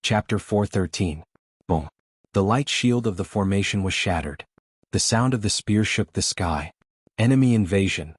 Chapter 413. Boom. The light shield of the formation was shattered. The sound of the spear shook the sky. Enemy invasion.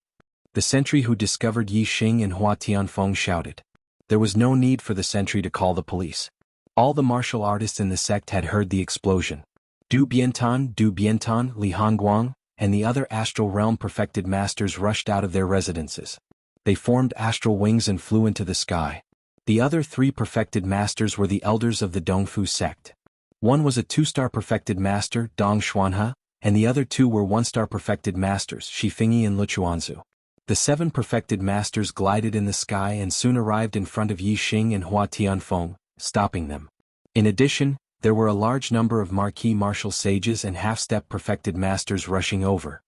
The sentry who discovered Yi Xing and Hua Tianfeng shouted. There was no need for the sentry to call the police. All the martial artists in the sect had heard the explosion. Du Biantan, Li Hongguang, and the other astral realm perfected masters rushed out of their residences. They formed astral wings and flew into the sky. The other three perfected masters were the elders of the Dongfu sect. One was a 2-star perfected master, Dong Xuanhe, and the other two were 1-star perfected masters, Shi Fingyi and Luchuanzu. The 7 perfected masters glided in the sky and soon arrived in front of Yi Xing and Hua Tianfeng, stopping them. In addition, there were a large number of marquis martial sages and half-step perfected masters rushing over.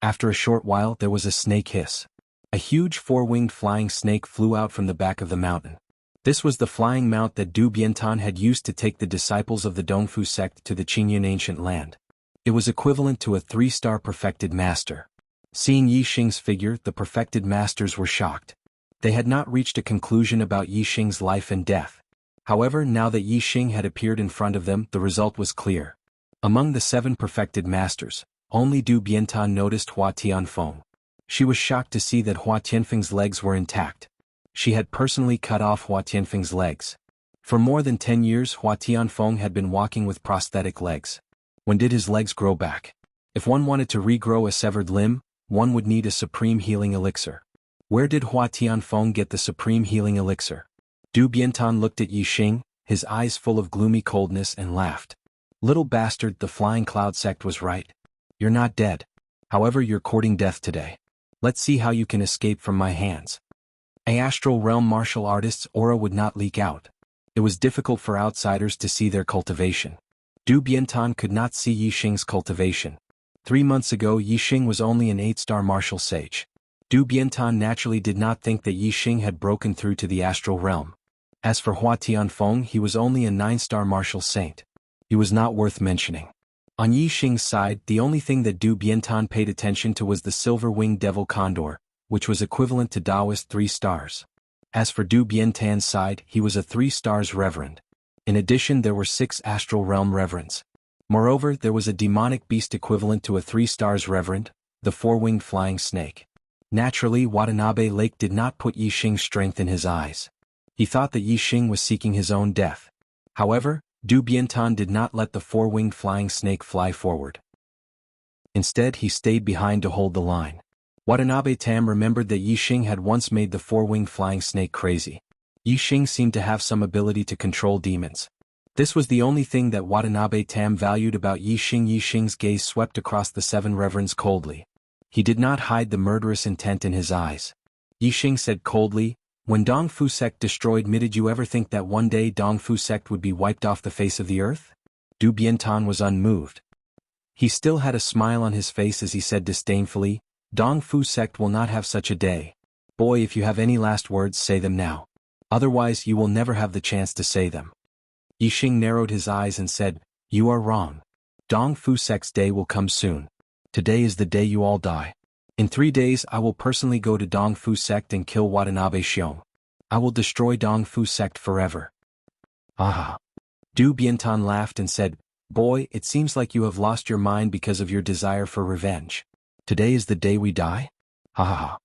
After a short while there was a snake hiss. A huge 4-winged flying snake flew out from the back of the mountain. This was the flying mount that Du Biantan had used to take the disciples of the Dongfu sect to the Qingyun ancient land. It was equivalent to a 3-star perfected master. Seeing Yi Xing's figure, the perfected masters were shocked. They had not reached a conclusion about Yi Xing's life and death. However, now that Yi Xing had appeared in front of them, the result was clear. Among the 7 perfected masters, only Du Biantan noticed Hua Tianfeng. She was shocked to see that Hua Tianfeng's legs were intact. She had personally cut off Hua Tianfeng's legs. For more than 10 years Hua Tianfeng had been walking with prosthetic legs. When did his legs grow back? If one wanted to regrow a severed limb, one would need a supreme healing elixir. Where did Hua Tianfeng get the supreme healing elixir? Du Biantan looked at Yi Xing, his eyes full of gloomy coldness, and laughed. Little bastard, the Flying Cloud sect was right. You're not dead. However, you're courting death today. Let's see how you can escape from my hands. A astral realm martial artist's aura would not leak out. It was difficult for outsiders to see their cultivation. Du Biantan could not see Yi Xing's cultivation. 3 months ago Yi Xing was only an 8-star martial sage. Du Biantan naturally did not think that Yi Xing had broken through to the astral realm. As for Hua Tianfeng, he was only a 9-star martial saint. He was not worth mentioning. On Yi Xing's side, the only thing that Du Biantan paid attention to was the silver-winged devil condor, which was equivalent to Taoist 3 stars. As for Du Biantan's side, he was a 3 stars reverend. In addition, there were 6 astral realm reverends. Moreover, there was a demonic beast equivalent to a 3 stars reverend, the 4-winged flying snake. Naturally, Watanabe Lake did not put Yi Xing's strength in his eyes. He thought that Yi Xing was seeking his own death. However, Du Biantan did not let the 4-winged flying snake fly forward. Instead, he stayed behind to hold the line. Watanabe Tam remembered that Yi Xing had once made the 4-winged flying snake crazy. Yi Xing seemed to have some ability to control demons. This was the only thing that Watanabe Tam valued about Yi Xing. Yi Xing's gaze swept across the 7 reverends coldly. He did not hide the murderous intent in his eyes. Yi Xing said coldly, "When Dongfu sect destroyed me, did you ever think that one day Dongfu sect would be wiped off the face of the earth?" Du Biantan was unmoved. He still had a smile on his face as he said disdainfully, "Dongfu sect will not have such a day. Boy, if you have any last words, say them now. Otherwise you will never have the chance to say them." Yi Xing narrowed his eyes and said, "You are wrong. Dongfu sect's day will come soon. Today is the day you all die. In 3 days I will personally go to Dongfu sect and kill Watanabe Xiong. I will destroy Dongfu sect forever." Ah! Du Biantan laughed and said, "Boy, it seems like you have lost your mind because of your desire for revenge. Today is the day we die? Ha ha ha."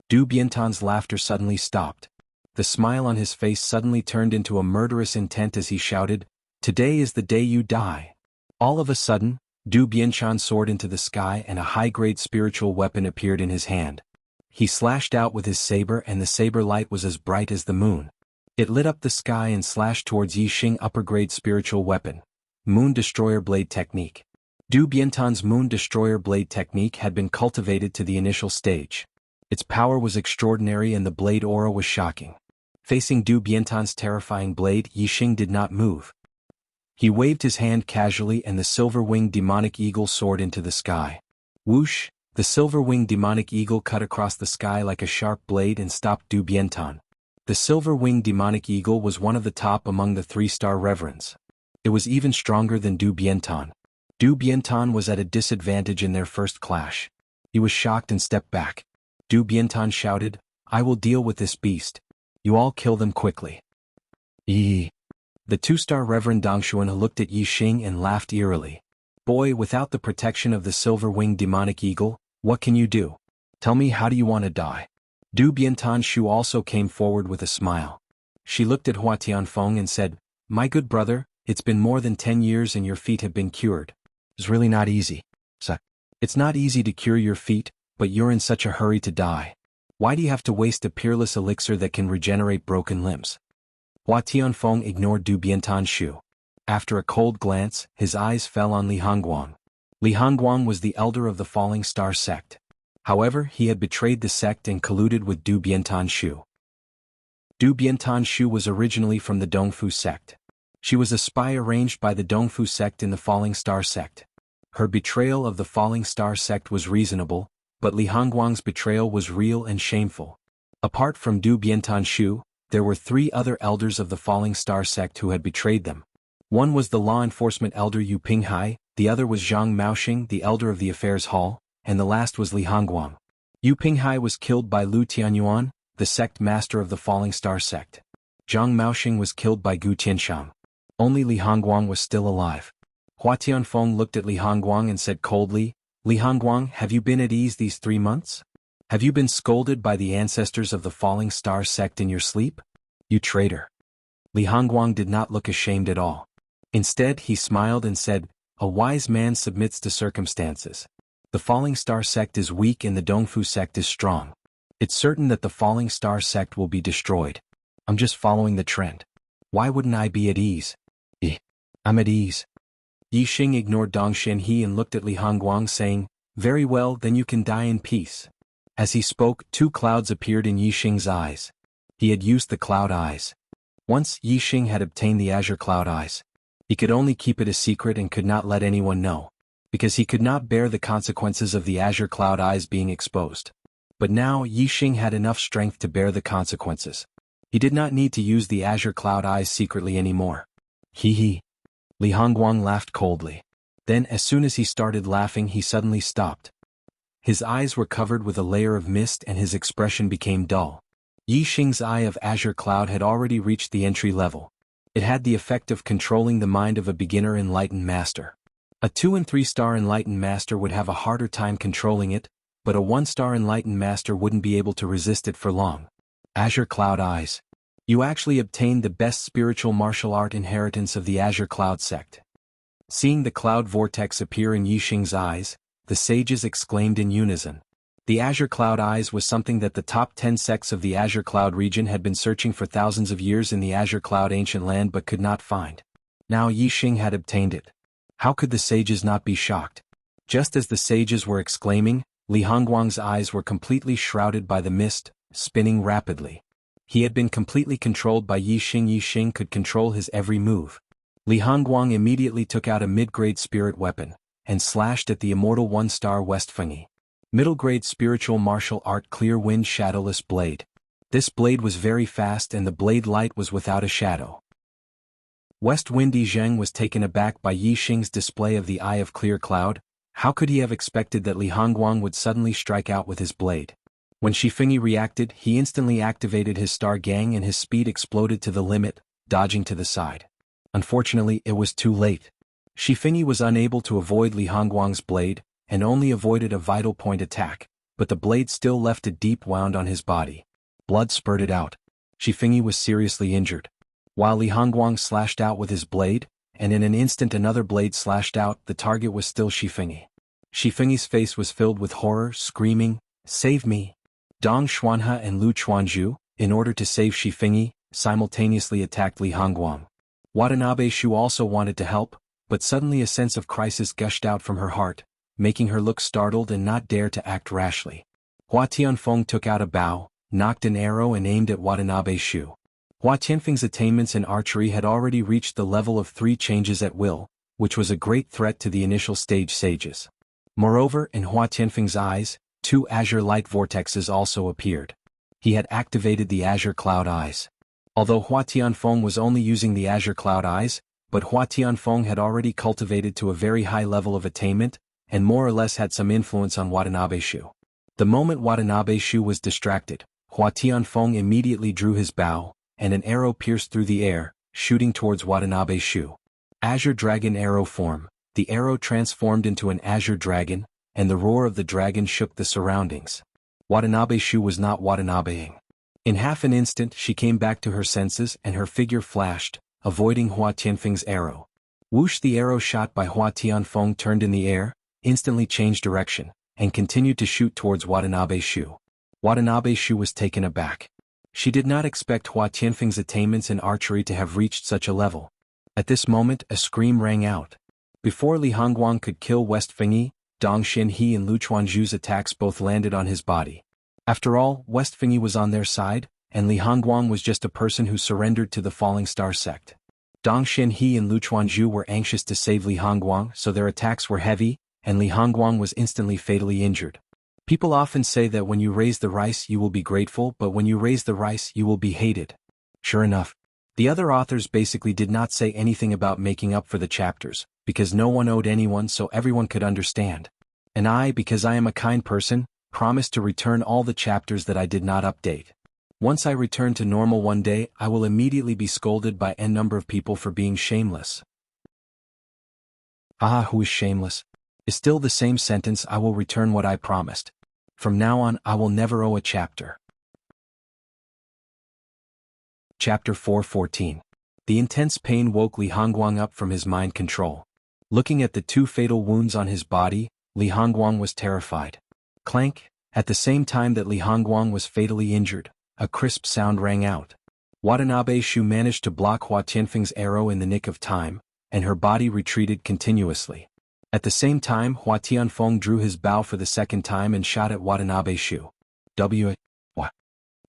Du Biantan's laughter suddenly stopped. The smile on his face suddenly turned into a murderous intent as he shouted, "Today is the day you die." All of a sudden, Du Biantan soared into the sky and a high-grade spiritual weapon appeared in his hand. He slashed out with his saber and the saber light was as bright as the moon. It lit up the sky and slashed towards Yi Xing upper-grade spiritual weapon, Moon Destroyer Blade Technique. Du Biantan's Moon Destroyer Blade Technique had been cultivated to the initial stage. Its power was extraordinary and the blade aura was shocking. Facing Du Biantan's terrifying blade, Yi Xing did not move. He waved his hand casually and the silver-winged demonic eagle soared into the sky. Whoosh! The silver-winged demonic eagle cut across the sky like a sharp blade and stopped Du Biantan. The silver-winged demonic eagle was one of the top among the 3-star reverends. It was even stronger than Du Biantan. Du Biantan was at a disadvantage in their first clash. He was shocked and stepped back. Du Biantan shouted, "I will deal with this beast. You all kill them quickly." The two-star Reverend Dongshuan looked at Yi Xing and laughed eerily. Boy, without the protection of the silver-winged demonic eagle, what can you do? Tell me, how do you want to die? Du Biantan Shu also came forward with a smile. She looked at Hua Tianfeng and said, My good brother, it's been more than 10 years and your feet have been cured. It's really not easy. It's not easy to cure your feet, but you're in such a hurry to die. Why do you have to waste a peerless elixir that can regenerate broken limbs? Hua Tianfeng ignored Du Biantan Shu. After a cold glance, his eyes fell on Li Hongguang. Li Hongguang was the elder of the Falling Star sect. However, he had betrayed the sect and colluded with Du Biantan Shu. Du Biantan Shu was originally from the Dongfu sect. She was a spy arranged by the Dongfu sect in the Falling Star sect. Her betrayal of the Falling Star sect was reasonable, but Li Hongguang's betrayal was real and shameful. Apart from Du Biantan Shu, there were 3 other elders of the Falling Star sect who had betrayed them. One was the law enforcement elder Yu Pinghai, the other was Zhang Maoxing, the elder of the affairs hall, and the last was Li Hongguang. Yu Pinghai was killed by Lu Tianyuan, the sect master of the Falling Star sect. Zhang Maoxing was killed by Gu Tianshang. Only Li Hongguang was still alive. Hua Tianfeng looked at Li Hongguang and said coldly, Li Hongguang, have you been at ease these 3 months? Have you been scolded by the ancestors of the Falling Star sect in your sleep? You traitor. Li Hongguang did not look ashamed at all. Instead, he smiled and said, A wise man submits to circumstances. The Falling Star sect is weak and the Dongfu sect is strong. It's certain that the Falling Star sect will be destroyed. I'm just following the trend. Why wouldn't I be at ease? I'm at ease. Yi Xing ignored Dong Shenhe and looked at Li Hongguang saying, Very well, then you can die in peace. As he spoke, 2 clouds appeared in Yi Xing's eyes. He had used the cloud eyes. Once Yi Xing had obtained the azure cloud eyes. He could only keep it a secret and could not let anyone know, because he could not bear the consequences of the azure cloud eyes being exposed. But now Yi Xing had enough strength to bear the consequences. He did not need to use the azure cloud eyes secretly anymore. He. Li Hongguang laughed coldly. Then, as soon as he started laughing, he suddenly stopped. His eyes were covered with a layer of mist and his expression became dull. Yi Xing's eye of azure cloud had already reached the entry level. It had the effect of controlling the mind of a beginner enlightened master. A 2- and 3-star enlightened master would have a harder time controlling it, but a 1-star enlightened master wouldn't be able to resist it for long. Azure Cloud Eyes. You actually obtained the best spiritual martial art inheritance of the Azure Cloud sect. Seeing the cloud vortex appear in Yi Xing's eyes, the sages exclaimed in unison. The Azure Cloud Eyes was something that the top 10 sects of the Azure Cloud region had been searching for thousands of years in the Azure Cloud ancient land but could not find. Now Yi Xing had obtained it. How could the sages not be shocked? Just as the sages were exclaiming, Li Hongguang's eyes were completely shrouded by the mist, spinning rapidly. He had been completely controlled by Yi Xing. Yi Xing could control his every move. Li Hongguang immediately took out a mid-grade spirit weapon, and slashed at the immortal 1-star West Fengyi. Middle-grade spiritual martial art Clear Wind Shadowless Blade. This blade was very fast and the blade light was without a shadow. West Windy Zheng was taken aback by Yi Xing's display of the Eye of Clear Cloud. How could he have expected that Li Hongguang would suddenly strike out with his blade? When Shi Fengyi reacted, he instantly activated his Star Gang and his speed exploded to the limit, dodging to the side. Unfortunately, it was too late. Shi Fengyi was unable to avoid Li Hongguang's blade, and only avoided a vital point attack, but the blade still left a deep wound on his body. Blood spurted out. Shi Fengyi was seriously injured. While Li Hongguang slashed out with his blade, and in an instant another blade slashed out, the target was still Shi Fengyi. Shi Fengyi's face was filled with horror, screaming, "Save me!" Dong Xuanhe and Lu Chuanzhu, in order to save Shi Fengyi, simultaneously attacked Li Hongguang. Watanabe Shu also wanted to help, but suddenly a sense of crisis gushed out from her heart, making her look startled and not dare to act rashly. Hua Tianfeng took out a bow, knocked an arrow and aimed at Watanabe Shu. Hua Tianfeng's attainments in archery had already reached the level of 3 changes at will, which was a great threat to the initial stage sages. Moreover, in Hua Tianfeng's eyes, 2 azure light vortexes also appeared. He had activated the Azure Cloud Eyes. Although Hua Tianfeng was only using the Azure Cloud Eyes, but Hua Tianfeng had already cultivated to a very high level of attainment, and more or less had some influence on Watanabe Shu. The moment Watanabe Shu was distracted, Hua Tianfeng immediately drew his bow, and an arrow pierced through the air, shooting towards Watanabe Shu. Azure Dragon Arrow form. The arrow transformed into an azure dragon, and the roar of the dragon shook the surroundings. Watanabe Shu was not Watanabeing. In half an instant she came back to her senses and her figure flashed, avoiding Hua Tianfeng's arrow. Whoosh! The arrow shot by Hua Tianfeng turned in the air, instantly changed direction, and continued to shoot towards Watanabe Shu. Watanabe Shu was taken aback. She did not expect Hua Tianfeng's attainments in archery to have reached such a level. At this moment a scream rang out. Before Li Hongguang could kill West Fengyi, Dong Xianhe and Lu Chuanzhu's attacks both landed on his body. After all, West Fengyi was on their side, and Li Hongguang was just a person who surrendered to the Falling Star sect. Dong Xianhe and Lu Chuanzhu were anxious to save Li Hongguang, so their attacks were heavy, and Li Hongguang was instantly fatally injured. People often say that when you raise the rice you will be grateful, but when you raise the rice you will be hated. Sure enough. The other authors basically did not say anything about making up for the chapters, because no one owed anyone so everyone could understand. And I, because I am a kind person, promised to return all the chapters that I did not update. Once I return to normal one day, I will immediately be scolded by n number of people for being shameless. Who is shameless? Is still the same sentence. I will return what I promised. From now on, I will never owe a chapter. Chapter 4:14. The intense pain woke Li Hongguang up from his mind control. Looking at the two fatal wounds on his body, Li Hongguang was terrified. Clank! At the same time that Li Hongguang was fatally injured, a crisp sound rang out. Watanabe Shu managed to block Hua Tianfeng's arrow in the nick of time, and her body retreated continuously. At the same time, Hua Tianfeng drew his bow for the second time and shot at Watanabe Shu. What?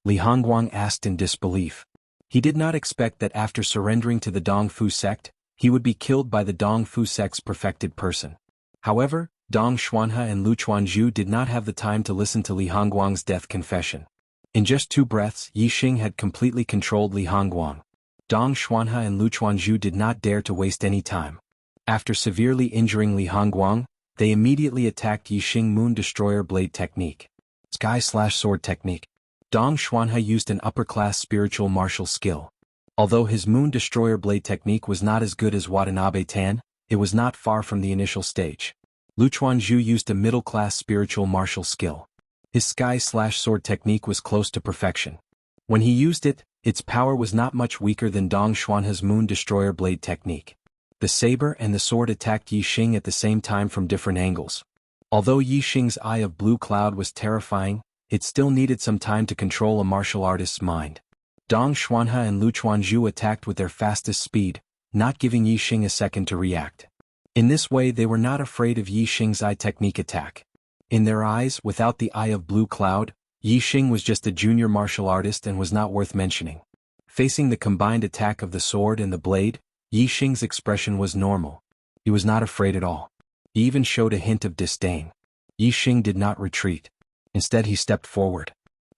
Li Hongguang asked in disbelief. He did not expect that after surrendering to the Dongfu sect, he would be killed by the Dongfu sect's perfected person. However, Dong Xuanhe and Lu Chuanzhu did not have the time to listen to Li Hongguang's death confession. In just 2 breaths, Yi Xing had completely controlled Li Hongguang. Dong Xuanhe and Lu Chuanzhu did not dare to waste any time. After severely injuring Li Hongguang, they immediately attacked Yi Xing Moon Destroyer Blade Technique. Sky/Sword Technique. Dong Xuanhe used an upper-class spiritual martial skill. Although his Moon Destroyer Blade Technique was not as good as Watanabe Tan, it was not far from the initial stage. Lu Chuanzhu used a middle-class spiritual martial skill. His Sky/Sword Technique was close to perfection. When he used it, its power was not much weaker than Dong Xuanhe's Moon Destroyer Blade Technique. The saber and the sword attacked Yi Xing at the same time from different angles. Although Yi Xing's Eye of Blue Cloud was terrifying, it still needed some time to control a martial artist's mind. Dong Xuanhe and Lu Chuanzhu attacked with their fastest speed, not giving Yi Xing a second to react. In this way they were not afraid of Yi Xing's eye technique attack. In their eyes, without the Eye of Blue Cloud, Yi Xing was just a junior martial artist and was not worth mentioning. Facing the combined attack of the sword and the blade, Yi Xing's expression was normal. He was not afraid at all. He even showed a hint of disdain. Yi Xing did not retreat. Instead he stepped forward.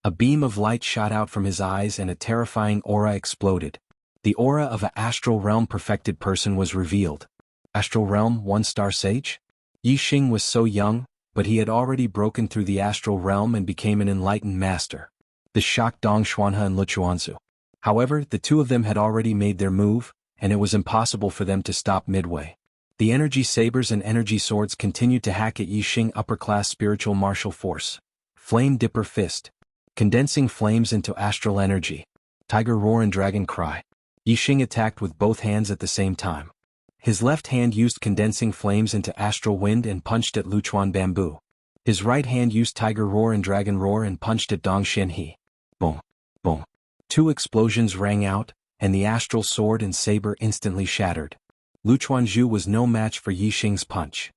A beam of light shot out from his eyes and a terrifying aura exploded. The aura of an astral realm perfected person was revealed. Astral realm 1-star sage? Yi Xing was so young, but he had already broken through the astral realm and became an enlightened master. This shocked Dong Xuanhe and Lu Chuanzhu. However, the two of them had already made their move, and it was impossible for them to stop midway. The energy sabers and energy swords continued to hack at Yi Xing upper-class spiritual martial force. Flame Dipper Fist. Condensing flames into astral energy. Tiger Roar and Dragon Cry. Yi Xing attacked with both hands at the same time. His left hand used condensing flames into astral wind and punched at Lu Chuan Bamboo. His right hand used Tiger Roar and Dragon Roar and punched at Dong Xianhe. Boom. Boom. 2 explosions rang out, and the astral sword and saber instantly shattered. Lu Chuanzhu was no match for Yi Xing's punch.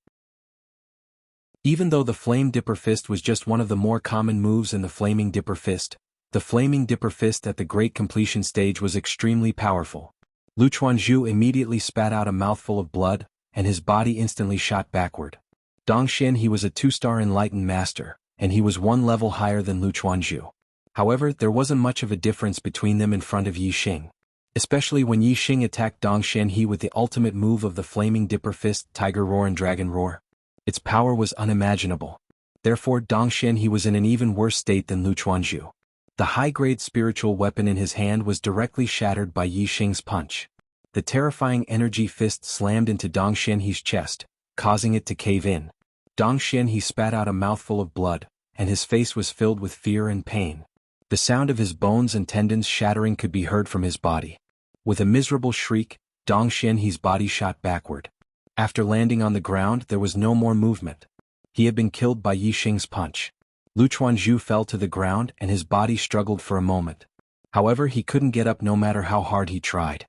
Even though the Flame Dipper Fist was just one of the more common moves in the Flaming Dipper Fist, the Flaming Dipper Fist at the Great Completion stage was extremely powerful. Lu Chuanzhu immediately spat out a mouthful of blood, and his body instantly shot backward. Dong Xianhe was a 2-star enlightened master, and he was 1 level higher than Lu Chuanzhu. However, there wasn't much of a difference between them in front of Yi Xing. Especially when Yi Xing attacked Dong Xianhe with the ultimate move of the Flaming Dipper Fist, Tiger Roar and Dragon Roar. Its power was unimaginable. Therefore Dong Xianhe was in an even worse state than Lu Chuanzhu. The high-grade spiritual weapon in his hand was directly shattered by Yi Xing's punch. the terrifying energy fist slammed into Dong Xianhe's chest, causing it to cave in. Dong Xianhe spat out a mouthful of blood, and his face was filled with fear and pain. The sound of his bones and tendons shattering could be heard from his body. With a miserable shriek, Dong Xianhe's body shot backward. After landing on the ground, there was no more movement. He had been killed by Yi Xing's punch. Lu Chuanzhu fell to the ground and his body struggled for a moment. However, he couldn't get up no matter how hard he tried.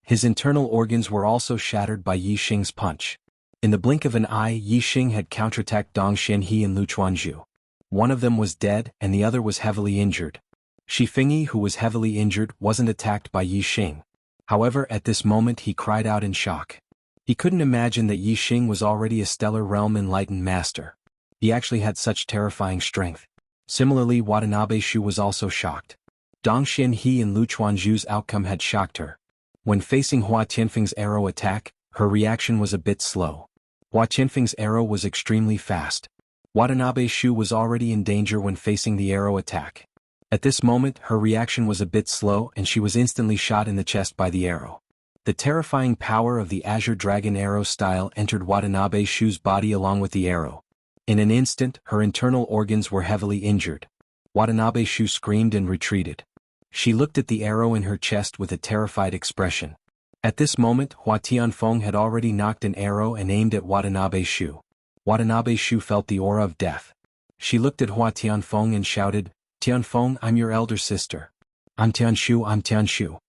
His internal organs were also shattered by Yi Xing's punch. In the blink of an eye, Yi Xing had counterattacked Dong Xianhe and Lu Chuanzhu. One of them was dead and the other was heavily injured. Shi Fengyi, who was heavily injured, wasn't attacked by Yi Xing. However, at this moment he cried out in shock. He couldn't imagine that Yi Xing was already a stellar realm enlightened master. He actually had such terrifying strength. Similarly, Watanabe Shu was also shocked. Dong Xianhe and Lu Chuanzhu's outcome had shocked her. When facing Hua Tianfeng's arrow attack, her reaction was a bit slow. Hua Tianfeng's arrow was extremely fast. Watanabe Shu was already in danger when facing the arrow attack. At this moment, her reaction was a bit slow and she was instantly shot in the chest by the arrow. The terrifying power of the Azure Dragon arrow style entered Watanabe Shu's body along with the arrow. In an instant, her internal organs were heavily injured. Watanabe Shu screamed and retreated. She looked at the arrow in her chest with a terrified expression. At this moment, Hua Tianfeng had already knocked an arrow and aimed at Watanabe Shu. Watanabe Shu felt the aura of death. She looked at Hua Tianfeng and shouted, "Tianfeng, I'm your elder sister. I'm Tianshu, I'm Tianshu."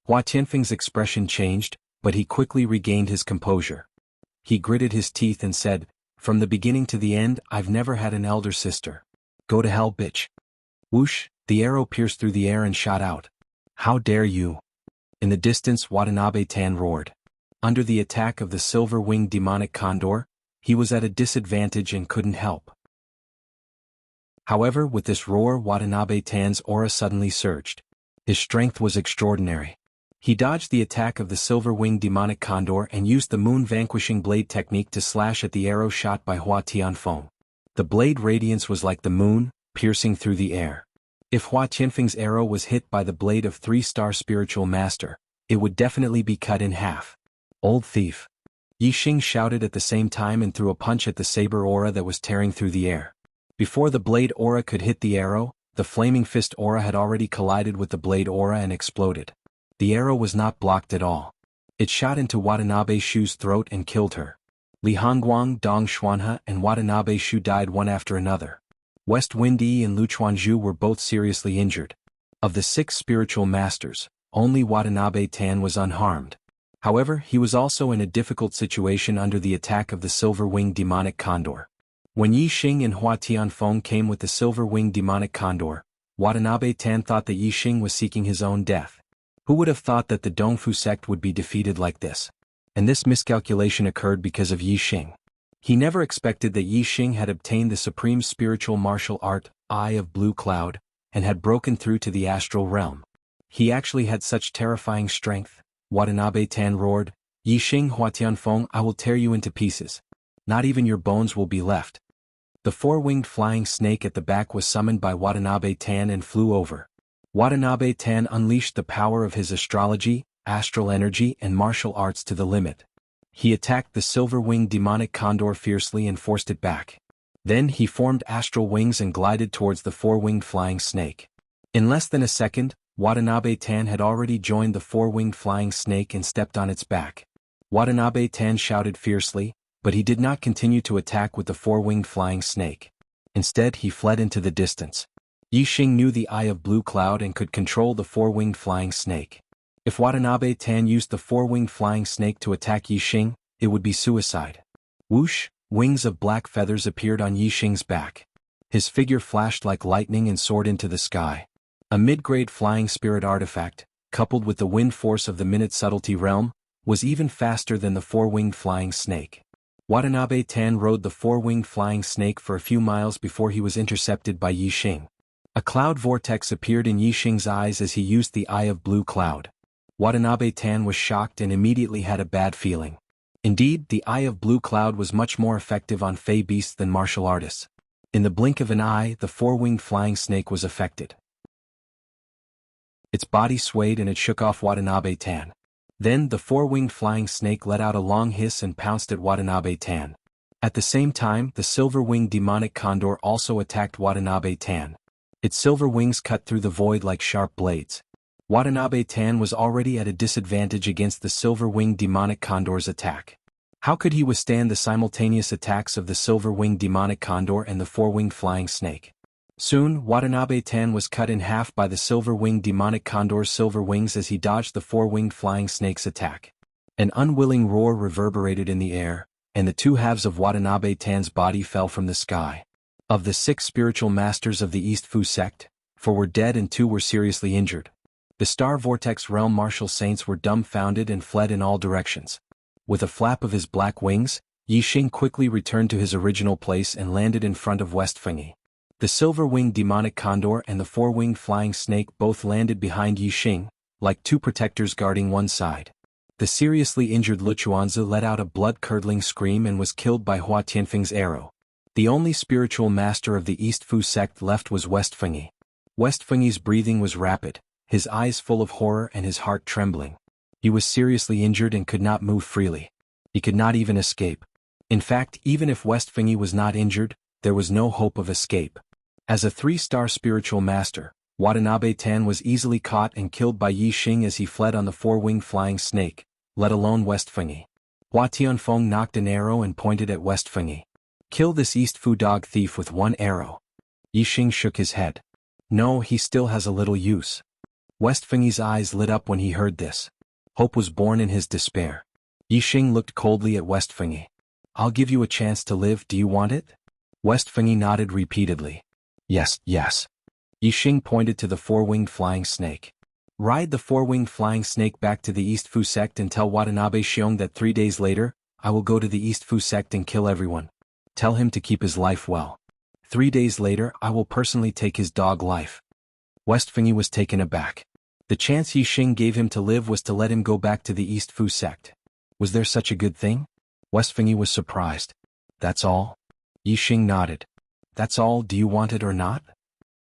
Hua Tianfeng's expression changed, but he quickly regained his composure. He gritted his teeth and said, "From the beginning to the end, I've never had an elder sister. Go to hell, bitch." Whoosh, the arrow pierced through the air and shot out. "How dare you!" In the distance, Watanabe Tan roared. Under the attack of the silver-winged demonic condor, he was at a disadvantage and couldn't help. However, with this roar, Watanabe Tan's aura suddenly surged. His strength was extraordinary. He dodged the attack of the silver-winged demonic condor and used the moon-vanquishing blade technique to slash at the arrow shot by Hua Tianfeng. The blade radiance was like the moon, piercing through the air. If Hua Tianfeng's arrow was hit by the blade of 3-star spiritual master, it would definitely be cut in half. Old thief. Yi Xing shouted at the same time and threw a punch at the saber aura that was tearing through the air. Before the blade aura could hit the arrow, the flaming fist aura had already collided with the blade aura and exploded. The arrow was not blocked at all. It shot into Watanabe Shu's throat and killed her. Li Hongguang, Dong Xuanhe, and Watanabe Shu died one after another. West Wind Yi and Lu Chuanzhu were both seriously injured. Of the 6 spiritual masters, only Watanabe Tan was unharmed. However, he was also in a difficult situation under the attack of the silver-winged demonic condor. When Yi Xing and Hua Tianfeng came with the silver-winged demonic condor, Watanabe Tan thought that Yi Xing was seeking his own death. Who would have thought that the Dongfu sect would be defeated like this? And this miscalculation occurred because of Yi Xing. He never expected that Yi Xing had obtained the supreme spiritual martial art, Eye of Blue Cloud, and had broken through to the astral realm. He actually had such terrifying strength. Watanabe Tan roared, "Yi Xing, Hua Tianfeng, I will tear you into pieces. Not even your bones will be left." The 4-winged flying snake at the back was summoned by Watanabe Tan and flew over. Watanabe Tan unleashed the power of his astrology, astral energy and martial arts to the limit. He attacked the silver-winged demonic condor fiercely and forced it back. Then he formed astral wings and glided towards the 4-winged flying snake. In less than a second, Watanabe Tan had already joined the 4-winged flying snake and stepped on its back. Watanabe Tan shouted fiercely, but he did not continue to attack with the 4-winged flying snake. Instead, he fled into the distance. Yi Xing knew the Eye of Blue Cloud and could control the 4-winged flying snake. If Watanabe Tan used the 4-winged flying snake to attack Yi Xing, it would be suicide. Whoosh, wings of black feathers appeared on Yi Xing's back. His figure flashed like lightning and soared into the sky. A mid-grade flying spirit artifact, coupled with the wind force of the minute subtlety realm, was even faster than the 4-winged flying snake. Watanabe Tan rode the 4-winged flying snake for a few miles before he was intercepted by Yi Xing. A cloud vortex appeared in Yi Xing's eyes as he used the Eye of Blue Cloud. Watanabe Tan was shocked and immediately had a bad feeling. Indeed, the Eye of Blue Cloud was much more effective on fey beasts than martial artists. In the blink of an eye, the 4-winged flying snake was affected. Its body swayed and it shook off Watanabe Tan. Then the four-winged flying snake let out a long hiss and pounced at Watanabe Tan. At the same time, the silver-winged demonic condor also attacked Watanabe Tan. Its silver wings cut through the void like sharp blades. Watanabe Tan was already at a disadvantage against the silver-winged demonic condor's attack. How could he withstand the simultaneous attacks of the silver-winged demonic condor and the four-winged flying snake? Soon, Watanabe Tan was cut in half by the silver-winged demonic condor's silver wings as he dodged the four-winged flying snake's attack. An unwilling roar reverberated in the air, and the two halves of Watanabe Tan's body fell from the sky. Of the 6 spiritual masters of the East Fu sect, 4 were dead and 2 were seriously injured. The Star Vortex Realm martial saints were dumbfounded and fled in all directions. With a flap of his black wings, Yi Xing quickly returned to his original place and landed in front of West Fengyi. The silver-winged demonic condor and the four-winged flying snake both landed behind Yi Xing, like 2 protectors guarding one side. The seriously injured Luchuanzi let out a blood-curdling scream and was killed by Hua Tianfeng's arrow. The only spiritual master of the East Fu sect left was West Fengyi. West Fengyi's breathing was rapid, his eyes full of horror and his heart trembling. He was seriously injured and could not move freely. He could not even escape. In fact, even if West Fengyi was not injured, there was no hope of escape. As a 3-star spiritual master, Watanabe Tan was easily caught and killed by Yi Xing as he fled on the four-winged flying snake, let alone West Fengyi. Hua Tianfeng knocked an arrow and pointed at West Fengyi. Kill this East Fu dog thief with 1 arrow. Yi Xing shook his head. No, he still has a little use. West Fengyi's eyes lit up when he heard this. Hope was born in his despair. Yi Xing looked coldly at West Fengyi. I'll give you a chance to live, do you want it? West Fengyi nodded repeatedly. Yes, yes. Yi Xing pointed to the four-winged flying snake. Ride the four-winged flying snake back to the East Fu sect and tell Watanabe Xiong that 3 days later, I will go to the East Fu sect and kill everyone. Tell him to keep his life well. 3 days later, I will personally take his dog life. West Fengyi was taken aback. The chance Yi Xing gave him to live was to let him go back to the East Fu sect. Was there such a good thing? West Fengyi was surprised. That's all? Yi Xing nodded. That's all, do you want it or not?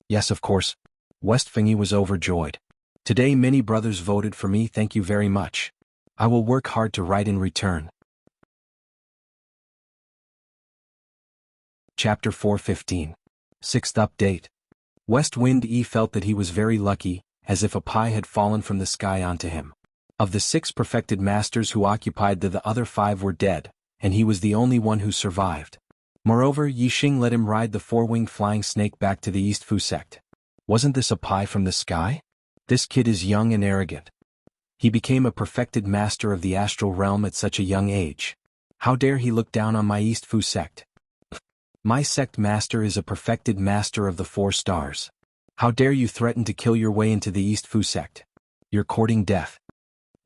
Yes, of course. West Fengyi was overjoyed. Today many brothers voted for me, thank you very much. I will work hard to write in return. Chapter 4:15. 6th update. West Wind Yi felt that he was very lucky, as if a pie had fallen from the sky onto him. Of the 6 perfected masters who occupied the other 5 were dead, and he was the only one who survived. Moreover, Yi Xing let him ride the four-winged flying snake back to the East Fu sect. Wasn't this a pie from the sky? This kid is young and arrogant. He became a perfected master of the astral realm at such a young age. How dare he look down on my East Fu sect? My sect master is a perfected master of the 4 stars. How dare you threaten to kill your way into the East Fu sect? You're courting death.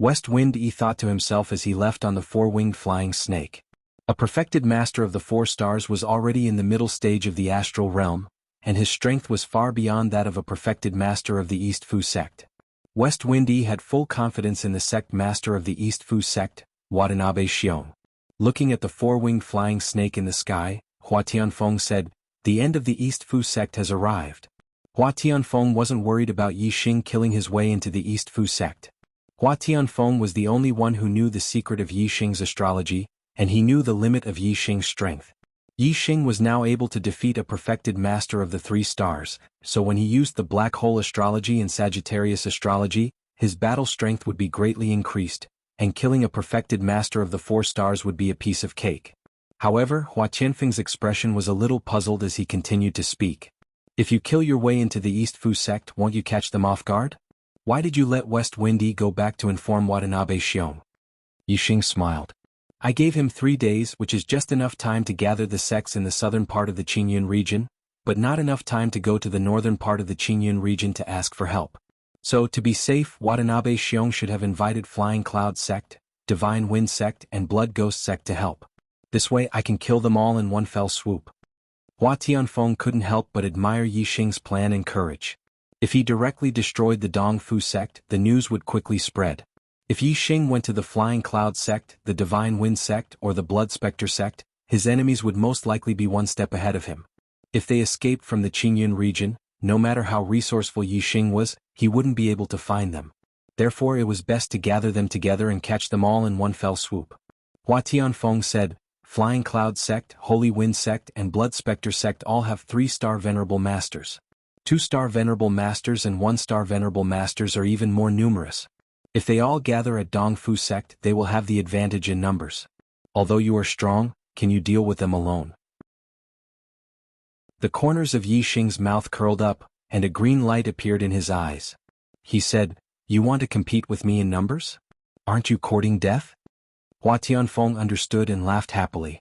West Wind Yi thought to himself as he left on the four-winged flying snake. A perfected master of the 4 stars was already in the middle stage of the astral realm, and his strength was far beyond that of a perfected master of the East Fu sect. West Wind Yi had full confidence in the sect master of the East Fu sect, Watanabe Xiong. Looking at the four-winged flying snake in the sky, Hua Tianfeng said, the end of the East Fu sect has arrived. Hua Tianfeng wasn't worried about Yi Xing killing his way into the East Fu sect. Hua Tianfeng was the only one who knew the secret of Yi Xing's astrology, and he knew the limit of Yi Xing's strength. Yi Xing was now able to defeat a perfected master of the 3 stars, so when he used the black hole astrology and Sagittarius astrology, his battle strength would be greatly increased, and killing a perfected master of the 4 stars would be a piece of cake. However, Hua Tianfeng's expression was a little puzzled as he continued to speak. If you kill your way into the East Fu sect, won't you catch them off guard? Why did you let West Wind Yi go back to inform Watanabe Xiong? Yi Xing smiled. I gave him 3 days, which is just enough time to gather the sects in the southern part of the Qingyun region, but not enough time to go to the northern part of the Qingyun region to ask for help. So, to be safe, Watanabe Xiong should have invited Flying Cloud sect, Divine Wind sect and Blood Ghost sect to help. This way I can kill them all in one fell swoop. Hua Tianfeng couldn't help but admire Yi Xing's plan and courage. If he directly destroyed the Dong Fu sect, the news would quickly spread. If Yi Xing went to the Flying Cloud sect, the Divine Wind sect or the Blood Spectre sect, his enemies would most likely be one step ahead of him. If they escaped from the Qingyun region, no matter how resourceful Yi Xing was, he wouldn't be able to find them. Therefore it was best to gather them together and catch them all in one fell swoop. Hua Tianfeng said, Flying Cloud Sect, Holy Wind Sect and Blood Spectre Sect all have 3-star Venerable Masters. 2-star Venerable Masters and 1-star Venerable Masters are even more numerous. If they all gather at Dongfu Sect, they will have the advantage in numbers. Although you are strong, can you deal with them alone? The corners of Yi Xing's mouth curled up, and a green light appeared in his eyes. He said, You want to compete with me in numbers? Aren't you courting death? Hua Tianfeng understood and laughed happily.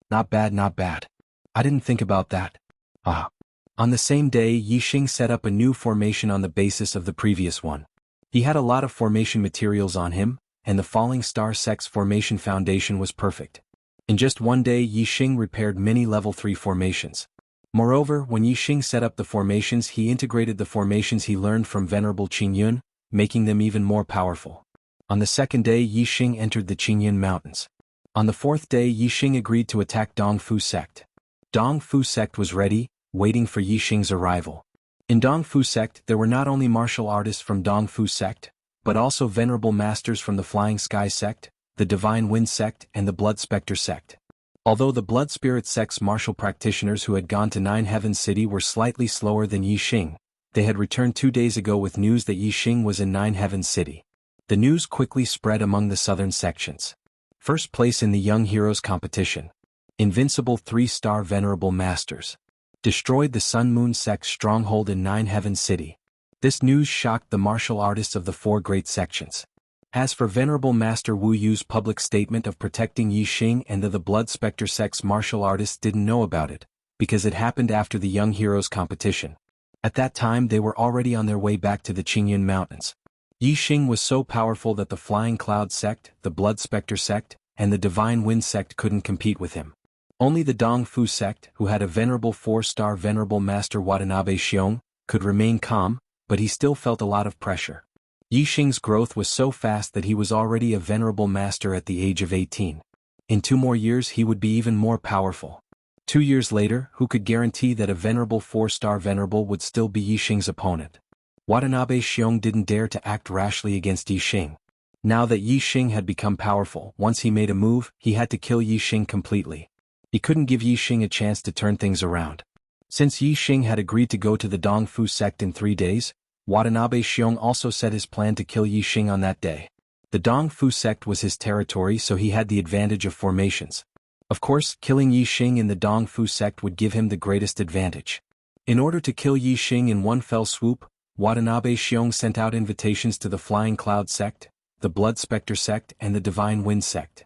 Not bad, not bad. I didn't think about that. On the same day, Yi Xing set up a new formation on the basis of the previous one. He had a lot of formation materials on him, and the Falling Star Sect's formation foundation was perfect. In just one day, Yi Xing repaired many level 3 formations. Moreover, when Yi Xing set up the formations, he integrated the formations he learned from Venerable Qingyun, making them even more powerful. On the second day, Yi Xing entered the Qingyun Mountains. On the fourth day, Yi Xing agreed to attack Dongfu Sect. Dongfu Sect was ready, waiting for Yi Xing's arrival. In Dongfu Sect, there were not only martial artists from Dongfu Sect, but also Venerable Masters from the Flying Sky Sect, the Divine Wind Sect and the Blood Spectre Sect. Although the Blood Spirit Sect's martial practitioners who had gone to Nine Heavens City were slightly slower than Yi Xing, they had returned 2 days ago with news that Yi Xing was in Nine Heavens City. The news quickly spread among the southern sections. First place in the Young Heroes competition. Invincible 3-star Venerable Masters. Destroyed the Sun Moon Sect's stronghold in Nine Heavens City. This news shocked the martial artists of the 4 great sections. As for Venerable Master Wu Yu's public statement of protecting Yi Xing and the Blood Spectre Sect's martial artists didn't know about it, because it happened after the Young Heroes competition. At that time they were already on their way back to the Qingyun Mountains. Yi Xing was so powerful that the Flying Cloud Sect, the Blood Spectre Sect, and the Divine Wind Sect couldn't compete with him. Only the Dongfu Sect, who had a venerable 4-star Venerable Master Watanabe Xiong, could remain calm, but he still felt a lot of pressure. Yi Xing's growth was so fast that he was already a Venerable Master at the age of 18. In 2 more years he would be even more powerful. 2 years later, who could guarantee that a venerable 4-star Venerable would still be Yi Xing's opponent? Watanabe Xiong didn't dare to act rashly against Yi Xing. Now that Yi Xing had become powerful, once he made a move, he had to kill Yi Xing completely. He couldn't give Yi Xing a chance to turn things around. Since Yi Xing had agreed to go to the Dongfu Sect in 3 days, Watanabe Xiong also set his plan to kill Yi Xing on that day. The Dongfu Sect was his territory, so he had the advantage of formations. Of course, killing Yi Xing in the Dongfu Sect would give him the greatest advantage. In order to kill Yi Xing in one fell swoop, Watanabe Xiong sent out invitations to the Flying Cloud Sect, the Blood Spectre Sect and the Divine Wind Sect.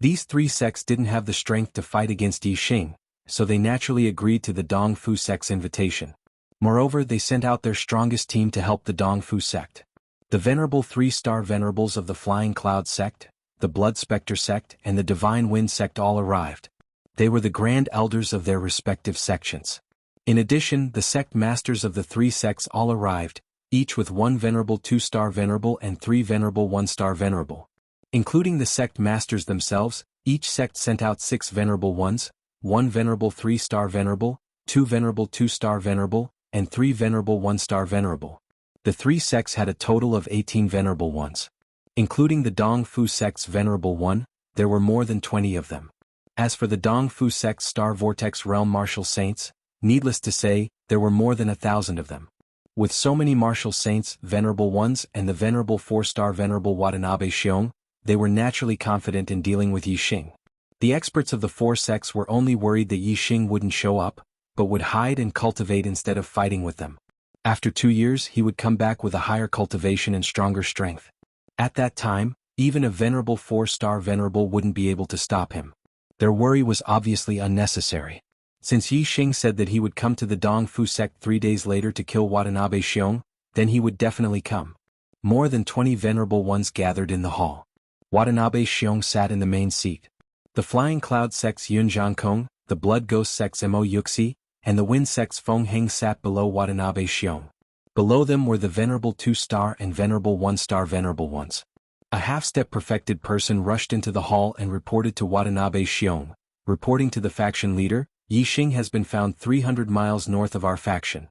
These 3 sects didn't have the strength to fight against Yi Xing, so they naturally agreed to the Dongfu Sect's invitation. Moreover, they sent out their strongest team to help the Dongfu Sect. The venerable 3-star Venerables of the Flying Cloud Sect, the Blood Spectre Sect and the Divine Wind Sect all arrived. They were the grand elders of their respective sections. In addition, the sect masters of the 3 sects all arrived, each with 1 venerable 2-star Venerable and 3 venerable 1-star Venerable. Including the sect masters themselves, each sect sent out 6 venerable ones, 1 venerable 3-star Venerable, 2 venerable 2-star Venerable, and 3 venerable 1-star Venerable. The 3 sects had a total of 18 venerable ones. Including the Dongfu Sect's Venerable One, there were more than 20 of them. As for the Dongfu Sect's Star Vortex Realm Martial Saints, needless to say, there were more than 1,000 of them. With so many martial saints, venerable ones, and the venerable 4-star Venerable Watanabe Xiong, they were naturally confident in dealing with Yi Xing. The experts of the 4 sects were only worried that Yi Xing wouldn't show up, but would hide and cultivate instead of fighting with them. After 2 years he would come back with a higher cultivation and stronger strength. At that time, even a venerable 4-star Venerable wouldn't be able to stop him. Their worry was obviously unnecessary. Since Yi Xing said that he would come to the Dongfu Sect 3 days later to kill Watanabe Xiong, then he would definitely come. More than 20 venerable ones gathered in the hall. Watanabe Xiong sat in the main seat. The Flying Cloud Sect's Yun Zhangkong, the Blood Ghost Sect's Mo Yuxi, and the Wind Sect's Feng Heng sat below Watanabe Xiong. Below them were the venerable 2-star and venerable 1-star Venerable ones. A half-step perfected person rushed into the hall and reported to Watanabe Xiong. Reporting to the faction leader, Yi Xing has been found 300 miles north of our faction.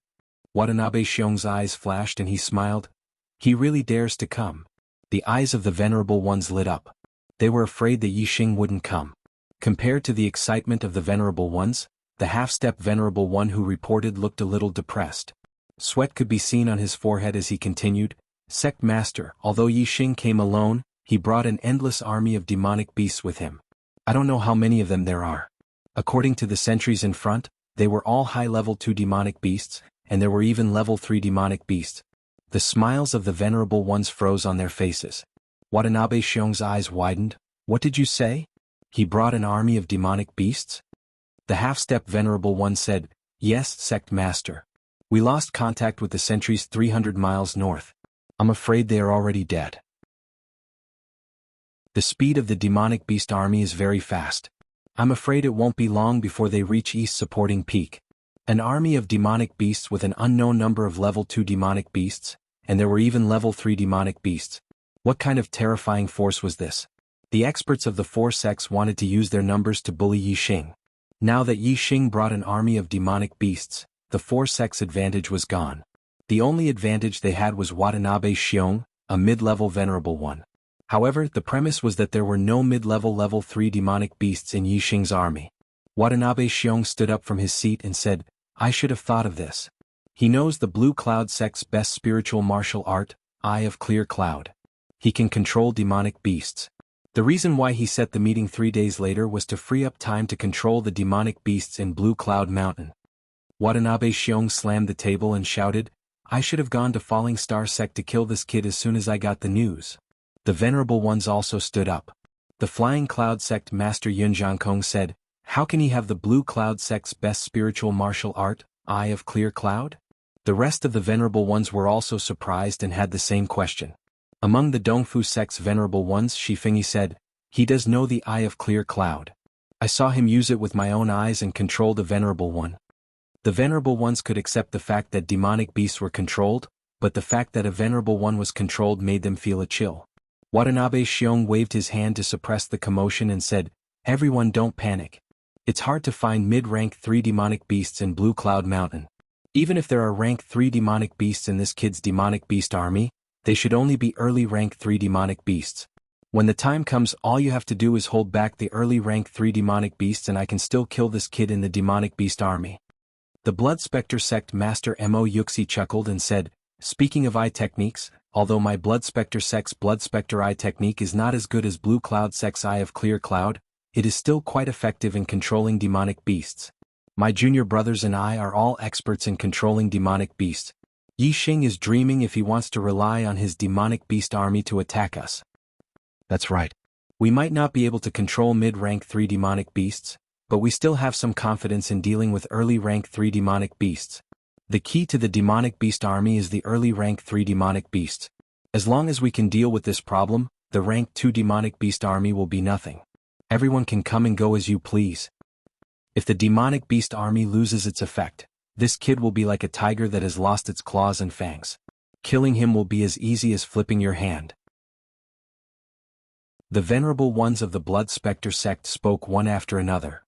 Watanabe Xiong's eyes flashed and he smiled. He really dares to come. The eyes of the Venerable Ones lit up. They were afraid that Yixing wouldn't come. Compared to the excitement of the Venerable Ones, the half-step Venerable One who reported looked a little depressed. Sweat could be seen on his forehead as he continued, "Sect Master, although Yixing came alone, he brought an endless army of demonic beasts with him. I don't know how many of them there are. According to the sentries in front, they were all high-level 2 demonic beasts, and there were even level 3 demonic beasts." The smiles of the Venerable Ones froze on their faces. Watanabe Xiong's eyes widened. "What did you say? He brought an army of demonic beasts?" The half-step Venerable One said, "Yes, Sect Master. We lost contact with the sentries 300 miles north. I'm afraid they are already dead." The speed of the demonic beast army is very fast. I'm afraid it won't be long before they reach East Supporting Peak. An army of demonic beasts with an unknown number of level 2 demonic beasts, and there were even level 3 demonic beasts. What kind of terrifying force was this? The experts of the 4 sects wanted to use their numbers to bully Yixing. Now that Yixing brought an army of demonic beasts, the 4 sects' advantage was gone. The only advantage they had was Watanabe Xiong, a mid-level Venerable One. However, the premise was that there were no mid-level level 3 demonic beasts in Yixing's army. Watanabe Xiong stood up from his seat and said, "I should have thought of this." He knows the Blue Cloud sect's best spiritual martial art, Eye of Clear Cloud. He can control demonic beasts. The reason why he set the meeting 3 days later was to free up time to control the demonic beasts in Blue Cloud Mountain. Watanabe Xiong slammed the table and shouted, "I should have gone to Falling Star sect to kill this kid as soon as I got the news." The Venerable Ones also stood up. The Flying Cloud sect Master Yunjiankong said, "How can he have the Blue Cloud sect's best spiritual martial art, Eye of Clear Cloud?" The rest of the Venerable Ones were also surprised and had the same question. Among the Dongfu sect's Venerable Ones, Shifengyi said, "He does know the Eye of Clear Cloud. I saw him use it with my own eyes and control the Venerable One." The Venerable Ones could accept the fact that demonic beasts were controlled, but the fact that a Venerable One was controlled made them feel a chill. Watanabe Xiong waved his hand to suppress the commotion and said, "Everyone don't panic. It's hard to find mid-rank 3 demonic beasts in Blue Cloud Mountain. Even if there are rank 3 demonic beasts in this kid's demonic beast army, they should only be early rank 3 demonic beasts. When the time comes, all you have to do is hold back the early rank 3 demonic beasts and I can still kill this kid in the demonic beast army." The Blood Spectre sect Master Mo Yuxi chuckled and said, "Speaking of eye techniques, although my Blood Spectre sect's Blood Spectre eye technique is not as good as Blue Cloud sect's Eye of Clear Cloud, it is still quite effective in controlling demonic beasts. My junior brothers and I are all experts in controlling demonic beasts. Yixing is dreaming if he wants to rely on his demonic beast army to attack us." "That's right. We might not be able to control mid-rank 3 demonic beasts, but we still have some confidence in dealing with early rank 3 demonic beasts. The key to the demonic beast army is the early rank 3 demonic beasts. As long as we can deal with this problem, the rank 2 demonic beast army will be nothing. Everyone can come and go as you please. If the demonic beast army loses its effect, this kid will be like a tiger that has lost its claws and fangs. Killing him will be as easy as flipping your hand." The Venerable Ones of the Blood Spectre sect spoke one after another.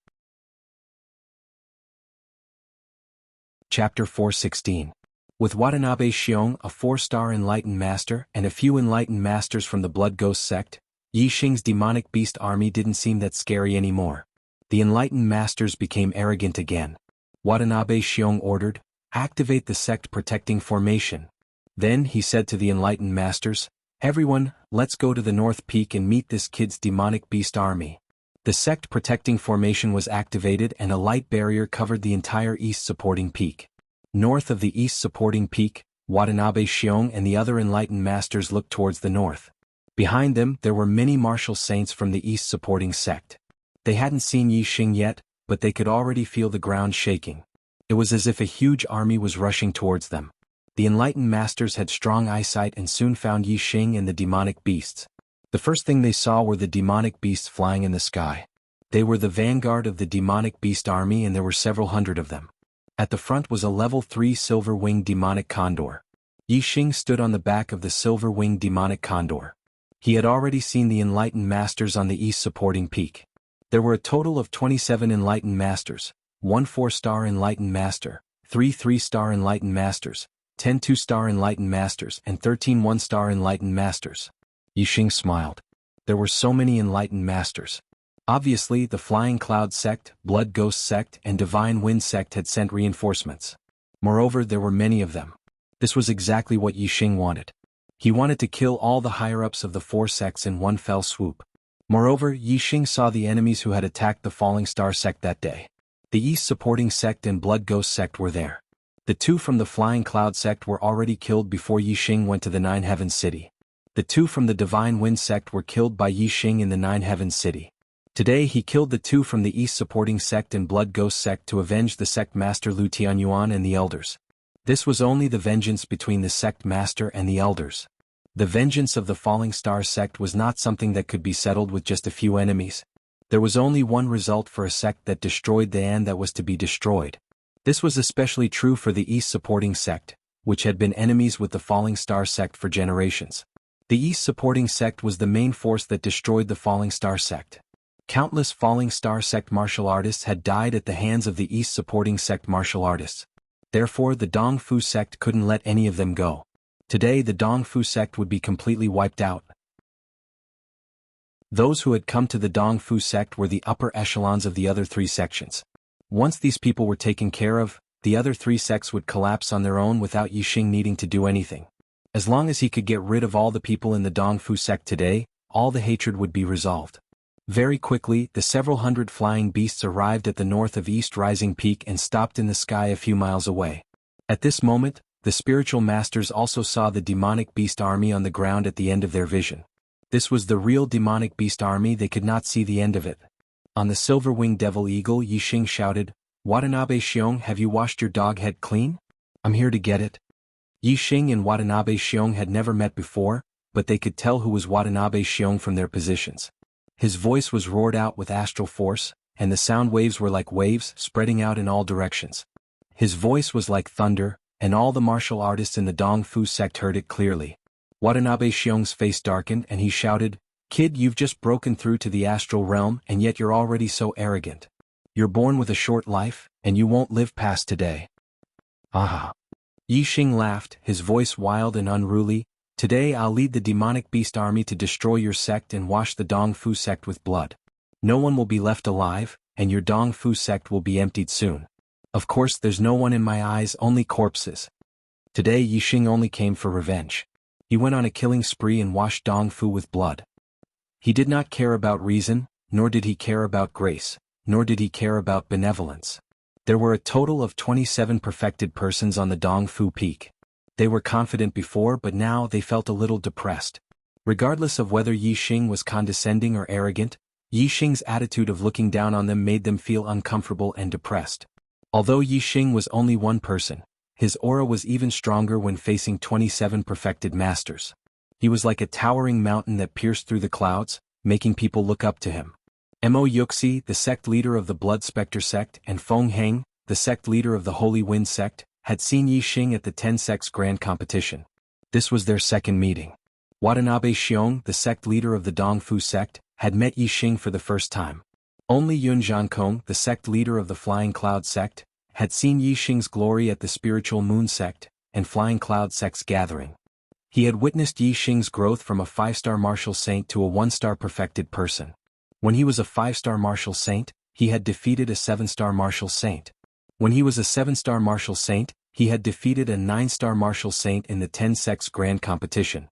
Chapter 416. With Watanabe Xiong, a 4-star enlightened master, and a few enlightened masters from the Blood Ghost sect, Yixing's demonic beast army didn't seem that scary anymore. The enlightened masters became arrogant again. Watanabe Xiong ordered, "Activate the sect protecting formation." Then he said to the enlightened masters, "Everyone, let's go to the North Peak and meet this kid's demonic beast army." The sect protecting formation was activated and a light barrier covered the entire east supporting peak. North of the east supporting peak, Watanabe Xiong and the other enlightened masters looked towards the north. Behind them there were many martial saints from the east supporting sect. They hadn't seen Yixing yet, but they could already feel the ground shaking. It was as if a huge army was rushing towards them. The enlightened masters had strong eyesight and soon found Yixing and the demonic beasts. The first thing they saw were the demonic beasts flying in the sky. They were the vanguard of the demonic beast army and there were several hundred of them. At the front was a level 3 silver-winged demonic condor. Yixing stood on the back of the silver-winged demonic condor. He had already seen the enlightened masters on the east supporting peak. There were a total of 27 enlightened masters, 1 4-star enlightened master, 3 3-star enlightened masters, 10 2-star Enlightened Masters and 13 1-star Enlightened Masters. Yixing smiled. There were so many Enlightened Masters. Obviously, the Flying Cloud Sect, Blood Ghost Sect, and Divine Wind Sect had sent reinforcements. Moreover, there were many of them. This was exactly what Yixing wanted. He wanted to kill all the higher-ups of the 4 sects in one fell swoop. Moreover, Yixing saw the enemies who had attacked the Falling Star Sect that day. The East Supporting Sect and Blood Ghost Sect were there. The 2 from the Flying Cloud Sect were already killed before Yixing went to the Nine Heavens City. The 2 from the Divine Wind Sect were killed by Yixing in the Nine Heavens City. Today he killed the 2 from the East Supporting Sect and Blood Ghost Sect to avenge the Sect Master Lu Tianyuan and the Elders. This was only the vengeance between the Sect Master and the Elders. The vengeance of the Falling Star Sect was not something that could be settled with just a few enemies. There was only one result for a sect that destroyed the and that was to be destroyed. This was especially true for the East Supporting Sect, which had been enemies with the Falling Star Sect for generations. The East Supporting Sect was the main force that destroyed the Falling Star Sect. Countless Falling Star Sect martial artists had died at the hands of the East Supporting Sect martial artists. Therefore the Dong Fu Sect couldn't let any of them go. Today the Dong Fu Sect would be completely wiped out. Those who had come to the Dong Fu Sect were the upper echelons of the other 3 sections. Once these people were taken care of, the other 3 sects would collapse on their own without Yixing needing to do anything. As long as he could get rid of all the people in the Dong Fu Sect today, all the hatred would be resolved. Very quickly, the several hundred flying beasts arrived at the north of East Rising Peak and stopped in the sky a few miles away. At this moment, the spiritual masters also saw the demonic beast army on the ground at the end of their vision. This was the real demonic beast army. They could not see the end of it. On the silver-winged devil eagle, Yixing shouted, "Watanabe Xiong, have you washed your dog head clean? I'm here to get it." Yixing and Watanabe Xiong had never met before, but they could tell who was Watanabe Xiong from their positions. His voice was roared out with astral force, and the sound waves were like waves spreading out in all directions. His voice was like thunder, and all the martial artists in the Dong Fu Sect heard it clearly. Watanabe Xiong's face darkened and he shouted, "Kid, you've just broken through to the astral realm and yet you're already so arrogant. You're born with a short life, and you won't live past today." "Aha." Yixing laughed, his voice wild and unruly. "Today I'll lead the demonic beast army to destroy your sect and wash the Dong Fu Sect with blood. No one will be left alive, and your Dong Fu Sect will be emptied soon. Of course there's no one in my eyes, only corpses." Today Yixing only came for revenge. He went on a killing spree and washed Dong Fu with blood. He did not care about reason, nor did he care about grace, nor did he care about benevolence. There were a total of 27 perfected persons on the Dong Fu Peak. They were confident before, but now they felt a little depressed. Regardless of whether Yixing was condescending or arrogant, Yixing's attitude of looking down on them made them feel uncomfortable and depressed. Although Yixing was only one person, his aura was even stronger when facing 27 perfected masters. He was like a towering mountain that pierced through the clouds, making people look up to him. Mo Yuxi, the sect leader of the Blood Spectre Sect, and Feng Heng, the sect leader of the Holy Wind Sect, had seen Yixing at the 10 sects grand competition. This was their second meeting. Watanabe Xiong, the sect leader of the Dong Fu Sect, had met Yixing for the first time. Only Yun Zhankong, the sect leader of the Flying Cloud Sect, had seen Yixing's glory at the Spiritual Moon Sect and Flying Cloud Sect's gathering. He had witnessed Yixing's growth from a 5-star martial saint to a 1-star perfected person. When he was a 5-star martial saint, he had defeated a 7-star martial saint. When he was a 7-star martial saint, he had defeated a 9-star martial saint in the 10 sects grand competition.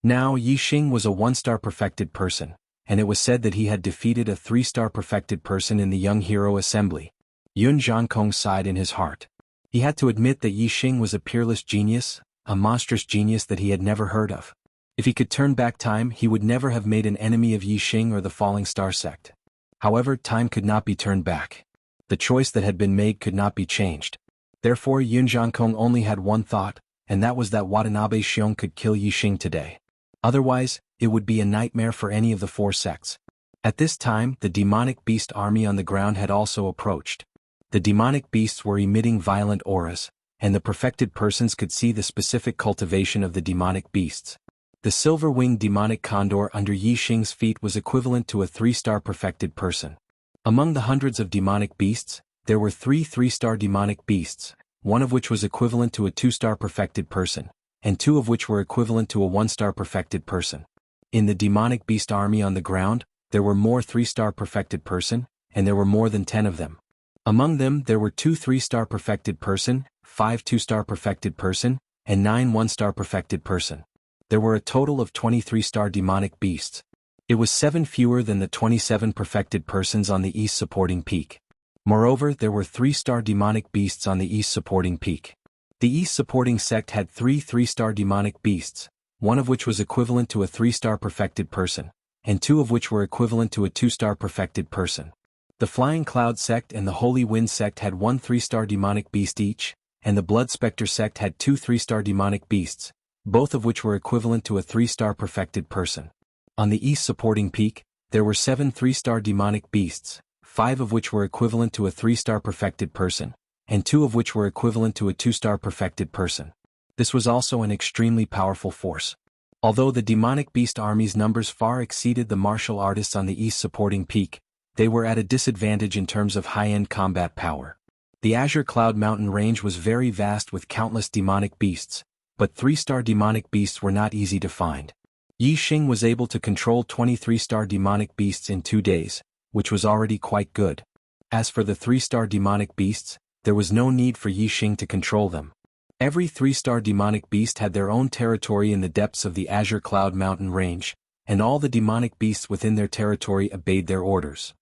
Now Yixing was a 1-star perfected person, and it was said that he had defeated a 3-star perfected person in the Young Hero Assembly. Yun Zhankong sighed in his heart. He had to admit that Yixing was a peerless genius, a monstrous genius that he had never heard of. If he could turn back time, he would never have made an enemy of Yixing or the Falling Star Sect. However, time could not be turned back. The choice that had been made could not be changed. Therefore Yun Zhankong only had one thought, and that was that Watanabe Xiong could kill Yixing today. Otherwise, it would be a nightmare for any of the 4 sects. At this time, the demonic beast army on the ground had also approached. The demonic beasts were emitting violent auras, and the perfected persons could see the specific cultivation of the demonic beasts. The silver-winged demonic condor under Yixing's feet was equivalent to a 3-star perfected person. Among the hundreds of demonic beasts, there were 3 3-star demonic beasts, one of which was equivalent to a 2-star perfected person, and 2 of which were equivalent to a 1-star perfected person. In the demonic beast army on the ground, there were more 3-star perfected person, and there were more than 10 of them. Among them there were 2 3-star perfected person, 5 2-star perfected person, and 9 1-star perfected person. There were a total of 23-star demonic beasts. It was 7 fewer than the 27 perfected persons on the east supporting peak. Moreover, there were 3-star demonic beasts on the east supporting peak. The east supporting sect had 3 3-star demonic beasts, one of which was equivalent to a 3-star perfected person, and 2 of which were equivalent to a 2-star perfected person. The Flying Cloud sect and the Holy Wind sect had 1 3-star demonic beast each, and the Blood Spectre sect had 2 3-star demonic beasts, both of which were equivalent to a 3-star perfected person. On the east supporting peak, there were 7 3-star demonic beasts, 5 of which were equivalent to a 3-star perfected person, and 2 of which were equivalent to a 2-star perfected person. This was also an extremely powerful force. Although the demonic beast army's numbers far exceeded the martial artists on the east supporting peak, they were at a disadvantage in terms of high-end combat power. The Azure Cloud Mountain range was very vast with countless demonic beasts, but 3-star demonic beasts were not easy to find. Yi Xing was able to control 23-star demonic beasts in 2 days, which was already quite good. As for the 3-star demonic beasts, there was no need for Yi Xing to control them. Every 3-star demonic beast had their own territory in the depths of the Azure Cloud Mountain range, and all the demonic beasts within their territory obeyed their orders.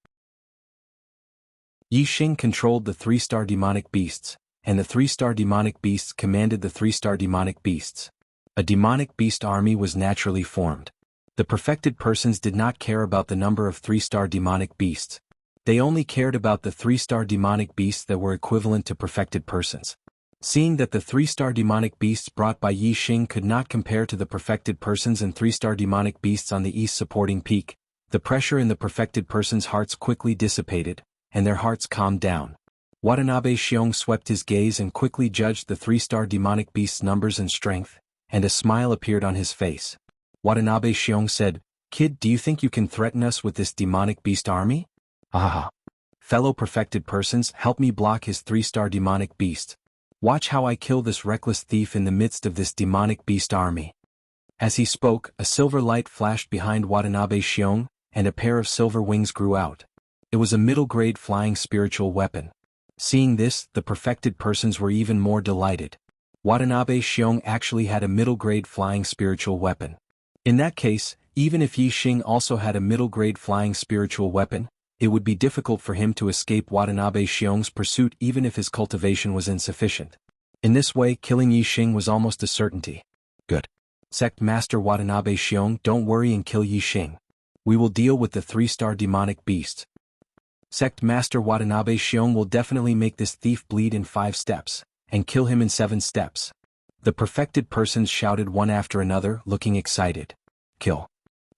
Yi Xing controlled the 3-star demonic beasts, and the 3-star demonic beasts commanded the 3-star demonic beasts. A demonic beast army was naturally formed. The perfected persons did not care about the number of 3-star demonic beasts. They only cared about the 3-star demonic beasts that were equivalent to perfected persons. Seeing that the 3-star demonic beasts brought by Yi Xing could not compare to the perfected persons and 3-star demonic beasts on the east supporting peak, the pressure in the perfected persons' hearts quickly dissipated, and their hearts calmed down. Watanabe Xiong swept his gaze and quickly judged the 3-star demonic beast's numbers and strength, and a smile appeared on his face. Watanabe Xiong said, "Kid, do you think you can threaten us with this demonic beast army?" "Ah. Fellow perfected persons, help me block his 3-star demonic beast. Watch how I kill this reckless thief in the midst of this demonic beast army." As he spoke, a silver light flashed behind Watanabe Xiong, and a pair of silver wings grew out. It was a middle-grade flying spiritual weapon. Seeing this, the perfected persons were even more delighted. Watanabe Xiong actually had a middle-grade flying spiritual weapon. In that case, even if Yi Xing also had a middle-grade flying spiritual weapon, it would be difficult for him to escape Watanabe Xiong's pursuit even if his cultivation was insufficient. In this way, killing Yi Xing was almost a certainty. Good. Sect Master Watanabe Xiong, don't worry and kill Yi Xing. We will deal with the 3-star demonic beast. Sect Master Watanabe Xiong will definitely make this thief bleed in 5 steps, and kill him in 7 steps. The perfected persons shouted one after another, looking excited. Kill.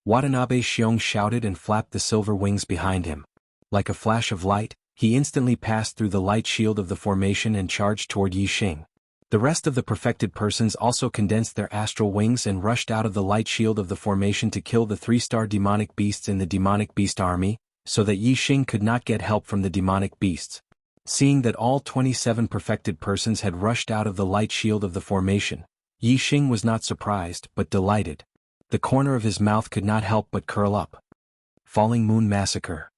Watanabe Xiong shouted and flapped the silver wings behind him. Like a flash of light, he instantly passed through the light shield of the formation and charged toward Yi Xing. The rest of the perfected persons also condensed their astral wings and rushed out of the light shield of the formation to kill the 3-star demonic beasts in the demonic beast army, so that Yi Xing could not get help from the demonic beasts. Seeing that all 27 perfected persons had rushed out of the light shield of the formation, Yi Xing was not surprised but delighted. The corner of his mouth could not help but curl up. Falling Moon Massacre.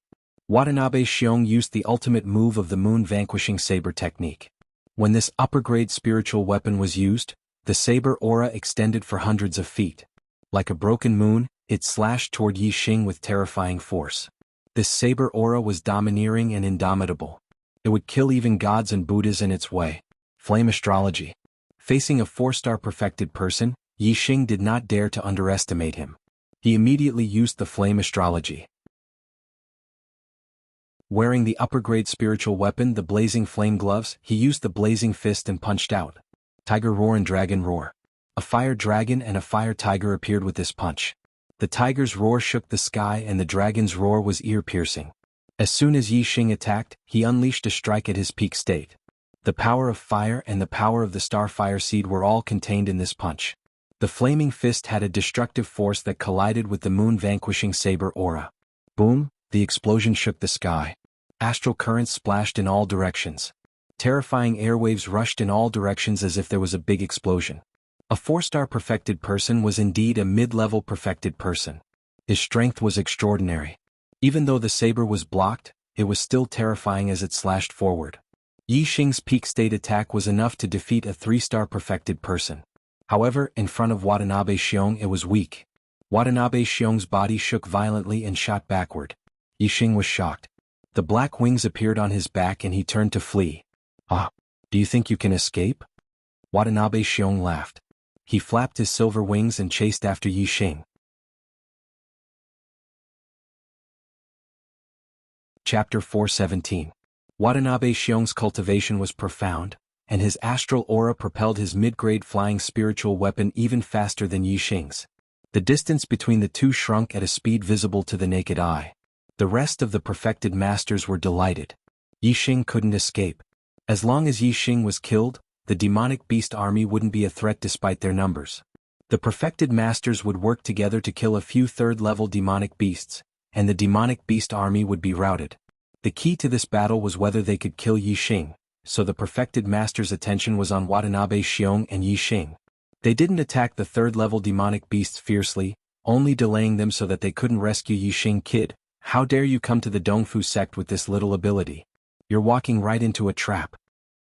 Watanabe Xiong used the ultimate move of the moon vanquishing saber technique. When this upper-grade spiritual weapon was used, the saber aura extended for hundreds of feet. Like a broken moon, it slashed toward Yi Xing with terrifying force. This saber aura was domineering and indomitable. It would kill even gods and Buddhas in its way. Flame astrology. Facing a 4-star perfected person, Yi Xing did not dare to underestimate him. He immediately used the flame astrology. Wearing the upper-grade spiritual weapon, the blazing flame gloves, he used the blazing fist and punched out. Tiger roar and dragon roar. A fire dragon and a fire tiger appeared with this punch. The tiger's roar shook the sky and the dragon's roar was ear-piercing. As soon as Yi Xing attacked, he unleashed a strike at his peak state. The power of fire and the power of the Starfire Seed were all contained in this punch. The flaming fist had a destructive force that collided with the moon-vanquishing saber aura. Boom! The explosion shook the sky. Astral currents splashed in all directions. Terrifying airwaves rushed in all directions as if there was a big explosion. A 4-star perfected person was indeed a mid-level perfected person. His strength was extraordinary. Even though the saber was blocked, it was still terrifying as it slashed forward. Yi Xing's peak state attack was enough to defeat a 3-star perfected person. However, in front of Watanabe Xiong it was weak. Watanabe Xiong's body shook violently and shot backward. Yi Xing was shocked. The black wings appeared on his back and he turned to flee. "Ah, do you think you can escape?" Watanabe Xiong laughed. He flapped his silver wings and chased after Yi Xing. Chapter 417. Watanabe Xiong's cultivation was profound, and his astral aura propelled his mid-grade flying spiritual weapon even faster than Yi Xing's. The distance between the two shrunk at a speed visible to the naked eye. The rest of the perfected masters were delighted. Yi Xing couldn't escape. As long as Yi Xing was killed, the demonic beast army wouldn't be a threat despite their numbers. The perfected masters would work together to kill a few third-level demonic beasts, and the demonic beast army would be routed. The key to this battle was whether they could kill Yi Xing, so the perfected masters' attention was on Watanabe Xiong and Yi Xing. They didn't attack the third-level demonic beasts fiercely, only delaying them so that they couldn't rescue Yi Xing. "Kid, how dare you come to the Dongfu sect with this little ability? You're walking right into a trap."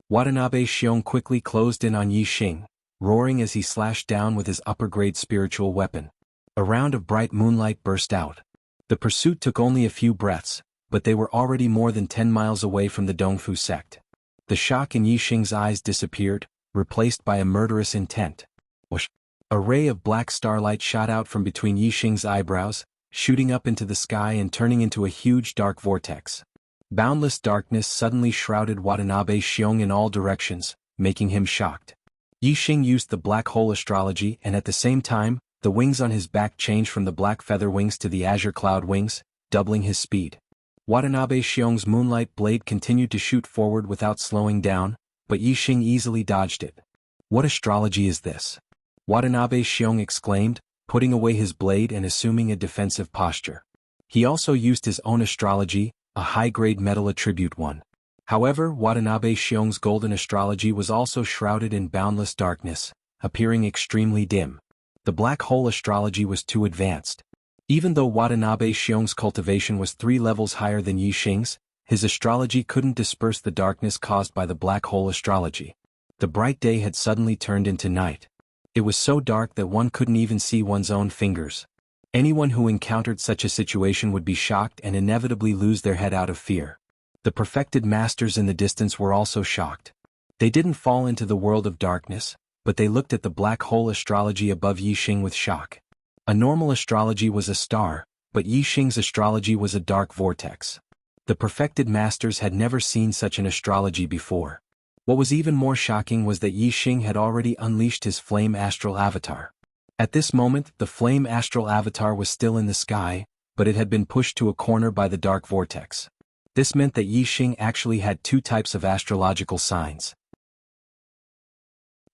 Watanabe Xiong quickly closed in on Yi Xing, roaring as he slashed down with his upper-grade spiritual weapon. A round of bright moonlight burst out. The pursuit took only a few breaths, but they were already more than 10 miles away from the Dongfu sect. The shock in Yi Xing's eyes disappeared, replaced by a murderous intent. Whoosh! A ray of black starlight shot out from between Yi Xing's eyebrows, shooting up into the sky and turning into a huge dark vortex. Boundless darkness suddenly shrouded Watanabe Xiong in all directions, making him shocked. Yi Xing used the black hole astrology and at the same time, the wings on his back changed from the black feather wings to the azure cloud wings, doubling his speed. Watanabe Xiong's moonlight blade continued to shoot forward without slowing down, but Yi Xing easily dodged it. "What astrology is this?" Watanabe Xiong exclaimed, putting away his blade and assuming a defensive posture. He also used his own astrology, a high-grade metal attribute one. However, Watanabe Xiong's golden astrology was also shrouded in boundless darkness, appearing extremely dim. The black hole astrology was too advanced. Even though Watanabe Xiong's cultivation was 3 levels higher than Yi Xing's, his astrology couldn't disperse the darkness caused by the black hole astrology. The bright day had suddenly turned into night. It was so dark that one couldn't even see one's own fingers. Anyone who encountered such a situation would be shocked and inevitably lose their head out of fear. The perfected masters in the distance were also shocked. They didn't fall into the world of darkness, but they looked at the black hole astrology above Yi Xing with shock. A normal astrology was a star, but Yi Xing's astrology was a dark vortex. The perfected masters had never seen such an astrology before. What was even more shocking was that Yi Xing had already unleashed his flame astral avatar. At this moment, the flame astral avatar was still in the sky, but it had been pushed to a corner by the dark vortex. This meant that Yi Xing actually had 2 types of astrological signs.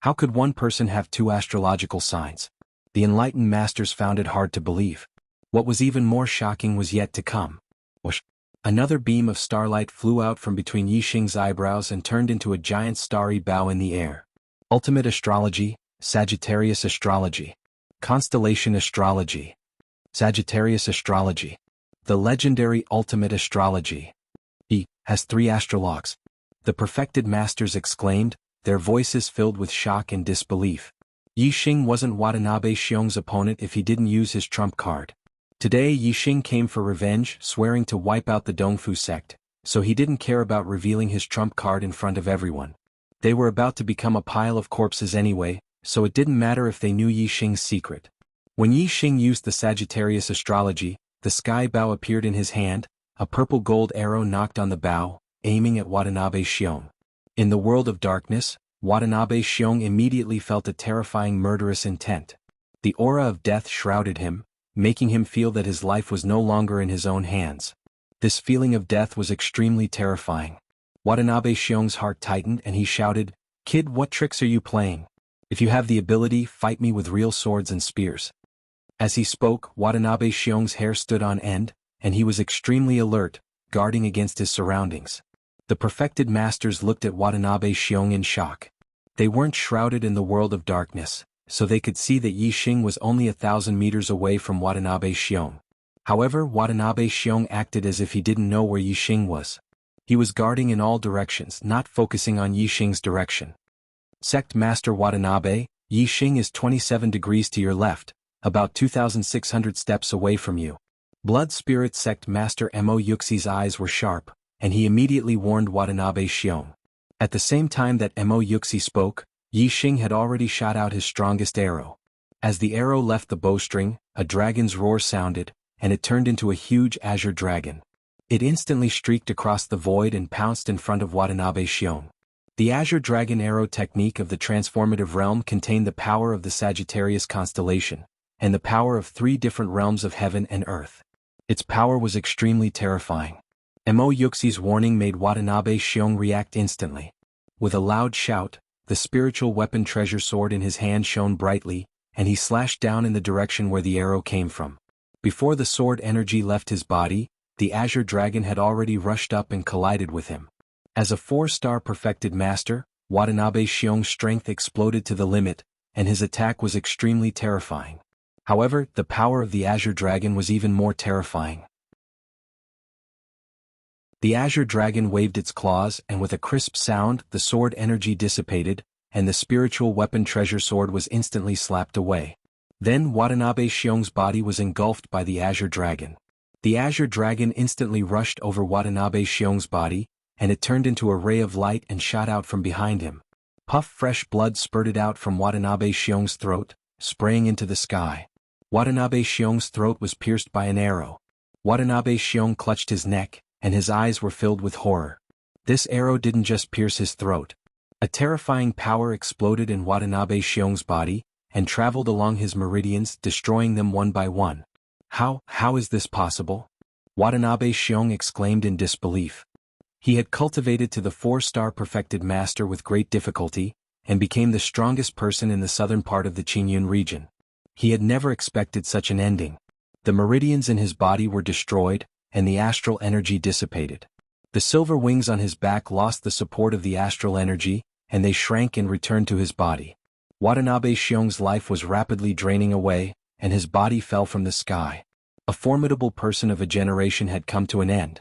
How could one person have 2 astrological signs? The enlightened masters found it hard to believe. What was even more shocking was yet to come. Whoosh! Another beam of starlight flew out from between Yi Xing's eyebrows and turned into a giant starry bow in the air. Ultimate astrology, Sagittarius astrology. Constellation astrology. Sagittarius astrology. The legendary ultimate astrology. He has 3 astrologues. The perfected masters exclaimed, their voices filled with shock and disbelief. Yi Xing wasn't Watanabe Xiong's opponent if he didn't use his trump card. Today Yi Xing came for revenge, swearing to wipe out the Dongfu sect, so he didn't care about revealing his trump card in front of everyone. They were about to become a pile of corpses anyway, so it didn't matter if they knew Yi Xing's secret. When Yi Xing used the Sagittarius astrology, the sky bow appeared in his hand, a purple gold arrow knocked on the bow, aiming at Watanabe Xiong. In the world of darkness, Watanabe Xiong immediately felt a terrifying murderous intent. The aura of death shrouded him, making him feel that his life was no longer in his own hands. This feeling of death was extremely terrifying. Watanabe Xiong's heart tightened and he shouted, "Kid, what tricks are you playing? If you have the ability, fight me with real swords and spears." As he spoke, Watanabe Xiong's hair stood on end, and he was extremely alert, guarding against his surroundings. The perfected masters looked at Watanabe Xiong in shock. They weren't shrouded in the world of darkness, so they could see that Yi Xing was only 1,000 meters away from Watanabe Xiong. However, Watanabe Xiong acted as if he didn't know where Yi Xing was. He was guarding in all directions, not focusing on Yi Xing's direction. Sect Master Watanabe, Yi Xing is 27 degrees to your left, about 2,600 steps away from you. Blood Spirit Sect Master Mo Yuxi's eyes were sharp, and he immediately warned Watanabe Xiong. At the same time that Mo Yuxi spoke, Yi Xing had already shot out his strongest arrow. As the arrow left the bowstring, a dragon's roar sounded, and it turned into a huge azure dragon. It instantly streaked across the void and pounced in front of Watanabe Xiong. The azure dragon arrow technique of the transformative realm contained the power of the Sagittarius constellation, and the power of 3 different realms of heaven and earth. Its power was extremely terrifying. Mo Yuxi's warning made Watanabe Xiong react instantly. With a loud shout, the spiritual weapon treasure sword in his hand shone brightly, and he slashed down in the direction where the arrow came from. Before the sword energy left his body, the azure dragon had already rushed up and collided with him. As a 4-star perfected master, Watanabe Xiong's strength exploded to the limit, and his attack was extremely terrifying. However, the power of the azure dragon was even more terrifying. The azure dragon waved its claws, and with a crisp sound, the sword energy dissipated, and the spiritual weapon treasure sword was instantly slapped away. Then Watanabe Xiong's body was engulfed by the azure dragon. The azure dragon instantly rushed over Watanabe Xiong's body, and it turned into a ray of light and shot out from behind him. Puff fresh blood spurted out from Watanabe Xiong's throat, spraying into the sky. Watanabe Xiong's throat was pierced by an arrow. Watanabe Xiong clutched his neck, and his eyes were filled with horror. This arrow didn't just pierce his throat. A terrifying power exploded in Watanabe Xiong's body, and traveled along his meridians, destroying them one by one. How is this possible? Watanabe Xiong exclaimed in disbelief. He had cultivated to the 4-star perfected master with great difficulty, and became the strongest person in the southern part of the Qingyun region. He had never expected such an ending. The meridians in his body were destroyed, and the astral energy dissipated. The silver wings on his back lost the support of the astral energy, and they shrank and returned to his body. Watanabe Xiong's life was rapidly draining away, and his body fell from the sky. A formidable person of a generation had come to an end.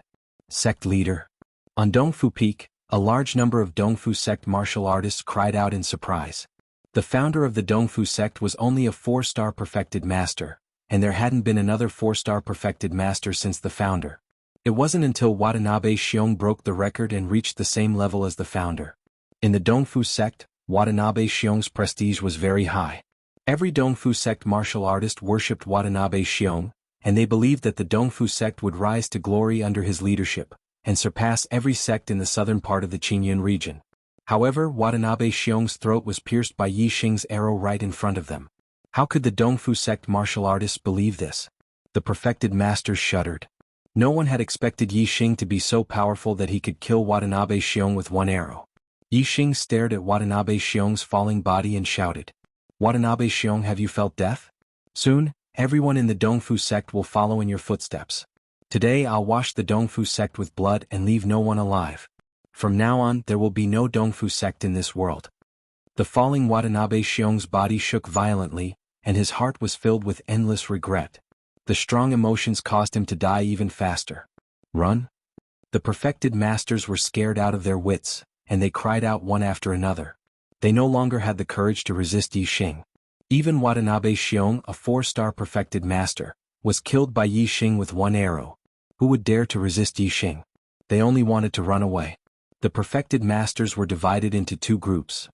Sect leader. On Dongfu Peak, a large number of Dongfu sect martial artists cried out in surprise. The founder of the Dongfu sect was only a 4-star perfected master, and there hadn't been another 4-star perfected master since the founder. It wasn't until Watanabe Xiong broke the record and reached the same level as the founder. In the Dongfu sect, Watanabe Xiong's prestige was very high. Every Dongfu sect martial artist worshipped Watanabe Xiong, and they believed that the Dongfu sect would rise to glory under his leadership, and surpass every sect in the southern part of the Qingyun region. However, Watanabe Xiong's throat was pierced by Yi Xing's arrow right in front of them. How could the Dongfu sect martial artists believe this? The perfected masters shuddered. No one had expected Yi Xing to be so powerful that he could kill Watanabe Xiong with one arrow. Yi Xing stared at Watanabe Xiong's falling body and shouted, "Watanabe Xiong, have you felt death? Soon, everyone in the Dongfu sect will follow in your footsteps. Today I'll wash the Dongfu sect with blood and leave no one alive. From now on, there will be no Dongfu sect in this world." The falling Watanabe Xiong's body shook violently, and his heart was filled with endless regret. The strong emotions caused him to die even faster. Run? The perfected masters were scared out of their wits, and they cried out one after another. They no longer had the courage to resist Yi Xing. Even Watanabe Xiong, a 4-star perfected master, was killed by Yi Xing with one arrow. Who would dare to resist Yi Xing? They only wanted to run away. The perfected masters were divided into 2 groups.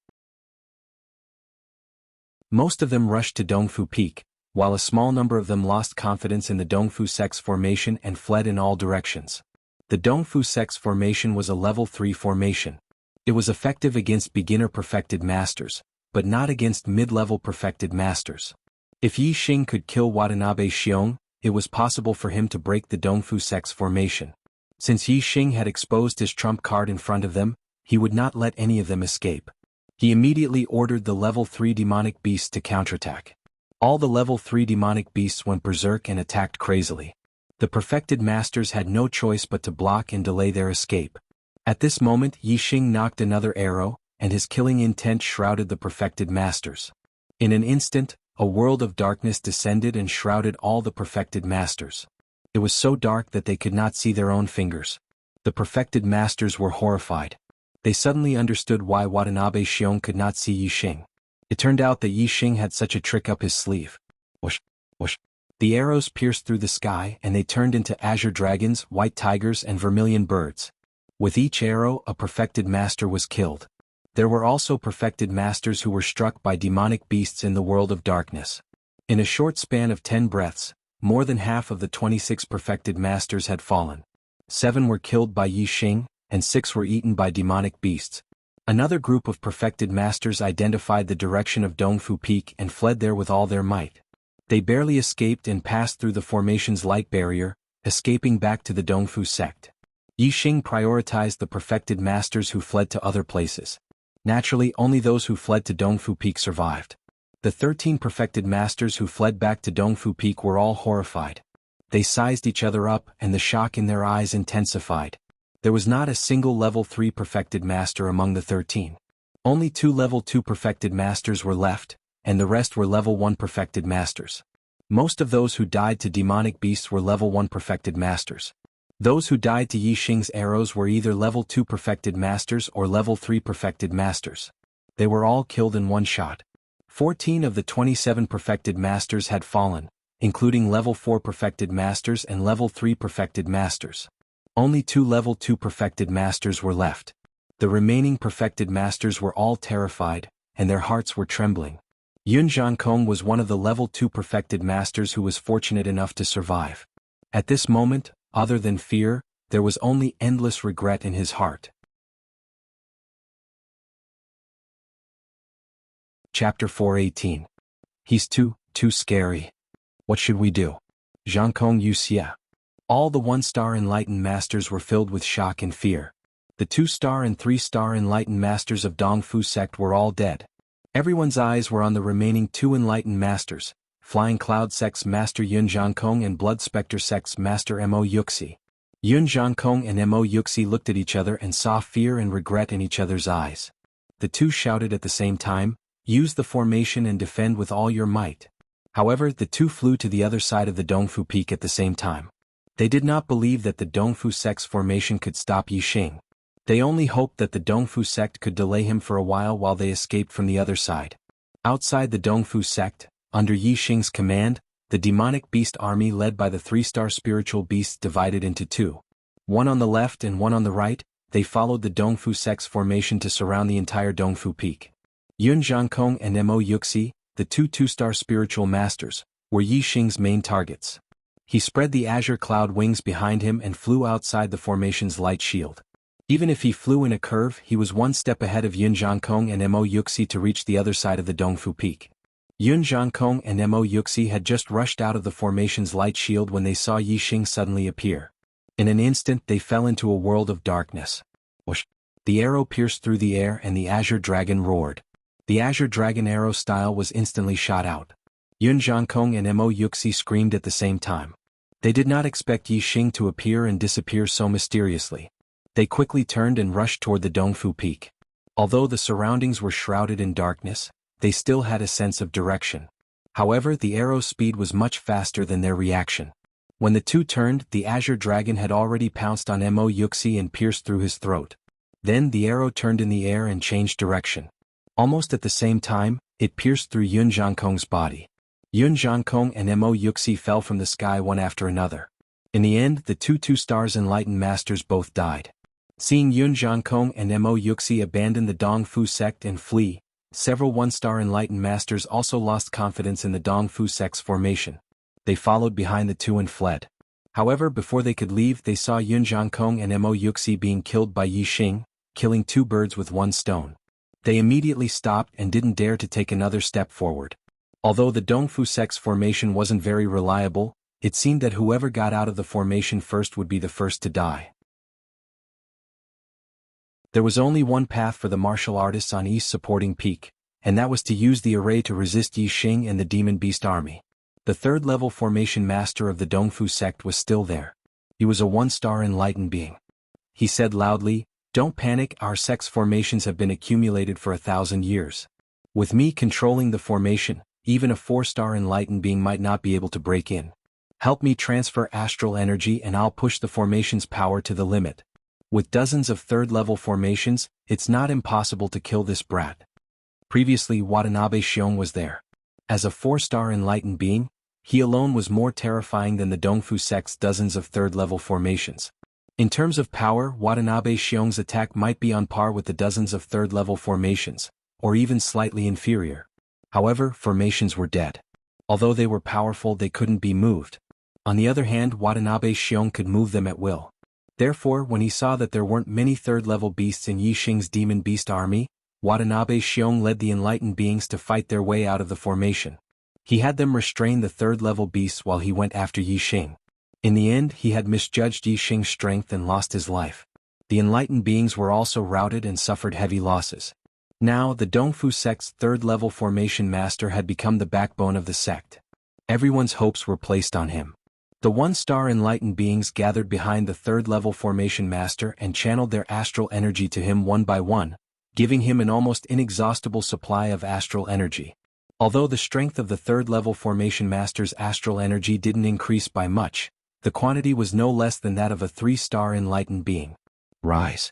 Most of them rushed to Dongfu Peak, while a small number of them lost confidence in the Dongfu sect's formation and fled in all directions. The Dongfu sect's formation was a level 3 formation. It was effective against beginner perfected masters, but not against mid-level perfected masters. If Yi Xing could kill Watanabe Xiong, it was possible for him to break the Dongfu sect's formation. Since Yi Xing had exposed his trump card in front of them, he would not let any of them escape. He immediately ordered the level 3 demonic beasts to counterattack. All the level 3 demonic beasts went berserk and attacked crazily. The perfected masters had no choice but to block and delay their escape. At this moment Yi Xing knocked another arrow, and his killing intent shrouded the perfected masters. In an instant, a world of darkness descended and shrouded all the perfected masters. It was so dark that they could not see their own fingers. The perfected masters were horrified. They suddenly understood why Watanabe Shion could not see Yi Xing. It turned out that Yi Xing had such a trick up his sleeve. Whoosh, whoosh. The arrows pierced through the sky and they turned into azure dragons, white tigers and vermilion birds. With each arrow a perfected master was killed. There were also perfected masters who were struck by demonic beasts in the world of darkness. In a short span of 10 breaths, more than half of the 26 perfected masters had fallen. 7 were killed by Yi Xing, and 6 were eaten by demonic beasts. Another group of perfected masters identified the direction of Dongfu Peak and fled there with all their might. They barely escaped and passed through the formation's light barrier, escaping back to the Dongfu sect. Yi Xing prioritized the perfected masters who fled to other places. Naturally, only those who fled to Dongfu Peak survived. The 13 perfected masters who fled back to Dongfu Peak were all horrified. They sized each other up and the shock in their eyes intensified. There was not a single level 3 perfected master among the 13. Only 2 level 2 perfected masters were left, and the rest were level 1 perfected masters. Most of those who died to demonic beasts were level 1 perfected masters. Those who died to Yi Xing's arrows were either level 2 perfected masters or level 3 perfected masters. They were all killed in one shot. 14 of the 27 perfected masters had fallen, including level 4 perfected masters and level 3 perfected masters. Only 2 level 2 perfected masters were left. The remaining perfected masters were all terrified, and their hearts were trembling. Yun Zhankong was one of the level 2 perfected masters who was fortunate enough to survive. At this moment, other than fear, there was only endless regret in his heart. Chapter 418. He's too scary. What should we do? Zhankong Wuxia. All the 1-star enlightened masters were filled with shock and fear. The 2-star and 3-star enlightened masters of Dongfu sect were all dead. Everyone's eyes were on the remaining 2 enlightened masters, Flying Cloud sect's master Yun Zhankong and Blood Spectre sect's master Mo Yuxi. Yun Zhankong and Mo Yuxi looked at each other and saw fear and regret in each other's eyes. The two shouted at the same time, "Use the formation and defend with all your might." However, the two flew to the other side of the Dongfu Peak at the same time. They did not believe that the Dongfu sect's formation could stop Yi Xing. They only hoped that the Dongfu sect could delay him for a while they escaped from the other side. Outside the Dongfu sect, under Yi Xing's command, the demonic beast army led by the 3-star spiritual beasts divided into 2. One on the left and one on the right, they followed the Dongfu sect's formation to surround the entire Dongfu Peak. Yun Zhankong and Mo Yuxi, the 2-star spiritual masters, were Yi Xing's main targets. He spread the azure cloud wings behind him and flew outside the formation's light shield. Even if he flew in a curve, he was one step ahead of Yun Zhankong and Mo Yuxi to reach the other side of the Dongfu Peak. Yun Zhankong and Mo Yuxi had just rushed out of the formation's light shield when they saw Yi Xing suddenly appear. In an instant they fell into a world of darkness. Whoosh! The arrow pierced through the air and the azure dragon roared. The azure dragon arrow style was instantly shot out. Yun Zhankong and Mo Yuxi screamed at the same time. They did not expect Yi Xing to appear and disappear so mysteriously. They quickly turned and rushed toward the Dongfu Peak. Although the surroundings were shrouded in darkness, they still had a sense of direction. However, the arrow's speed was much faster than their reaction. When the two turned, the azure dragon had already pounced on Mo Yuxi and pierced through his throat. Then the arrow turned in the air and changed direction. Almost at the same time, it pierced through Yun Zhankong's body. Yun Zhankong and Mo Yuxi fell from the sky one after another. In the end, the 2-stars enlightened masters both died. Seeing Yun Zhankong and Mo Yuxi abandon the Dongfu sect and flee, several 1-star enlightened masters also lost confidence in the Dongfu sect's formation. They followed behind the two and fled. However, before they could leave, they saw Yun Zhankong and Mo Yuxi being killed by Yi Xing, killing 2 birds with 1 stone. They immediately stopped and didn't dare to take another step forward. Although the Dongfu sect's formation wasn't very reliable, it seemed that whoever got out of the formation first would be the first to die. There was only one path for the martial artists on East Supporting Peak, and that was to use the array to resist Yi Xing and the Demon Beast army. The 3rd-level formation master of the Dongfu sect was still there. He was a 1-star enlightened being. He said loudly, Don't panic, our sex formations have been accumulated for 1,000 years. With me controlling the formation, even a 4-star enlightened being might not be able to break in. Help me transfer astral energy and I'll push the formation's power to the limit. With dozens of 3rd-level formations, it's not impossible to kill this brat. Previously Watanabe Xiong was there. As a 4-star enlightened being, he alone was more terrifying than the Dongfu sect's dozens of 3rd-level formations. In terms of power, Watanabe Xiong's attack might be on par with the dozens of 3rd-level formations, or even slightly inferior. However, formations were dead. Although they were powerful, they couldn't be moved. On the other hand, Watanabe Xiong could move them at will. Therefore, when he saw that there weren't many 3rd-level beasts in Yixing's demon beast army, Watanabe Xiong led the enlightened beings to fight their way out of the formation. He had them restrain the 3rd-level beasts while he went after Yixing. In the end, he had misjudged Yixing's strength and lost his life. The enlightened beings were also routed and suffered heavy losses. Now, the Dongfu sect's 3rd-level formation master had become the backbone of the sect. Everyone's hopes were placed on him. The 1-star enlightened beings gathered behind the 3rd-level formation master and channeled their astral energy to him one by one, giving him an almost inexhaustible supply of astral energy. Although the strength of the 3rd-level formation master's astral energy didn't increase by much, the quantity was no less than that of a 3-star enlightened being. Rise!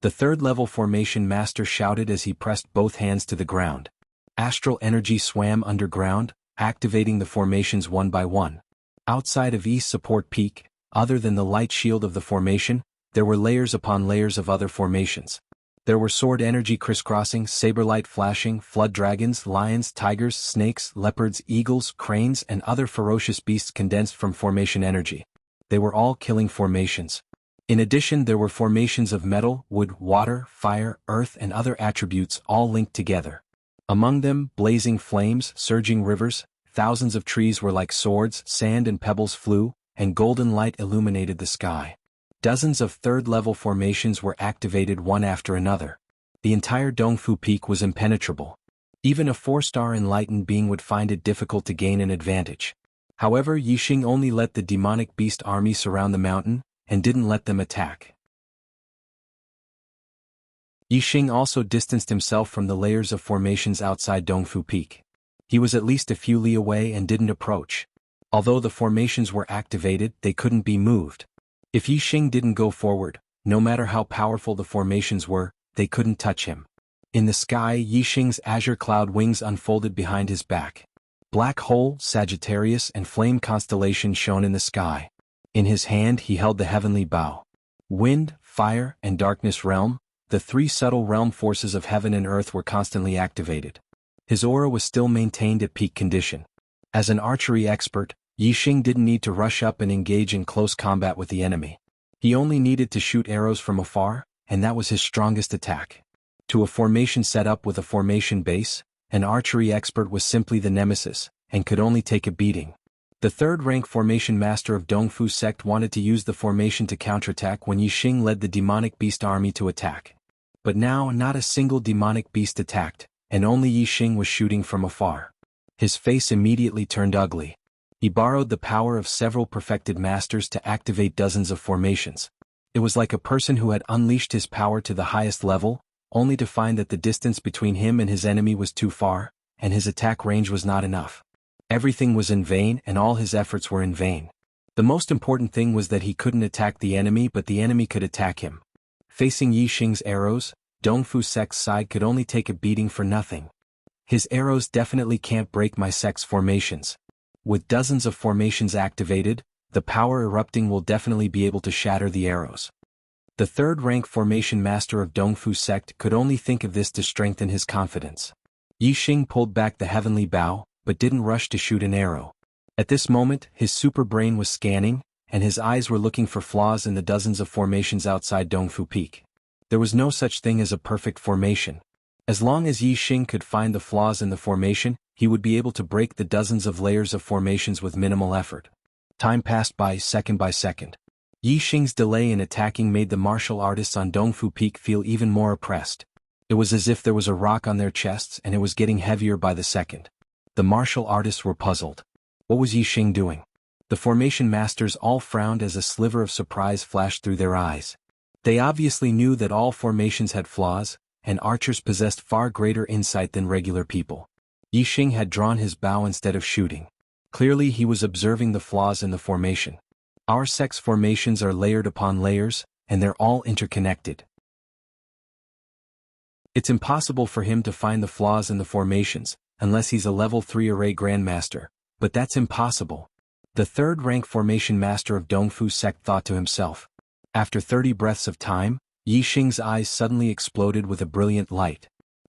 The 3rd-level formation master shouted as he pressed both hands to the ground. Astral energy swam underground, activating the formations one by one. Outside of East Support Peak, other than the light shield of the formation, there were layers upon layers of other formations. There were sword energy crisscrossing, saber light flashing, flood dragons, lions, tigers, snakes, leopards, eagles, cranes, and other ferocious beasts condensed from formation energy. They were all killing formations. In addition, there were formations of metal, wood, water, fire, earth, and other attributes all linked together. Among them, blazing flames, surging rivers, thousands of trees were like swords, sand and pebbles flew, and golden light illuminated the sky. Dozens of 3rd-level formations were activated one after another. The entire Dongfu Peak was impenetrable. Even a 4-star enlightened being would find it difficult to gain an advantage. However, Yixing only let the demonic beast army surround the mountain, and didn't let them attack. Yixing also distanced himself from the layers of formations outside Dongfu Peak. He was at least a few li away and didn't approach. Although the formations were activated, they couldn't be moved. If Yixing didn't go forward, no matter how powerful the formations were, they couldn't touch him. In the sky, Yixing's azure cloud wings unfolded behind his back. Black Hole, Sagittarius, and Flame constellation shone in the sky. In his hand he held the heavenly bow. Wind, fire, and darkness realm, the 3 subtle realm forces of heaven and earth were constantly activated. His aura was still maintained at peak condition. As an archery expert, Yixing didn't need to rush up and engage in close combat with the enemy. He only needed to shoot arrows from afar, and that was his strongest attack. To a formation set up with a formation base, an archery expert was simply the nemesis, and could only take a beating. The 3rd-rank formation master of Dongfu sect wanted to use the formation to counterattack when Yixing led the demonic beast army to attack. But now not a single demonic beast attacked, and only Yixing was shooting from afar. His face immediately turned ugly. He borrowed the power of several perfected masters to activate dozens of formations. It was like a person who had unleashed his power to the highest level, only to find that the distance between him and his enemy was too far, and his attack range was not enough. Everything was in vain and all his efforts were in vain. The most important thing was that he couldn't attack the enemy, but the enemy could attack him. Facing Yixing's arrows, Dongfu sect's side could only take a beating for nothing. His arrows definitely can't break my sect's formations. With dozens of formations activated, the power erupting will definitely be able to shatter the arrows. The 3rd-rank formation master of Dongfu sect could only think of this to strengthen his confidence. Yixing pulled back the heavenly bow, but didn't rush to shoot an arrow. At this moment, his super brain was scanning, and his eyes were looking for flaws in the dozens of formations outside Dongfu Peak. There was no such thing as a perfect formation. As long as Yixing could find the flaws in the formation, he would be able to break the dozens of layers of formations with minimal effort. Time passed by second. Yixing's delay in attacking made the martial artists on Dongfu Peak feel even more oppressed. It was as if there was a rock on their chests and it was getting heavier by the second. The martial artists were puzzled. What was Yixing doing? The formation masters all frowned as a sliver of surprise flashed through their eyes. They obviously knew that all formations had flaws, and archers possessed far greater insight than regular people. Yixing had drawn his bow instead of shooting. Clearly he was observing the flaws in the formation. Our sect's formations are layered upon layers, and they're all interconnected. It's impossible for him to find the flaws in the formations, unless he's a level 3 array grandmaster, but that's impossible. The third-rank formation master of Dongfu sect thought to himself. After 30 breaths of time, Yixing's eyes suddenly exploded with a brilliant light.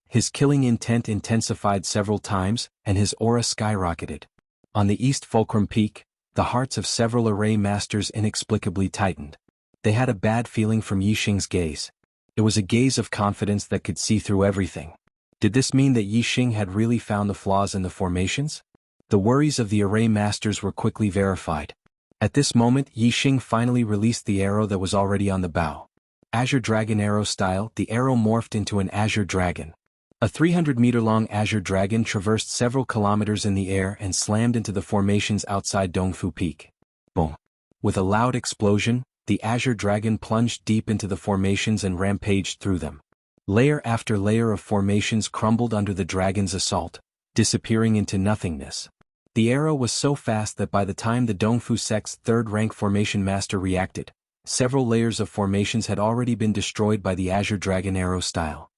His killing intent intensified several times, and his aura skyrocketed. On the East Fulcrum Peak, the hearts of several array masters inexplicably tightened. They had a bad feeling from Yixing's gaze. It was a gaze of confidence that could see through everything. Did this mean that Yixing had really found the flaws in the formations? The worries of the array masters were quickly verified. At this moment Yixing finally released the arrow that was already on the bow. Azure Dragon arrow style, the arrow morphed into an Azure Dragon. A 300-meter-long Azure Dragon traversed several kilometers in the air and slammed into the formations outside Dongfu Peak. Boom! With a loud explosion, the Azure Dragon plunged deep into the formations and rampaged through them. Layer after layer of formations crumbled under the dragon's assault, disappearing into nothingness. The arrow was so fast that by the time the Dongfu sect's third-rank formation master reacted, several layers of formations had already been destroyed by the Azure Dragon arrow style.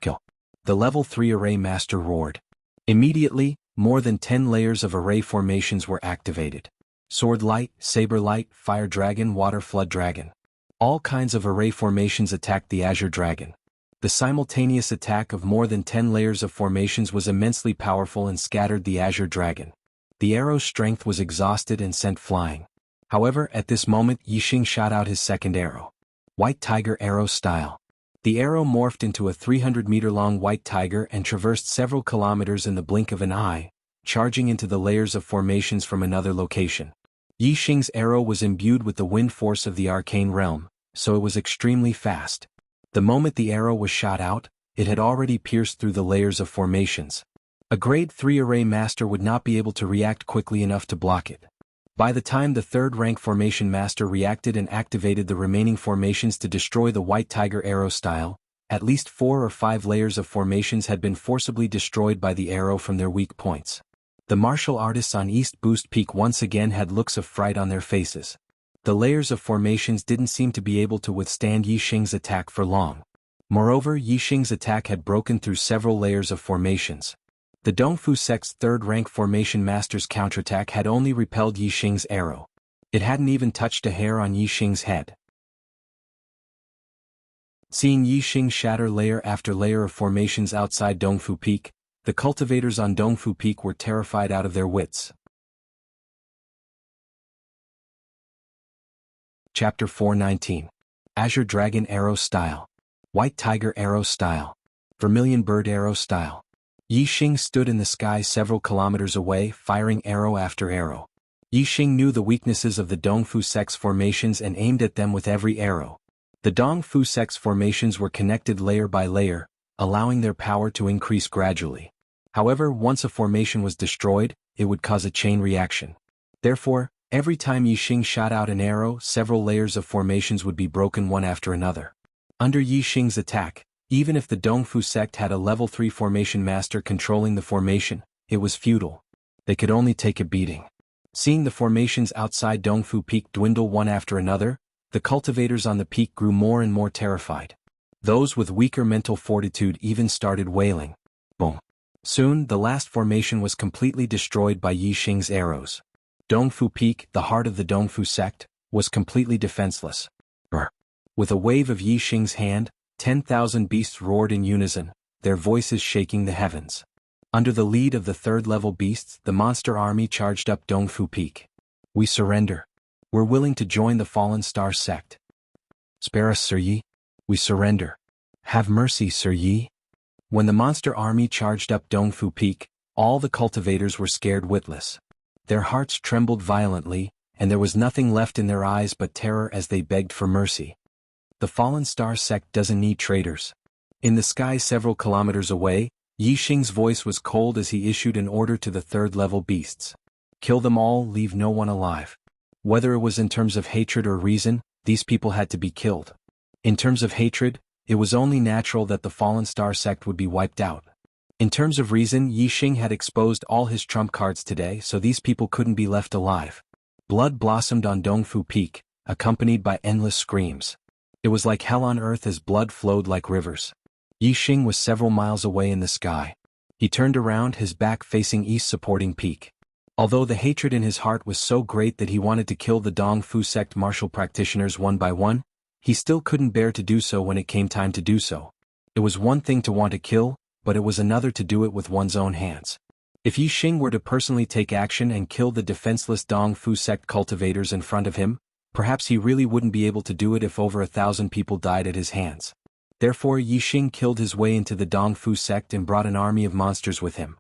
Kill! The level 3 array master roared. Immediately, more than 10 layers of array formations were activated. Sword Light, Saber Light, Fire Dragon, Water Flood Dragon. All kinds of array formations attacked the Azure Dragon. The simultaneous attack of more than 10 layers of formations was immensely powerful and scattered the Azure Dragon. The arrow's strength was exhausted and sent flying. However, at this moment Yixing shot out his second arrow. White Tiger arrow style. The arrow morphed into a 300-meter-long white tiger and traversed several kilometers in the blink of an eye, charging into the layers of formations from another location. Yixing's arrow was imbued with the wind force of the arcane realm, so it was extremely fast. The moment the arrow was shot out, it had already pierced through the layers of formations. A grade 3 array master would not be able to react quickly enough to block it. By the time the third-rank formation master reacted and activated the remaining formations to destroy the White Tiger arrow style, at least 4 or 5 layers of formations had been forcibly destroyed by the arrow from their weak points. The martial artists on East Boost Peak once again had looks of fright on their faces. The layers of formations didn't seem to be able to withstand Yixing's attack for long. Moreover, Yixing's attack had broken through several layers of formations. The Dongfu sect's third-rank formation master's counterattack had only repelled Yixing's arrow. It hadn't even touched a hair on Yixing's head. Seeing Yixing shatter layer after layer of formations outside Dongfu Peak, the cultivators on Dongfu Peak were terrified out of their wits. Chapter 419. Azure Dragon arrow style. White Tiger arrow style. Vermilion Bird arrow style. Yixing stood in the sky several kilometers away, firing arrow after arrow. Yixing knew the weaknesses of the Dongfu sect's formations and aimed at them with every arrow. The Dongfu sect's formations were connected layer by layer, allowing their power to increase gradually. However, once a formation was destroyed, it would cause a chain reaction. Therefore, every time Yixing shot out an arrow, several layers of formations would be broken one after another. Under Yixing's attack, even if the Dongfu sect had a level 3 formation master controlling the formation, it was futile. They could only take a beating. Seeing the formations outside Dongfu Peak dwindle one after another, the cultivators on the peak grew more and more terrified. Those with weaker mental fortitude even started wailing. Boom. Soon, the last formation was completely destroyed by Yixing's arrows. Dongfu Peak, the heart of the Dongfu sect, was completely defenseless. With a wave of Yixing's hand, 10,000 beasts roared in unison, their voices shaking the heavens. Under the lead of the third-level beasts, the monster army charged up Dongfu Peak. We surrender. We're willing to join the Fallen Star sect. Spare us, Sir Yi. We surrender. Have mercy, Sir Yi. When the monster army charged up Dongfu Peak, all the cultivators were scared witless. Their hearts trembled violently, and there was nothing left in their eyes but terror as they begged for mercy. The Fallen Star sect doesn't need traitors. In the sky several kilometers away, Yixing's voice was cold as he issued an order to the third-level beasts. Kill them all, leave no one alive. Whether it was in terms of hatred or reason, these people had to be killed. In terms of hatred, it was only natural that the Fallen Star sect would be wiped out. In terms of reason, Yi Xing had exposed all his trump cards today, so these people couldn't be left alive. Blood blossomed on Dongfu Peak, accompanied by endless screams. It was like hell on earth as blood flowed like rivers. Yi Xing was several miles away in the sky. He turned around, his back facing east supporting Peak. Although the hatred in his heart was so great that he wanted to kill the Dongfu sect martial practitioners one by one, he still couldn't bear to do so when it came time to do so. It was one thing to want to kill, but it was another to do it with one's own hands. If Yi Xing were to personally take action and kill the defenseless Dongfu sect cultivators in front of him, perhaps he really wouldn't be able to do it if over 1,000 people died at his hands. Therefore Yi Xing killed his way into the Dongfu sect and brought an army of monsters with him.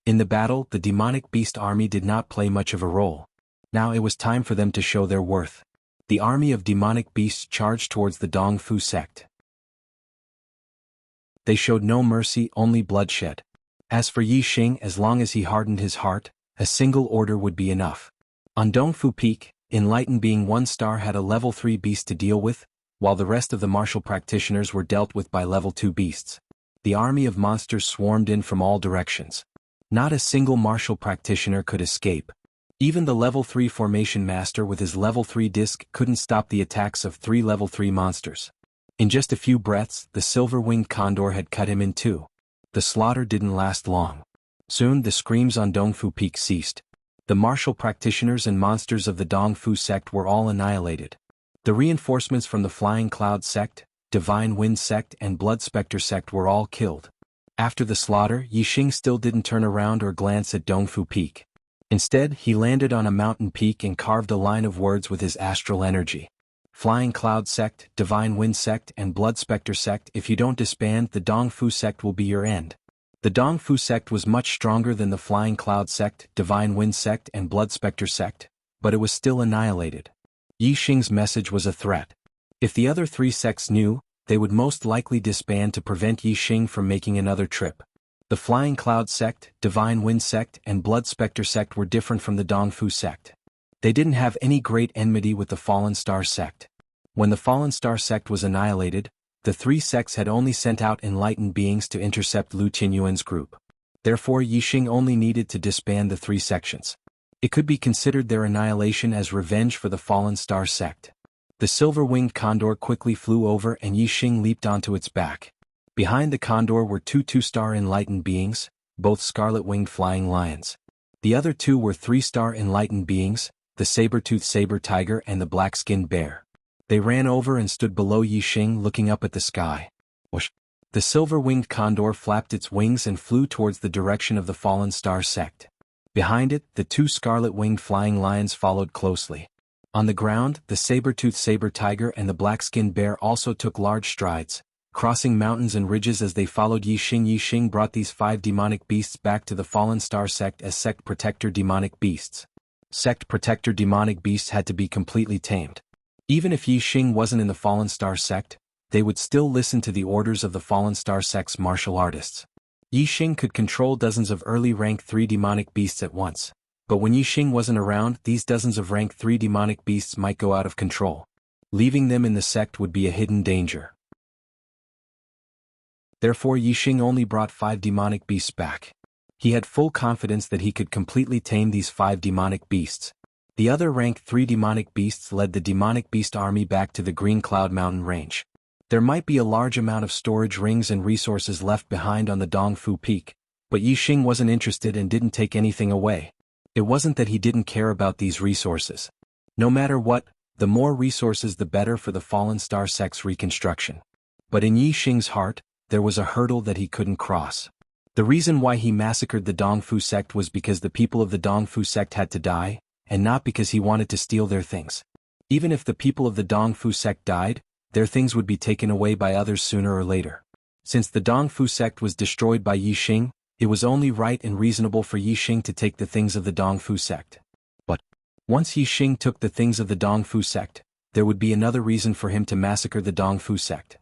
In the battle, the demonic beast army did not play much of a role. Now it was time for them to show their worth. The army of demonic beasts charged towards the Dongfu sect. They showed no mercy, only bloodshed. As for Yi Xing, as long as he hardened his heart, a single order would be enough. On Dongfu Peak, Enlightened Being 1 star had a level 3 beast to deal with, while the rest of the martial practitioners were dealt with by level 2 beasts. The army of monsters swarmed in from all directions. Not a single martial practitioner could escape. Even the level 3 formation master with his level 3 disc couldn't stop the attacks of 3 level 3 monsters. In just a few breaths, the silver-winged condor had cut him in two. The slaughter didn't last long. Soon the screams on Dongfu Peak ceased. The martial practitioners and monsters of the Dongfu sect were all annihilated. The reinforcements from the Flying Cloud sect, Divine Wind sect and Blood Spectre sect were all killed. After the slaughter, Yi Xing still didn't turn around or glance at Dongfu Peak. Instead, he landed on a mountain peak and carved a line of words with his astral energy. Flying Cloud sect, Divine Wind sect and Blood Spectre sect, if you don't disband, the Dongfu sect will be your end. The Dongfu sect was much stronger than the Flying Cloud sect, Divine Wind sect and Blood Spectre sect, but it was still annihilated. Yi Xing's message was a threat. If the other 3 sects knew, they would most likely disband to prevent Yi Xing from making another trip. The Flying Cloud sect, Divine Wind sect and Blood Spectre sect were different from the Dongfu sect. They didn't have any great enmity with the Fallen Star sect. When the Fallen Star sect was annihilated, the 3 sects had only sent out enlightened beings to intercept Lu Tianyuan's group. Therefore Yi Xing only needed to disband the 3 sections. It could be considered their annihilation as revenge for the Fallen Star sect. The silver-winged condor quickly flew over and Yi Xing leaped onto its back. Behind the condor were 2 2-star enlightened beings, both scarlet-winged flying lions. The other 2 were 3-star enlightened beings, the saber-toothed saber tiger and the black-skinned bear. They ran over and stood below Yi Xing looking up at the sky. Whoosh! The silver-winged condor flapped its wings and flew towards the direction of the Fallen Star sect. Behind it, the 2 scarlet-winged flying lions followed closely. On the ground, the saber-toothed saber tiger and the black-skinned bear also took large strides, crossing mountains and ridges as they followed Yi Xing. Yi Xing brought these 5 demonic beasts back to the Fallen Star sect as Sect Protector demonic beasts. Sect Protector demonic beasts had to be completely tamed. Even if Yi Xing wasn't in the Fallen Star sect, they would still listen to the orders of the Fallen Star sect's martial artists. Yi Xing could control dozens of early rank 3 demonic beasts at once, but when Yi Xing wasn't around, these dozens of rank 3 demonic beasts might go out of control. Leaving them in the sect would be a hidden danger. Therefore Yi Xing only brought 5 demonic beasts back. He had full confidence that he could completely tame these 5 demonic beasts. The other rank 3 demonic beasts led the demonic beast army back to the Green Cloud Mountain range. There might be a large amount of storage rings and resources left behind on the Dongfu Peak, but Yi Xing wasn't interested and didn't take anything away. It wasn't that he didn't care about these resources. No matter what, the more resources the better for the Fallen Star sect's reconstruction. But in Yi Xing's heart, there was a hurdle that he couldn't cross. The reason why he massacred the Dongfu sect was because the people of the Dongfu sect had to die, and not because he wanted to steal their things. Even if the people of the Dongfu sect died, their things would be taken away by others sooner or later. Since the Dongfu sect was destroyed by Yi Xing, it was only right and reasonable for Yi Xing to take the things of the Dongfu sect. But once Yi Xing took the things of the Dongfu sect, there would be another reason for him to massacre the Dongfu sect.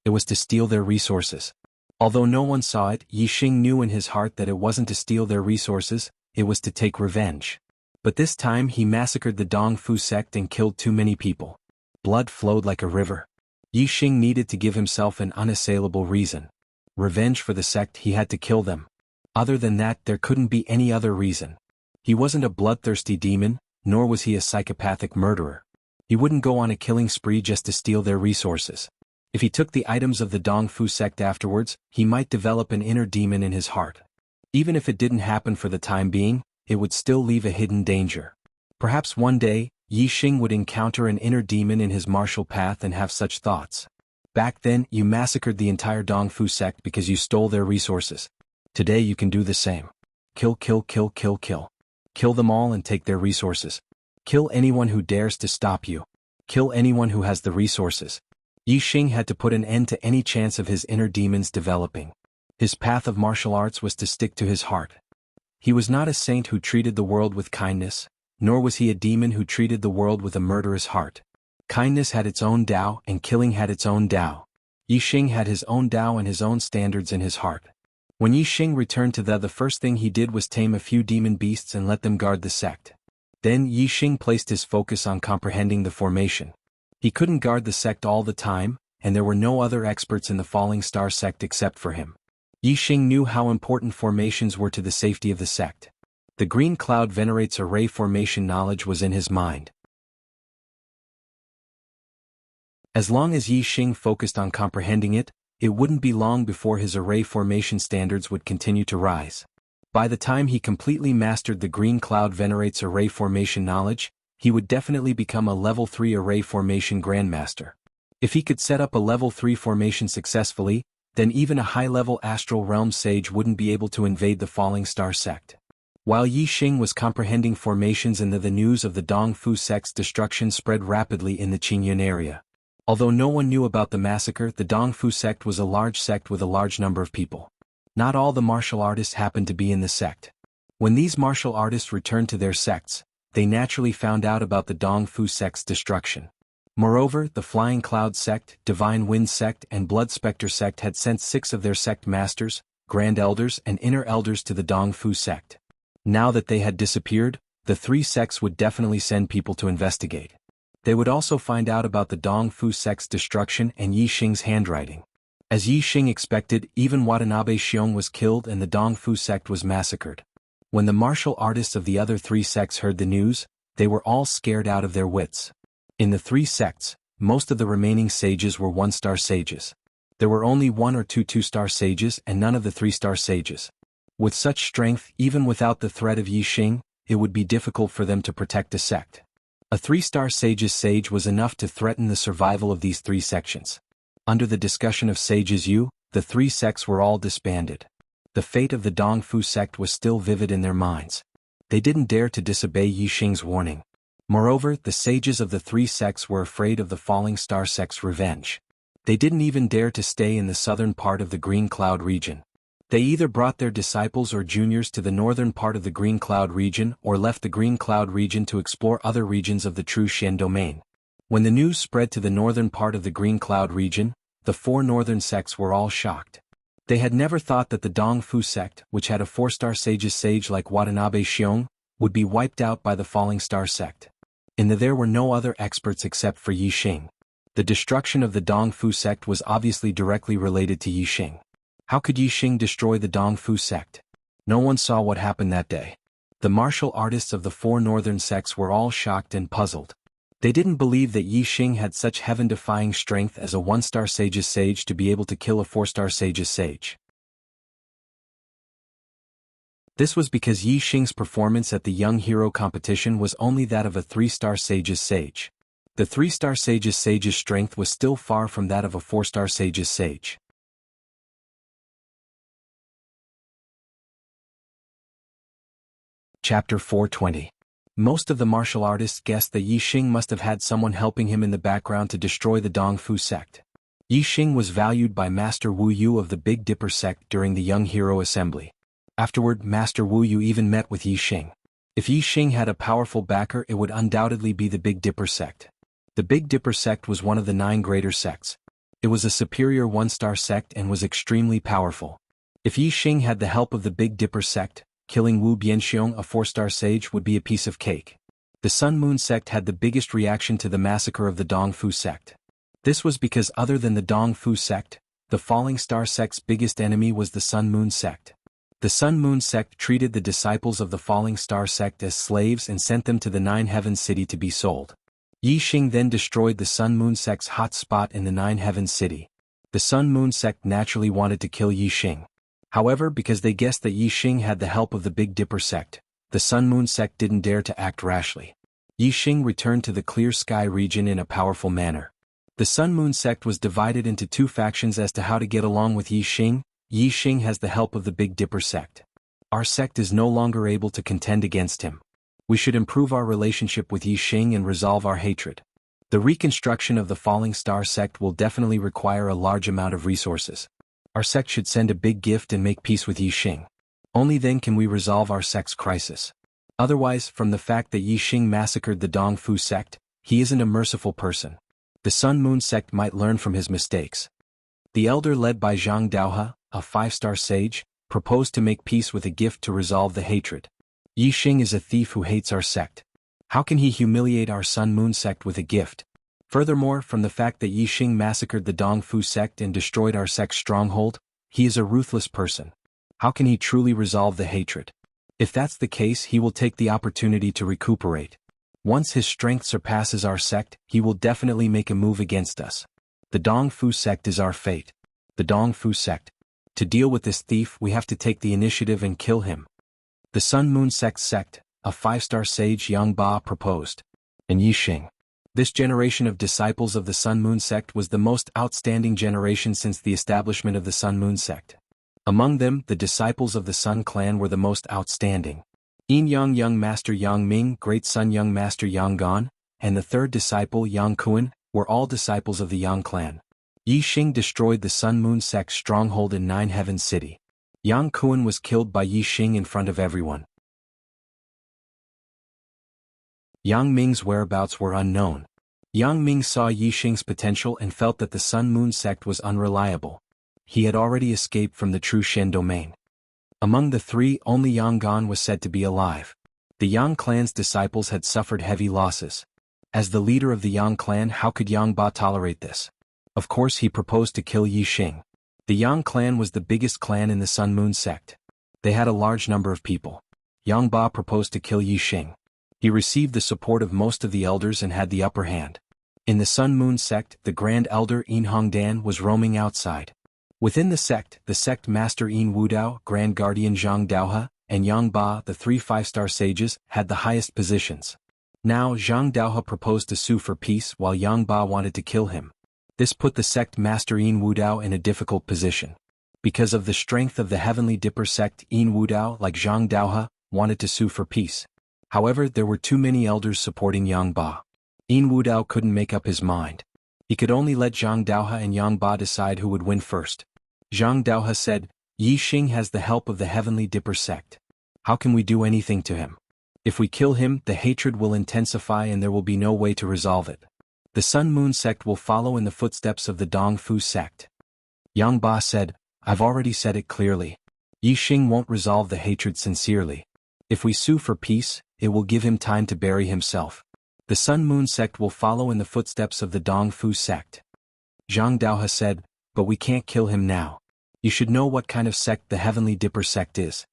It was to steal their resources. Although no one saw it, Yi Xing knew in his heart that it wasn't to steal their resources, it was to take revenge. But this time he massacred the Dongfu sect and killed too many people. Blood flowed like a river. Yi Xing needed to give himself an unassailable reason. Revenge for the sect, he had to kill them. Other than that, there couldn't be any other reason. He wasn't a bloodthirsty demon, nor was he a psychopathic murderer. He wouldn't go on a killing spree just to steal their resources. If he took the items of the Dongfu sect afterwards, he might develop an inner demon in his heart. Even if it didn't happen for the time being, it would still leave a hidden danger. Perhaps one day, Yi Xing would encounter an inner demon in his martial path and have such thoughts. Back then, you massacred the entire Dongfu sect because you stole their resources. Today you can do the same. Kill, kill, kill, kill, kill. Kill them all and take their resources. Kill anyone who dares to stop you. Kill anyone who has the resources. Yi Xing had to put an end to any chance of his inner demons developing. His path of martial arts was to stick to his heart. He was not a saint who treated the world with kindness, nor was he a demon who treated the world with a murderous heart. Kindness had its own Tao and killing had its own Tao. Yi Xing had his own Tao and his own standards in his heart. When Yi Xing returned to the first thing he did was tame a few demon beasts and let them guard the sect. Then Yi Xing placed his focus on comprehending the formation. He couldn't guard the sect all the time, and there were no other experts in the Falling Star sect except for him. Yi Xing knew how important formations were to the safety of the sect. The green cloud venerates array formation knowledge was in his mind. As long as Yi Xing focused on comprehending it, it wouldn't be long before his array formation standards would continue to rise. By the time he completely mastered the green cloud venerates array formation knowledge, he would definitely become a level 3 array formation grandmaster. If he could set up a level 3 formation successfully, then even a high-level astral realm sage wouldn't be able to invade the Falling Star sect. While Yi Xing was comprehending formations and the news of the Dongfu sect's destruction spread rapidly in the Qingyun area. Although no one knew about the massacre, the Dongfu sect was a large sect with a large number of people. Not all the martial artists happened to be in the sect. When these martial artists returned to their sects, they naturally found out about the Dongfu sect's destruction. Moreover, the Flying Cloud sect, Divine Wind sect and Blood Spectre sect had sent 6 of their sect masters, grand elders and inner elders to the Dongfu sect. Now that they had disappeared, the 3 sects would definitely send people to investigate. They would also find out about the Dongfu sect's destruction and Yi Xing's handwriting. As Yi Xing expected, even Watanabe Xiong was killed and the Dongfu sect was massacred. When the martial artists of the other 3 sects heard the news, they were all scared out of their wits. In the 3 sects, most of the remaining sages were 1-star sages. There were only 1 or 2 2-star sages and none of the 3-star sages. With such strength, even without the threat of Yi Xing, it would be difficult for them to protect a sect. A 3-star sage's sage was enough to threaten the survival of these 3 sections. Under the discussion of sages the 3 sects were all disbanded. The fate of the Dongfu sect was still vivid in their minds. They didn't dare to disobey Yi Xing's warning. Moreover, the sages of the 3 sects were afraid of the Falling Star sect's revenge. They didn't even dare to stay in the southern part of the Green Cloud region. They either brought their disciples or juniors to the northern part of the Green Cloud region or left the Green Cloud region to explore other regions of the True Xian domain. When the news spread to the northern part of the Green Cloud region, the 4 northern sects were all shocked. They had never thought that the Dongfu sect, which had a 4-star sage's sage like Watanabe Xiong, would be wiped out by the Falling Star sect. There were no other experts except for Yi Xing. The destruction of the Dongfu sect was obviously directly related to Yi Xing. How could Yi Xing destroy the Dongfu sect? No one saw what happened that day. The martial artists of the 4 northern sects were all shocked and puzzled. They didn't believe that Yi Xing had such heaven-defying strength as a 1-star sage's sage to be able to kill a 4-star sage's sage. This was because Yi Xing's performance at the Young Hero competition was only that of a 3-star sage's sage. The 3-star sage's strength was still far from that of a 4-star sage's sage. Chapter 420. Most of the martial artists guessed that Yi Xing must have had someone helping him in the background to destroy the Dongfu sect. Yi Xing was valued by Master Wu Yu of the Big Dipper sect during the Young Hero Assembly. Afterward, Master Wu Yu even met with Yi Xing. If Yi Xing had a powerful backer, it would undoubtedly be the Big Dipper sect. The Big Dipper sect was one of the 9 greater sects. It was a superior 1-star sect and was extremely powerful. If Yi Xing had the help of the Big Dipper sect, killing Wu Bianxiong, a 4-star sage, would be a piece of cake. The Sun Moon sect had the biggest reaction to the massacre of the Dongfu sect. This was because other than the Dongfu sect, the Falling Star sect's biggest enemy was the Sun Moon sect. The Sun Moon sect treated the disciples of the Falling Star sect as slaves and sent them to the Nine Heavens City to be sold. Yi Xing then destroyed the Sun Moon sect's hot spot in the Nine Heavens City. The Sun Moon sect naturally wanted to kill Yi Xing. However, because they guessed that Yi Xing had the help of the Big Dipper sect, the Sun Moon sect didn't dare to act rashly. Yi Xing returned to the Clear Sky region in a powerful manner. The Sun Moon sect was divided into two factions as to how to get along with Yi Xing. Yi Xing has the help of the Big Dipper sect. Our sect is no longer able to contend against him. We should improve our relationship with Yi Xing and resolve our hatred. The reconstruction of the Falling Star sect will definitely require a large amount of resources. Our sect should send a big gift and make peace with Yi Xing. Only then can we resolve our sect's crisis. Otherwise, from the fact that Yi Xing massacred the Dongfu sect, he isn't a merciful person. The Sun Moon sect might learn from his mistakes. The elder led by Zhang Daohe, a 5-star sage, proposed to make peace with a gift to resolve the hatred. Yi Xing is a thief who hates our sect. How can he humiliate our Sun Moon sect with a gift? Furthermore, from the fact that Yi Xing massacred the Dongfu sect and destroyed our sect's stronghold, he is a ruthless person. How can he truly resolve the hatred? If that's the case, he will take the opportunity to recuperate. Once his strength surpasses our sect, he will definitely make a move against us. The Dongfu sect is our fate. The Dongfu sect. To deal with this thief, we have to take the initiative and kill him. The Sun Moon sect, a 5-star sage Yang Ba proposed. And Yi Xing. This generation of disciples of the Sun Moon sect was the most outstanding generation since the establishment of the Sun Moon sect. Among them, the disciples of the Sun clan were the most outstanding. Yin Yang Young Master Yang Ming, Great Sun Young Master Yang Gan, and the third disciple Yang Kuan, were all disciples of the Yang clan. Yi Xing destroyed the Sun Moon sect's stronghold in Nine Heavens City. Yang Kuan was killed by Yi Xing in front of everyone. Yang Ming's whereabouts were unknown. Yang Ming saw Yi Xing's potential and felt that the Sun Moon sect was unreliable. He had already escaped from the True Shen domain. Among the three, only Yang Gan was said to be alive. The Yang clan's disciples had suffered heavy losses. As the leader of the Yang clan, how could Yang Ba tolerate this? Of course, he proposed to kill Yi Xing. The Yang clan was the biggest clan in the Sun Moon sect. They had a large number of people. Yang Ba proposed to kill Yi Xing. He received the support of most of the elders and had the upper hand. In the Sun Moon sect, the Grand Elder Yin Hongdan was roaming outside. Within the sect master Yin Wudao, Grand Guardian Zhang Daohe, and Yang Ba, the 3 5-star sages, had the highest positions. Now Zhang Daohe proposed to sue for peace while Yang Ba wanted to kill him. This put the sect master Yin Wudao in a difficult position. Because of the strength of the Heavenly Dipper sect, Yin Wudao, like Zhang Daohe, wanted to sue for peace. However, there were too many elders supporting Yang Ba. Yin Wudao couldn't make up his mind. He could only let Zhang Daohe and Yang Ba decide who would win first. Zhang Daohe said, Yi Xing has the help of the Heavenly Dipper sect. How can we do anything to him? If we kill him, the hatred will intensify and there will be no way to resolve it. The Sun Moon sect will follow in the footsteps of the Dongfu sect. Yang Ba said, I've already said it clearly. Yi Xing won't resolve the hatred sincerely. If we sue for peace, it will give him time to bury himself. The Sun Moon sect will follow in the footsteps of the Dongfu sect. Zhang Daohe said, but we can't kill him now. You should know what kind of sect the Heavenly Dipper sect is.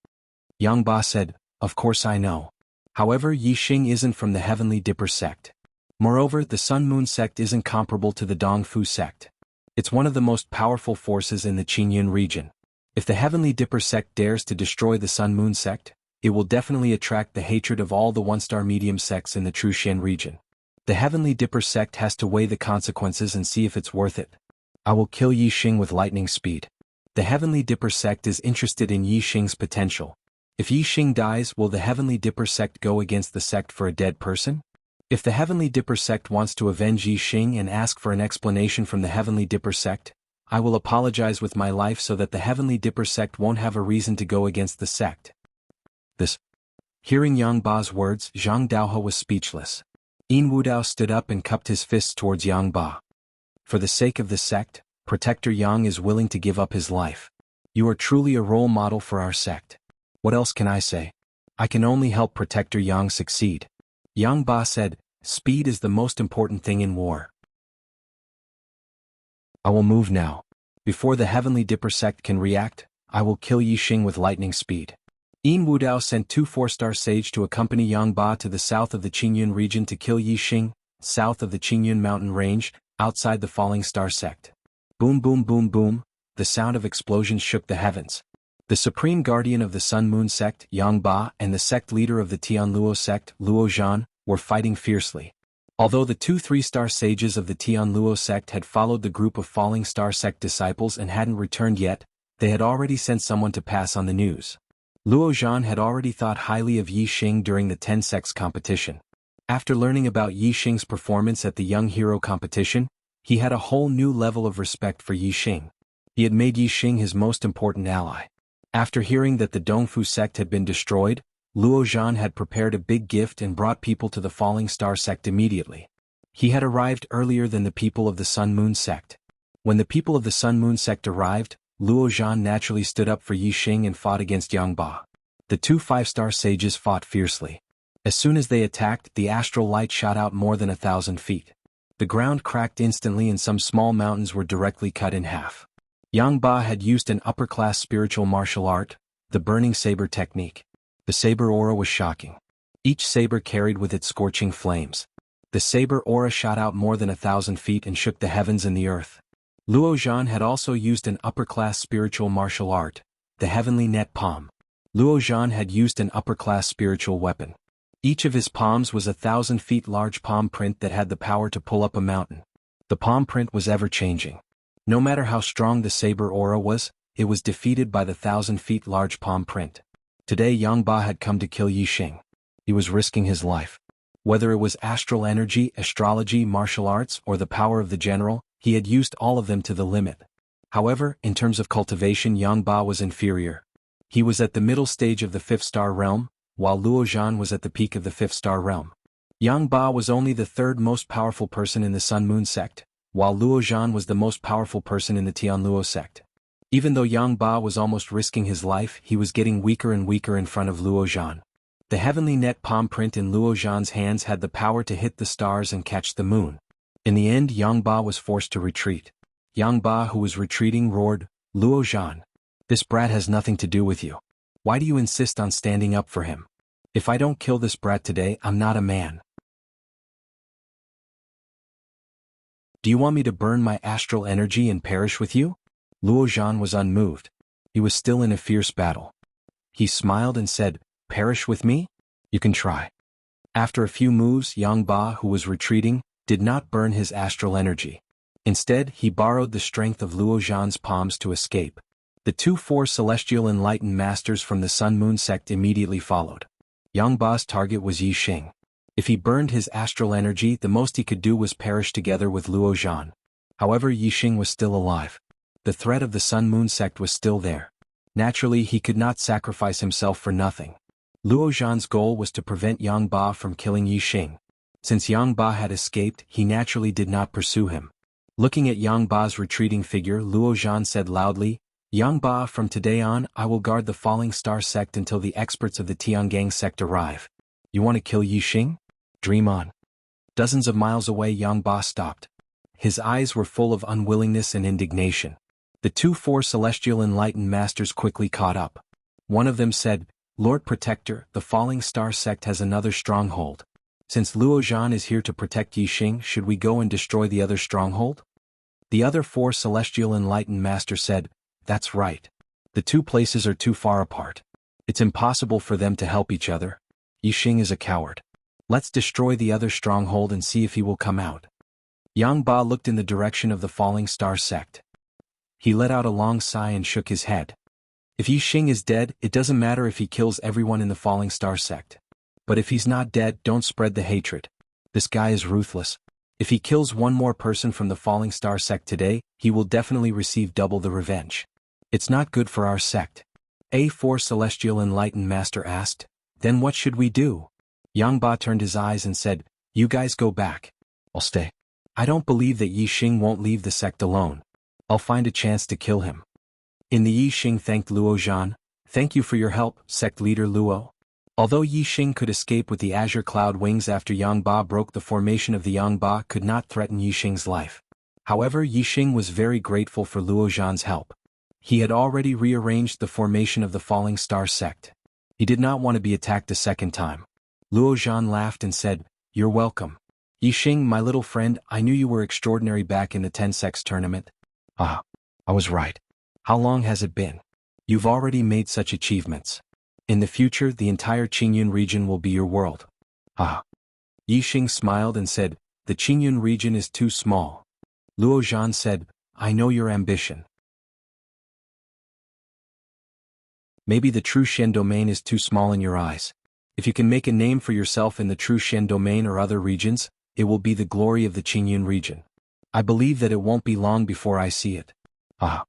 Yang Ba said, of course I know. However, Yi Xing isn't from the Heavenly Dipper sect. Moreover, the Sun Moon sect isn't comparable to the Dongfu sect. It's one of the most powerful forces in the Qingyun region. If the Heavenly Dipper sect dares to destroy the Sun Moon sect, it will definitely attract the hatred of all the 1-star medium sects in the True Shen region. The Heavenly Dipper sect has to weigh the consequences and see if it's worth it. I will kill Yi Xing with lightning speed. The Heavenly Dipper sect is interested in Yi Xing's potential. If Yi Xing dies, will the Heavenly Dipper sect go against the sect for a dead person? If the Heavenly Dipper sect wants to avenge Yi Xing and ask for an explanation from the Heavenly Dipper sect, I will apologize with my life so that the Heavenly Dipper sect won't have a reason to go against the sect. Hearing Yang Ba's words, Zhang Daohe was speechless. Yin Wudao stood up and cupped his fists towards Yang Ba. For the sake of the sect, Protector Yang is willing to give up his life. You are truly a role model for our sect. What else can I say? I can only help Protector Yang succeed. Yang Ba said, speed is the most important thing in war. I will move now. Before the Heavenly Dipper sect can react, I will kill Yixing with lightning speed. Yin Wudao sent 2 4-star sage to accompany Yang Ba to the south of the Qingyun region to kill Yixing, south of the Qingyun mountain range, outside the Falling Star sect. Boom boom boom boom, the sound of explosions shook the heavens. The supreme guardian of the Sun Moon sect, Yang Ba, and the sect leader of the Tianluo sect, Luo Zhan, were fighting fiercely. Although the 2 3-star sages of the Tianluo sect had followed the group of Falling Star sect disciples and hadn't returned yet, they had already sent someone to pass on the news. Luo Zhan had already thought highly of Yixing during the 10 sects competition. After learning about Yixing's performance at the Young Hero competition, he had a whole new level of respect for Yixing. He had made Yixing his most important ally. After hearing that the Dongfu sect had been destroyed, Luo Zhan had prepared a big gift and brought people to the Falling Star sect immediately. He had arrived earlier than the people of the Sun Moon sect. When the people of the Sun Moon sect arrived, Luo Zhan naturally stood up for Yixing and fought against Yang Ba. The 2 5-star sages fought fiercely. As soon as they attacked, the astral light shot out more than 1,000 feet. The ground cracked instantly and some small mountains were directly cut in half. Yang Ba had used an upper-class spiritual martial art, the burning saber technique. The saber aura was shocking. Each saber carried with it scorching flames. The saber aura shot out more than 1,000 feet and shook the heavens and the earth. Luo Zhan had also used an upper-class spiritual martial art, the heavenly net palm. Luo Zhan had used an upper-class spiritual weapon. Each of his palms was 1,000 feet large palm print that had the power to pull up a mountain. The palm print was ever-changing. No matter how strong the saber aura was, it was defeated by the 1,000 feet large palm print. Today Yang Ba had come to kill Yixing. He was risking his life. Whether it was astral energy, astrology, martial arts, or the power of the general, he had used all of them to the limit. However, in terms of cultivation, Yang Ba was inferior. He was at the middle stage of the 5th-star realm, while Luo Zhan was at the peak of the 5th-star realm. Yang Ba was only the 3rd most powerful person in the Sun Moon sect, while Luo Zhan was the most powerful person in the Tianluo sect. Even though Yang Ba was almost risking his life, he was getting weaker and weaker in front of Luo Zhan. The heavenly net palm print in Luo Zhan's hands had the power to hit the stars and catch the moon. In the end, Yang Ba was forced to retreat. Yang Ba, who was retreating, roared, "Luo Zhan, this brat has nothing to do with you. Why do you insist on standing up for him? If I don't kill this brat today, I'm not a man. Do you want me to burn my astral energy and perish with you?" Luo Zhan was unmoved. He was still in a fierce battle. He smiled and said, "Perish with me? You can try." After a few moves, Yang Ba, who was retreating, did not burn his astral energy. Instead, he borrowed the strength of Luo Zhan's palms to escape. The 4 celestial enlightened masters from the Sun Moon sect immediately followed. Yang Ba's target was Yixing. If he burned his astral energy, the most he could do was perish together with Luo Zhan. However, Yixing was still alive. The threat of the Sun Moon sect was still there. Naturally, he could not sacrifice himself for nothing. Luo Zhan's goal was to prevent Yang Ba from killing Yixing. Since Yang Ba had escaped, he naturally did not pursue him. Looking at Yang Ba's retreating figure, Luo Zhan said loudly, "Yang Ba, from today on, I will guard the Falling Star sect until the experts of the Tiangang sect arrive. You want to kill Yixing? Dream on." Dozens of miles away, Yang Ba stopped. His eyes were full of unwillingness and indignation. The 4 celestial enlightened masters quickly caught up. One of them said, "Lord Protector, the Falling Star sect has another stronghold. Since Luo Zhan is here to protect Yixing, should we go and destroy the other stronghold?" The other 4 celestial enlightened masters said, "That's right. The 2 places are too far apart. It's impossible for them to help each other. Yixing is a coward. Let's destroy the other stronghold and see if he will come out." Yang Ba looked in the direction of the Falling Star sect. He let out a long sigh and shook his head. If Yixing is dead, it doesn't matter if he kills everyone in the Falling Star sect. But if he's not dead, don't spread the hatred. This guy is ruthless. If he kills one more person from the Falling Star sect today, he will definitely receive double the revenge. It's not good for our sect. A 4 celestial enlightened master asked, "Then what should we do?" Yang Ba turned his eyes and said, "You guys go back. I'll stay. I don't believe that Yixing won't leave the sect alone. I'll find a chance to kill him." In the Yixing thanked Luo Zhan, "Thank you for your help, sect leader Luo." Although Yixing could escape with the azure cloud wings after Yang Ba broke the formation of the Yang Ba could not threaten Yixing's life. However, Yixing was very grateful for Luo Zhan's help. He had already rearranged the formation of the Falling Star sect. He did not want to be attacked a second time. Luo Zhan laughed and said, "You're welcome. Yixing, my little friend, I knew you were extraordinary back in the 10 sects tournament." "Ah, I was right. How long has it been? You've already made such achievements. In the future, the entire Qingyun region will be your world." "Ah." Yixing smiled and said, "The Qingyun region is too small." Luo Zhan said, "I know your ambition. Maybe the true Shen domain is too small in your eyes. If you can make a name for yourself in the true Shen domain or other regions, it will be the glory of the Qingyun region. I believe that it won't be long before I see it." Ah.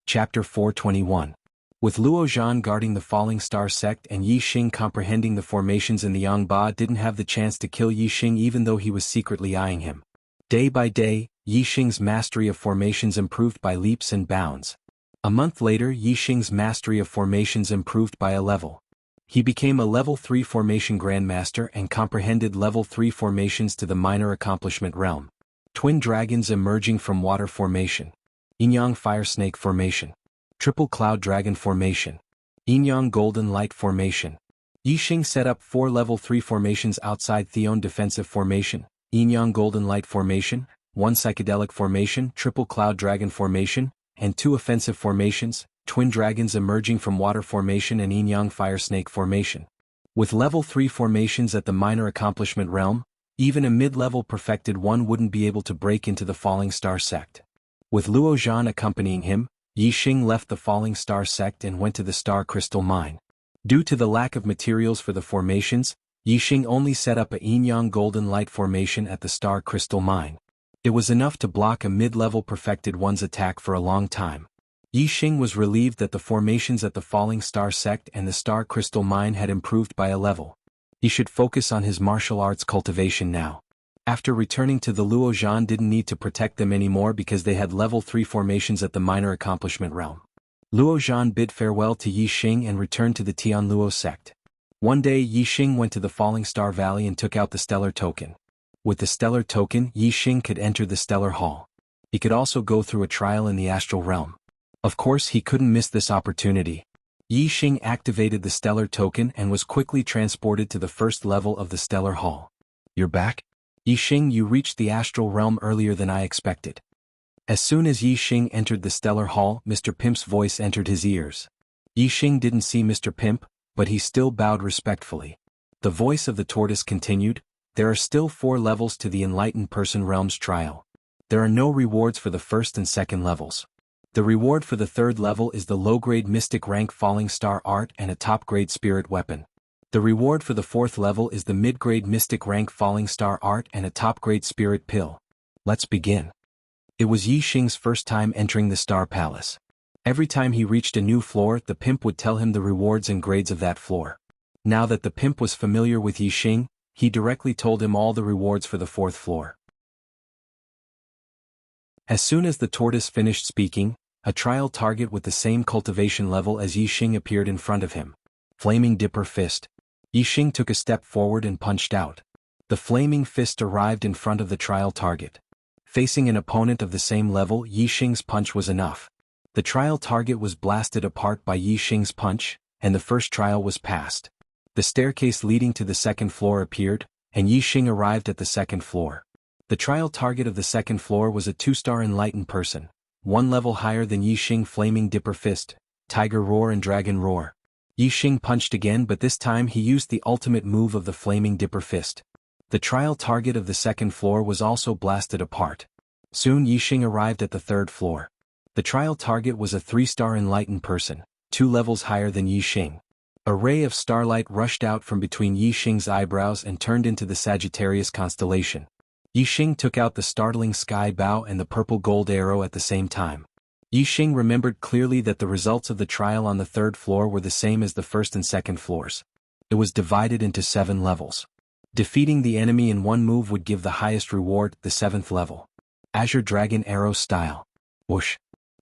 Chapter 421. With Luo Zhan guarding the Falling Star sect and Yixing comprehending the formations in the Yangba didn't have the chance to kill Yixing even though he was secretly eyeing him. Day by day, Yixing's mastery of formations improved by leaps and bounds. A month later, Yixing's mastery of formations improved by a level. He became a level 3 formation grandmaster and comprehended level 3 formations to the minor accomplishment realm. Twin dragons emerging from water formation. Yin-Yang fire snake formation. Triple cloud dragon formation. Yin-Yang golden light formation. Yixing set up 4 level 3 formations outside Theon defensive formation. Yin-Yang golden light formation, 1 psychedelic formation, triple cloud dragon formation, and 2 offensive formations, twin dragons emerging from water formation and Yin-Yang fire snake formation. With level 3 formations at the minor accomplishment realm, even a mid-level perfected one wouldn't be able to break into the Falling Star sect. With Luo Zhan accompanying him, Yixing left the Falling Star sect and went to the Star Crystal Mine. Due to the lack of materials for the formations, Yixing only set up a Yin-Yang golden light formation at the Star Crystal Mine. It was enough to block a mid-level perfected one's attack for a long time. Yixing was relieved that the formations at the Falling Star sect and the Star Crystal Mine had improved by a level. He should focus on his martial arts cultivation now. After returning to the Luo Zhan didn't need to protect them anymore because they had level 3 formations at the minor accomplishment realm. Luo Zhan bid farewell to Yixing and returned to the Tian Luo sect. One day Yixing went to the Falling Star Valley and took out the Stellar Token. With the Stellar Token, Yixing could enter the Stellar Hall. He could also go through a trial in the Astral Realm. Of course, he couldn't miss this opportunity. Yixing activated the Stellar Token and was quickly transported to the first level of the Stellar Hall. "You're back? Yixing, you reached the Astral Realm earlier than I expected." As soon as Yixing entered the Stellar Hall, Mr. Pimp's voice entered his ears. Yixing didn't see Mr. Pimp, but he still bowed respectfully. The voice of the tortoise continued, "There are still 4 levels to the Enlightened Person Realm's trial. There are no rewards for the first and second levels. The reward for the 3rd level is the low-grade Mystic rank Falling Star art and a top-grade Spirit weapon. The reward for the 4th level is the mid-grade Mystic rank Falling Star art and a top-grade Spirit pill. Let's begin." It was Yixing's first time entering the Star Palace. Every time he reached a new floor, the pimp would tell him the rewards and grades of that floor. Now that the pimp was familiar with Yixing, he directly told him all the rewards for the 4th floor. As soon as the tortoise finished speaking, a trial target with the same cultivation level as Yixing appeared in front of him. Flaming Dipper Fist. Yixing took a step forward and punched out. The flaming fist arrived in front of the trial target. Facing an opponent of the same level, Yixing's punch was enough. The trial target was blasted apart by Yixing's punch, and the first trial was passed. The staircase leading to the 2nd floor appeared, and Yixing arrived at the 2nd floor. The trial target of the 2nd floor was a 2-star enlightened person, 1 level higher than Yixing. Flaming Dipper Fist, Tiger Roar and Dragon Roar. Yixing punched again, but this time he used the ultimate move of the Flaming Dipper Fist. The trial target of the 2nd floor was also blasted apart. Soon Yixing arrived at the 3rd floor. The trial target was a 3-star enlightened person, 2 levels higher than Yixing. A ray of starlight rushed out from between Yixing's eyebrows and turned into the Sagittarius constellation. Yixing took out the startling sky bow and the purple gold arrow at the same time. Yixing remembered clearly that the results of the trial on the 3rd floor were the same as the 1st and 2nd floors. It was divided into 7 levels. Defeating the enemy in one move would give the highest reward, the 7th level. Azure Dragon Arrow Style. Whoosh.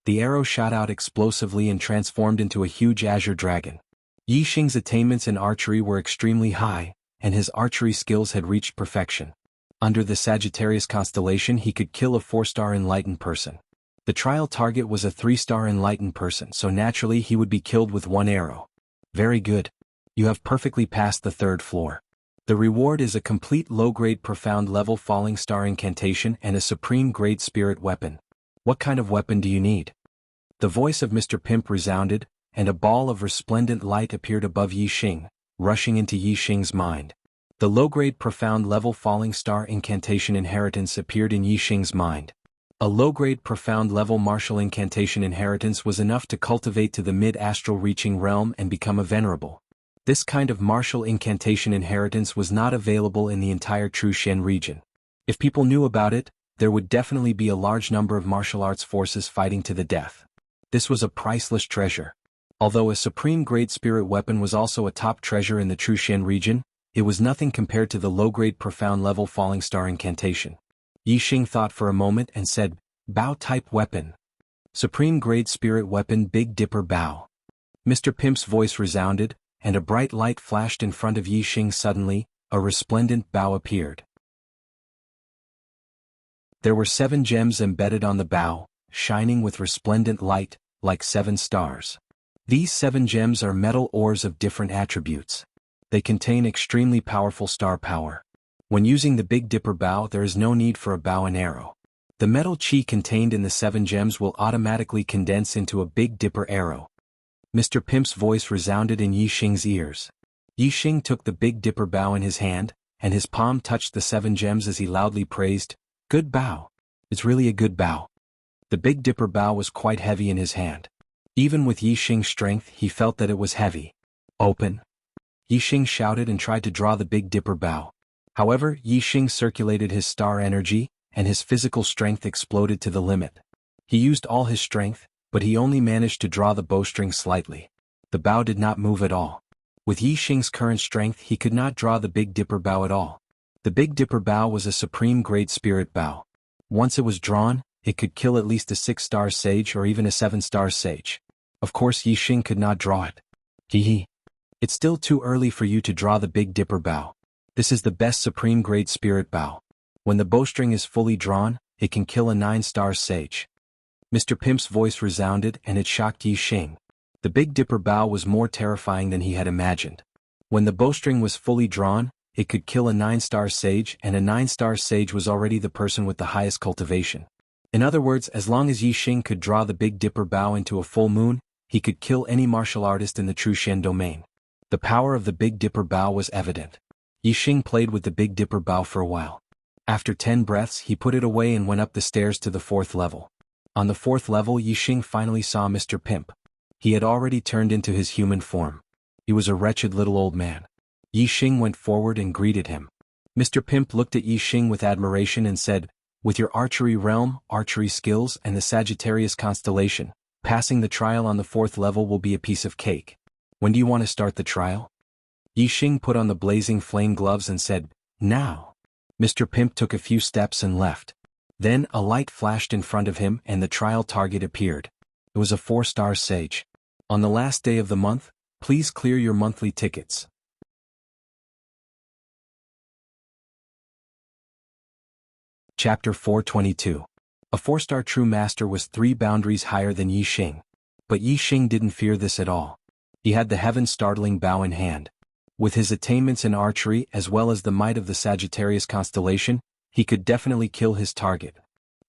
The arrow shot out explosively and transformed into a huge azure dragon. Yixing's attainments in archery were extremely high, and his archery skills had reached perfection. Under the Sagittarius constellation he could kill a 4-star enlightened person. The trial target was a 3-star enlightened person, so naturally he would be killed with one arrow. Very good. You have perfectly passed the 3rd floor. The reward is a complete low-grade profound level falling star incantation and a supreme grade spirit weapon. What kind of weapon do you need? The voice of Mr. Pimp resounded, and a ball of resplendent light appeared above Yi Xing, rushing into Yi Xing's mind. The low-grade profound level falling star incantation inheritance appeared in Yi Xing's mind. A low-grade profound level martial incantation inheritance was enough to cultivate to the mid-astral reaching realm and become a venerable. This kind of martial incantation inheritance was not available in the entire Trushan region. If people knew about it, there would definitely be a large number of martial arts forces fighting to the death. This was a priceless treasure. Although a supreme grade spirit weapon was also a top treasure in the Trushan region, it was nothing compared to the low-grade profound level falling star incantation. Yi Xing thought for a moment and said, "Bow-type weapon. Supreme grade spirit weapon Big Dipper Bow." Mr. Pimp's voice resounded, and a bright light flashed in front of Yi Xing. Suddenly, a resplendent bow appeared. There were 7 gems embedded on the bow, shining with resplendent light, like 7 stars. These 7 gems are metal ores of different attributes. They contain extremely powerful star power. When using the Big Dipper bow, there is no need for a bow and arrow. The metal chi contained in the 7 gems will automatically condense into a Big Dipper arrow. Mr. Pimp's voice resounded in Yi Xing's ears. Yi Xing took the Big Dipper bow in his hand, and his palm touched the 7 gems as he loudly praised, "Good bow. It's really a good bow." The Big Dipper bow was quite heavy in his hand. Even with Yi Xing's strength, he felt that it was heavy. "Open!" Yi Xing shouted and tried to draw the Big Dipper bow. However, Yi Xing circulated his star energy, and his physical strength exploded to the limit. He used all his strength, but he only managed to draw the bowstring slightly. The bow did not move at all. With Yi Xing's current strength, he could not draw the Big Dipper bow at all. The Big Dipper bow was a supreme grade spirit bow. Once it was drawn, it could kill at least a 6-star sage or even a 7-star sage. Of course, Yi Xing could not draw it. Hee. It's still too early for you to draw the Big Dipper bow. This is the best supreme grade spirit bow. When the bowstring is fully drawn, it can kill a 9-star sage. Mr. Pimp's voice resounded, and it shocked Yi Xing. The Big Dipper bow was more terrifying than he had imagined. When the bowstring was fully drawn, it could kill a 9-star sage, and a 9-star sage was already the person with the highest cultivation. In other words, as long as Yi Xing could draw the Big Dipper bow into a full moon, he could kill any martial artist in the Trushan domain. The power of the Big Dipper bow was evident. Yi Xing played with the Big Dipper bow for a while. After 10 breaths, he put it away and went up the stairs to the 4th level. On the 4th level, Yi Xing finally saw Mr. Pimp. He had already turned into his human form. He was a wretched little old man. Yi Xing went forward and greeted him. Mr. Pimp looked at Yi Xing with admiration and said, "With your archery realm, archery skills, and the Sagittarius constellation, passing the trial on the 4th level will be a piece of cake. When do you want to start the trial?" Yi Xing put on the blazing flame gloves and said, "Now." Mr. Pimp took a few steps and left. Then a light flashed in front of him and the trial target appeared. It was a 4-star sage. "On the last day of the month, please clear your monthly tickets." Chapter 422. A 4-star true master was 3 boundaries higher than Yi Xing. But Yi Xing didn't fear this at all. He had the heaven-startling bow in hand. With his attainments in archery as well as the might of the Sagittarius constellation, he could definitely kill his target.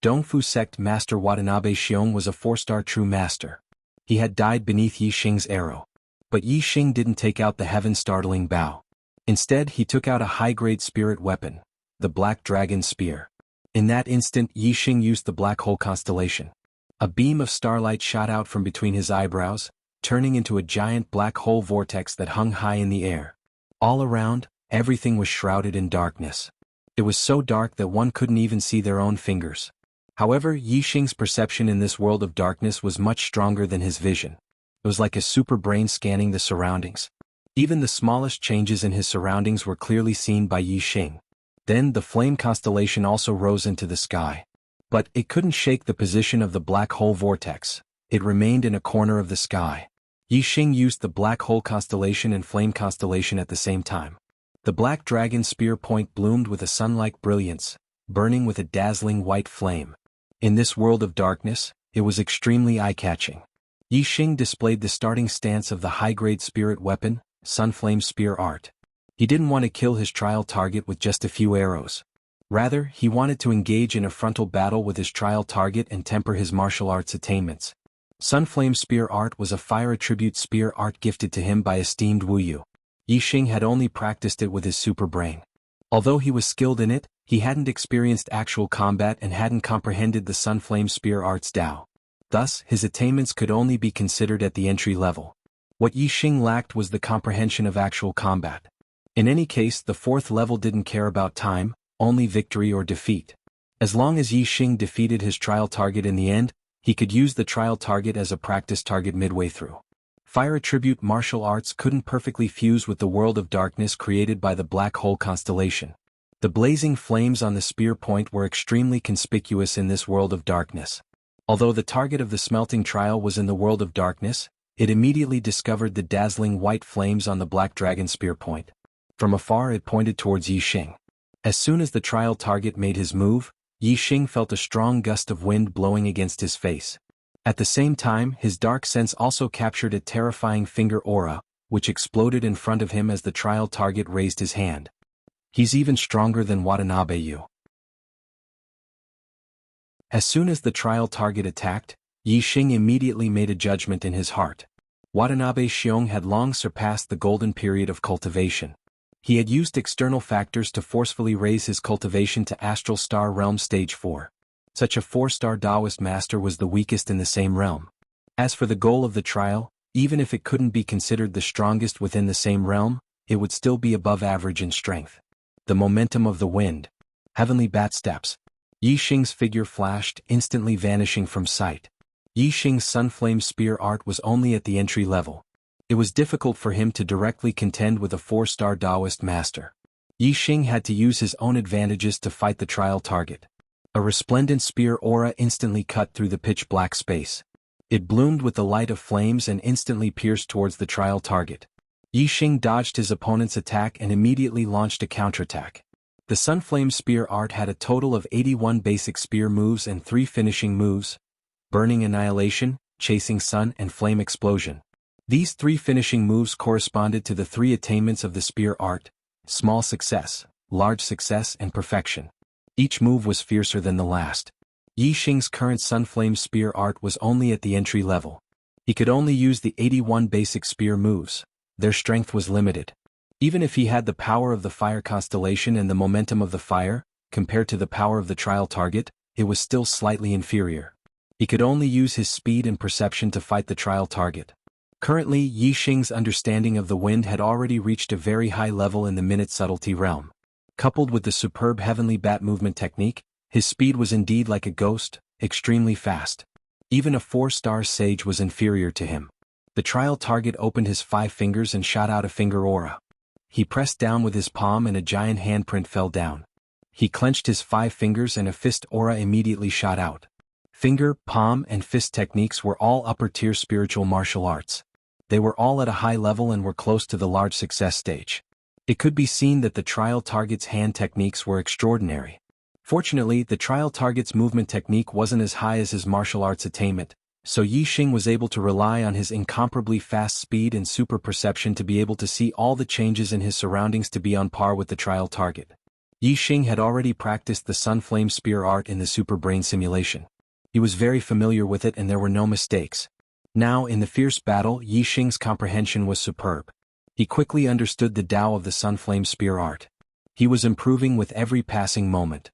Dongfu sect Master Watanabe Xiong was a 4-star true master. He had died beneath Yi Xing's arrow. But Yi Xing didn't take out the heaven-startling bow. Instead, he took out a high-grade spirit weapon, the Black Dragon Spear. In that instant, Yi Xing used the Black Hole constellation. A beam of starlight shot out from between his eyebrows, turning into a giant black hole vortex that hung high in the air. All around, everything was shrouded in darkness. It was so dark that one couldn't even see their own fingers. However, Yi Xing's perception in this world of darkness was much stronger than his vision. It was like a super brain scanning the surroundings. Even the smallest changes in his surroundings were clearly seen by Yi Xing. Then the flame constellation also rose into the sky. But it couldn't shake the position of the black hole vortex. It remained in a corner of the sky. Yi Xing used the black hole constellation and flame constellation at the same time. The black dragon spear point bloomed with a sun-like brilliance, burning with a dazzling white flame. In this world of darkness, it was extremely eye-catching. Yi Xing displayed the starting stance of the high-grade spirit weapon, Sunflame Spear Art. He didn't want to kill his trial target with just a few arrows. Rather, he wanted to engage in a frontal battle with his trial target and temper his martial arts attainments. Sunflame Spear Art was a fire attribute spear art gifted to him by esteemed Wu Yu. Yi Xing had only practiced it with his super brain. Although he was skilled in it, he hadn't experienced actual combat and hadn't comprehended the Sunflame Spear Art's Tao. Thus, his attainments could only be considered at the entry level. What Yi Xing lacked was the comprehension of actual combat. In any case, the fourth level didn't care about time, only victory or defeat. As long as Yi Xing defeated his trial target in the end, he could use the trial target as a practice target midway through. Fire attribute martial arts couldn't perfectly fuse with the world of darkness created by the black hole constellation. The blazing flames on the spear point were extremely conspicuous in this world of darkness. Although the target of the smelting trial was in the world of darkness, it immediately discovered the dazzling white flames on the black dragon spear point. From afar it pointed towards Yi Xing. As soon as the trial target made his move, Yi Xing felt a strong gust of wind blowing against his face. At the same time, his dark sense also captured a terrifying finger aura, which exploded in front of him as the trial target raised his hand. He's even stronger than Watanabe Yu. As soon as the trial target attacked, Yi Xing immediately made a judgment in his heart. Watanabe Xiong had long surpassed the golden period of cultivation. He had used external factors to forcefully raise his cultivation to Astral Star Realm Stage 4. Such a 4-star Taoist master was the weakest in the same realm. As for the goal of the trial, even if it couldn't be considered the strongest within the same realm, it would still be above average in strength. The momentum of the wind. Heavenly bat steps. Yi Xing's figure flashed, instantly vanishing from sight. Yi Xing's Sunflame Spear Art was only at the entry level. It was difficult for him to directly contend with a 4-star Taoist master. Yi Xing had to use his own advantages to fight the trial target. A resplendent spear aura instantly cut through the pitch-black space. It bloomed with the light of flames and instantly pierced towards the trial target. Yi Xing dodged his opponent's attack and immediately launched a counterattack. The Sunflame Spear Art had a total of 81 basic spear moves and 3 finishing moves: Burning Annihilation, Chasing Sun, and Flame Explosion. These 3 finishing moves corresponded to the 3 attainments of the spear art: Small Success, Large Success, and Perfection. Each move was fiercer than the last. Yi Xing's current Sunflame Spear Art was only at the entry level. He could only use the 81 basic spear moves. Their strength was limited. Even if he had the power of the fire constellation and the momentum of the fire, compared to the power of the trial target, it was still slightly inferior. He could only use his speed and perception to fight the trial target. Currently, Yi Xing's understanding of the wind had already reached a very high level in the minute subtlety realm. Coupled with the superb heavenly bat movement technique, his speed was indeed like a ghost, extremely fast. Even a 4-star sage was inferior to him. The trial target opened his 5 fingers and shot out a finger aura. He pressed down with his palm and a giant handprint fell down. He clenched his 5 fingers and a fist aura immediately shot out. Finger, palm, and fist techniques were all upper-tier spiritual martial arts. They were all at a high level and were close to the large success stage. It could be seen that the trial target's hand techniques were extraordinary. Fortunately, the trial target's movement technique wasn't as high as his martial arts attainment, so Yi Xing was able to rely on his incomparably fast speed and super perception to be able to see all the changes in his surroundings to be on par with the trial target. Yi Xing had already practiced the Sunflame Spear Art in the Super Brain simulation. He was very familiar with it and there were no mistakes. Now, in the fierce battle, Yi Xing's comprehension was superb. He quickly understood the Tao of the Sunflame Spear Art. He was improving with every passing moment.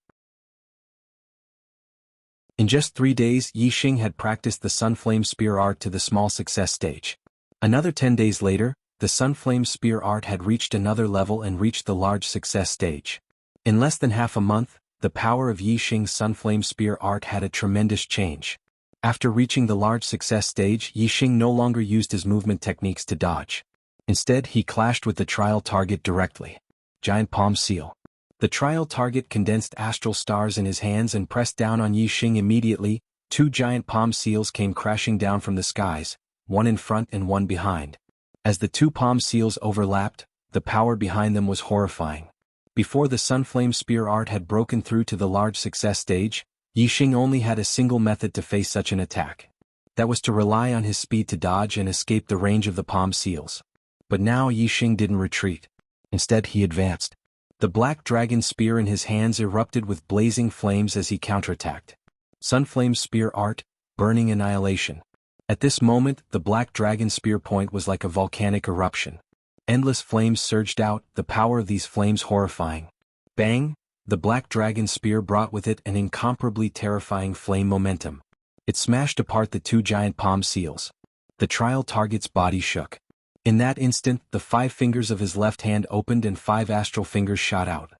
In just 3 days, Yi Xing had practiced the Sunflame Spear Art to the small success stage. Another 10 days later, the Sunflame Spear Art had reached another level and reached the large success stage. In less than half a month, the power of Yi Xing's Sunflame Spear Art had a tremendous change. After reaching the large success stage, Yi Xing no longer used his movement techniques to dodge. Instead, he clashed with the trial target directly. Giant Palm Seal. The trial target condensed astral stars in his hands and pressed down on Yi Xing immediately. 2 giant palm seals came crashing down from the skies, one in front and one behind. As the 2 palm seals overlapped, the power behind them was horrifying. Before the Sunflame Spear art had broken through to the large success stage, Yixing only had a single method to face such an attack. That was to rely on his speed to dodge and escape the range of the palm seals. But now Yixing didn't retreat. Instead he advanced. The black dragon spear in his hands erupted with blazing flames as he counterattacked. Sunflame Spear art, burning annihilation. At this moment, the black dragon spear point was like a volcanic eruption. Endless flames surged out, the power of these flames horrifying. Bang! The black dragon spear brought with it an incomparably terrifying flame momentum. It smashed apart the two giant palm seals. The trial target's body shook. In that instant, the 5 fingers of his left hand opened and 5 astral fingers shot out.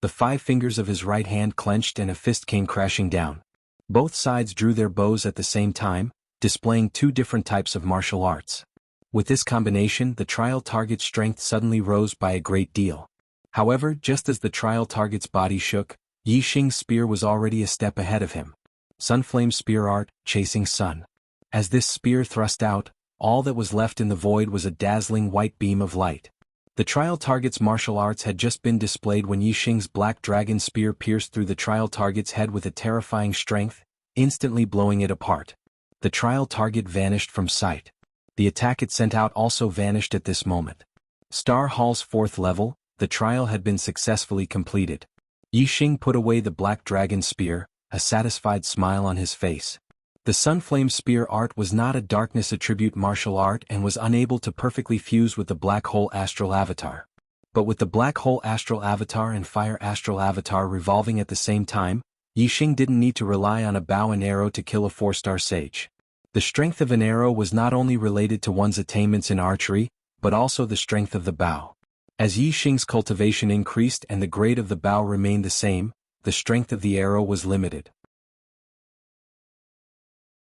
The 5 fingers of his right hand clenched and a fist came crashing down. Both sides drew their bows at the same time, displaying 2 different types of martial arts. With this combination, the trial target's strength suddenly rose by a great deal. However, just as the trial target's body shook, Yixing's spear was already a step ahead of him. Sunflame Spear art, chasing sun. As this spear thrust out, all that was left in the void was a dazzling white beam of light. The trial target's martial arts had just been displayed when Yixing's black dragon spear pierced through the trial target's head with a terrifying strength, instantly blowing it apart. The trial target vanished from sight. The attack it sent out also vanished at this moment. Star Hall's 4th level, the trial had been successfully completed. Yixing put away the black dragon spear, a satisfied smile on his face. The Sunflame Spear art was not a darkness attribute martial art and was unable to perfectly fuse with the Black Hole Astral Avatar. But with the Black Hole Astral Avatar and Fire Astral Avatar revolving at the same time, Yixing didn't need to rely on a bow and arrow to kill a 4-star sage. The strength of an arrow was not only related to one's attainments in archery, but also the strength of the bow. As Yixing's cultivation increased and the grade of the bow remained the same, the strength of the arrow was limited.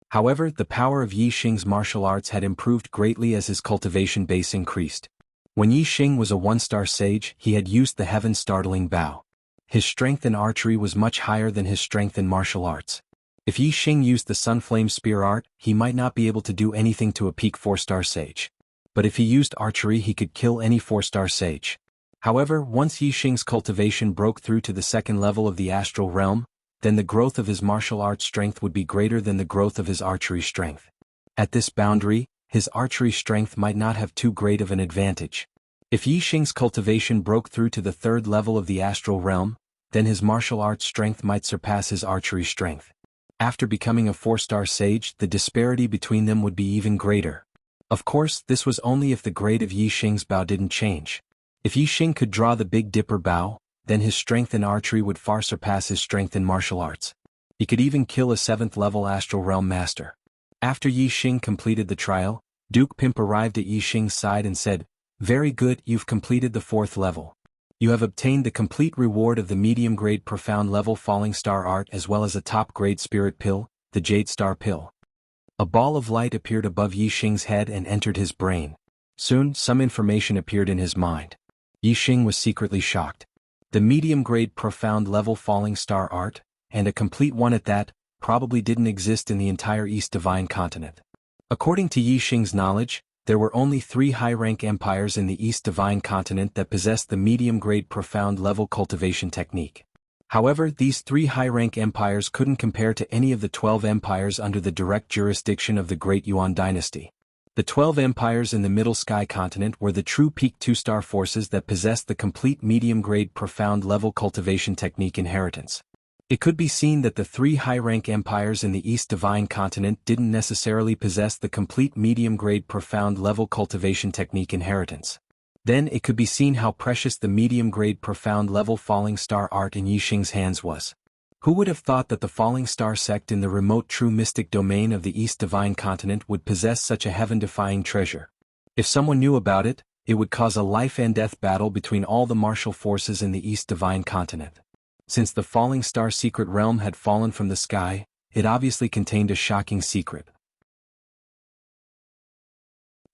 However, the power of Yixing's martial arts had improved greatly as his cultivation base increased. When Yixing was a 1-star sage, he had used the heaven-startling bow. His strength in archery was much higher than his strength in martial arts. If Yixing used the Sunflame Spear art, he might not be able to do anything to a peak 4-star sage. But if he used archery, he could kill any 4-star sage. However, once Yixing's cultivation broke through to the 2nd level of the astral realm, then the growth of his martial arts strength would be greater than the growth of his archery strength. At this boundary, his archery strength might not have too great of an advantage. If Yixing's cultivation broke through to the 3rd level of the astral realm, then his martial arts strength might surpass his archery strength. After becoming a 4-star sage, the disparity between them would be even greater. Of course, this was only if the grade of Yixing's bow didn't change. If Yixing could draw the Big Dipper bow, then his strength in archery would far surpass his strength in martial arts. He could even kill a 7th-level Astral Realm Master. After Yixing completed the trial, Duke Pimp arrived at Yixing's side and said, "Very good, you've completed the 4th level. You have obtained the complete reward of the medium-grade profound level Falling Star art as well as a top-grade spirit pill, the Jade Star pill." A ball of light appeared above Yixing's head and entered his brain. Soon, some information appeared in his mind. Yixing was secretly shocked. The medium-grade profound level Falling Star art, and a complete one at that, probably didn't exist in the entire East Divine Continent. According to Yixing's knowledge, there were only 3 high-rank empires in the East Divine Continent that possessed the medium-grade profound level cultivation technique. However, these 3 high-rank empires couldn't compare to any of the 12 empires under the direct jurisdiction of the Great Yuan dynasty. The 12 empires in the Middle Sky continent were the true peak 2-star forces that possessed the complete medium-grade profound level cultivation technique inheritance. It could be seen that the 3 high-rank empires in the East Divine continent didn't necessarily possess the complete medium-grade profound level cultivation technique inheritance. Then it could be seen how precious the medium-grade profound level Falling Star art in Yixing's hands was. Who would have thought that the Falling Star sect in the remote true mystic domain of the East Divine Continent would possess such a heaven-defying treasure? If someone knew about it, it would cause a life-and-death battle between all the martial forces in the East Divine Continent. Since the Falling Star secret realm had fallen from the sky, it obviously contained a shocking secret.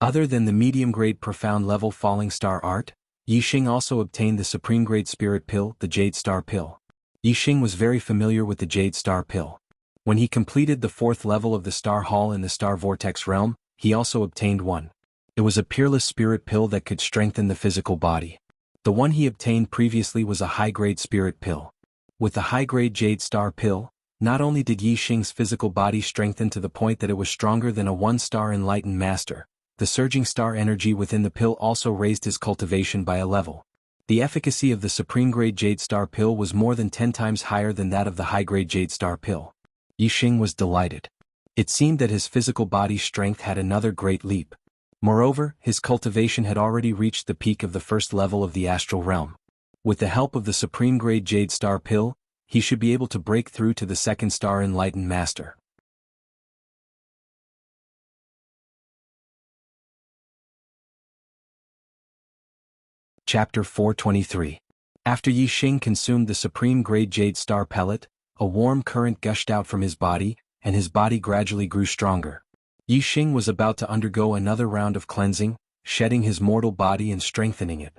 Other than the medium-grade profound level Falling Star art, Yixing also obtained the supreme-grade spirit pill, the Jade Star pill. Yixing was very familiar with the Jade Star pill. When he completed the 4th level of the Star Hall in the Star Vortex realm, he also obtained one. It was a peerless spirit pill that could strengthen the physical body. The one he obtained previously was a high-grade spirit pill. With the high-grade Jade Star pill, not only did Yi Xing's physical body strengthen to the point that it was stronger than a one-star enlightened master, the surging star energy within the pill also raised his cultivation by a level. The efficacy of the supreme-grade Jade Star pill was more than 10 times higher than that of the high-grade Jade Star pill. Yi Xing was delighted. It seemed that his physical body's strength had another great leap. Moreover, his cultivation had already reached the peak of the first level of the astral realm. With the help of the supreme-grade Jade Star pill, he should be able to break through to the second star enlightened master. Chapter 423. After Yi Xing consumed the supreme-grade Jade Star pellet, a warm current gushed out from his body, and his body gradually grew stronger. Yi Xing was about to undergo another round of cleansing, shedding his mortal body and strengthening it.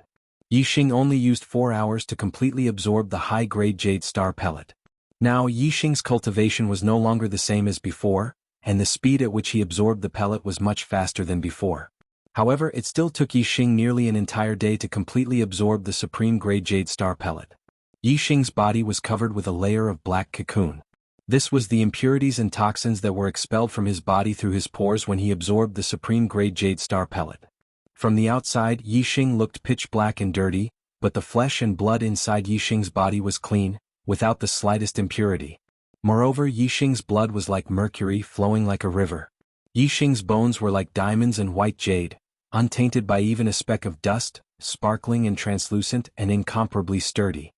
Yi Xing only used 4 hours to completely absorb the high-grade Jade Star pellet. Now Yi Xing's cultivation was no longer the same as before, and the speed at which he absorbed the pellet was much faster than before. However, it still took Yi Xing nearly an entire day to completely absorb the supreme-grade Jade Star pellet. Yi Xing's body was covered with a layer of black cocoon. This was the impurities and toxins that were expelled from his body through his pores when he absorbed the supreme-grade Jade Star pellet. From the outside, Yi Xing looked pitch black and dirty, but the flesh and blood inside Yi Xing's body was clean, without the slightest impurity. Moreover, Yi Xing's blood was like mercury flowing like a river. Yi Xing's bones were like diamonds and white jade, untainted by even a speck of dust, sparkling and translucent and incomparably sturdy.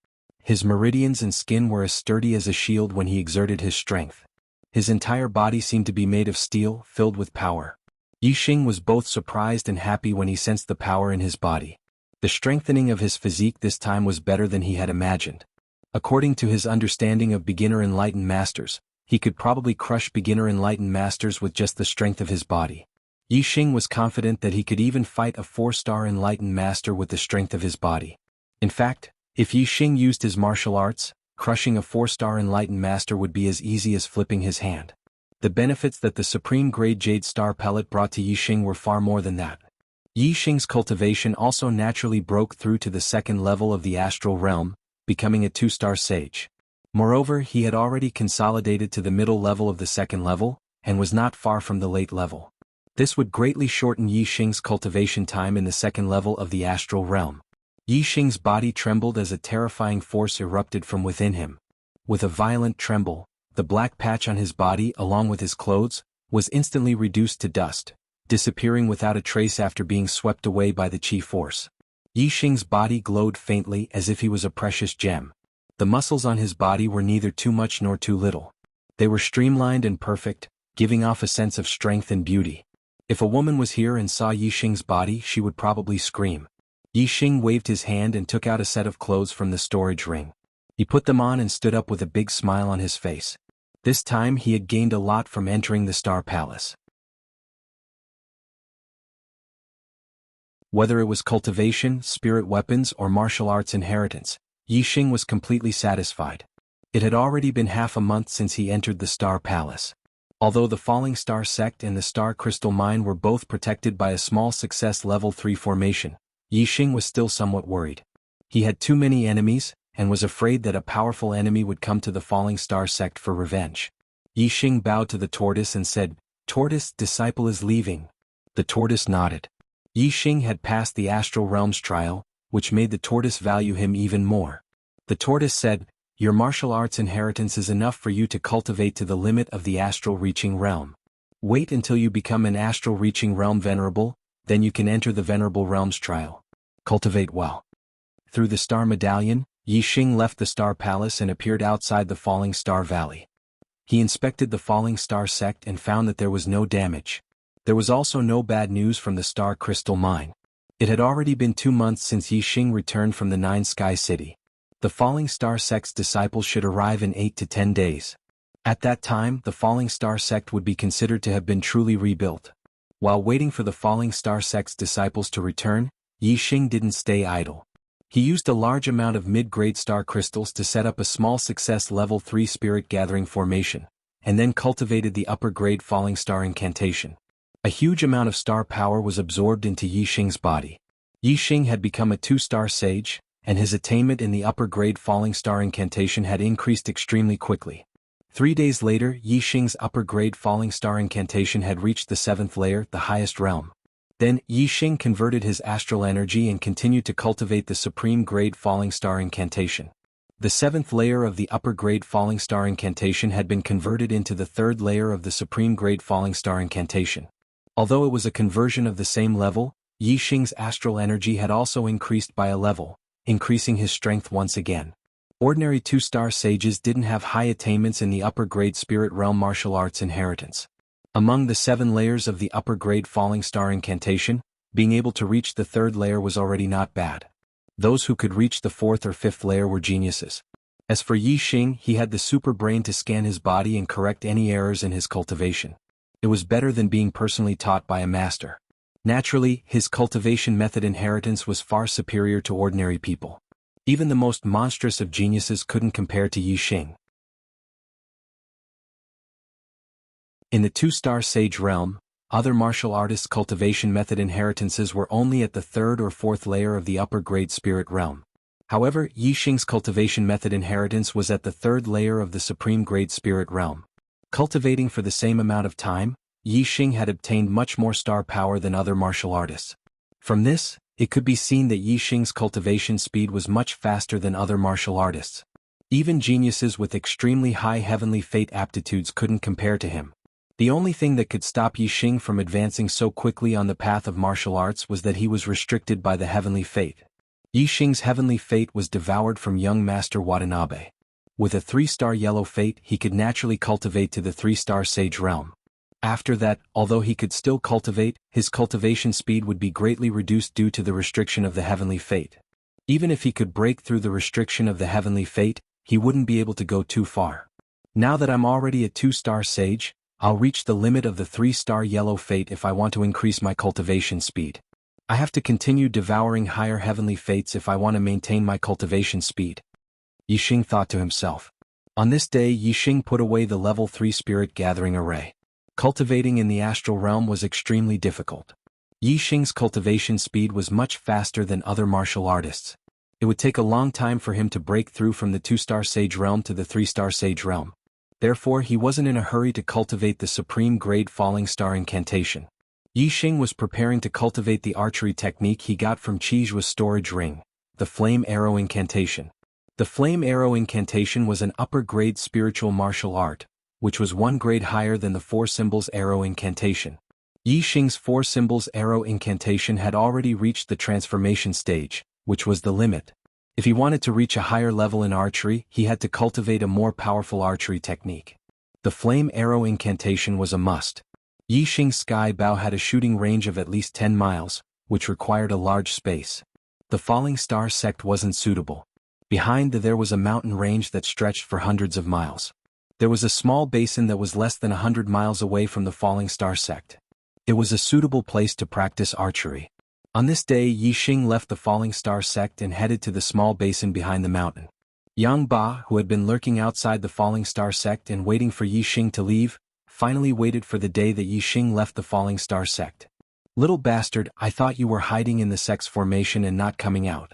His meridians and skin were as sturdy as a shield when he exerted his strength. His entire body seemed to be made of steel, filled with power. Yi Xing was both surprised and happy when he sensed the power in his body. The strengthening of his physique this time was better than he had imagined. According to his understanding of beginner enlightened masters, he could probably crush beginner enlightened masters with just the strength of his body. Yi Xing was confident that he could even fight a 4-star enlightened master with the strength of his body. In fact, if Yi Xing used his martial arts, crushing a 4-star enlightened master would be as easy as flipping his hand. The benefits that the supreme-grade Jade Star pellet brought to Yi Xing were far more than that. Yi Xing's cultivation also naturally broke through to the second level of the astral realm, becoming a 2-star sage. Moreover, he had already consolidated to the middle level of the second level, and was not far from the late level. This would greatly shorten Yi Xing's cultivation time in the second level of the astral realm. Yi Xing's body trembled as a terrifying force erupted from within him. With a violent tremble, the black patch on his body along with his clothes was instantly reduced to dust, disappearing without a trace after being swept away by the chi force. Yi Xing's body glowed faintly as if he was a precious gem. The muscles on his body were neither too much nor too little. They were streamlined and perfect, giving off a sense of strength and beauty. If a woman was here and saw Yi Xing's body, she would probably scream. Yi Xing waved his hand and took out a set of clothes from the storage ring. He put them on and stood up with a big smile on his face. This time he had gained a lot from entering the Star Palace. Whether it was cultivation, spirit weapons, or martial arts inheritance, Yi Xing was completely satisfied. It had already been half a month since he entered the Star Palace. Although the Falling Star Sect and the Star Crystal Mine were both protected by a small success level 3 formation, Yi Xing was still somewhat worried. He had too many enemies, and was afraid that a powerful enemy would come to the Falling Star Sect for revenge. Yi Xing bowed to the tortoise and said, "Tortoise, disciple is leaving." The tortoise nodded. Yi Xing had passed the Astral Realms trial, which made the tortoise value him even more. The tortoise said, "Your martial arts inheritance is enough for you to cultivate to the limit of the Astral Reaching Realm. Wait until you become an Astral Reaching Realm Venerable, then you can enter the Venerable Realms trial. Cultivate well." Through the Star Medallion, Yi Xing left the Star Palace and appeared outside the Falling Star Valley. He inspected the Falling Star Sect and found that there was no damage. There was also no bad news from the Star Crystal Mine. It had already been 2 months since Yi Xing returned from the Nine Sky City. The Falling Star Sect's disciples should arrive in 8 to 10 days. At that time, the Falling Star Sect would be considered to have been truly rebuilt. While waiting for the Falling Star Sect's disciples to return, Yi Xing didn't stay idle. He used a large amount of mid-grade star crystals to set up a small success level 3 spirit gathering formation, and then cultivated the upper-grade Falling Star incantation. A huge amount of star power was absorbed into Yi Xing's body. Yixing had become a 2-star sage, and his attainment in the upper-grade falling star incantation had increased extremely quickly. 3 days later, Yixing's upper-grade falling star incantation had reached the 7th layer, the highest realm. Then, Yixing converted his astral energy and continued to cultivate the supreme-grade falling star incantation. The 7th layer of the upper-grade falling star incantation had been converted into the 3rd layer of the supreme-grade falling star incantation. Although it was a conversion of the same level, Yixing's astral energy had also increased by a level, increasing his strength once again. Ordinary 2-star sages didn't have high attainments in the upper-grade spirit realm martial arts inheritance. Among the 7 layers of the upper-grade falling star incantation, being able to reach the 3rd layer was already not bad. Those who could reach the 4th or 5th layer were geniuses. As for Yixing, he had the super brain to scan his body and correct any errors in his cultivation. It was better than being personally taught by a master. Naturally, his cultivation method inheritance was far superior to ordinary people. Even the most monstrous of geniuses couldn't compare to Yixing. In the 2-star sage realm, other martial artists' cultivation method inheritances were only at the 3rd or 4th layer of the upper-grade spirit realm. However, Yixing's cultivation method inheritance was at the 3rd layer of the supreme-grade spirit realm. Cultivating for the same amount of time, Yixing had obtained much more star power than other martial artists. From this, it could be seen that Yixing's cultivation speed was much faster than other martial artists. Even geniuses with extremely high heavenly fate aptitudes couldn't compare to him. The only thing that could stop Yixing from advancing so quickly on the path of martial arts was that he was restricted by the heavenly fate. Yixing's heavenly fate was devoured from young Master Watanabe. With a 3-star yellow fate, he could naturally cultivate to the 3-star sage realm. After that, although he could still cultivate, his cultivation speed would be greatly reduced due to the restriction of the heavenly fate. Even if he could break through the restriction of the heavenly fate, he wouldn't be able to go too far. Now that I'm already a 2-star sage, I'll reach the limit of the 3-star yellow fate if I want to increase my cultivation speed. I have to continue devouring higher heavenly fates if I want to maintain my cultivation speed. Yixing thought to himself. On this day, Yixing put away the level 3 spirit gathering array. Cultivating in the astral realm was extremely difficult. Yixing's cultivation speed was much faster than other martial artists. It would take a long time for him to break through from the 2-star sage realm to the 3-star sage realm. Therefore, he wasn't in a hurry to cultivate the supreme grade falling star incantation. Yixing was preparing to cultivate the archery technique he got from Qijua's storage ring, the flame arrow incantation. The flame arrow incantation was an upper-grade spiritual martial art, which was 1 grade higher than the 4 symbols arrow incantation. Yixing's 4 symbols arrow incantation had already reached the transformation stage, which was the limit. If he wanted to reach a higher level in archery, he had to cultivate a more powerful archery technique. The flame arrow incantation was a must. Yixing's sky bow had a shooting range of at least 10 miles, which required a large space. The falling star sect wasn't suitable. Behind there was a mountain range that stretched for hundreds of miles. There was a small basin that was less than 100 miles away from the falling star sect. It was a suitable place to practice archery. On this day, Yixing left the falling star sect and headed to the small basin behind the mountain. Yang Ba, who had been lurking outside the falling star sect and waiting for Yixing to leave, finally waited for the day that Yixing left the falling star sect. "Little bastard, I thought you were hiding in the sect's formation and not coming out.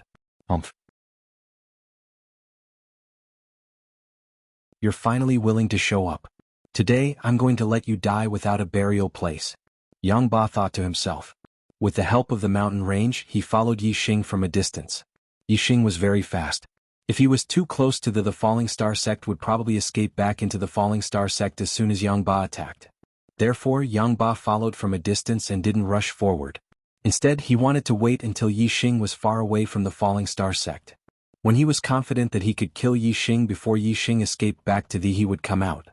You're finally willing to show up. Today, I'm going to let you die without a burial place." Yang Ba thought to himself. With the help of the mountain range, he followed Yixing from a distance. Yixing was very fast. If he was too close to the falling star sect would probably escape back into the falling star sect as soon as Yang Ba attacked. Therefore, Yang Ba followed from a distance and didn't rush forward. Instead, he wanted to wait until Yixing was far away from the falling star sect. When he was confident that he could kill Yixing before Yixing escaped back to he would come out.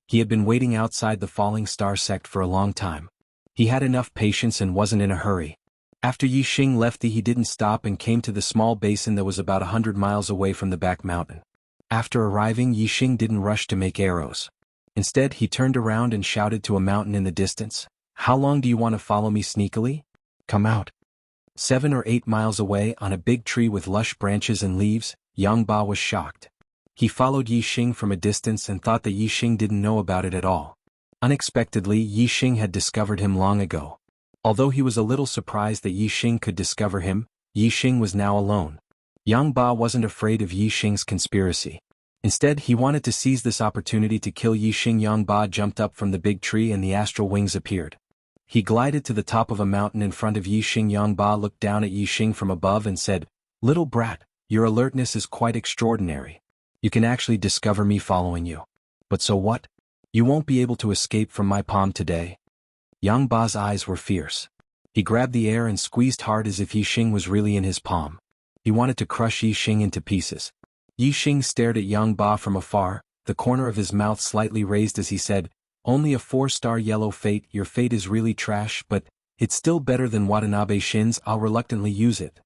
He had been waiting outside the falling star sect for a long time. He had enough patience and wasn't in a hurry. After Yixing left he didn't stop and came to the small basin that was about 100 miles away from the back mountain. After arriving, Yixing didn't rush to make arrows. Instead, he turned around and shouted to a mountain in the distance, "How long do you want to follow me sneakily? Come out." 7 or 8 miles away, on a big tree with lush branches and leaves, Yang Ba was shocked. He followed Yixing from a distance and thought that Yixing didn't know about it at all. Unexpectedly, Yixing had discovered him long ago. Although he was a little surprised that Yixing could discover him, Yixing was now alone. Yang Ba wasn't afraid of Yixing's conspiracy. Instead, he wanted to seize this opportunity to kill Yixing. Yang Ba jumped up from the big tree and the astral wings appeared. He glided to the top of a mountain in front of Yixing. Yang Ba looked down at Yixing from above and said, "Little brat, your alertness is quite extraordinary. You can actually discover me following you. But so what? You won't be able to escape from my palm today." Yang Ba's eyes were fierce. He grabbed the air and squeezed hard as if Yixing was really in his palm. He wanted to crush Yixing into pieces. Yixing stared at Yang Ba from afar, the corner of his mouth slightly raised as he said, "Only a 4-star yellow fate. Your fate is really trash, but it's still better than Watanabe Shin's. I'll reluctantly use it."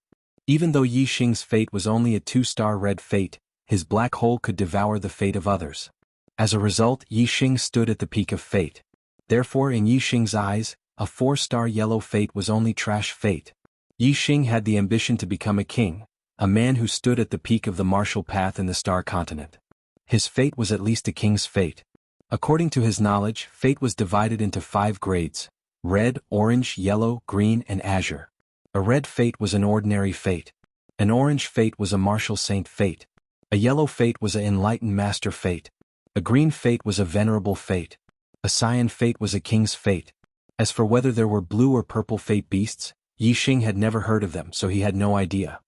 Even though Yixing's fate was only a 2-star red fate, his black hole could devour the fate of others. As a result, Yixing stood at the peak of fate. Therefore, in Yixing's eyes, a 4-star yellow fate was only trash fate. Yixing had the ambition to become a king, a man who stood at the peak of the martial path in the star continent. His fate was at least a king's fate. According to his knowledge, fate was divided into 5 grades: red, orange, yellow, green, and azure. A red fate was an ordinary fate. An orange fate was a martial saint fate. A yellow fate was an enlightened master fate. A green fate was a venerable fate. A cyan fate was a king's fate. As for whether there were blue or purple fate beasts, Yixing had never heard of them, so he had no idea.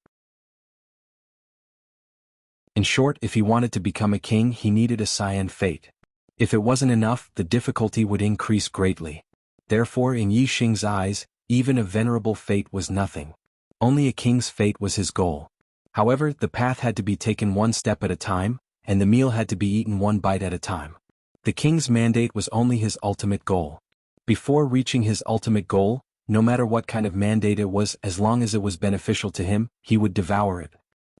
In short, if he wanted to become a king, he needed a cyan fate. If it wasn't enough, the difficulty would increase greatly. Therefore, in Yixing's eyes, even a venerable fate was nothing. Only a king's fate was his goal. However, the path had to be taken one step at a time, and the meal had to be eaten one bite at a time. The king's mandate was only his ultimate goal. Before reaching his ultimate goal, no matter what kind of mandate it was, as long as it was beneficial to him, he would devour it.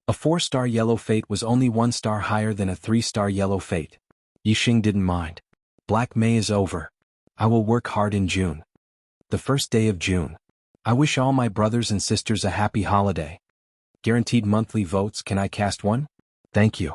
A 4-star yellow fate was only 1 star higher than a 3-star yellow fate. Yixing didn't mind. Black May is over. I will work hard in June. The first day of June. I wish all my brothers and sisters a happy holiday. Guaranteed monthly votes. Can I cast one? Thank you.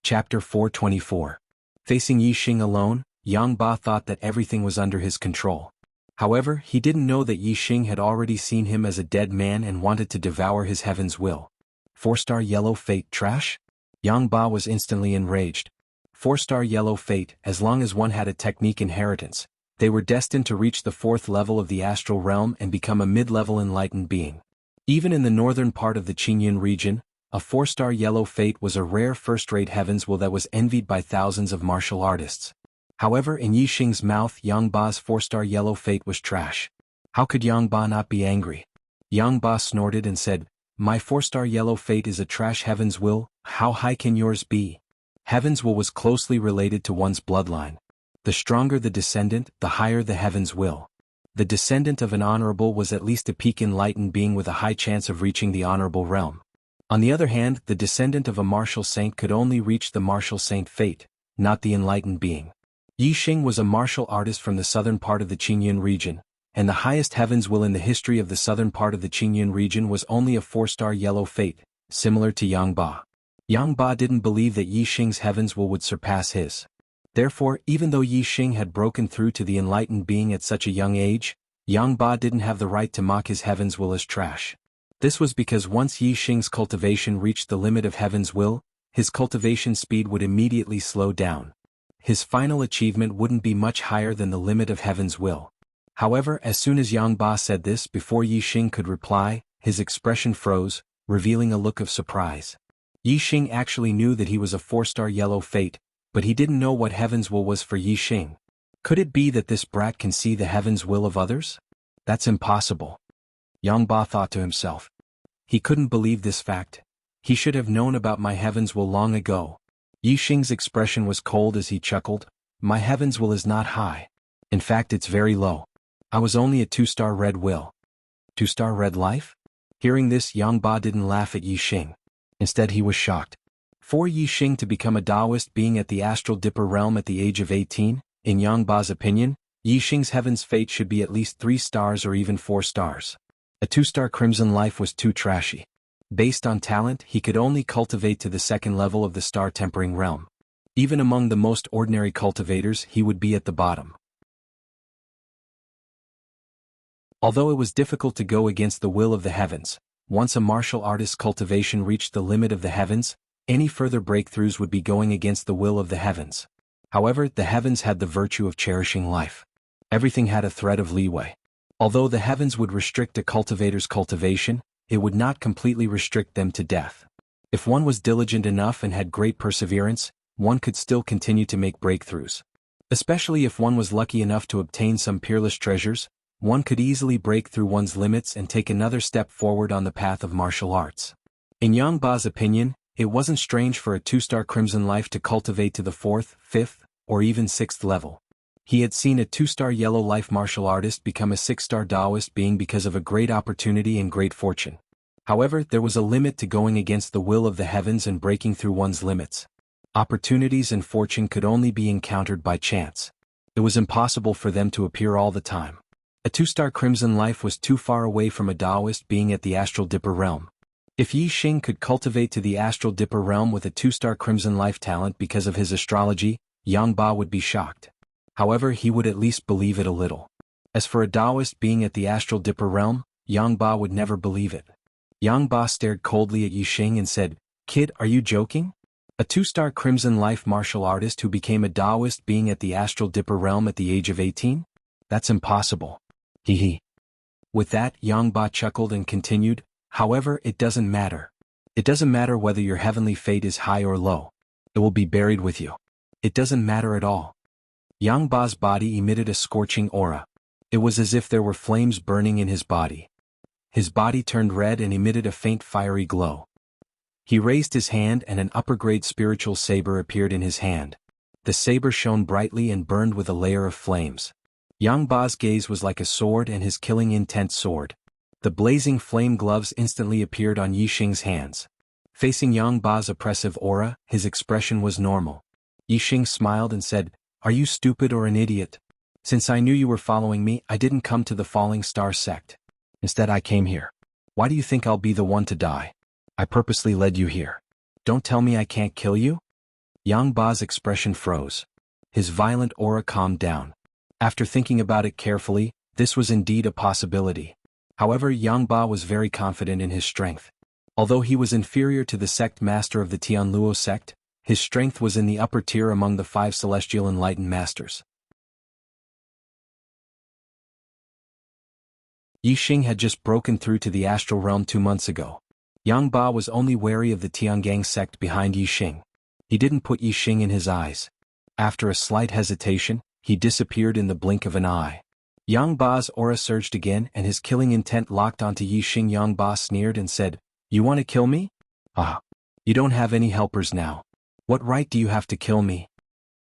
Chapter 424. Facing Yixing alone, Yang Ba thought that everything was under his control. However, he didn't know that Yixing had already seen him as a dead man and wanted to devour his heaven's will. 4-star yellow fate trash? Yang Ba was instantly enraged. 4-star yellow fate, as long as one had a technique inheritance, they were destined to reach the 4th level of the astral realm and become a mid-level enlightened being. Even in the northern part of the Qingyun region, a 4-star yellow fate was a rare first-rate heaven's will that was envied by thousands of martial artists. However, in Yixing's mouth, Yang Ba's 4-star yellow fate was trash. How could Yang Ba not be angry? Yang Ba snorted and said, "My 4-star yellow fate is a trash heaven's will. How high can yours be?" Heaven's will was closely related to one's bloodline. The stronger the descendant, the higher the heaven's will. The descendant of an honorable was at least a peak enlightened being with a high chance of reaching the honorable realm. On the other hand, the descendant of a martial saint could only reach the martial saint fate, not the enlightened being. Yixing was a martial artist from the southern part of the Qingyun region, and the highest heaven's will in the history of the southern part of the Qingyun region was only a 4-star yellow fate, similar to Yang Ba. Yang Ba didn't believe that Yixing's heaven's will would surpass his. Therefore, even though Yixing had broken through to the enlightened being at such a young age, Yang Ba didn't have the right to mock his heaven's will as trash. This was because once Yixing's cultivation reached the limit of heaven's will, his cultivation speed would immediately slow down. His final achievement wouldn't be much higher than the limit of heaven's will. However, as soon as Yang Ba said this, before Yixing could reply, his expression froze, revealing a look of surprise. Yixing actually knew that he was a 4-star yellow fate, but he didn't know what heaven's will was for Yixing. Could it be that this brat can see the heaven's will of others? That's impossible. Yang Ba thought to himself. He couldn't believe this fact. He should have known about my heaven's will long ago. Yixing's expression was cold as he chuckled. My heaven's will is not high. In fact, it's very low. I was only a 2-star red will. 2-star red life? Hearing this, Yang Ba didn't laugh at Yixing. Instead, he was shocked. For Yixing to become a Taoist being at the astral dipper realm at the age of 18, in Yang Ba's opinion, Yixing's heaven's fate should be at least 3 stars or even 4 stars. A 2-star crimson life was too trashy. Based on talent, he could only cultivate to the 2nd level of the star tempering realm. Even among the most ordinary cultivators, he would be at the bottom. Although it was difficult to go against the will of the heavens, once a martial artist's cultivation reached the limit of the heavens, any further breakthroughs would be going against the will of the heavens. However, the heavens had the virtue of cherishing life. Everything had a thread of leeway. Although the heavens would restrict a cultivator's cultivation, it would not completely restrict them to death. If one was diligent enough and had great perseverance, one could still continue to make breakthroughs. Especially if one was lucky enough to obtain some peerless treasures, one could easily break through one's limits and take another step forward on the path of martial arts. In Yang Ba's opinion, it wasn't strange for a 2-star Crimson Life to cultivate to the 4th, 5th, or even 6th level. He had seen a 2-star Yellow Life martial artist become a 6-star Taoist being because of a great opportunity and great fortune. However, there was a limit to going against the will of the heavens and breaking through one's limits. Opportunities and fortune could only be encountered by chance. It was impossible for them to appear all the time. A 2-star Crimson Life was too far away from a Taoist being at the Astral Dipper realm. If Yi Xing could cultivate to the Astral Dipper realm with a 2-star Crimson Life talent because of his astrology, Yang Ba would be shocked. However, he would at least believe it a little. As for a Taoist being at the Astral Dipper realm, Yang Ba would never believe it. Yang Ba stared coldly at Yi Xing and said, "Kid, are you joking? A 2-star Crimson Life martial artist who became a Taoist being at the Astral Dipper realm at the age of 18? That's impossible." Hee hee. With that, Yang Ba chuckled and continued, "However, it doesn't matter. It doesn't matter whether your heavenly fate is high or low. It will be buried with you. It doesn't matter at all." Yang Ba's body emitted a scorching aura. It was as if there were flames burning in his body. His body turned red and emitted a faint fiery glow. He raised his hand and an upper-grade spiritual saber appeared in his hand. The saber shone brightly and burned with a layer of flames. Yang Ba's gaze was like a sword and his killing intent soared. The blazing flame gloves instantly appeared on Yi Xing's hands. Facing Yang Ba's oppressive aura, his expression was normal. Yi Xing smiled and said, "Are you stupid or an idiot? Since I knew you were following me, I didn't come to the Falling Star sect. Instead I came here. Why do you think I'll be the one to die? I purposely led you here. Don't tell me I can't kill you?" Yang Ba's expression froze. His violent aura calmed down. After thinking about it carefully, this was indeed a possibility. However, Yang Ba was very confident in his strength. Although he was inferior to the sect master of the Tianluo sect, his strength was in the upper tier among the 5 celestial enlightened masters. Yi Xing had just broken through to the astral realm 2 months ago. Yang Ba was only wary of the Tiangang sect behind Yi Xing. He didn't put Yi Xing in his eyes. After a slight hesitation, he disappeared in the blink of an eye. Yang Ba's aura surged again and his killing intent locked onto Yi Xing. Yang Ba sneered and said, "You want to kill me? Ah. You don't have any helpers now. What right do you have to kill me?"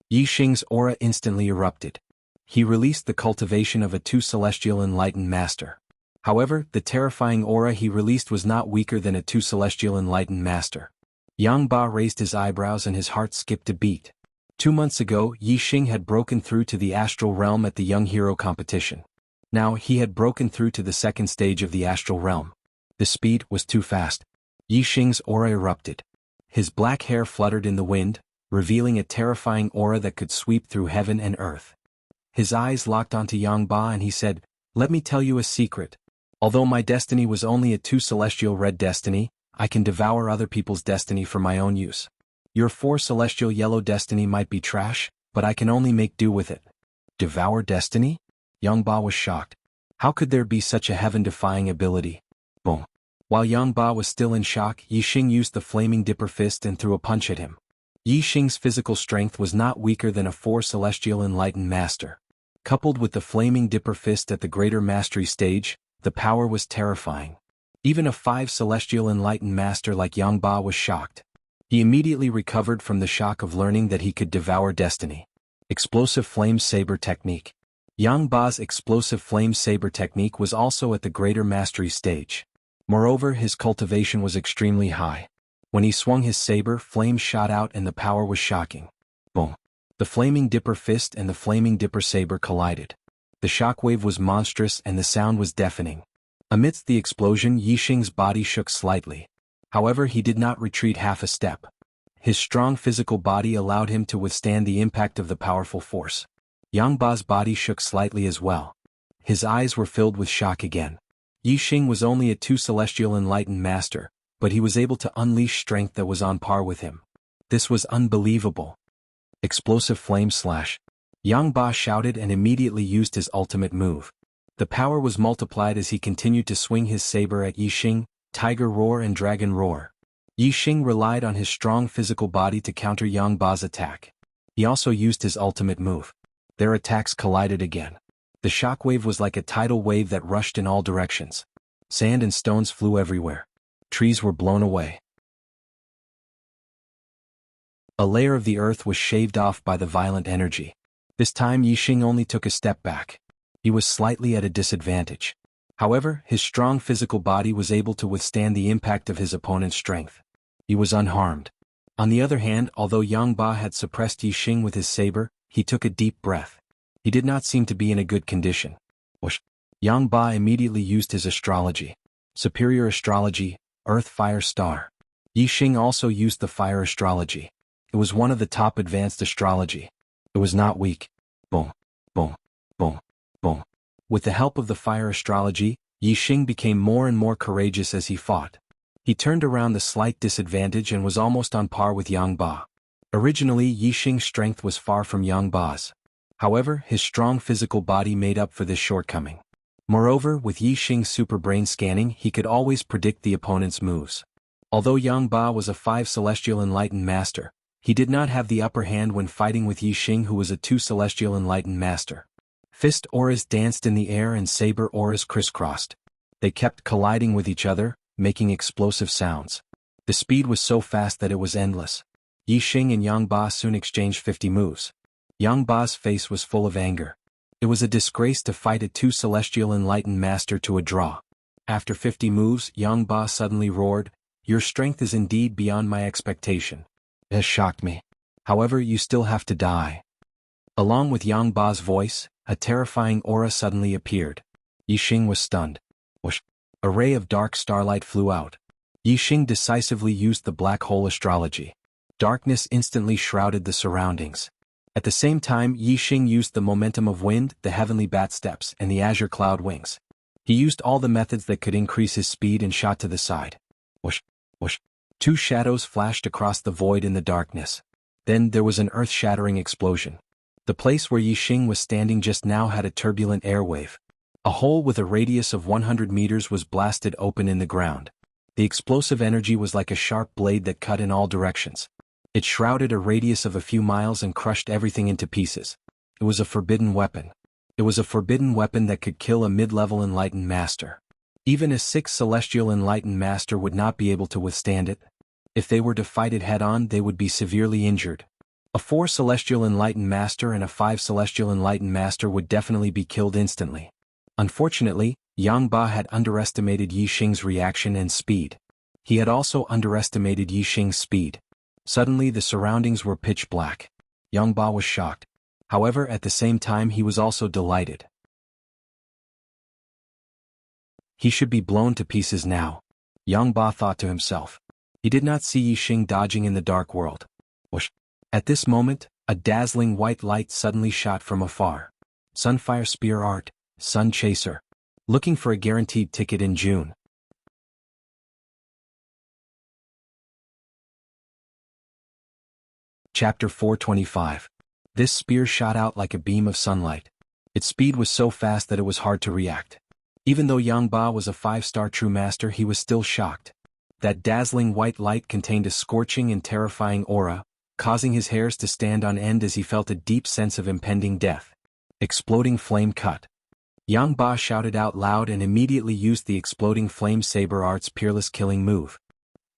Yi Xing's aura instantly erupted. He released the cultivation of a 2 celestial enlightened master. However, the terrifying aura he released was not weaker than a 2 celestial enlightened master. Yang Ba raised his eyebrows and his heart skipped a beat. 2 months ago, Yi Xing had broken through to the astral realm at the Young Hero competition. Now he had broken through to the 2nd stage of the astral realm. The speed was too fast. Yi Xing's aura erupted. His black hair fluttered in the wind, revealing a terrifying aura that could sweep through heaven and earth. His eyes locked onto Yang Ba and he said, "Let me tell you a secret. Although my destiny was only a 2 celestial red destiny, I can devour other people's destiny for my own use. Your 4 celestial yellow destiny might be trash, but I can only make do with it." Devour destiny? Yang Ba was shocked. How could there be such a heaven-defying ability? Boom. While Yang Ba was still in shock, Yi Xing used the flaming dipper fist and threw a punch at him. Yi Xing's physical strength was not weaker than a 4 celestial enlightened master. Coupled with the flaming dipper fist at the greater mastery stage, the power was terrifying. Even a 5 celestial enlightened master like Yang Ba was shocked. He immediately recovered from the shock of learning that he could devour destiny. Explosive Flame Saber Technique. Yang Ba's Explosive Flame Saber Technique was also at the greater mastery stage. Moreover, his cultivation was extremely high. When he swung his saber, flames shot out and the power was shocking. Boom. The flaming dipper fist and the flaming dipper saber collided. The shockwave was monstrous and the sound was deafening. Amidst the explosion, Yi Xing's body shook slightly. However, he did not retreat half a step. His strong physical body allowed him to withstand the impact of the powerful force. Yang Ba's body shook slightly as well. his eyes were filled with shock again. Yi Xing was only a 2 celestial enlightened master, but he was able to unleash strength that was on par with him. This was unbelievable. Explosive flame slash. Yang Ba shouted and immediately used his ultimate move. The power was multiplied as he continued to swing his saber at Yi Xing, Tiger Roar and Dragon Roar. Yi Xing relied on his strong physical body to counter Yang Ba's attack. He also used his ultimate move. Their attacks collided again. The shockwave was like a tidal wave that rushed in all directions. Sand and stones flew everywhere. Trees were blown away. A layer of the earth was shaved off by the violent energy. This time Yi Xing only took a step back. He was slightly at a disadvantage. However, his strong physical body was able to withstand the impact of his opponent's strength. He was unharmed. On the other hand, although Yang Ba had suppressed Yi Xing with his saber, he took a deep breath. He did not seem to be in a good condition. Whoosh! Yang Ba immediately used his astrology. Superior astrology, Earth Fire Star. Yi Xing also used the fire astrology. It was one of the top advanced astrology. It was not weak. Boom, boom, boom, boom. With the help of the fire astrology, Yi Xing became more and more courageous as he fought. He turned around the slight disadvantage and was almost on par with Yang Ba. Originally, Yi Xing's strength was far from Yang Ba's. However, his strong physical body made up for this shortcoming. Moreover, with Yi Xing's super brain scanning, he could always predict the opponent's moves. Although Yang Ba was a 5 celestial enlightened master, he did not have the upper hand when fighting with Yi Xing, who was a 2 celestial enlightened master. Fist auras danced in the air and saber auras crisscrossed. They kept colliding with each other, making explosive sounds. The speed was so fast that it was endless. Yi Xing and Yang Ba soon exchanged 50 moves. Yang Ba's face was full of anger. It was a disgrace to fight a 2 celestial enlightened master to a draw. After 50 moves, Yang Ba suddenly roared, "Your strength is indeed beyond my expectation. It has shocked me. However, you still have to die." Along with Yang Ba's voice, a terrifying aura suddenly appeared. Yi Xing was stunned. Whoosh! A ray of dark starlight flew out. Yi Xing decisively used the black hole astrology. Darkness instantly shrouded the surroundings. At the same time, Yi Xing used the momentum of wind, the heavenly bat steps, and the azure cloud wings. He used all the methods that could increase his speed and shot to the side. Whoosh! Whoosh! 2 shadows flashed across the void in the darkness. Then there was an earth-shattering explosion. The place where Yi Xing was standing just now had a turbulent airwave. A hole with a radius of 100 meters was blasted open in the ground. The explosive energy was like a sharp blade that cut in all directions. It shrouded a radius of a few miles and crushed everything into pieces. It was a forbidden weapon. It was a forbidden weapon that could kill a mid-level enlightened master. Even a 6 celestial enlightened master would not be able to withstand it. If they were to fight it head-on, they would be severely injured. A 4 celestial enlightened master and a 5 celestial enlightened master would definitely be killed instantly. Unfortunately, Yang Ba had underestimated Yi Xing's reaction and speed. He had also underestimated Yi Xing's speed. Suddenly the surroundings were pitch black. Yang Ba was shocked. However, at the same time he was also delighted. He should be blown to pieces now, Yang Ba thought to himself. He did not see Yi Xing dodging in the dark world. Whoosh! At this moment, a dazzling white light suddenly shot from afar. Sunfire Spear Art, Sun Chaser. Looking for a guaranteed ticket in June. Chapter 425. This spear shot out like a beam of sunlight. Its speed was so fast that it was hard to react. Even though Yang Ba was a 5-star true master, he was still shocked. That dazzling white light contained a scorching and terrifying aura, causing his hairs to stand on end as he felt a deep sense of impending death. Exploding Flame Cut. Yang Ba shouted out loud and immediately used the Exploding Flame Saber Art's peerless killing move.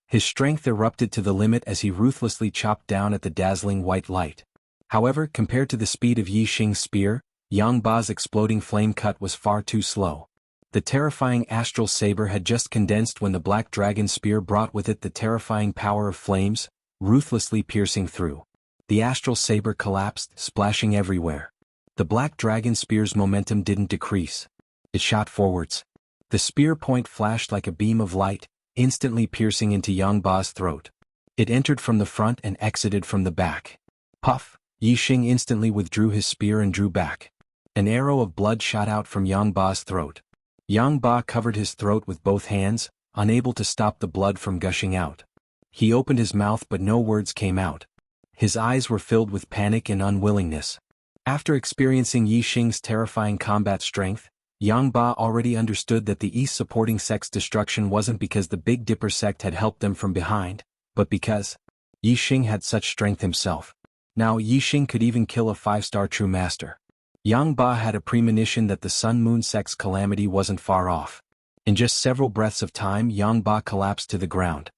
His strength erupted to the limit as he ruthlessly chopped down at the dazzling white light. However, compared to the speed of Yi Xing's spear, Yang Ba's Exploding Flame Cut was far too slow. The terrifying astral saber had just condensed when the black dragon spear brought with it the terrifying power of flames, ruthlessly piercing through. The astral saber collapsed, splashing everywhere. The black dragon spear's momentum didn't decrease. It shot forwards. The spear point flashed like a beam of light, instantly piercing into Yang Ba's throat. It entered from the front and exited from the back. Puff! Yi Xing instantly withdrew his spear and drew back. An arrow of blood shot out from Yang Ba's throat. Yang Ba covered his throat with both hands, unable to stop the blood from gushing out. He opened his mouth but no words came out. His eyes were filled with panic and unwillingness. After experiencing Yi Xing's terrifying combat strength, Yang Ba already understood that the East supporting sect's destruction wasn't because the Big Dipper sect had helped them from behind, but because Yi Xing had such strength himself. Now Yi Xing could even kill a 5-star true master. Yang Ba had a premonition that the Sun Moon sect's calamity wasn't far off. In just several breaths of time, Yang Ba collapsed to the ground.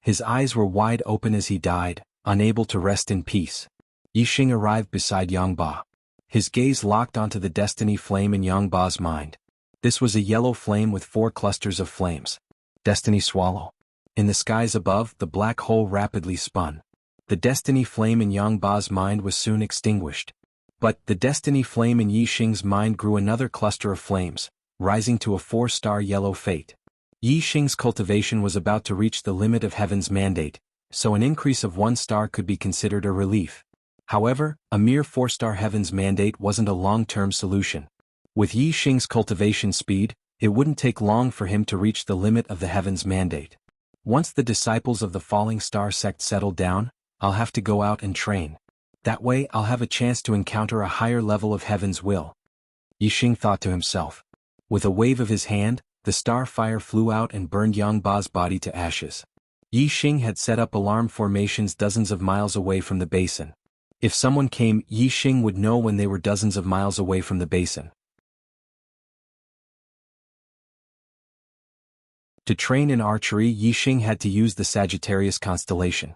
His eyes were wide open as he died, unable to rest in peace. Yi Xing arrived beside Yang Ba. His gaze locked onto the destiny flame in Yang Ba's mind. This was a yellow flame with 4 clusters of flames. Destiny swallow. In the skies above, the black hole rapidly spun. The destiny flame in Yang Ba's mind was soon extinguished. But the destiny flame in Yi Xing's mind grew another cluster of flames, rising to a 4-star yellow fate. Yi Xing's cultivation was about to reach the limit of heaven's mandate, so an increase of 1 star could be considered a relief. However, a mere 4-star heaven's mandate wasn't a long-term solution. With Yi Xing's cultivation speed, it wouldn't take long for him to reach the limit of the heaven's mandate. Once the disciples of the Falling Star sect settle down, I'll have to go out and train. That way I'll have a chance to encounter a higher level of heaven's will. Yi Xing thought to himself. With a wave of his hand, the star fire flew out and burned Yang Ba's body to ashes. Yi Xing had set up alarm formations dozens of miles away from the basin. If someone came, Yi Xing would know when they were dozens of miles away from the basin. To train in archery, Yi Xing had to use the Sagittarius constellation.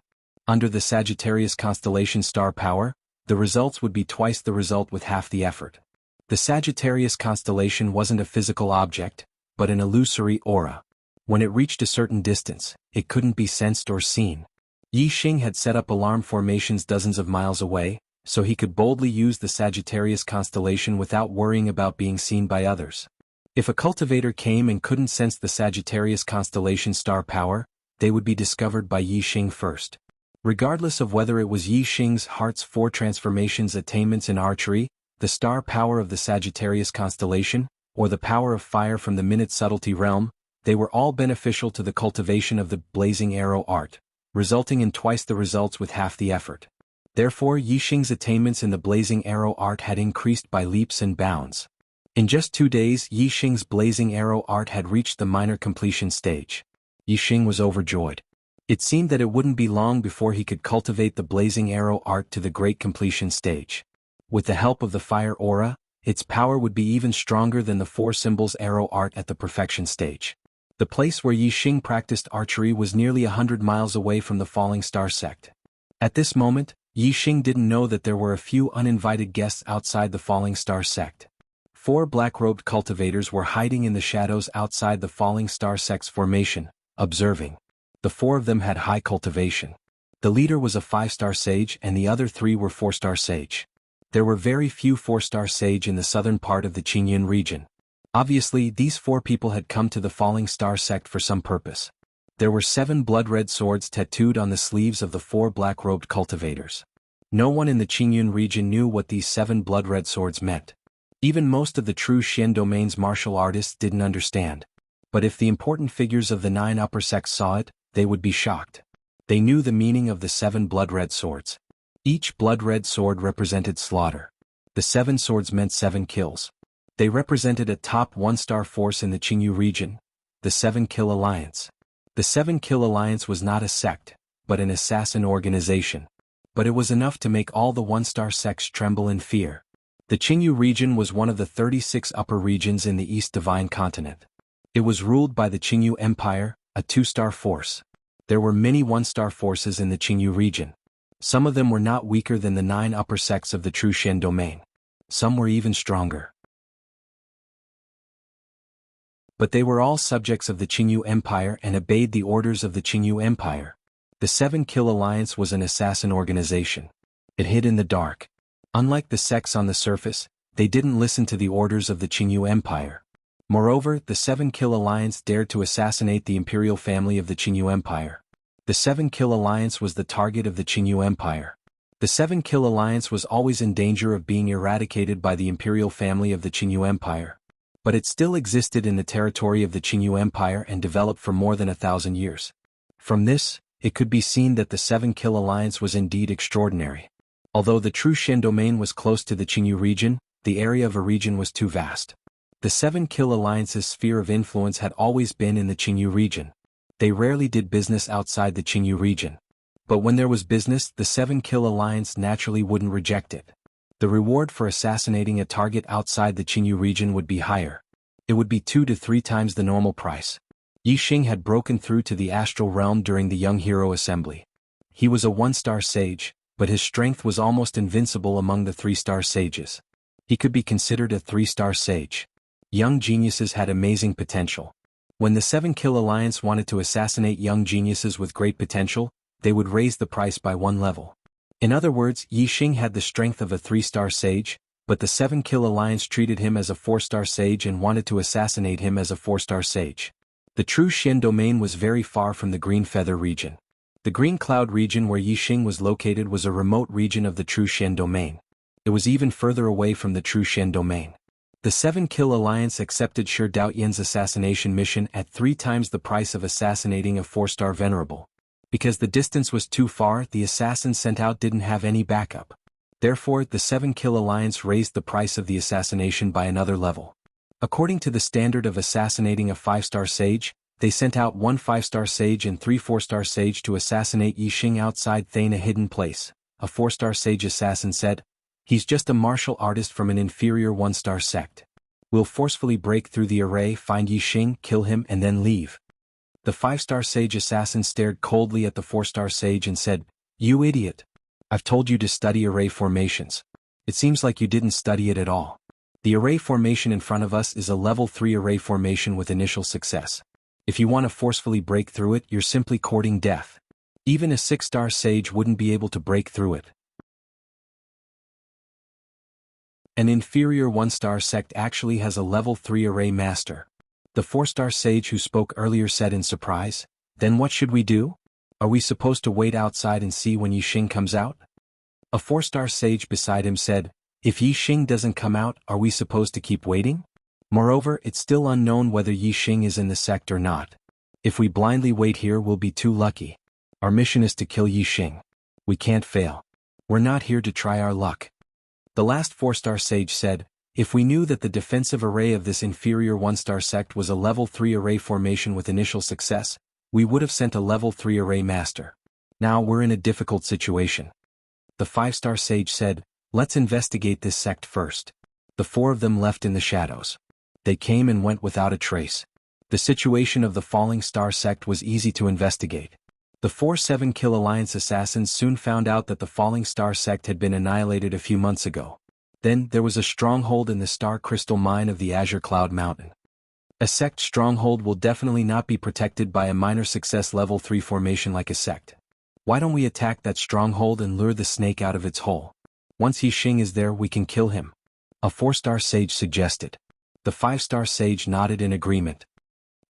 Under the Sagittarius constellation star power, the results would be twice the result with half the effort. The Sagittarius constellation wasn't a physical object, but an illusory aura. When it reached a certain distance, it couldn't be sensed or seen. Yi Xing had set up alarm formations dozens of miles away, so he could boldly use the Sagittarius constellation without worrying about being seen by others. If a cultivator came and couldn't sense the Sagittarius constellation star power, they would be discovered by Yi Xing first. Regardless of whether it was Yi Xing's heart's 4 transformations attainments in archery, the star power of the Sagittarius constellation, or the power of fire from the minute subtlety realm, they were all beneficial to the cultivation of the blazing arrow art, resulting in twice the results with half the effort. Therefore Yi Xing's attainments in the blazing arrow art had increased by leaps and bounds. In just 2 days Yi Xing's blazing arrow art had reached the minor completion stage. Yi Xing was overjoyed. It seemed that it wouldn't be long before he could cultivate the blazing arrow art to the great completion stage. With the help of the fire aura, its power would be even stronger than the 4 symbols arrow art at the perfection stage. The place where Yi Xing practiced archery was nearly 100 miles away from the Falling Star sect. At this moment, Yi Xing didn't know that there were a few uninvited guests outside the Falling Star sect. 4 black-robed cultivators were hiding in the shadows outside the Falling Star sect's formation, observing. The 4 of them had high cultivation. The leader was a 5-star sage and the other 3 were 4-star sage. There were very few 4-star sage in the southern part of the Qingyun region. Obviously, these 4 people had come to the Falling Star sect for some purpose. There were 7 blood-red swords tattooed on the sleeves of the 4 black-robed cultivators. No one in the Qingyun region knew what these 7 blood-red swords meant. Even most of the true Xian domain's martial artists didn't understand. But if the important figures of the 9 upper sects saw it, they would be shocked. They knew the meaning of the 7 blood-red swords. Each blood-red sword represented slaughter. The 7 swords meant 7 kills. They represented a top 1-star force in the Qingyu region, the 7-Kill Alliance. The 7-Kill Alliance was not a sect, but an assassin organization. But it was enough to make all the 1-star sects tremble in fear. The Qingyu region was one of the 36 upper regions in the East Divine Continent. It was ruled by the Qingyu Empire, a 2-star force. There were many 1-star forces in the Qingyu region. Some of them were not weaker than the 9 upper sects of the true Xian domain. Some were even stronger. But they were all subjects of the Qingyu Empire and obeyed the orders of the Qingyu Empire. The 7-Kill Alliance was an assassin organization. It hid in the dark. Unlike the sects on the surface, they didn't listen to the orders of the Qingyu Empire. Moreover, the 7-Kill Alliance dared to assassinate the imperial family of the Qingyu Empire. The 7-Kill Alliance was the target of the Qingyu Empire. The Seven-Kill Alliance was always in danger of being eradicated by the imperial family of the Qingyu Empire. But it still existed in the territory of the Qingyu Empire and developed for more than 1,000 years. From this, it could be seen that the Seven-Kill Alliance was indeed extraordinary. Although the true Shen domain was close to the Qingyu region, the area of a region was too vast. The Seven-Kill Alliance's sphere of influence had always been in the Qingyu region. They rarely did business outside the Qingyu region. But when there was business, the Seven-Kill Alliance naturally wouldn't reject it. The reward for assassinating a target outside the Qingyu region would be higher. It would be 2 to 3 times the normal price. Yi Xing had broken through to the astral realm during the Young Hero Assembly. He was a 1-star sage, but his strength was almost invincible among the 3-star sages. He could be considered a 3-star sage. Young geniuses had amazing potential. When the Seven-Kill Alliance wanted to assassinate young geniuses with great potential, they would raise the price by 1 level. In other words, Yi Xing had the strength of a 3-star sage, but the Seven-Kill Alliance treated him as a 4-star sage and wanted to assassinate him as a 4-star sage. The true Shen domain was very far from the Green Feather region. The Green Cloud region where Yi Xing was located was a remote region of the true Shen domain. It was even further away from the true Shen domain. The Seven-Kill Alliance accepted Shi Daoyan's assassination mission at 3 times the price of assassinating a 4-star venerable. Because the distance was too far, the assassins sent out didn't have any backup. Therefore, the Seven-Kill Alliance raised the price of the assassination by another level. According to the standard of assassinating a 5-star sage, they sent out 1 5-star sage and 3 4-star sage to assassinate Yi Xing outside Thane, a hidden place. A 4-star sage assassin said, "He's just a martial artist from an inferior 1-star sect. We'll forcefully break through the array, find Yi Xing, kill him and then leave." The 5-star sage assassin stared coldly at the 4-star sage and said, "You idiot. I've told you to study array formations. It seems like you didn't study it at all. The array formation in front of us is a level 3 array formation with initial success. If you want to forcefully break through it, you're simply courting death. Even a 6-star sage wouldn't be able to break through it. An inferior 1-star sect actually has a level 3 array master." The 4-star sage who spoke earlier said in surprise, "Then what should we do? Are we supposed to wait outside and see when Yi Xing comes out?" A 4-star sage beside him said, "If Yi Xing doesn't come out, are we supposed to keep waiting? Moreover, it's still unknown whether Yi Xing is in the sect or not. If we blindly wait here, we'll be too lucky. Our mission is to kill Yi Xing. We can't fail. We're not here to try our luck." The last 4-star sage said, "If we knew that the defensive array of this inferior 1-star sect was a level 3 array formation with initial success, we would have sent a level 3 array master. Now we're in a difficult situation." The 5-star sage said, "Let's investigate this sect first." The 4 of them left in the shadows. They came and went without a trace. The situation of the Falling Star sect was easy to investigate. The 4 Seven-Kill Alliance assassins soon found out that the Falling Star sect had been annihilated a few months ago. Then, there was a stronghold in the Star Crystal Mine of the Azure Cloud Mountain. A sect stronghold will definitely not be protected by a minor success level 3 formation like a sect. Why don't we attack that stronghold and lure the snake out of its hole? Once Yi Xing is there, we can kill him. A 4-star sage suggested. The 5-star sage nodded in agreement.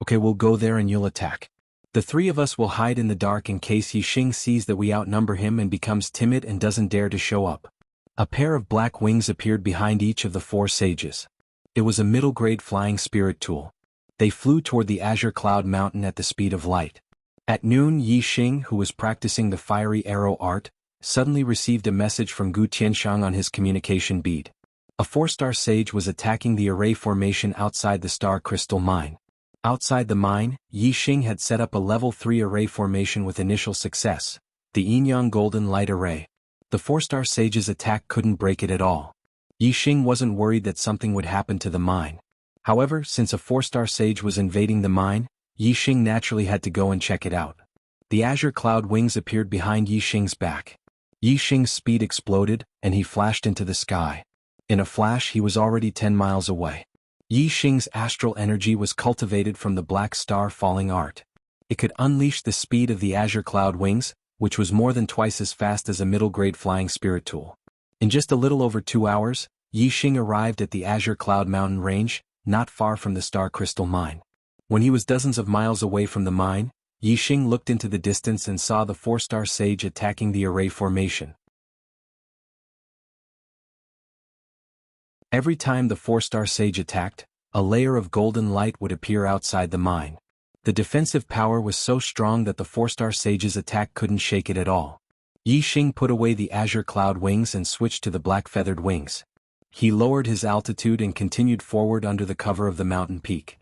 "Okay, we'll go there and you'll attack. The 3 of us will hide in the dark in case Yi Xing sees that we outnumber him and becomes timid and doesn't dare to show up." A pair of black wings appeared behind each of the 4 sages. It was a middle-grade flying spirit tool. They flew toward the Azure Cloud Mountain at the speed of light. At noon, Yi Xing, who was practicing the fiery arrow art, suddenly received a message from Gu Tianshang on his communication bead. A 4-star sage was attacking the array formation outside the Star Crystal Mine. Outside the mine, Yi Xing had set up a level 3 array formation with initial success, the Yin-Yang Golden Light Array. The 4-star sage's attack couldn't break it at all. Yi Xing wasn't worried that something would happen to the mine. However, since a 4-star sage was invading the mine, Yi Xing naturally had to go and check it out. The azure cloud wings appeared behind Yi Xing's back. Yi Xing's speed exploded, and he flashed into the sky. In a flash, he was already 10 miles away. Yi Xing's astral energy was cultivated from the black star falling art. It could unleash the speed of the azure cloud wings, which was more than twice as fast as a middle-grade flying spirit tool. In just a little over 2 hours, Yi Xing arrived at the Azure Cloud Mountain range, not far from the Star Crystal Mine. When he was dozens of miles away from the mine, Yi Xing looked into the distance and saw the 4-star sage attacking the array formation. Every time the four-star sage attacked, a layer of golden light would appear outside the mine. The defensive power was so strong that the four-star sage's attack couldn't shake it at all. Yi Xing put away the azure cloud wings and switched to the black feathered wings. He lowered his altitude and continued forward under the cover of the mountain peak.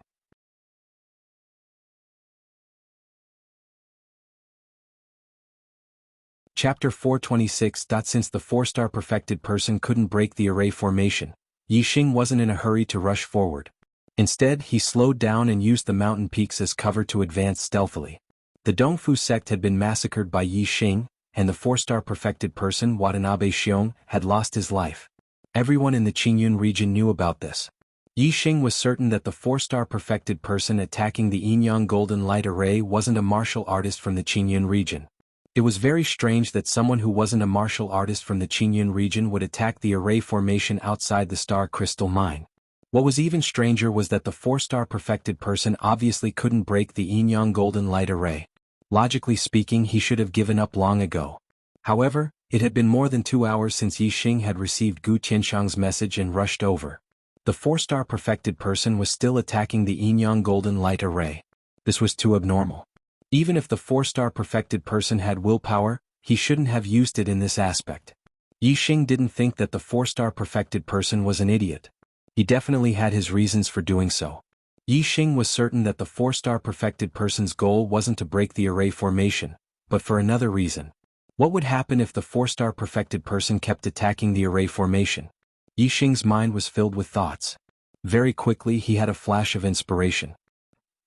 Chapter 426. Since the four-star perfected person couldn't break the array formation, Yi Xing wasn't in a hurry to rush forward. Instead, he slowed down and used the mountain peaks as cover to advance stealthily. The Dongfu sect had been massacred by Yi Xing, and the four-star perfected person Watanabe Xiong had lost his life. Everyone in the Qingyun region knew about this. Yi Xing was certain that the four-star perfected person attacking the Yinyang Golden Light Array wasn't a martial artist from the Qingyun region. It was very strange that someone who wasn't a martial artist from the Qingyun region would attack the array formation outside the star crystal mine. What was even stranger was that the four-star perfected person obviously couldn't break the Yinyang Golden Light Array. Logically speaking, he should have given up long ago. However, it had been more than 2 hours since Yi Xing had received Gu Tianshang's message and rushed over. The four-star perfected person was still attacking the Yinyang Golden Light Array. This was too abnormal. Even if the four-star perfected person had willpower, he shouldn't have used it in this aspect. Yi Xing didn't think that the four-star perfected person was an idiot. He definitely had his reasons for doing so. Yi Xing was certain that the four-star perfected person's goal wasn't to break the array formation, but for another reason. What would happen if the four-star perfected person kept attacking the array formation? Yi Xing's mind was filled with thoughts. Very quickly he had a flash of inspiration.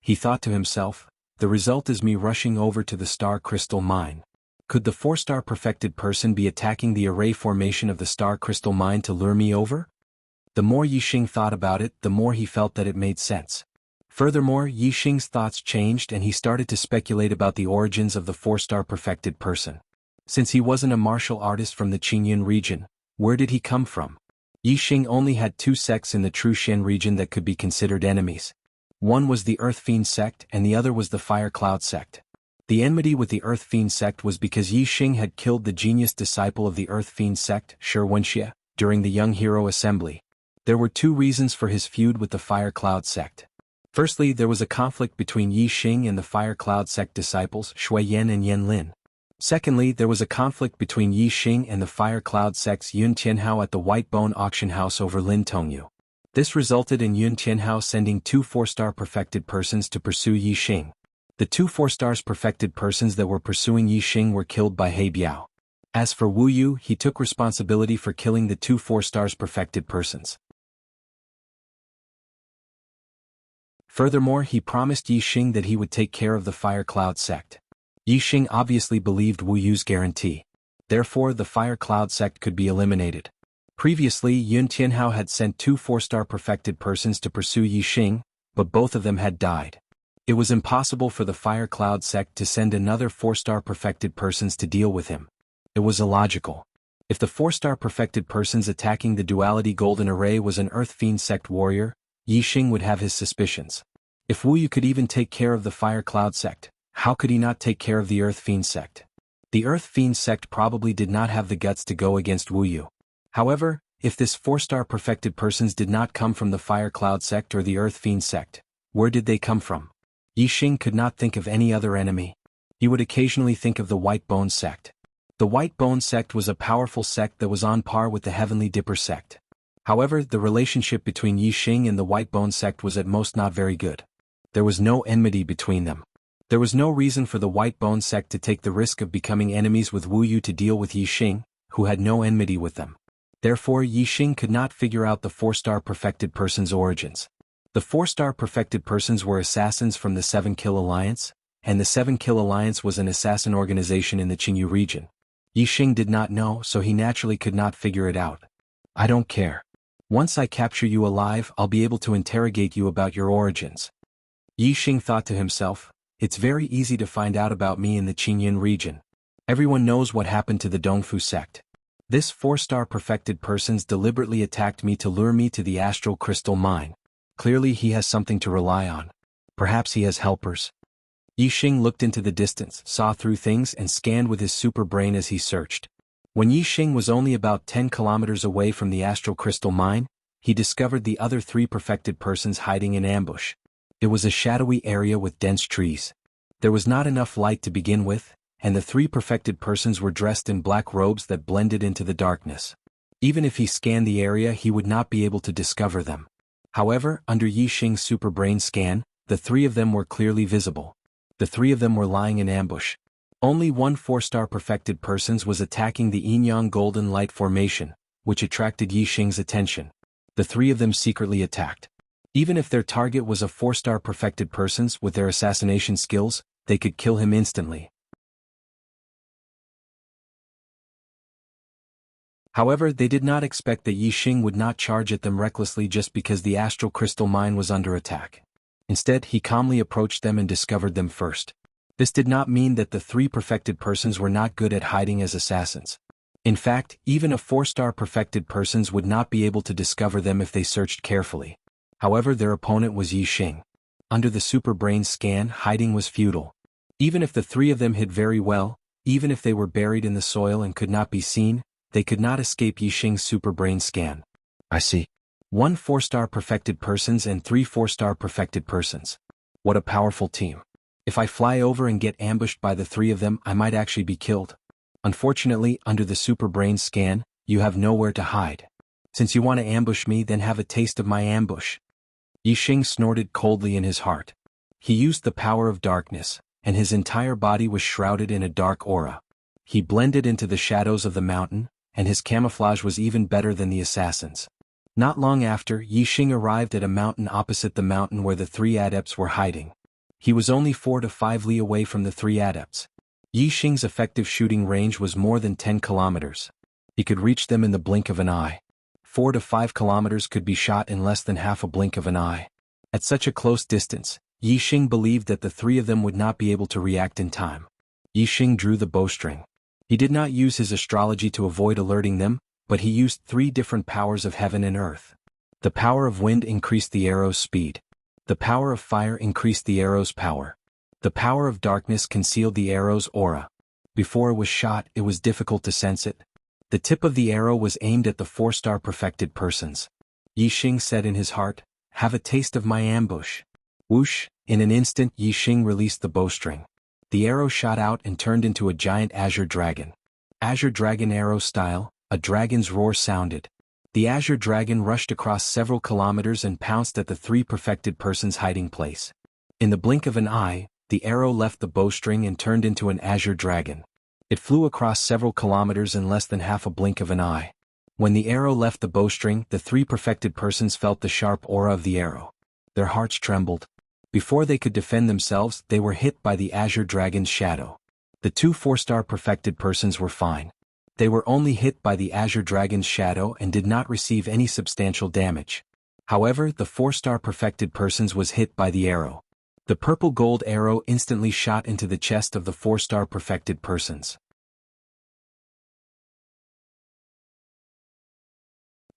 He thought to himself, the result is me rushing over to the star crystal mine. Could the four-star perfected person be attacking the array formation of the star crystal mine to lure me over? The more Yi Xing thought about it, the more he felt that it made sense. Furthermore, Yi Xing's thoughts changed and he started to speculate about the origins of the four-star perfected person. Since he wasn't a martial artist from the Qingyun region, where did he come from? Yi Xing only had 2 sects in the True Shen region that could be considered enemies. One was the Earth Fiend sect and the other was the Fire Cloud sect. The enmity with the Earth Fiend sect was because Yi Xing had killed the genius disciple of the Earth Fiend sect, Shi Wenxie, during the Young Hero Assembly. There were 2 reasons for his feud with the Fire Cloud sect. Firstly, there was a conflict between Yi Xing and the Fire Cloud sect disciples, Shui Yan and Yan Lin. Secondly, there was a conflict between Yi Xing and the Fire Cloud sect's Yun Tianhao at the White Bone auction house over Lin Tongyu. This resulted in Yun Tianhao sending 2 4-star perfected persons to pursue Yi Xing. The 2 4-stars perfected persons that were pursuing Yi Xing were killed by He Biao. As for Wu Yu, he took responsibility for killing the 2 4-stars perfected persons. Furthermore, he promised Yi Xing that he would take care of the Fire Cloud sect. Yi Xing obviously believed Wu Yu's guarantee. Therefore, the Fire Cloud sect could be eliminated. Previously, Yun Tianhao had sent 2 4-star perfected persons to pursue Yi Xing, but both of them had died. It was impossible for the Fire Cloud sect to send another 4-star perfected persons to deal with him. It was illogical. If the 4-star perfected persons attacking the Duality Golden Array was an Earth Fiend sect warrior, Yi Xing would have his suspicions. If Wu Yu could even take care of the Fire Cloud sect, how could he not take care of the Earth Fiend sect? The Earth Fiend sect probably did not have the guts to go against Wu Yu. However, if this 4-star perfected persons did not come from the Fire Cloud sect or the Earth Fiend sect, where did they come from? Yi Xing could not think of any other enemy. He would occasionally think of the White Bone sect. The White Bone sect was a powerful sect that was on par with the Heavenly Dipper sect. However, the relationship between Yi Xing and the White Bone sect was at most not very good. There was no enmity between them. There was no reason for the White Bone sect to take the risk of becoming enemies with Wu Yu to deal with Yi Xing, who had no enmity with them. Therefore, Yi Xing could not figure out the 4-star perfected person's origins. The 4-star perfected persons were assassins from the 7 Kill Alliance, and the 7 Kill Alliance was an assassin organization in the Qingyu region. Yi Xing did not know, so he naturally could not figure it out. I don't care. Once I capture you alive, I'll be able to interrogate you about your origins. Yi Xing thought to himself, it's very easy to find out about me in the Qingyun region. Everyone knows what happened to the Dongfu sect. This 4-star perfected persons deliberately attacked me to lure me to the astral crystal mine. Clearly he has something to rely on. Perhaps he has helpers. Yi Xing looked into the distance, saw through things and scanned with his super brain as he searched. When Yi Xing was only about 10 kilometers away from the astral crystal mine, he discovered the other 3 perfected persons hiding in ambush. It was a shadowy area with dense trees. There was not enough light to begin with, and the 3 perfected persons were dressed in black robes that blended into the darkness. Even if he scanned the area, he would not be able to discover them. However, under Yixing's super brain scan, the 3 of them were clearly visible. The 3 of them were lying in ambush. Only one 4-star perfected persons was attacking the Yinyang Golden Light Formation, which attracted Yixing's attention. The 3 of them secretly attacked. Even if their target was a 4-star perfected persons with their assassination skills, they could kill him instantly. However, they did not expect that Yixing would not charge at them recklessly just because the astral crystal mine was under attack. Instead, he calmly approached them and discovered them first. This did not mean that the 3 perfected persons were not good at hiding as assassins. In fact, even a 4-star perfected persons would not be able to discover them if they searched carefully. However, their opponent was Yixing. Under the super brain scan, hiding was futile. Even if the 3 of them hid very well, even if they were buried in the soil and could not be seen, they could not escape Yixing's super brain scan. I see. 1 4-star perfected persons and 3 4-star perfected persons. What a powerful team. If I fly over and get ambushed by the 3 of them, I might actually be killed. Unfortunately, under the super brain scan, you have nowhere to hide. Since you want to ambush me, then have a taste of my ambush. Yixing snorted coldly in his heart. He used the power of darkness, and his entire body was shrouded in a dark aura. He blended into the shadows of the mountain, and his camouflage was even better than the assassins. Not long after, Yixing arrived at a mountain opposite the mountain where the 3 adepts were hiding. He was only 4 to 5 li away from the 3 adepts. Yixing's effective shooting range was more than 10 kilometers. He could reach them in the blink of an eye. 4 to 5 kilometers could be shot in less than half a blink of an eye. At such a close distance, Yixing believed that the 3 of them would not be able to react in time. Yixing drew the bowstring. He did not use his astrology to avoid alerting them, but he used 3 different powers of heaven and earth. The power of wind increased the arrow's speed. The power of fire increased the arrow's power. The power of darkness concealed the arrow's aura. Before it was shot, it was difficult to sense it. The tip of the arrow was aimed at the 4-star perfected persons. Yixing said in his heart, "Have a taste of my ambush." Whoosh! In an instant, Yixing released the bowstring. The arrow shot out and turned into a giant azure dragon. Azure dragon arrow style, a dragon's roar sounded. The azure dragon rushed across several kilometers and pounced at the 3 perfected persons' hiding place. In the blink of an eye, the arrow left the bowstring and turned into an azure dragon. It flew across several kilometers in less than half a blink of an eye. When the arrow left the bowstring, the 3 perfected persons felt the sharp aura of the arrow. Their hearts trembled. Before they could defend themselves, they were hit by the azure dragon's shadow. The 2 4-star perfected persons were fine. They were only hit by the azure dragon's shadow and did not receive any substantial damage. However, the 4-star perfected persons was hit by the arrow. The purple gold arrow instantly shot into the chest of the 4-star perfected persons.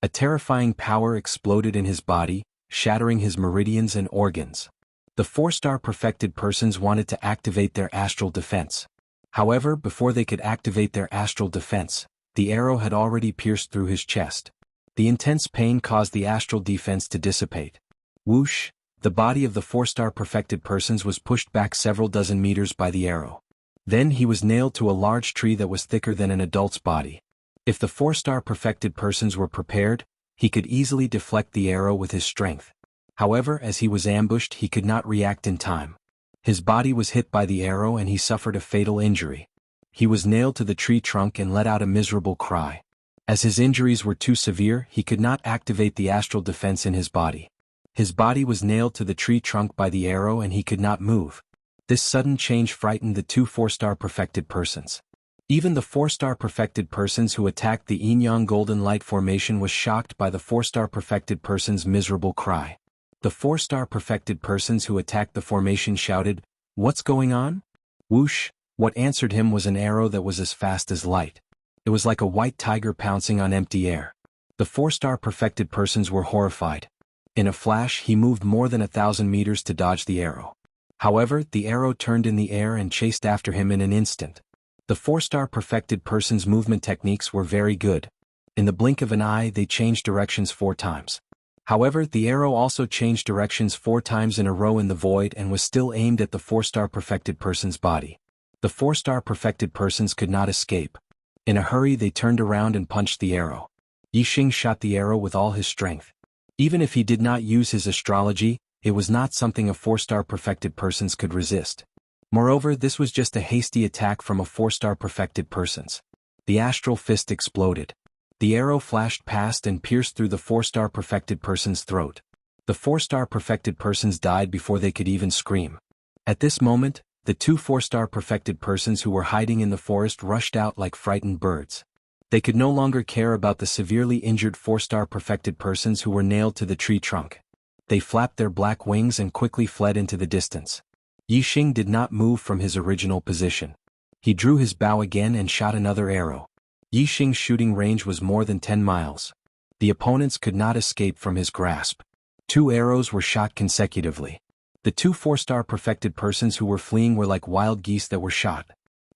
A terrifying power exploded in his body, shattering his meridians and organs. The 4-star perfected persons wanted to activate their astral defense. However, before they could activate their astral defense, the arrow had already pierced through his chest. The intense pain caused the astral defense to dissipate. Whoosh! The body of the 4-star perfected persons was pushed back several dozen meters by the arrow. Then he was nailed to a large tree that was thicker than an adult's body. If the 4-star perfected persons were prepared, he could easily deflect the arrow with his strength. However, as he was ambushed, he could not react in time. His body was hit by the arrow and he suffered a fatal injury. He was nailed to the tree trunk and let out a miserable cry. As his injuries were too severe, he could not activate the astral defense in his body. His body was nailed to the tree trunk by the arrow and he could not move. This sudden change frightened the 2 4-star perfected persons. Even the 4-star perfected persons who attacked the Yinyang Golden Light Formation was shocked by the 4-star perfected person's miserable cry. The 4-star perfected persons who attacked the formation shouted, "What's going on?" Whoosh! What answered him was an arrow that was as fast as light. It was like a white tiger pouncing on empty air. The 4-star perfected persons were horrified. In a flash, he moved more than 1,000 meters to dodge the arrow. However, the arrow turned in the air and chased after him in an instant. The 4-star perfected person's movement techniques were very good. In the blink of an eye, they changed directions 4 times. However, the arrow also changed directions 4 times in a row in the void and was still aimed at the 4-star perfected person's body. The 4-star perfected persons could not escape. In a hurry they turned around and punched the arrow. Yixing shot the arrow with all his strength. Even if he did not use his astrology, it was not something a 4-star perfected persons could resist. Moreover, this was just a hasty attack from a 4-star perfected persons. The astral fist exploded. The arrow flashed past and pierced through the 4-star perfected person's throat. The 4-star perfected persons died before they could even scream. At this moment, the 2 4-star perfected persons who were hiding in the forest rushed out like frightened birds. They could no longer care about the severely injured 4-star perfected persons who were nailed to the tree trunk. They flapped their black wings and quickly fled into the distance. Yixing did not move from his original position. He drew his bow again and shot another arrow. Yixing's shooting range was more than 10 miles. The opponents could not escape from his grasp. 2 arrows were shot consecutively. The 2 4-star perfected persons who were fleeing were like wild geese that were shot.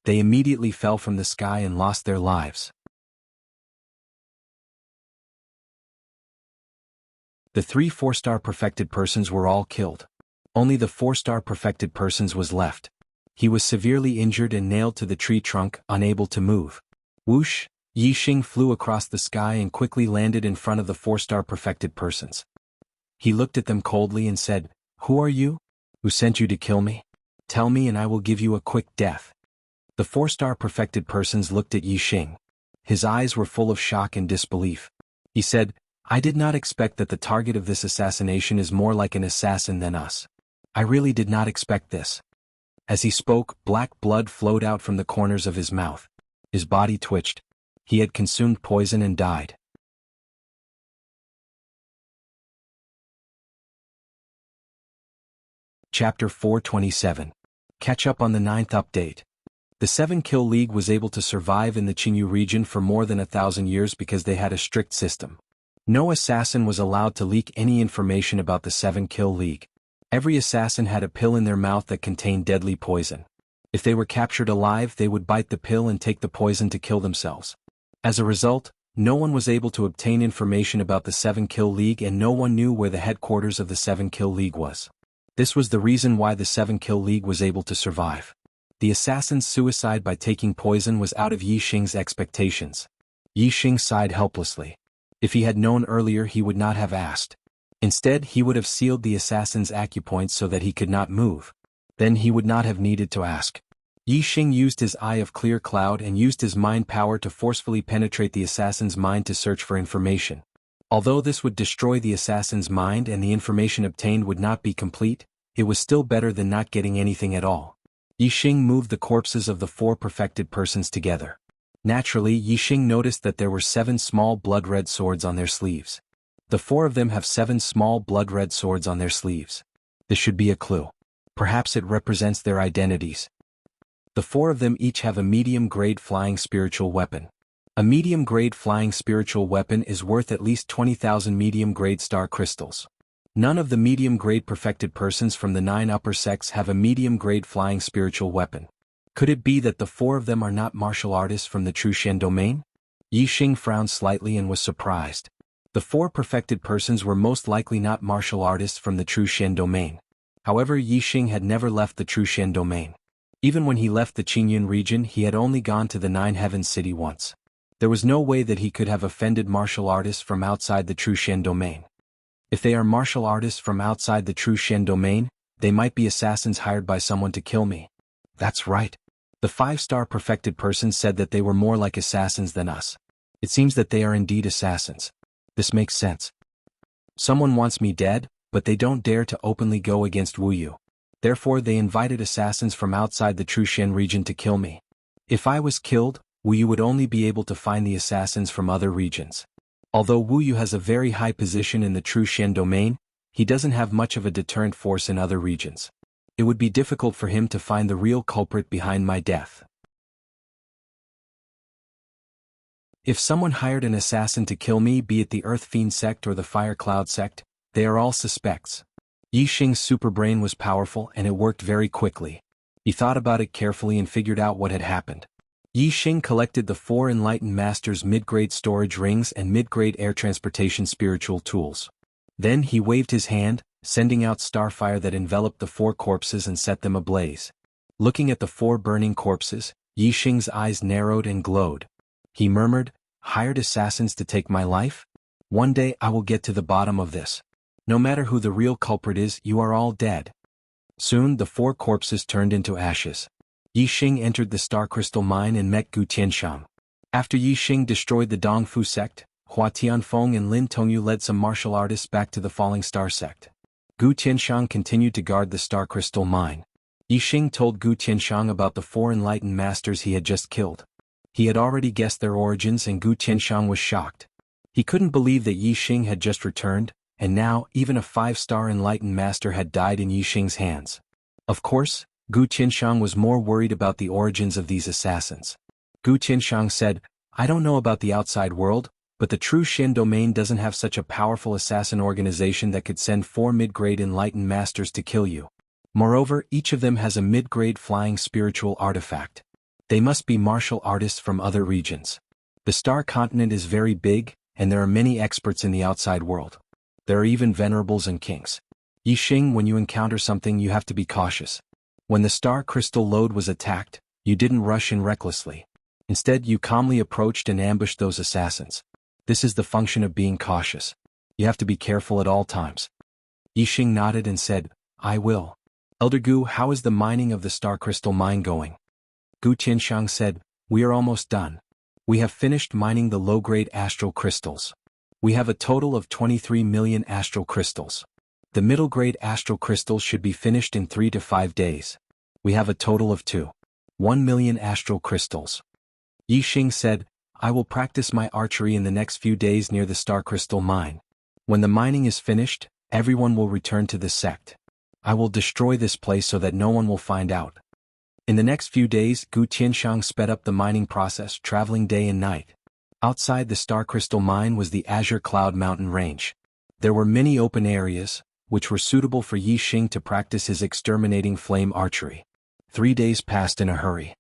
They immediately fell from the sky and lost their lives. The 3 4-star perfected persons were all killed. Only the 4-star perfected persons was left. He was severely injured and nailed to the tree trunk, unable to move. Whoosh! Yixing flew across the sky and quickly landed in front of the 4-star perfected persons. He looked at them coldly and said, "Who are you? Who sent you to kill me? Tell me and I will give you a quick death." The 4-star perfected persons looked at Yixing. His eyes were full of shock and disbelief. He said, "I did not expect that the target of this assassination is more like an assassin than us. I really did not expect this." As he spoke, black blood flowed out from the corners of his mouth. His body twitched. He had consumed poison and died. Chapter 427. Catch up on the 9th update. The 7-Kill League was able to survive in the Qingyu region for more than 1,000 years because they had a strict system. No assassin was allowed to leak any information about the 7-Kill League. Every assassin had a pill in their mouth that contained deadly poison. If they were captured alive, they would bite the pill and take the poison to kill themselves. As a result, no one was able to obtain information about the 7-Kill League and no one knew where the headquarters of the 7-Kill League was. This was the reason why the 7-Kill League was able to survive. The assassin's suicide by taking poison was out of Yixing's expectations. Yixing sighed helplessly. If he had known earlier, he would not have asked. Instead, he would have sealed the assassin's acupoints so that he could not move. Then he would not have needed to ask. Yixing used his eye of clear cloud and used his mind power to forcefully penetrate the assassin's mind to search for information. Although this would destroy the assassin's mind and the information obtained would not be complete, it was still better than not getting anything at all. Yixing moved the corpses of the 4 perfected persons together. Naturally, Yixing noticed that there were 7 small blood-red swords on their sleeves. The 4 of them have 7 small blood-red swords on their sleeves. This should be a clue. Perhaps it represents their identities. The 4 of them each have a medium-grade flying spiritual weapon. A medium-grade flying spiritual weapon is worth at least 20,000 medium-grade star crystals. None of the medium-grade perfected persons from the 9 upper sects have a medium-grade flying spiritual weapon. Could it be that the 4 of them are not martial artists from the True Shen domain? Yixing frowned slightly and was surprised. The 4 perfected persons were most likely not martial artists from the True Shen domain. However, Yixing had never left the True Shen domain. Even when he left the Qingyun region, he had only gone to the 9 Heavens city once. There was no way that he could have offended martial artists from outside the True Shen domain. If they are martial artists from outside the True Shen domain, they might be assassins hired by someone to kill me. That's right. The 5-star perfected person said that they were more like assassins than us. It seems that they are indeed assassins. This makes sense. Someone wants me dead, but they don't dare to openly go against Wu Yu. Therefore they invited assassins from outside the True Shen region to kill me. If I was killed, Wu Yu would only be able to find the assassins from other regions. Although Wu Yu has a very high position in the True Shen domain, he doesn't have much of a deterrent force in other regions. It would be difficult for him to find the real culprit behind my death. If someone hired an assassin to kill me, be it the Earth Fiend sect or the Fire Cloud sect, they are all suspects. Yixing's superbrain was powerful and it worked very quickly. He thought about it carefully and figured out what had happened. Yixing collected the 4 Enlightened Masters' mid-grade storage rings and mid-grade air transportation spiritual tools. Then he waved his hand, sending out starfire that enveloped the 4 corpses and set them ablaze. Looking at the 4 burning corpses, Yi Xing's eyes narrowed and glowed. He murmured, "Hired assassins to take my life? One day I will get to the bottom of this. No matter who the real culprit is, you are all dead." Soon the 4 corpses turned into ashes. Yi Xing entered the Star Crystal Mine and met Gu Tianxiang. After Yi Xing destroyed the Dongfu sect, Hua Tianfeng and Lin Tongyu led some martial artists back to the Falling Star sect. Gu Tianxiang continued to guard the Star Crystal Mine. Yi Xing told Gu Tianxiang about the 4 enlightened masters he had just killed. He had already guessed their origins and Gu Tianxiang was shocked. He couldn't believe that Yi Xing had just returned, and now even a 5-star enlightened master had died in Yi Xing's hands. Of course, Gu Tianxiang was more worried about the origins of these assassins. Gu Tianxiang said, "I don't know about the outside world, but the true Shen domain doesn't have such a powerful assassin organization that could send 4 mid-grade enlightened masters to kill you. Moreover, each of them has a mid-grade flying spiritual artifact. They must be martial artists from other regions. The Star Continent is very big, and there are many experts in the outside world. There are even venerables and kings. Yi Xing, when you encounter something you have to be cautious. When the Star Crystal Lode was attacked, you didn't rush in recklessly. Instead you calmly approached and ambushed those assassins. This is the function of being cautious. You have to be careful at all times." Yi Xing nodded and said, "I will." "Elder Gu, how is the mining of the Star Crystal Mine going?" Gu Tianxiang said, "We are almost done. We have finished mining the low-grade astral crystals. We have a total of 23 million astral crystals. The middle-grade astral crystals should be finished in 3 to 5 days. We have a total of 1 million astral crystals." Yi Xing said, "I will practice my archery in the next few days near the Star Crystal Mine. When the mining is finished, everyone will return to the sect. I will destroy this place so that no one will find out." In the next few days, Gu Tianxiang sped up the mining process, traveling day and night. Outside the Star Crystal Mine was the Azure Cloud Mountain Range. There were many open areas, which were suitable for Yi Xing to practice his exterminating flame archery. 3 days passed in a hurry.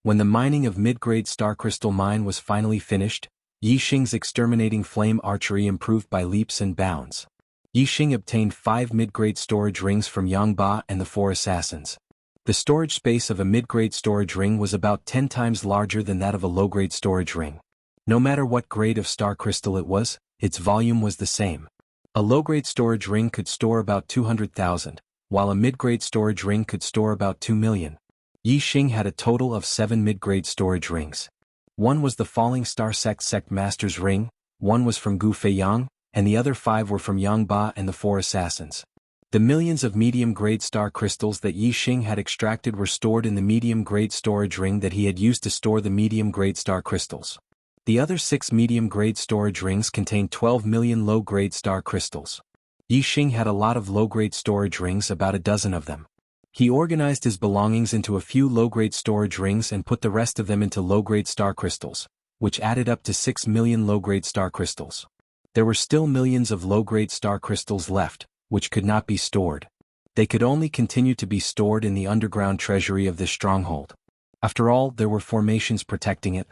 When the mining of mid-grade Star Crystal Mine was finally finished, Yi Xing's exterminating flame archery improved by leaps and bounds. Yi Xing obtained 5 mid-grade storage rings from Yang Ba and the 4 assassins. The storage space of a mid-grade storage ring was about 10 times larger than that of a low-grade storage ring. No matter what grade of star crystal it was, its volume was the same. A low-grade storage ring could store about 200,000, while a mid-grade storage ring could store about 2 million. Yi Xing had a total of 7 mid-grade storage rings. One was the Falling Star Sect Master's ring, one was from Gu Feiyang, and the other 5 were from Yang Ba and the 4 assassins. The millions of medium-grade star crystals that Yi Xing had extracted were stored in the medium-grade storage ring that he had used to store the medium-grade star crystals. The other 6 medium-grade storage rings contained 12 million low-grade star crystals. Yi Xing had a lot of low-grade storage rings, about a dozen of them. He organized his belongings into a few low-grade storage rings and put the rest of them into low-grade star crystals, which added up to 6 million low-grade star crystals. There were still millions of low-grade star crystals left, which could not be stored. They could only continue to be stored in the underground treasury of this stronghold. After all, there were formations protecting it.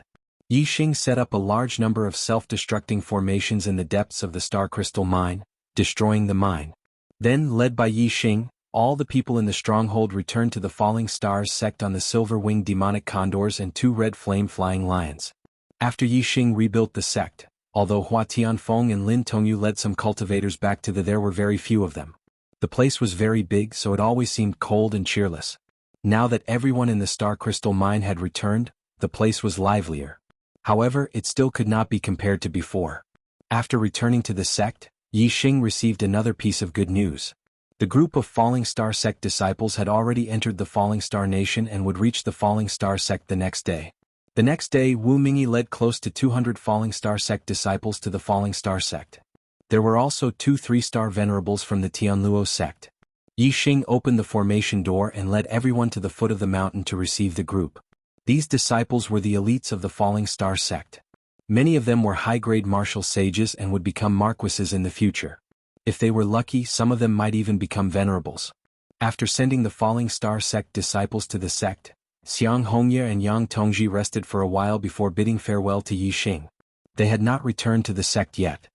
Yi Xing set up a large number of self-destructing formations in the depths of the Star Crystal Mine, destroying the mine. Then, led by Yi Xing, all the people in the stronghold returned to the Falling Stars sect on the silver-winged demonic condors and 2 red flame-flying lions. After Yi Xing rebuilt the sect, although Hua Tianfeng and Lin Tongyu led some cultivators back to there were very few of them. The place was very big, so it always seemed cold and cheerless. Now that everyone in the Star Crystal Mine had returned, the place was livelier. However, it still could not be compared to before. After returning to the sect, Yi Xing received another piece of good news. The group of Falling Star sect disciples had already entered the Falling Star Nation and would reach the Falling Star sect the next day. The next day, Wu Mingyi led close to 200 Falling Star sect disciples to the Falling Star sect. There were also 2 3-star venerables from the Tianluo sect. Yi Xing opened the formation door and led everyone to the foot of the mountain to receive the group. These disciples were the elites of the Falling Star sect. Many of them were high-grade martial sages and would become marquises in the future. If they were lucky, some of them might even become venerables. After sending the Falling Star sect disciples to the sect, Xiang Hongye and Yang Tongji rested for a while before bidding farewell to Yi Xing. They had not returned to the sect yet.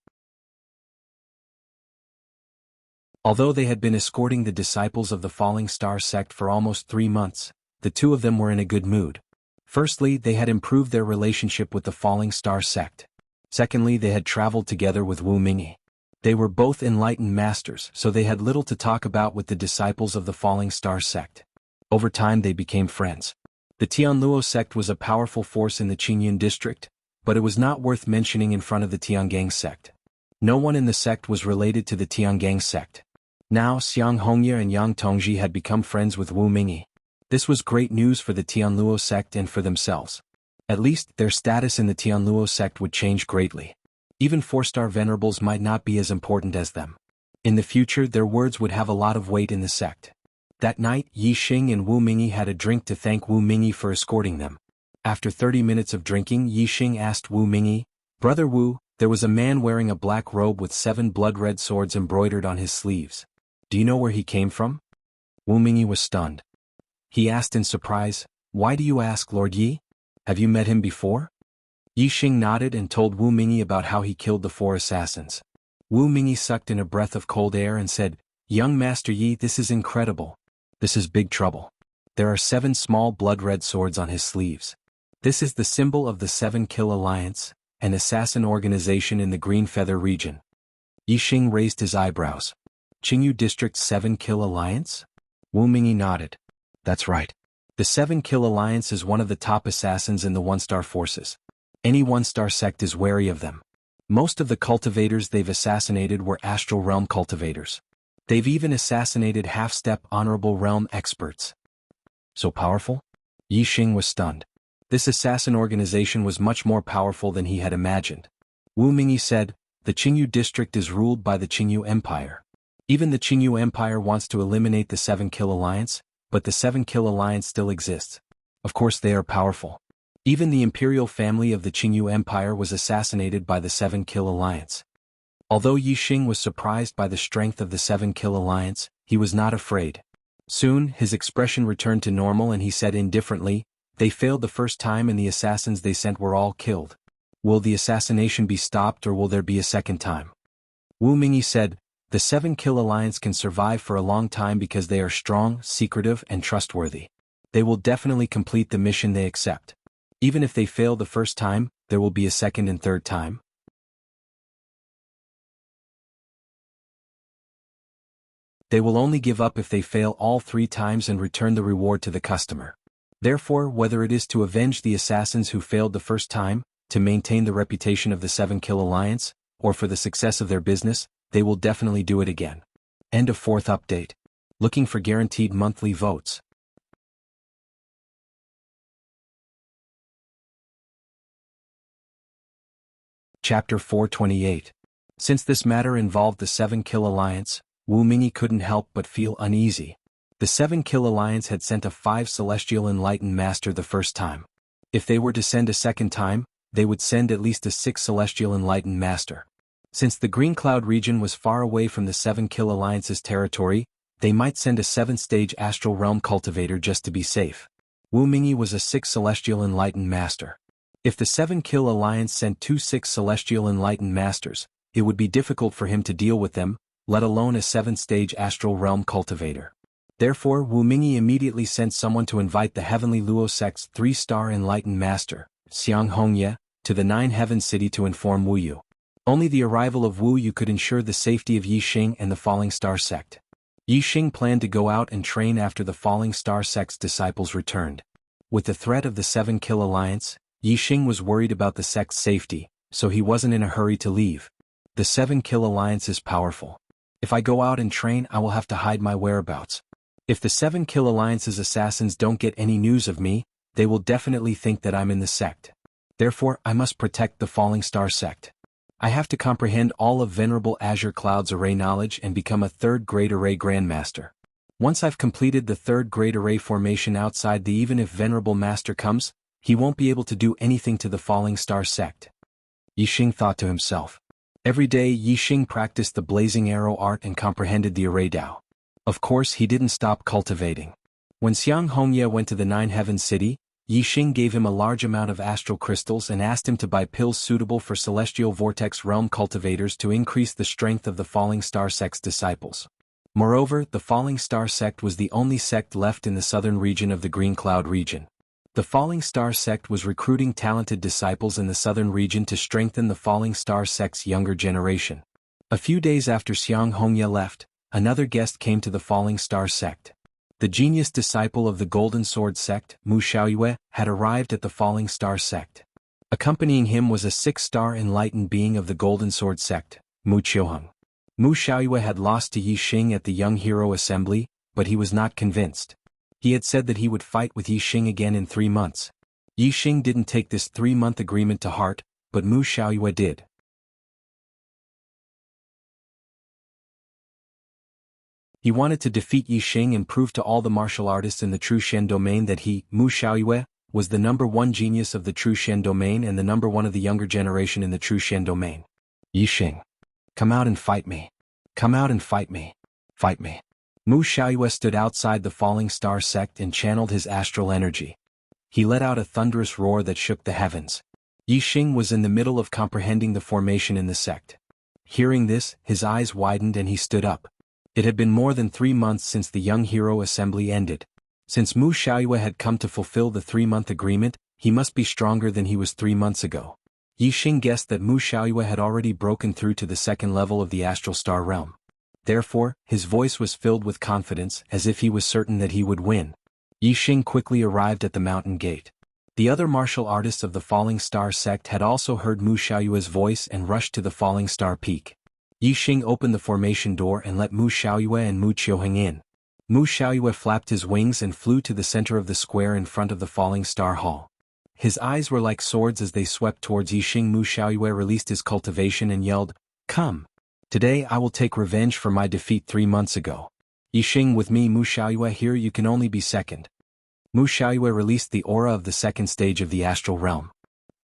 Although they had been escorting the disciples of the Falling Star sect for almost 3 months, the two of them were in a good mood. Firstly, they had improved their relationship with the Falling Star sect. Secondly, they had traveled together with Wu Mingyi. They were both enlightened masters, so they had little to talk about with the disciples of the Falling Star sect. Over time they became friends. The Tianluo sect was a powerful force in the Qingyun district, but it was not worth mentioning in front of the Tiangang sect. No one in the sect was related to the Tiangang sect. Now Xiang Hongye and Yang Tongji had become friends with Wu Mingyi. This was great news for the Tianluo sect and for themselves. At least, their status in the Tianluo sect would change greatly. Even 4-star venerables might not be as important as them. In the future, their words would have a lot of weight in the sect. That night, Yi Xing and Wu Mingyi had a drink to thank Wu Mingyi for escorting them. After 30 minutes of drinking, Yi Xing asked Wu Mingyi, "Brother Wu, there was a man wearing a black robe with 7 blood-red swords embroidered on his sleeves. Do you know where he came from?" Wu Mingyi was stunned. He asked in surprise, "Why do you ask, Lord Yi? Have you met him before?" Yi Xing nodded and told Wu Mingyi about how he killed the 4 assassins. Wu Mingyi sucked in a breath of cold air and said, "Young Master Yi, this is incredible. This is big trouble. There are 7 small blood-red swords on his sleeves. This is the symbol of the 7 Kill Alliance, an assassin organization in the Green Feather region." Yi Xing raised his eyebrows. "Qingyu District's 7 Kill Alliance?" Wu Mingyi nodded. "That's right. The 7 Kill Alliance is one of the top assassins in the 1-star forces. Any 1-star sect is wary of them. Most of the cultivators they've assassinated were Astral Realm cultivators. They've even assassinated half-step Honorable Realm experts." "So powerful?" Yi Xing was stunned. This assassin organization was much more powerful than he had imagined. Wu Mingyi said, "The Qingyu District is ruled by the Qingyu Empire. Even the Qingyu Empire wants to eliminate the 7 Kill Alliance, but the 7 Kill Alliance still exists. Of course they are powerful. Even the imperial family of the Qingyu Empire was assassinated by the 7 Kill Alliance." Although Yi Xing was surprised by the strength of the 7 Kill Alliance, he was not afraid. Soon, his expression returned to normal and he said indifferently, "They failed the first time and the assassins they sent were all killed. Will the assassination be stopped or will there be a second time?" Wu Mingyi said, "The 7 Kill Alliance can survive for a long time because they are strong, secretive, and trustworthy. They will definitely complete the mission they accept. Even if they fail the first time, there will be a second and third time. They will only give up if they fail all 3 times and return the reward to the customer. Therefore, whether it is to avenge the assassins who failed the first time, to maintain the reputation of the 7 Kill Alliance, or for the success of their business, they will definitely do it again." End of 4th update. Looking for guaranteed monthly votes. Chapter 428. Since this matter involved the 7 Kill Alliance, Wu Mingyi couldn't help but feel uneasy. The 7 Kill Alliance had sent a 5 Celestial Enlightened Master the first time. If they were to send a second time, they would send at least a 6 Celestial Enlightened Master. Since the Green Cloud region was far away from the 7 Kill Alliance's territory, they might send a 7th-stage Astral Realm cultivator just to be safe. Wu Mingyi was a 6 Celestial Enlightened Master. If the 7 Kill Alliance sent 2 6 Celestial Enlightened Masters, it would be difficult for him to deal with them, let alone a 7th-stage Astral Realm cultivator. Therefore, Wu Mingyi immediately sent someone to invite the Heavenly Luo sect's 3-star Enlightened Master, Xiang Hongye, to the 9 Heaven City to inform Wu Yu. Only the arrival of Wu Yu could ensure the safety of Yi Xing and the Falling Star sect. Yi Xing planned to go out and train after the Falling Star sect's disciples returned. With the threat of the 7 Kill Alliance, Yi Xing was worried about the sect's safety, so he wasn't in a hurry to leave. The 7 Kill Alliance is powerful. If I go out and train, I will have to hide my whereabouts. If the 7 Kill Alliance's assassins don't get any news of me, they will definitely think that I'm in the sect. Therefore, I must protect the Falling Star sect. I have to comprehend all of Venerable Azure Cloud's array knowledge and become a 3rd grade array Grandmaster. Once I've completed the 3rd grade array formation outside the even if Venerable Master comes, he won't be able to do anything to the Falling Star sect." Yi Xing thought to himself. Every day Yi Xing practiced the blazing arrow art and comprehended the array Dao. Of course he didn't stop cultivating. When Xiang Hongye went to the 9 Heaven City, Yixing gave him a large amount of astral crystals and asked him to buy pills suitable for celestial vortex realm cultivators to increase the strength of the Falling Star sect's disciples. Moreover, the Falling Star sect was the only sect left in the southern region of the Green Cloud region. The Falling Star sect was recruiting talented disciples in the southern region to strengthen the Falling Star sect's younger generation. A few days after Xiang Hongye left, another guest came to the Falling Star sect. The genius disciple of the Golden Sword sect, Mu Xiaoyue, had arrived at the Falling Star sect. Accompanying him was a 6-star enlightened being of the Golden Sword sect, Mu Qiuheng. Mu Xiaoyue had lost to Yixing at the Young Hero Assembly, but he was not convinced. He had said that he would fight with Yixing again in 3 months. Yixing didn't take this 3-month agreement to heart, but Mu Xiaoyue did. He wanted to defeat Yixing and prove to all the martial artists in the True Shen domain that he, Mu Xiaoyue, was the #1 genius of the True Shen domain and the #1 of the younger generation in the True Shen domain. Yixing, come out and fight me. Come out and fight me. Fight me. Mu Xiaoyue stood outside the Falling Star sect and channeled his astral energy. He let out a thunderous roar that shook the heavens. Yixing was in the middle of comprehending the formation in the sect. Hearing this, his eyes widened and he stood up. It had been more than 3 months since the Young Hero Assembly ended. Since Mu Xiaoyue had come to fulfill the 3-month agreement, he must be stronger than he was 3 months ago. Yixing guessed that Mu Xiaoyue had already broken through to the 2nd level of the Astral Star realm. Therefore, his voice was filled with confidence as if he was certain that he would win. Yixing quickly arrived at the mountain gate. The other martial artists of the Falling Star sect had also heard Mu Xiaoyue's voice and rushed to the Falling Star peak. Yixing opened the formation door and let Mu Xiaoyue and Mu Qiuheng in. Mu Xiaoyue flapped his wings and flew to the center of the square in front of the Falling Star Hall. His eyes were like swords as they swept towards Yixing. Mu Xiaoyue released his cultivation and yelled, "Come! Today I will take revenge for my defeat 3 months ago. Yixing with me, Mu Xiaoyue, here you can only be second." Mu Xiaoyue released the aura of the 2nd stage of the astral realm.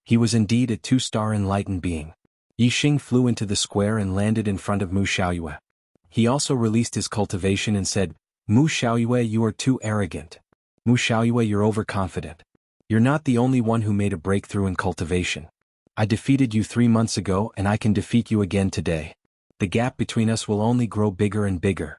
He was indeed a 2-star enlightened being. Yixing flew into the square and landed in front of Mu Xiaoyue. He also released his cultivation and said, "Mu Xiaoyue, you are too arrogant. Mu Xiaoyue, you're overconfident. You're not the only one who made a breakthrough in cultivation. I defeated you 3 months ago and I can defeat you again today. The gap between us will only grow bigger and bigger."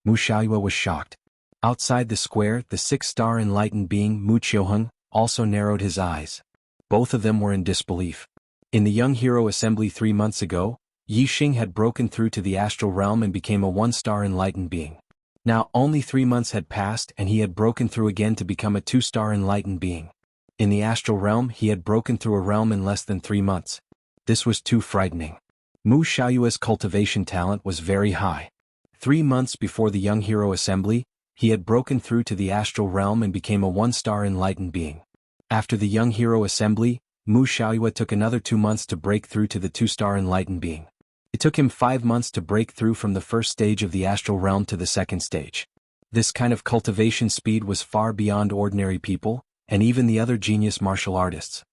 Mu Xiaoyue was shocked. Outside the square, the 6-star enlightened being, Mu Qiuheng, also narrowed his eyes. Both of them were in disbelief. In the Young Hero Assembly 3 months ago, Yixing had broken through to the astral realm and became a 1-star enlightened being. Now only 3 months had passed and he had broken through again to become a 2-star enlightened being. In the astral realm he had broken through a realm in less than 3 months. This was too frightening. Mu Xiaoyue's cultivation talent was very high. 3 months before the Young Hero Assembly, he had broken through to the astral realm and became a 1-star enlightened being. After the Young Hero Assembly, Mu Xiaoyue took another 2 months to break through to the 2-star enlightened being. It took him 5 months to break through from the 1st stage of the astral realm to the 2nd stage. This kind of cultivation speed was far beyond ordinary people, and even the other genius martial artists.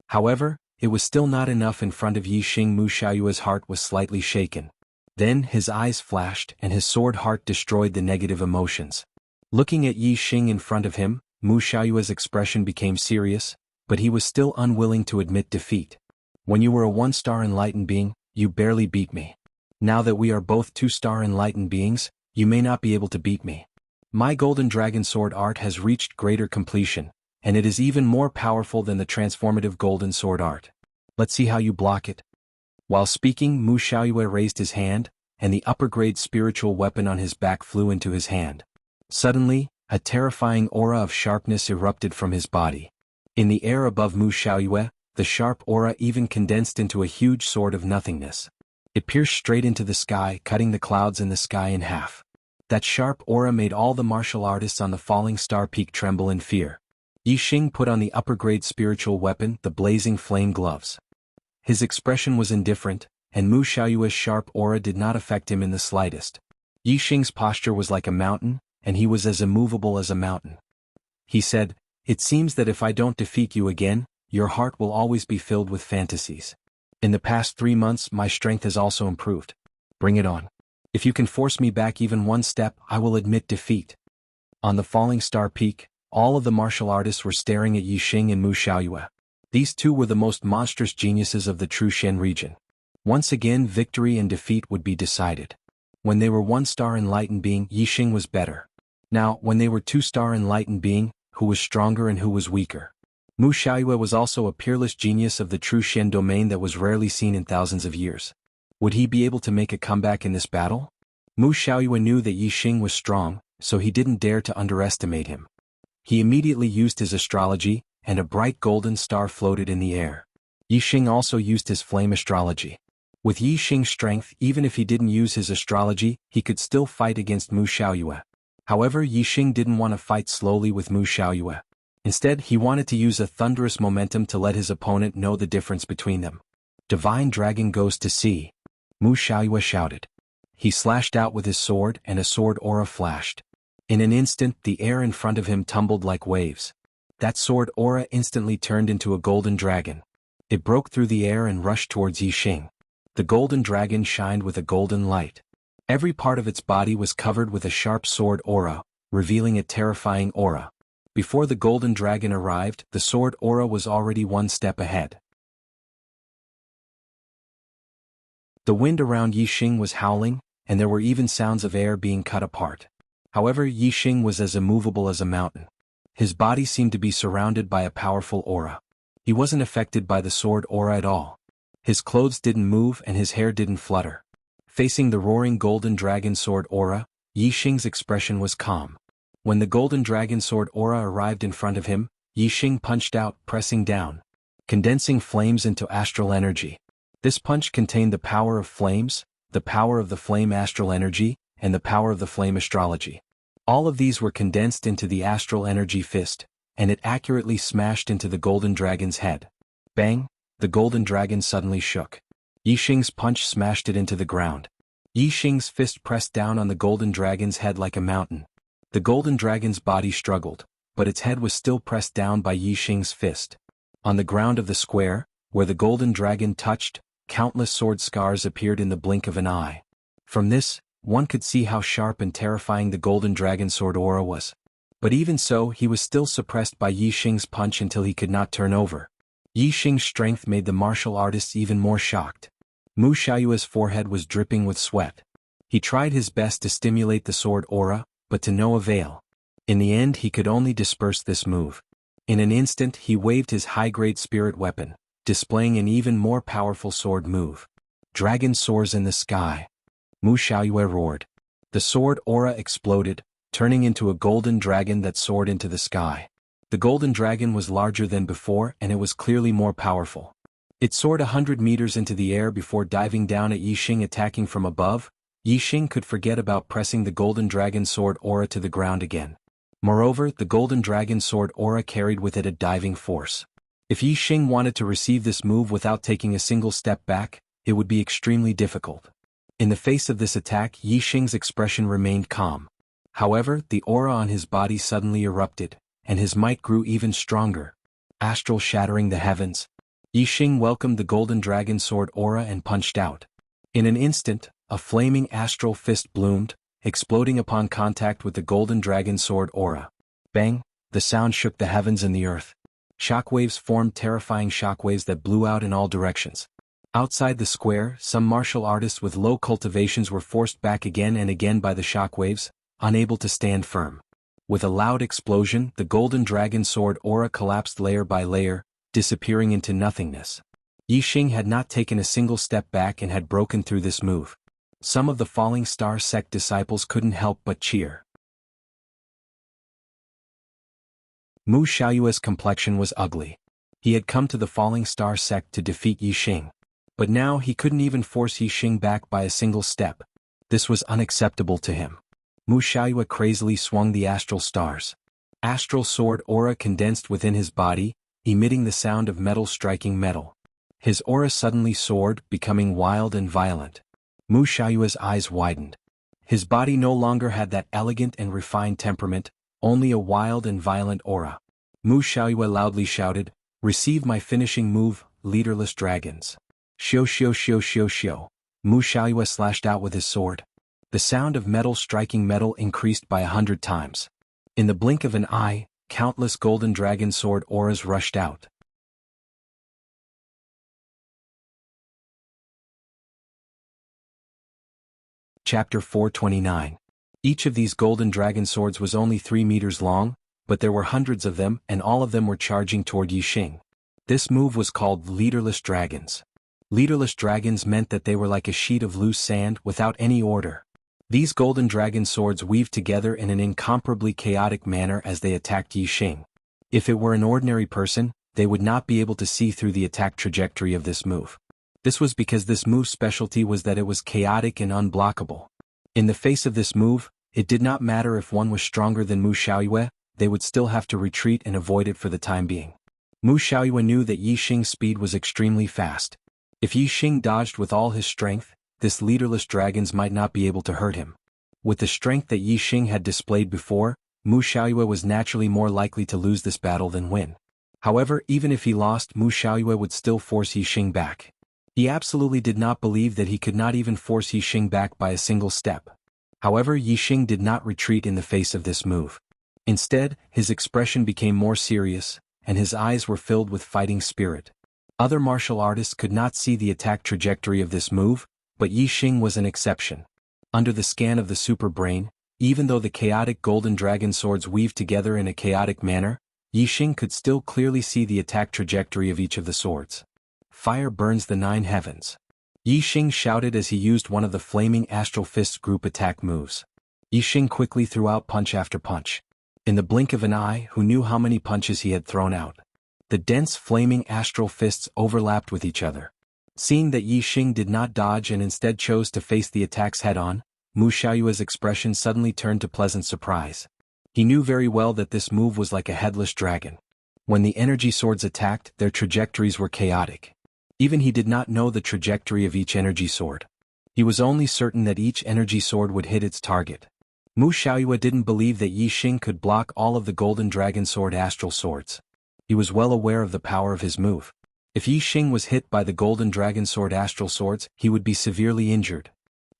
However, it was still not enough in front of Yixing. Mu Xiaoyue's heart was slightly shaken. Then his eyes flashed and his sword heart destroyed the negative emotions. Looking at Yixing in front of him, Mu Xiaoyue's expression became serious, but he was still unwilling to admit defeat. "When you were a 1-star enlightened being, you barely beat me. Now that we are both 2-star enlightened beings, you may not be able to beat me. My Golden Dragon Sword art has reached greater completion, and it is even more powerful than the transformative Golden Sword art. Let's see how you block it." While speaking, Mu Xiaoyue raised his hand, and the upper-grade spiritual weapon on his back flew into his hand. Suddenly, a terrifying aura of sharpness erupted from his body. In the air above Mu Xiaoyue, the sharp aura even condensed into a huge sword of nothingness. It pierced straight into the sky, cutting the clouds in the sky in half. That sharp aura made all the martial artists on the Falling Star Peak tremble in fear. Yixing put on the upper-grade spiritual weapon, the blazing flame gloves. His expression was indifferent, and Mu Xiaoyue's sharp aura did not affect him in the slightest. Yixing's posture was like a mountain, and he was as immovable as a mountain. He said, "It seems that if I don't defeat you again, your heart will always be filled with fantasies. In the past 3 months my strength has also improved. Bring it on. If you can force me back even 1 step, I will admit defeat." On the falling star peak, all of the martial artists were staring at Yi Xing and Mu Xiaoyue. These two were the most monstrous geniuses of the True Shen region. Once again, victory and defeat would be decided. When they were one-star enlightened being, Yi Xing was better. Now, when they were two-star enlightened being, who was stronger and who was weaker? Mu Xiaoyue was also a peerless genius of the True Shen domain that was rarely seen in thousands of years. Would he be able to make a comeback in this battle? Mu Xiaoyue knew that Yi Xing was strong, so he didn't dare to underestimate him. He immediately used his astrology, and a bright golden star floated in the air. Yi Xing also used his flame astrology. With Yi Xing's strength, even if he didn't use his astrology, he could still fight against Mu Xiaoyue. However, Yi Xing didn't want to fight slowly with Mu Xiaoyue. Instead, he wanted to use a thunderous momentum to let his opponent know the difference between them. Divine Dragon goes to sea. Mu Xiaoyue shouted. He slashed out with his sword and a sword aura flashed. In an instant, the air in front of him tumbled like waves. That sword aura instantly turned into a golden dragon. It broke through the air and rushed towards Yi Xing. The golden dragon shined with a golden light. Every part of its body was covered with a sharp sword aura, revealing a terrifying aura. Before the golden dragon arrived, the sword aura was already one step ahead. The wind around Yi Xing was howling, and there were even sounds of air being cut apart. However, Yi Xing was as immovable as a mountain. His body seemed to be surrounded by a powerful aura. He wasn't affected by the sword aura at all. His clothes didn't move and his hair didn't flutter. Facing the roaring golden dragon sword aura, Yi Xing's expression was calm. When the golden dragon sword aura arrived in front of him, Yi Xing punched out, pressing down, condensing flames into astral energy. This punch contained the power of flames, the power of the flame astral energy, and the power of the flame astrology. All of these were condensed into the astral energy fist, and it accurately smashed into the golden dragon's head. Bang! The golden dragon suddenly shook. Yi Xing's punch smashed it into the ground. Yi Xing's fist pressed down on the golden dragon's head like a mountain. The golden dragon's body struggled, but its head was still pressed down by Yi Xing's fist. On the ground of the square, where the golden dragon touched, countless sword scars appeared in the blink of an eye. From this, one could see how sharp and terrifying the golden dragon sword aura was. But even so, he was still suppressed by Yi Xing's punch until he could not turn over. Yi Xing's strength made the martial artists even more shocked. Mu Xiaoyue's forehead was dripping with sweat. He tried his best to stimulate the sword aura, but to no avail. In the end, he could only disperse this move. In an instant, he waved his high-grade spirit weapon, displaying an even more powerful sword move. Dragon soars in the sky. Mu Xiaoyue roared. The sword aura exploded, turning into a golden dragon that soared into the sky. The golden dragon was larger than before and it was clearly more powerful. It soared 100 meters into the air before diving down at Yi Xing, attacking from above. Yi Xing could forget about pressing the golden dragon sword aura to the ground again. Moreover, the golden dragon sword aura carried with it a diving force. If Yi Xing wanted to receive this move without taking a single step back, it would be extremely difficult. In the face of this attack, Yi Xing's expression remained calm. However, the aura on his body suddenly erupted, and his might grew even stronger. Astral shattering the heavens. Yi Xing welcomed the golden dragon sword aura and punched out. In an instant, a flaming astral fist bloomed, exploding upon contact with the golden dragon sword aura. Bang! The sound shook the heavens and the earth. Shockwaves formed, terrifying shockwaves that blew out in all directions. Outside the square, some martial artists with low cultivations were forced back again and again by the shockwaves, unable to stand firm. With a loud explosion, the golden dragon sword aura collapsed layer by layer, disappearing into nothingness. Yi Xing had not taken a single step back and had broken through this move. Some of the Falling Star sect disciples couldn't help but cheer. Mu Xiaoyue's complexion was ugly. He had come to the Falling Star sect to defeat Yi Xing. But now he couldn't even force Yi Xing back by a single step. This was unacceptable to him. Mu Xiaoyue crazily swung the astral stars. Astral sword aura condensed within his body, emitting the sound of metal striking metal. His aura suddenly soared, becoming wild and violent. Mu Xiaoyue's eyes widened. His body no longer had that elegant and refined temperament, only a wild and violent aura. Mu Xiaoyue loudly shouted, "Receive my finishing move, leaderless dragons." Xiu xiu xiu xiu xiu. Mu Xiaoyue slashed out with his sword. The sound of metal striking metal increased by 100 times. In the blink of an eye, countless golden dragon sword auras rushed out. Chapter 429. Each of these golden dragon swords was only 3 meters long, but there were hundreds of them and all of them were charging toward Yixing. This move was called leaderless dragons. Leaderless dragons meant that they were like a sheet of loose sand without any order. These golden dragon swords weaved together in an incomparably chaotic manner as they attacked Yixing. If it were an ordinary person, they would not be able to see through the attack trajectory of this move. This was because this move's specialty was that it was chaotic and unblockable. In the face of this move, it did not matter if one was stronger than Mu Xiaoyue, they would still have to retreat and avoid it for the time being. Mu Xiaoyue knew that Yixing's speed was extremely fast. If Yixing dodged with all his strength, this leaderless dragons might not be able to hurt him. With the strength that Yixing had displayed before, Mu Xiaoyue was naturally more likely to lose this battle than win. However, even if he lost, Mu Xiaoyue would still force Yixing back. He absolutely did not believe that he could not even force Yixing back by a single step. However, Yixing did not retreat in the face of this move. Instead, his expression became more serious, and his eyes were filled with fighting spirit. Other martial artists could not see the attack trajectory of this move, but Yixing was an exception. Under the scan of the super brain, even though the chaotic golden dragon swords weaved together in a chaotic manner, Yixing could still clearly see the attack trajectory of each of the swords. Fire burns the 9 heavens. Yixing shouted as he used one of the flaming astral fist group attack moves. Yixing quickly threw out punch after punch. In the blink of an eye, who knew how many punches he had thrown out? The dense flaming astral fists overlapped with each other. Seeing that Yixing did not dodge and instead chose to face the attacks head-on, Mu Xiaoyue's expression suddenly turned to pleasant surprise. He knew very well that this move was like a headless dragon. When the energy swords attacked, their trajectories were chaotic. Even he did not know the trajectory of each energy sword. He was only certain that each energy sword would hit its target. Mu Xiaoyue didn't believe that Yixing could block all of the golden dragon sword astral swords. He was well aware of the power of his move. If Yixing was hit by the golden dragon sword astral swords, he would be severely injured.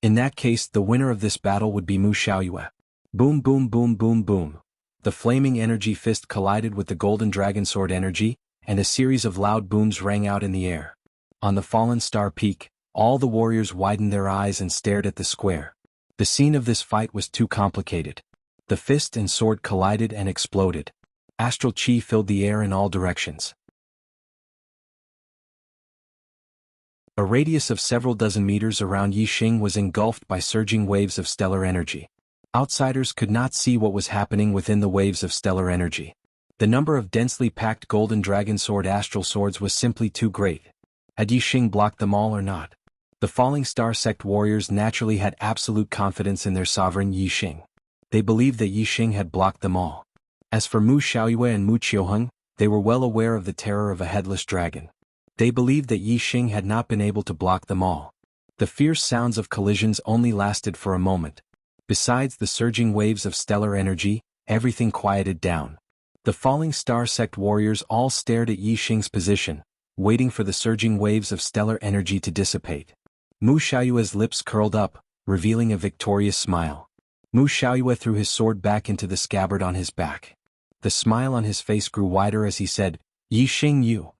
In that case, the winner of this battle would be Mu Xiaoyue. Boom boom boom boom boom. The flaming energy fist collided with the golden dragon sword energy, and a series of loud booms rang out in the air. On the fallen star peak, all the warriors widened their eyes and stared at the square. The scene of this fight was too complicated. The fist and sword collided and exploded. Astral chi filled the air in all directions. A radius of several dozen meters around Yixing was engulfed by surging waves of stellar energy. Outsiders could not see what was happening within the waves of stellar energy. The number of densely packed golden dragon sword astral swords was simply too great. Had Yixing blocked them all or not? The falling star sect warriors naturally had absolute confidence in their sovereign Yixing. They believed that Yixing had blocked them all. As for Mu Xiaoyue and Mu Qiuheng, they were well aware of the terror of a headless dragon. They believed that Yixing had not been able to block them all. The fierce sounds of collisions only lasted for a moment. Besides the surging waves of stellar energy, everything quieted down. The falling star sect warriors all stared at Yixing's position, waiting for the surging waves of stellar energy to dissipate. Mu Xiaoyue's lips curled up, revealing a victorious smile. Mu Xiaoyue threw his sword back into the scabbard on his back. The smile on his face grew wider as he said, "Yixing you."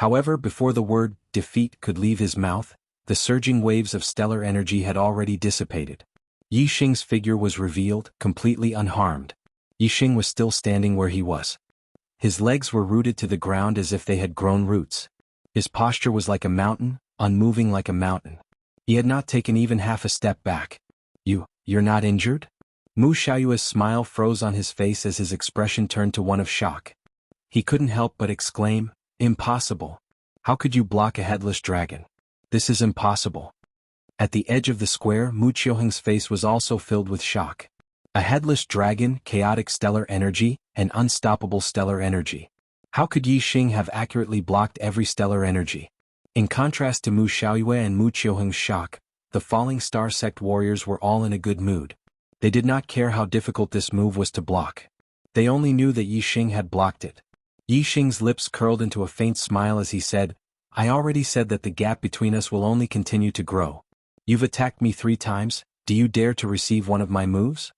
However, before the word defeat could leave his mouth, the surging waves of stellar energy had already dissipated. Yixing's figure was revealed, completely unharmed. Yixing was still standing where he was. His legs were rooted to the ground as if they had grown roots. His posture was like a mountain, unmoving like a mountain. He had not taken even half a step back. You're not injured?" Mu Xiaoyue's smile froze on his face as his expression turned to one of shock. He couldn't help but exclaim, "Impossible. How could you block a headless dragon? This is impossible." At the edge of the square, Mu Qiuheng's face was also filled with shock. A headless dragon, chaotic stellar energy, and unstoppable stellar energy. How could Yixing have accurately blocked every stellar energy? In contrast to Mu Xiaoyue and Mu Qiuheng's shock, the falling star sect warriors were all in a good mood. They did not care how difficult this move was to block. They only knew that Yixing had blocked it. Yixing's lips curled into a faint smile as he said, "I already said that the gap between us will only continue to grow. You've attacked me 3 times, do you dare to receive one of my moves?"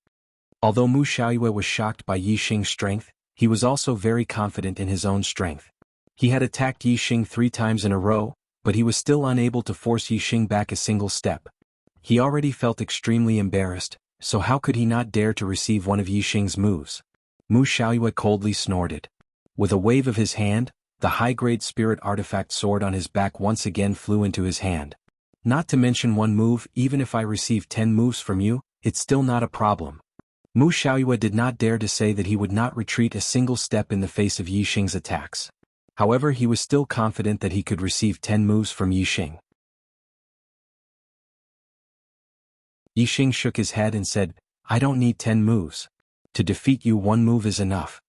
Although Mu Xiaoyue was shocked by Yi Xing's strength, he was also very confident in his own strength. He had attacked Yi Xing 3 times in a row, but he was still unable to force Yi Xing back a single step. He already felt extremely embarrassed, so how could he not dare to receive one of Yi Xing's moves? Mu Xiaoyue coldly snorted. With a wave of his hand, the high-grade spirit artifact sword on his back once again flew into his hand. Not to mention one move, even if I receive 10 moves from you, it's still not a problem. Mu Xiaoyue did not dare to say that he would not retreat a single step in the face of Yi Xing's attacks. However, he was still confident that he could receive 10 moves from Yi Xing. Yi Xing shook his head and said, I don't need 10 moves. To defeat you, 1 move is enough.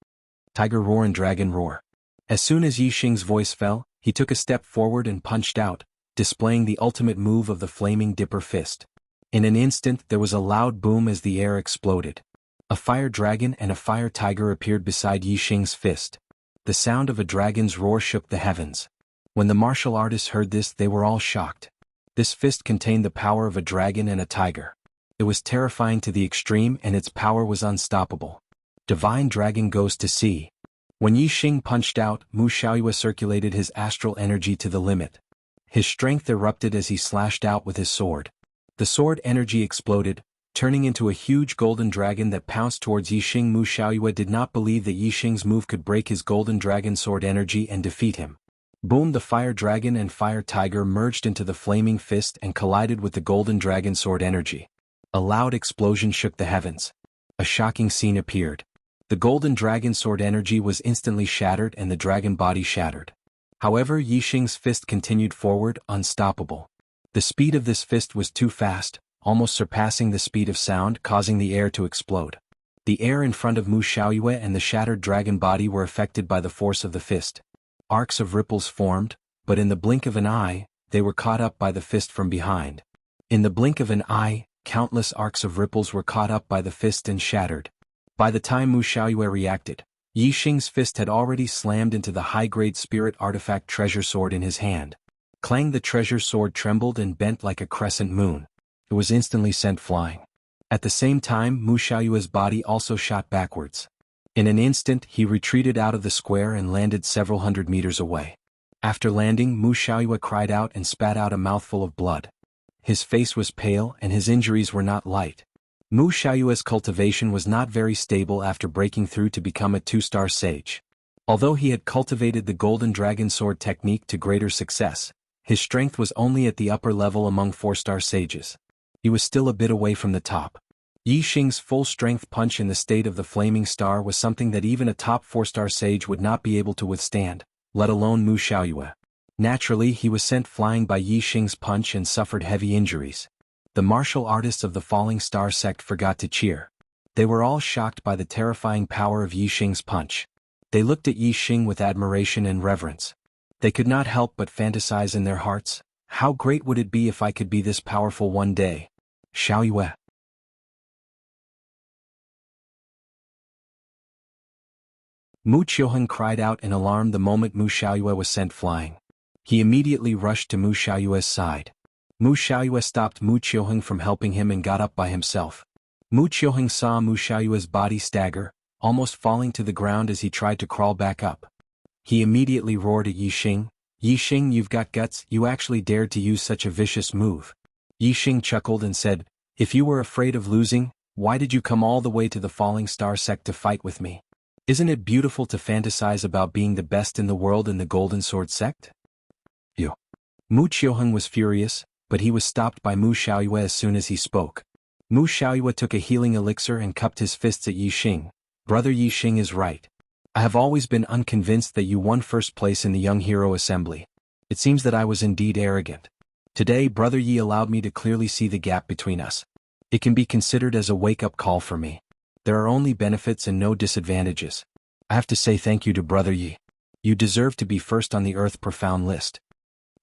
Tiger roar and dragon roar. As soon as Yi Xing's voice fell, he took a step forward and punched out, displaying the ultimate move of the flaming dipper fist. In an instant there was a loud boom as the air exploded. A fire dragon and a fire tiger appeared beside Yi Xing's fist. The sound of a dragon's roar shook the heavens. When the martial artists heard this, they were all shocked. This fist contained the power of a dragon and a tiger. It was terrifying to the extreme and its power was unstoppable. Divine Dragon goes to sea. When Yi Xing punched out, Mu Xiaoyue circulated his astral energy to the limit. His strength erupted as he slashed out with his sword. The sword energy exploded, turning into a huge golden dragon that pounced towards Yi Xing. Mu Xiaoyue did not believe that Yi Xing's move could break his golden dragon sword energy and defeat him. Boom! The fire dragon and fire tiger merged into the flaming fist and collided with the golden dragon sword energy. A loud explosion shook the heavens. A shocking scene appeared. The golden dragon sword energy was instantly shattered and the dragon body shattered. However, Yi Xing's fist continued forward, unstoppable. The speed of this fist was too fast, almost surpassing the speed of sound, causing the air to explode. The air in front of Mu Xiaoyue and the shattered dragon body were affected by the force of the fist. Arcs of ripples formed, but in the blink of an eye, they were caught up by the fist from behind. In the blink of an eye, countless arcs of ripples were caught up by the fist and shattered. By the time Mu Xiaoyue reacted, Yi Xing's fist had already slammed into the high-grade spirit artifact treasure sword in his hand. Clang! The treasure sword trembled and bent like a crescent moon. It was instantly sent flying. At the same time, Mu Xiaoyue's body also shot backwards. In an instant, he retreated out of the square and landed several hundred meters away. After landing, Mu Xiaoyue cried out and spat out a mouthful of blood. His face was pale and his injuries were not light. Mu Xiaoyue's cultivation was not very stable after breaking through to become a 2-star sage. Although he had cultivated the golden dragon sword technique to greater success, his strength was only at the upper level among 4-star sages. He was still a bit away from the top. Yi Xing's full-strength punch in the state of the flaming star was something that even a top 4-star sage would not be able to withstand, let alone Mu Xiaoyue. Naturally, he was sent flying by Yi Xing's punch and suffered heavy injuries. The martial artists of the Falling Star sect forgot to cheer. They were all shocked by the terrifying power of Yi Xing's punch. They looked at Yi Xing with admiration and reverence. They could not help but fantasize in their hearts, how great would it be if I could be this powerful one day? Xiaoyue. Mu Qiuheng cried out in alarm the moment Mu Xiaoyue was sent flying. He immediately rushed to Mu Xiaoyue's side. Mu Xiaoyue stopped Mu Qiuheng from helping him and got up by himself. Mu Qiuheng saw Mu Xiaoyue's body stagger, almost falling to the ground as he tried to crawl back up. He immediately roared at Yi Xing, "Yi Xing, you've got guts, you actually dared to use such a vicious move." Yi Xing chuckled and said, "If you were afraid of losing, why did you come all the way to the Falling Star sect to fight with me? Isn't it beautiful to fantasize about being the best in the world in the Golden Sword sect?" You. Mu Qiuheng was furious, but he was stopped by Mu Xiaoyue as soon as he spoke. Mu Xiaoyue took a healing elixir and cupped his fists at Yi Xing. "Brother, Yi Xing is right. I have always been unconvinced that you won first place in the Young Hero Assembly. It seems that I was indeed arrogant. Today, Brother Yi allowed me to clearly see the gap between us. It can be considered as a wake-up call for me. There are only benefits and no disadvantages. I have to say thank you to Brother Yi. You deserve to be first on the Earth Profound list."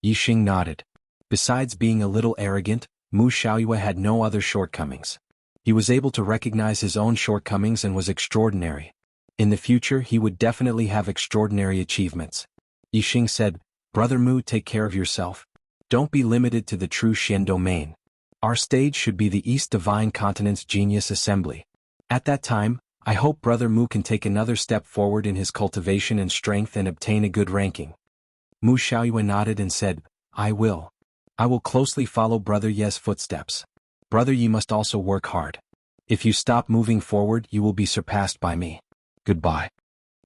Yi Xing nodded. Besides being a little arrogant, Mu Xiaoyue had no other shortcomings. He was able to recognize his own shortcomings and was extraordinary. In the future he would definitely have extraordinary achievements. Yi Xing said, "Brother Mu, take care of yourself. Don't be limited to the true Xian domain. Our stage should be the East Divine Continent's Genius Assembly. At that time, I hope Brother Mu can take another step forward in his cultivation and strength and obtain a good ranking. Mu Xiaoyue nodded and said, I will. I will closely follow Brother Ye's footsteps. Brother Yi must also work hard. If you stop moving forward, you will be surpassed by me. Goodbye.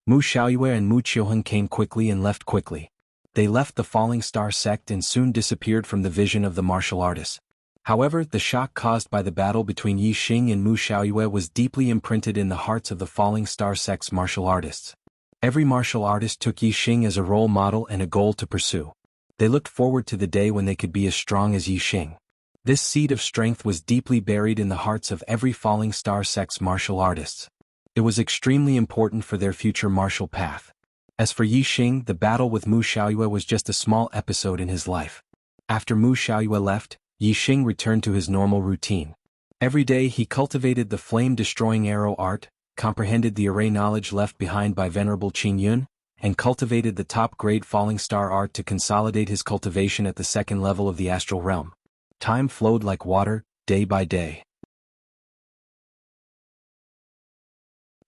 Mu Xiaoyue and Mu Qiuheng came quickly and left quickly. They left the Falling Star sect and soon disappeared from the vision of the martial artists. However, the shock caused by the battle between Yi Xing and Mu Xiaoyue was deeply imprinted in the hearts of the Falling Star sect's martial artists. Every martial artist took Yi Xing as a role model and a goal to pursue. They looked forward to the day when they could be as strong as Yi Xing. This seed of strength was deeply buried in the hearts of every Falling Star sect's martial artists. It was extremely important for their future martial path. As for Yi Xing, the battle with Mu Xiaoyue was just a small episode in his life. After Mu Xiaoyue left, Yi Xing returned to his normal routine. Every day he cultivated the flame-destroying arrow art, comprehended the array knowledge left behind by Venerable Qin Yun, and cultivated the top-grade Falling Star art to consolidate his cultivation at the second level of the astral realm. Time flowed like water, day by day.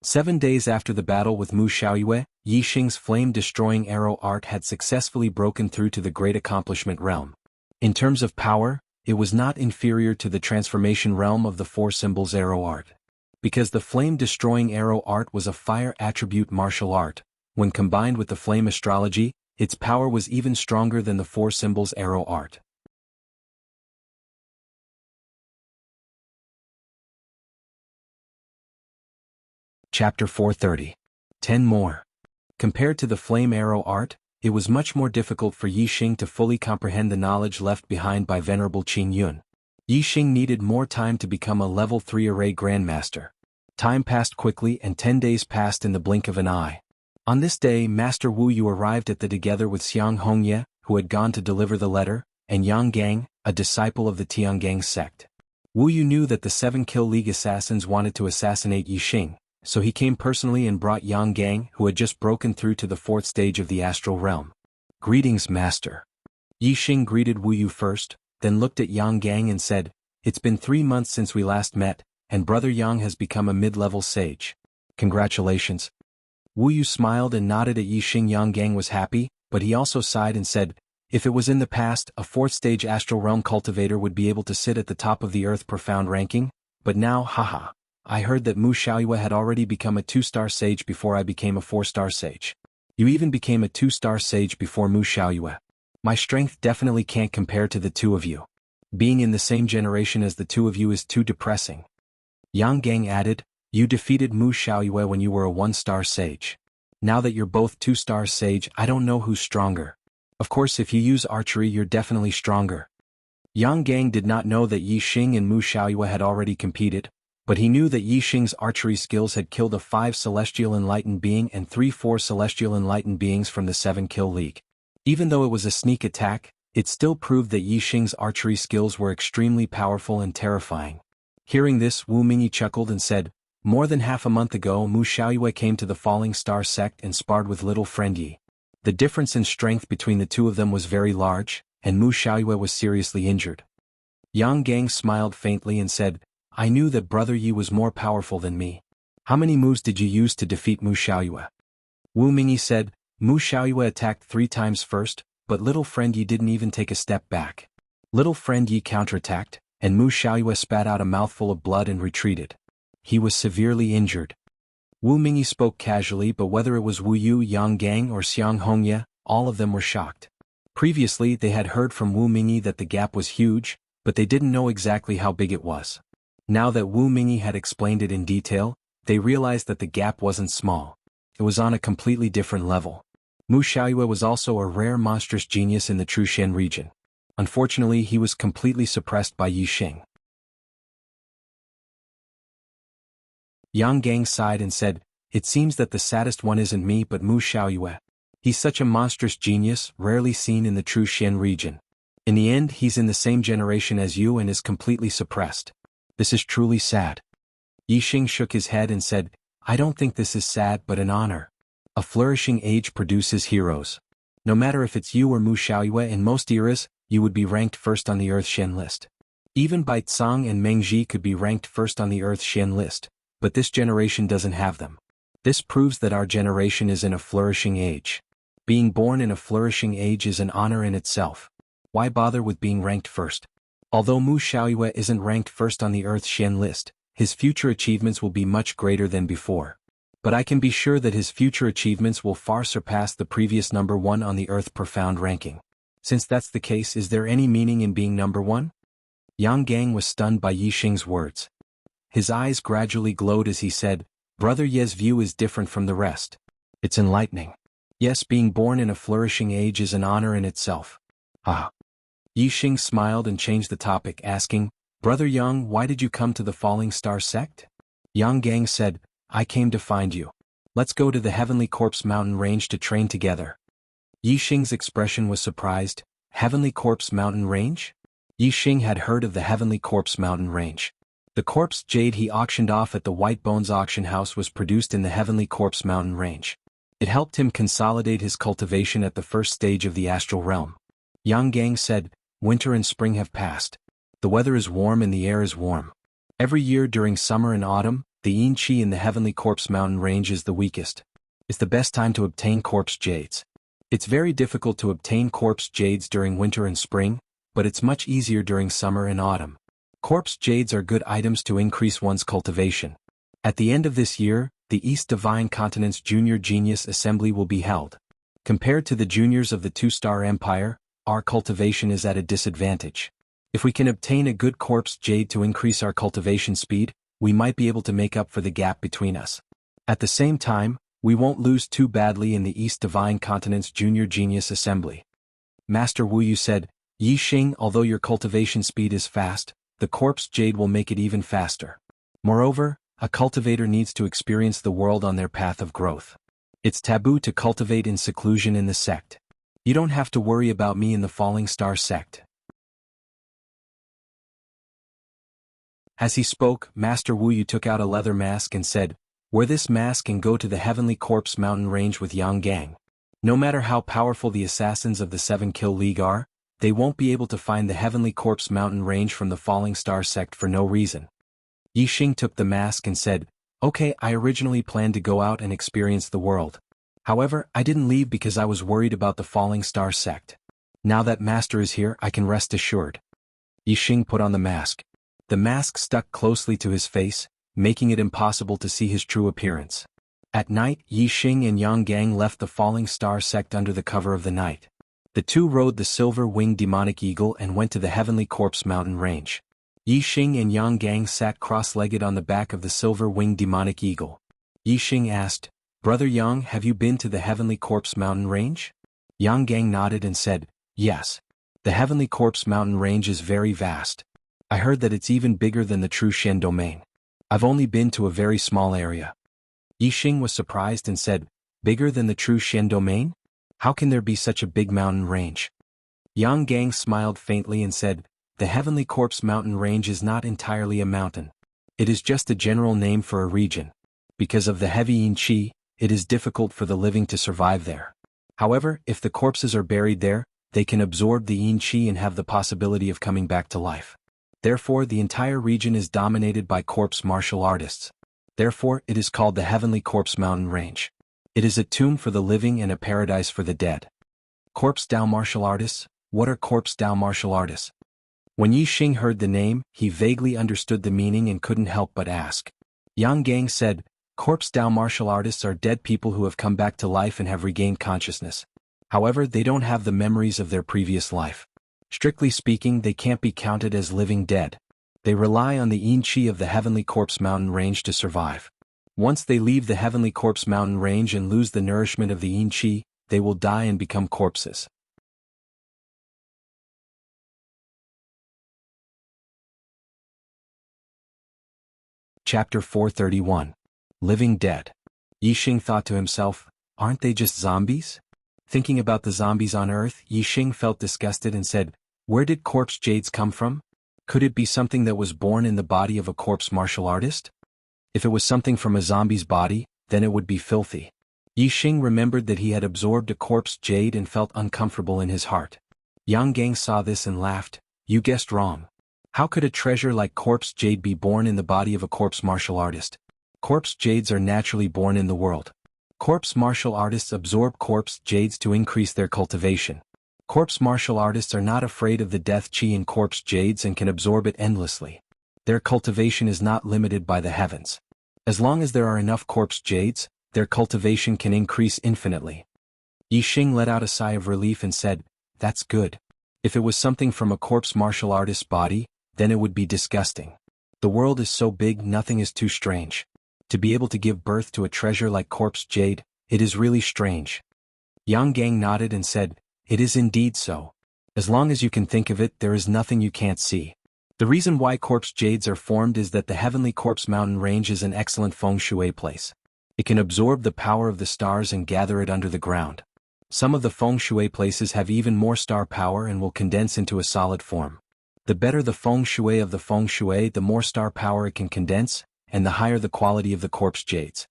7 days after the battle with Mu Xiaoyue, Yi Xing's flame-destroying arrow art had successfully broken through to the great accomplishment realm. In terms of power, it was not inferior to the transformation realm of the four symbols arrow art. Because the flame-destroying arrow art was a fire attribute martial art, when combined with the flame astrology, its power was even stronger than the four symbols arrow art. Chapter 430. 10 more. Compared to the flame arrow art, it was much more difficult for Yi Xing to fully comprehend the knowledge left behind by Venerable Qin Yun. Yi Xing needed more time to become a level 3 array grandmaster. Time passed quickly and 10 days passed in the blink of an eye. On this day, Master Wu Yu arrived at the together with Xiang Hongye, who had gone to deliver the letter, and Yang Gang, a disciple of the Tiangang sect. Wu Yu knew that the 7 Kill League assassins wanted to assassinate Yi Xing, so he came personally and brought Yang Gang, who had just broken through to the 4th stage of the astral realm. Greetings, Master. Yi Xing greeted Wu Yu first, then looked at Yang Gang and said, It's been 3 months since we last met, and Brother Yang has become a mid-level sage. Congratulations. Wu Yu smiled and nodded at Yi Xing. Yang Gang was happy, but he also sighed and said, If it was in the past, a 4th stage astral realm cultivator would be able to sit at the top of the earth profound ranking, but now, haha. I heard that Mu Xiaoyue had already become a 2-star sage before I became a 4-star sage. You even became a 2-star sage before Mu Xiaoyue. My strength definitely can't compare to the two of you. Being in the same generation as the two of you is too depressing. Yang Gang added, You defeated Mu Xiaoyue when you were a 1-star sage. Now that you're both 2-star sage, I don't know who's stronger. Of course, if you use archery, you're definitely stronger. Yang Gang did not know that Yi Xing and Mu Xiaoyue had already competed, but he knew that Yi Xing's archery skills had killed a 5 celestial enlightened being and 3-4 celestial enlightened beings from the 7 Kill League. Even though it was a sneak attack, it still proved that Yi Xing's archery skills were extremely powerful and terrifying. Hearing this, Wu Mingyi chuckled and said, More than half a month ago Mu Xiaoyue came to the Falling Star sect and sparred with little friend Yi. The difference in strength between the two of them was very large, and Mu Xiaoyue was seriously injured. Yang Gang smiled faintly and said, I knew that Brother Yi was more powerful than me. How many moves did you use to defeat Mu Xiaoyue? Wu Mingyi said, Mu Xiaoyue attacked 3 times first, but little friend Yi didn't even take a step back. Little friend Yi counterattacked, and Mu Xiaoyue spat out a mouthful of blood and retreated. He was severely injured. Wu Mingyi spoke casually, but whether it was Wu Yu, Yang Gang, or Xiang Hongye, all of them were shocked. Previously they had heard from Wu Mingyi that the gap was huge, but they didn't know exactly how big it was. Now that Wu Mingyi had explained it in detail, they realized that the gap wasn't small. It was on a completely different level. Mu Xiaoyue was also a rare monstrous genius in the Trushan region. Unfortunately, he was completely suppressed by Yi Xing. Yang Gang sighed and said, It seems that the saddest one isn't me but Mu Xiaoyue. He's such a monstrous genius, rarely seen in the Trushan region. In the end, he's in the same generation as you and is completely suppressed. This is truly sad. Yi Xing shook his head and said, I don't think this is sad but an honor. A flourishing age produces heroes. No matter if it's you or Mu Xiaoyue, in most eras, you would be ranked first on the Earth Shen list. Even Bai Tsang and Meng Ji could be ranked first on the Earth Shen list, but this generation doesn't have them. This proves that our generation is in a flourishing age. Being born in a flourishing age is an honor in itself. Why bother with being ranked first? Although Mu Xiaoyue isn't ranked first on the Earth Shen list, his future achievements will be much greater than before. But I can be sure that his future achievements will far surpass the previous number 1 on the Earth Profound ranking. Since that's the case, is there any meaning in being number 1? Yang Gang was stunned by Yixing's words. His eyes gradually glowed as he said, Brother Ye's view is different from the rest. It's enlightening. Yes, being born in a flourishing age is an honor in itself. Ah. Yixing smiled and changed the topic, asking, Brother Yang, why did you come to the Falling Star sect? Yang Gang said, I came to find you. Let's go to the Heavenly Corpse Mountain Range to train together. Yixing's expression was surprised. Heavenly Corpse Mountain Range? Yixing had heard of the Heavenly Corpse Mountain Range. The corpse jade he auctioned off at the White Bones auction house was produced in the Heavenly Corpse Mountain Range. It helped him consolidate his cultivation at the first stage of the astral realm. Yang Gang said, Winter and spring have passed. The weather is warm and the air is warm. Every year during summer and autumn, the yin qi in the Heavenly Corpse Mountain Range is the weakest. It's the best time to obtain corpse jades. It's very difficult to obtain corpse jades during winter and spring, but it's much easier during summer and autumn. Corpse jades are good items to increase one's cultivation. At the end of this year, the East Divine Continent's Junior Genius Assembly will be held. Compared to the juniors of the Two-Star Empire, our cultivation is at a disadvantage. If we can obtain a good corpse jade to increase our cultivation speed, we might be able to make up for the gap between us. At the same time, we won't lose too badly in the East Divine Continent's Junior Genius Assembly. Master Wu Yu said, Yixing, although your cultivation speed is fast, the corpse jade will make it even faster. Moreover, a cultivator needs to experience the world on their path of growth. It's taboo to cultivate in seclusion in the sect. You don't have to worry about me in the Falling Star sect. As he spoke, Master Wu Yu took out a leather mask and said, Wear this mask and go to the Heavenly Corpse Mountain Range with Yang Gang. No matter how powerful the assassins of the 7 Kill League are, they won't be able to find the Heavenly Corpse Mountain Range from the Falling Star sect for no reason. Yixing took the mask and said, Okay, I originally planned to go out and experience the world. However, I didn't leave because I was worried about the Falling Star sect. Now that Master is here, I can rest assured. Yixing put on the mask. The mask stuck closely to his face, making it impossible to see his true appearance. At night, Yixing and Yang Gang left the Falling Star sect under the cover of the night. The two rode the silver-winged demonic eagle and went to the Heavenly Corpse Mountain Range. Yixing and Yang Gang sat cross-legged on the back of the silver-winged demonic eagle. Yixing asked, Brother Yang, have you been to the Heavenly Corpse Mountain Range? Yang Gang nodded and said, Yes. The Heavenly Corpse Mountain Range is very vast. I heard that it's even bigger than the True Shen domain. I've only been to a very small area. Yixing was surprised and said, Bigger than the True Shen domain? How can there be such a big mountain range? Yang Gang smiled faintly and said, The Heavenly Corpse Mountain Range is not entirely a mountain. It is just a general name for a region. Because of the heavy yin qi, it is difficult for the living to survive there. However, if the corpses are buried there, they can absorb the yin qi and have the possibility of coming back to life. Therefore, the entire region is dominated by corpse martial artists. Therefore, it is called the Heavenly Corpse Mountain Range. It is a tomb for the living and a paradise for the dead. Corpse Dao martial artists? What are corpse Dao martial artists? When Yixing heard the name, he vaguely understood the meaning and couldn't help but ask. Yang Gang said, Corpse Dao martial artists are dead people who have come back to life and have regained consciousness. However, they don't have the memories of their previous life. Strictly speaking, they can't be counted as living dead. They rely on the yin qi of the Heavenly Corpse Mountain Range to survive. Once they leave the Heavenly Corpse Mountain Range and lose the nourishment of the yin qi, they will die and become corpses. Chapter 431. Living Dead. Yixing thought to himself, Aren't they just zombies? Thinking about the zombies on Earth, Yixing felt disgusted and said, Where did corpse jades come from? Could it be something that was born in the body of a corpse martial artist? If it was something from a zombie's body, then it would be filthy. Yixing remembered that he had absorbed a corpse jade and felt uncomfortable in his heart. Yang Gang saw this and laughed, You guessed wrong. How could a treasure like corpse jade be born in the body of a corpse martial artist? Corpse jades are naturally born in the world. Corpse martial artists absorb corpse jades to increase their cultivation. Corpse martial artists are not afraid of the death chi in corpse jades and can absorb it endlessly. Their cultivation is not limited by the heavens. As long as there are enough corpse jades, their cultivation can increase infinitely. Yixing let out a sigh of relief and said, "That's good. If it was something from a corpse martial artist's body, then it would be disgusting. The world is so big, nothing is too strange. To be able to give birth to a treasure like corpse jade, it is really strange." Yang Gang nodded and said, "It is indeed so. As long as you can think of it, there is nothing you can't see. The reason why corpse jades are formed is that the heavenly corpse mountain range is an excellent feng shui place. It can absorb the power of the stars and gather it under the ground. Some of the feng shui places have even more star power and will condense into a solid form. The better the feng shui of the feng shui, the more star power it can condense, and the higher the quality of the corpse jades."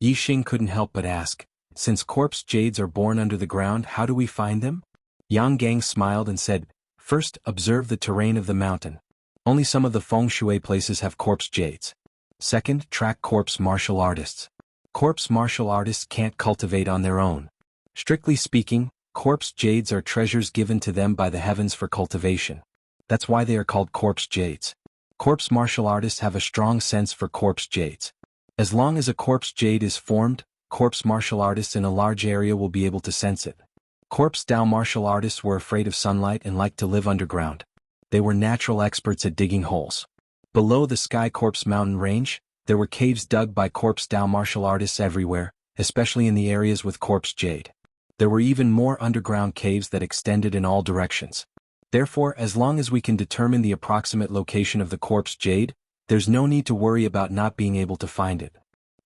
Yixing couldn't help but ask, "Since corpse jades are born under the ground, how do we find them?" Yang Gang smiled and said, "First, observe the terrain of the mountain. Only some of the feng shui places have corpse jades. Second, track corpse martial artists. Corpse martial artists can't cultivate on their own. Strictly speaking, corpse jades are treasures given to them by the heavens for cultivation. That's why they are called corpse jades. Corpse martial artists have a strong sense for corpse jades. As long as a corpse jade is formed, corpse martial artists in a large area will be able to sense it. Corpse Dao martial artists were afraid of sunlight and liked to live underground. They were natural experts at digging holes. Below the Sky Corpse mountain range, there were caves dug by corpse Dao martial artists everywhere, especially in the areas with corpse jade. There were even more underground caves that extended in all directions. Therefore, as long as we can determine the approximate location of the corpse jade, there's no need to worry about not being able to find it.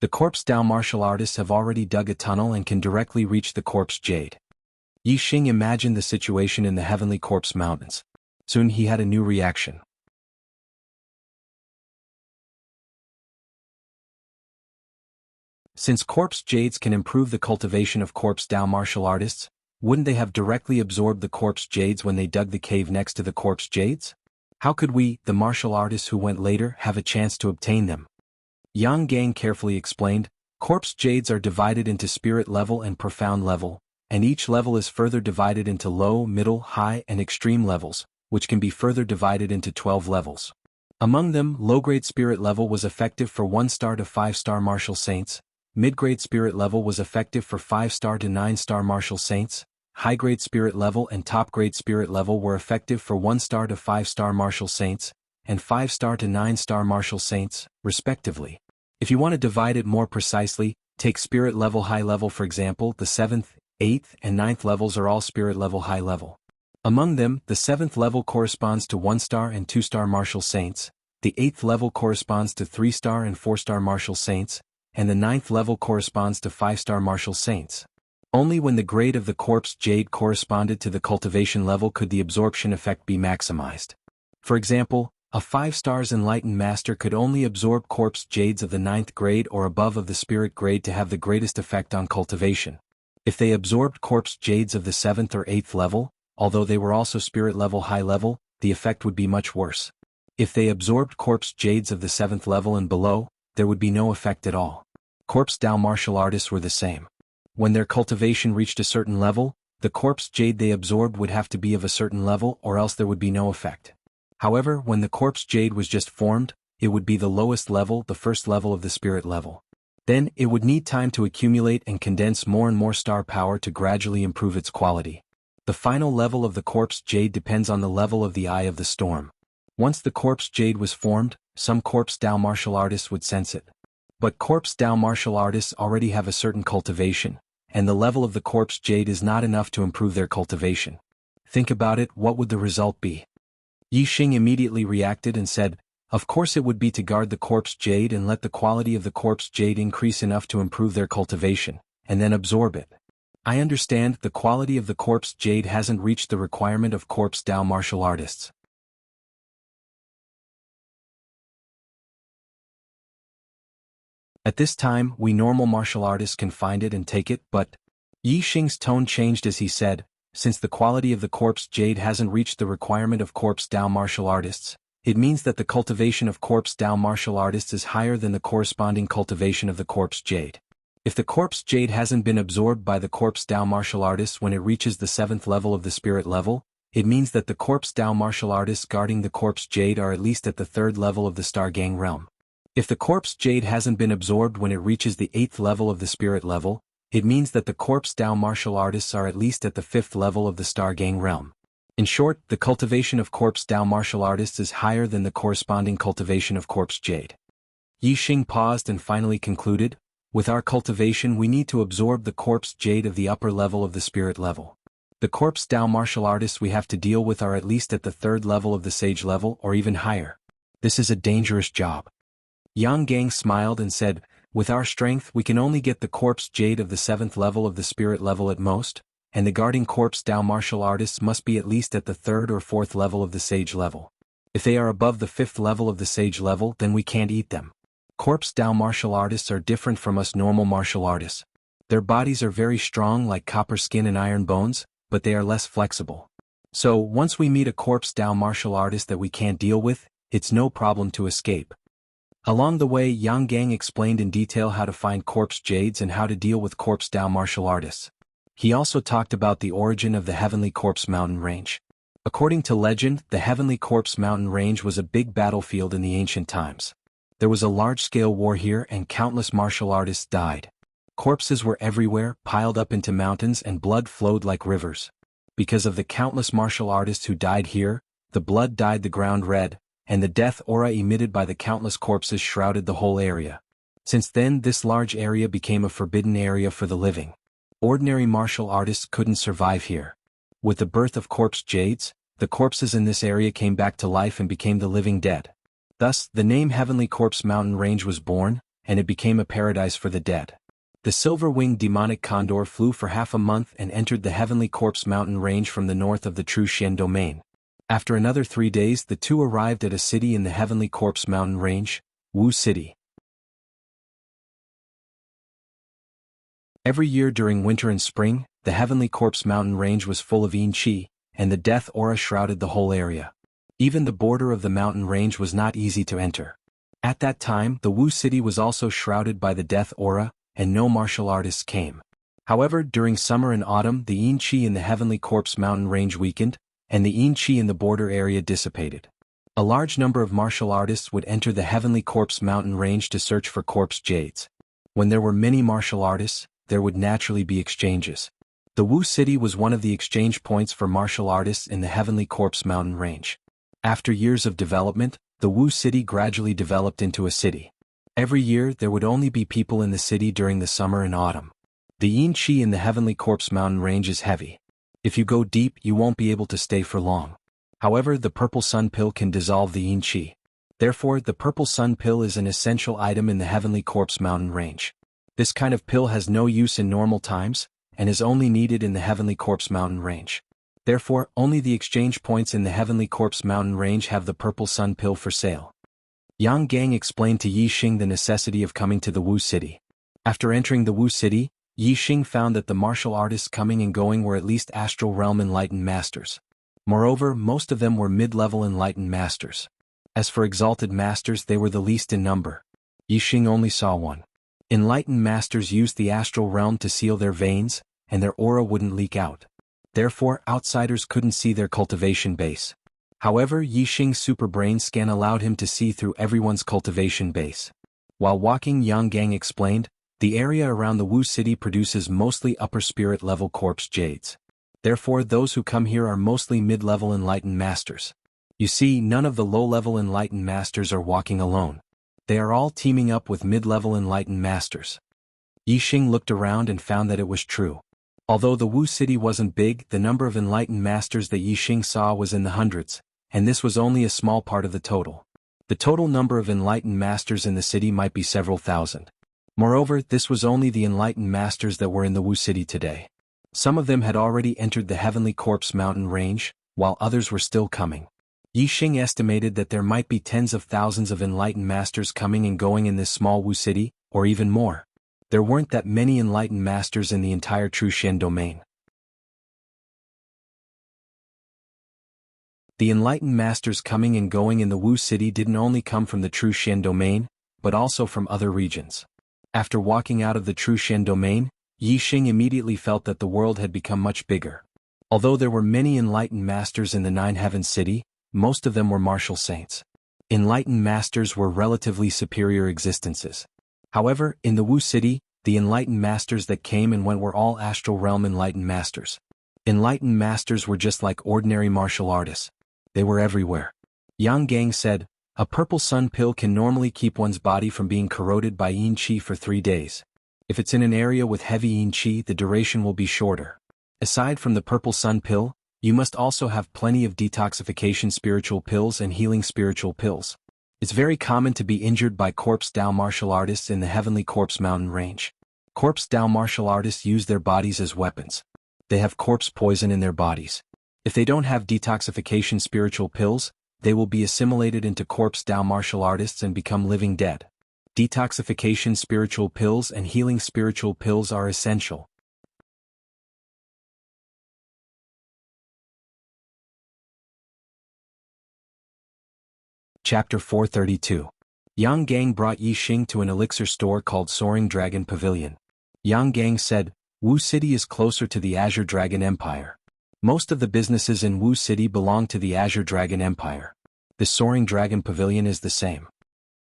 The corpse Dao martial artists have already dug a tunnel and can directly reach the corpse jade." Yixing imagined the situation in the heavenly corpse mountains. Soon he had a new reaction. Since corpse jades can improve the cultivation of corpse Dao martial artists, wouldn't they have directly absorbed the corpse jades when they dug the cave next to the corpse jades? How could we, the martial artists who went later, have a chance to obtain them? Yang Gang carefully explained, "Corpse jades are divided into spirit level and profound level, and each level is further divided into low, middle, high, and extreme levels, which can be further divided into 12 levels. Among them, low-grade spirit level was effective for 1-star to 5-star martial saints, mid-grade spirit level was effective for 5-star to 9-star martial saints, high-grade spirit level and top-grade spirit level were effective for 1-star to 5-star martial saints, and 5-star to 9-star martial saints, respectively. If you want to divide it more precisely, take spirit level high level for example, the 7th, 8th, and 9th levels are all spirit level high level. Among them, the 7th level corresponds to 1-star and 2-star martial saints, the 8th level corresponds to 3-star and 4-star martial saints, and the 9th level corresponds to 5-star martial saints. Only when the grade of the corpse jade corresponded to the cultivation level could the absorption effect be maximized. For example, a 5-stars enlightened master could only absorb corpse jades of the 9th grade or above of the spirit grade to have the greatest effect on cultivation. If they absorbed corpse jades of the 7th or 8th level, although they were also spirit level high level, the effect would be much worse. If they absorbed corpse jades of the 7th level and below, there would be no effect at all. Corpse Dao martial artists were the same. When their cultivation reached a certain level, the corpse jade they absorbed would have to be of a certain level or else there would be no effect. However, when the corpse jade was just formed, it would be the lowest level, the first level of the spirit level. Then, it would need time to accumulate and condense more and more star power to gradually improve its quality. The final level of the corpse jade depends on the level of the eye of the storm. Once the corpse jade was formed, some corpse Dao martial artists would sense it. But corpse Dao martial artists already have a certain cultivation, and the level of the corpse jade is not enough to improve their cultivation. Think about it, what would the result be? Yixing immediately reacted and said, "Of course it would be to guard the corpse jade and let the quality of the corpse jade increase enough to improve their cultivation, and then absorb it. I understand the quality of the corpse jade hasn't reached the requirement of corpse Dao martial artists. At this time, we normal martial artists can find it and take it, but..." Yixing's tone changed as he said, "Since the quality of the corpse jade hasn't reached the requirement of corpse Dao martial artists, it means that the cultivation of Corpse Tao martial artists is higher than the corresponding cultivation of the Corpse Jade. If the Corpse Jade hasn't been absorbed by the Corpse Tao martial artists when it reaches the 7th level of the spirit level, it means that the Corpse Tao martial artists guarding the Corpse Jade are at least at the 3rd level of the Star Gang realm. If the Corpse Jade hasn't been absorbed when it reaches the 8th level of the spirit level, it means that the Corpse Tao martial artists are at least at the 5th level of the Star Gang realm. In short, the cultivation of Corpse Tao martial artists is higher than the corresponding cultivation of Corpse Jade. Yi Xing paused and finally concluded, with our cultivation we need to absorb the Corpse Jade of the upper level of the spirit level. The Corpse Tao martial artists we have to deal with are at least at the 3rd level of the Sage level or even higher. This is a dangerous job. Yang Gang smiled and said, with our strength we can only get the Corpse Jade of the 7th level of the spirit level at most, and the guarding Corpse Tao martial artists must be at least at the 3rd or 4th level of the Sage level. If they are above the 5th level of the Sage level, then we can't eat them. Corpse Tao martial artists are different from us normal martial artists. Their bodies are very strong like copper skin and iron bones, but they are less flexible. So, once we meet a Corpse Tao martial artist that we can't deal with, it's no problem to escape. Along the way, Yang Gang explained in detail how to find Corpse Jades and how to deal with Corpse Tao martial artists. He also talked about the origin of the Heavenly Corpse Mountain Range. According to legend, the Heavenly Corpse Mountain Range was a big battlefield in the ancient times. There was a large-scale war here and countless martial artists died. Corpses were everywhere, piled up into mountains, and blood flowed like rivers. Because of the countless martial artists who died here, the blood dyed the ground red, and the death aura emitted by the countless corpses shrouded the whole area. Since then, this large area became a forbidden area for the living. Ordinary martial artists couldn't survive here. With the birth of Corpse Jades, the corpses in this area came back to life and became the living dead. Thus, the name Heavenly Corpse Mountain Range was born, and it became a paradise for the dead. The silver-winged demonic condor flew for half a month and entered the Heavenly Corpse Mountain Range from the north of the True Xian domain. After another 3 days, the two arrived at a city in the Heavenly Corpse Mountain Range, Wu City. Every year during winter and spring, the Heavenly Corpse Mountain Range was full of yin qi, and the death aura shrouded the whole area. Even the border of the mountain range was not easy to enter. At that time, the Wu City was also shrouded by the death aura, and no martial artists came. However, during summer and autumn, the yin qi in the Heavenly Corpse Mountain Range weakened, and the yin qi in the border area dissipated. A large number of martial artists would enter the Heavenly Corpse Mountain Range to search for Corpse Jades. When there were many martial artists, there would naturally be exchanges. The Wu City was one of the exchange points for martial artists in the Heavenly Corpse Mountain Range. After years of development, the Wu City gradually developed into a city. Every year there would only be people in the city during the summer and autumn. The yin qi in the Heavenly Corpse Mountain Range is heavy. If you go deep, you won't be able to stay for long. However, the purple sun pill can dissolve the yin qi. Therefore, the purple sun pill is an essential item in the Heavenly Corpse Mountain Range. This kind of pill has no use in normal times, and is only needed in the Heavenly Corpse Mountain Range. Therefore, only the exchange points in the Heavenly Corpse Mountain Range have the purple sun pill for sale. Yang Gang explained to Yi Xing the necessity of coming to the Wu City. After entering the Wu City, Yi Xing found that the martial artists coming and going were at least Astral Realm Enlightened Masters. Moreover, most of them were mid-level Enlightened Masters. As for Exalted Masters, they were the least in number. Yi Xing only saw one. Enlightened Masters used the Astral Realm to seal their veins, and their aura wouldn't leak out. Therefore, outsiders couldn't see their cultivation base. However, Yi Xing's super brain scan allowed him to see through everyone's cultivation base. While walking, Yang Gang explained, the area around the Wu City produces mostly upper spirit level Corpse Jades. Therefore, those who come here are mostly mid-level Enlightened Masters. You see, none of the low-level Enlightened Masters are walking alone. They are all teaming up with mid-level Enlightened Masters. Yi Xing looked around and found that it was true. Although the Wu City wasn't big, the number of Enlightened Masters that Yi Xing saw was in the hundreds, and this was only a small part of the total. The total number of Enlightened Masters in the city might be several thousand. Moreover, this was only the Enlightened Masters that were in the Wu City today. Some of them had already entered the Heavenly Corpse Mountain Range, while others were still coming. Yi Xing estimated that there might be tens of thousands of Enlightened Masters coming and going in this small Wu City, or even more. There weren't that many Enlightened Masters in the entire True Xian domain. The enlightened masters coming and going in the Wu city didn't only come from the True Shen domain, but also from other regions. After walking out of the True Shen domain, Yi Xing immediately felt that the world had become much bigger. Although there were many enlightened masters in the Nine Heavens city, most of them were martial saints. Enlightened masters were relatively superior existences. However, in the Wu city, the enlightened masters that came and went were all astral realm enlightened masters. Enlightened masters were just like ordinary martial artists. They were everywhere. Yang Gang said, "A purple sun pill can normally keep one's body from being corroded by yin qi for 3 days. If it's in an area with heavy yin qi, the duration will be shorter. Aside from the purple sun pill, you must also have plenty of detoxification spiritual pills and healing spiritual pills. It's very common to be injured by corpse Dao martial artists in the Heavenly Corpse Mountain Range. Corpse Dao martial artists use their bodies as weapons. They have corpse poison in their bodies. If they don't have detoxification spiritual pills, they will be assimilated into corpse Dao martial artists and become living dead. Detoxification spiritual pills and healing spiritual pills are essential." Chapter 432. Yang Gang brought Yi Xing to an elixir store called Soaring Dragon Pavilion. Yang Gang said, "Wu City is closer to the Azure Dragon Empire. Most of the businesses in Wu City belong to the Azure Dragon Empire. The Soaring Dragon Pavilion is the same."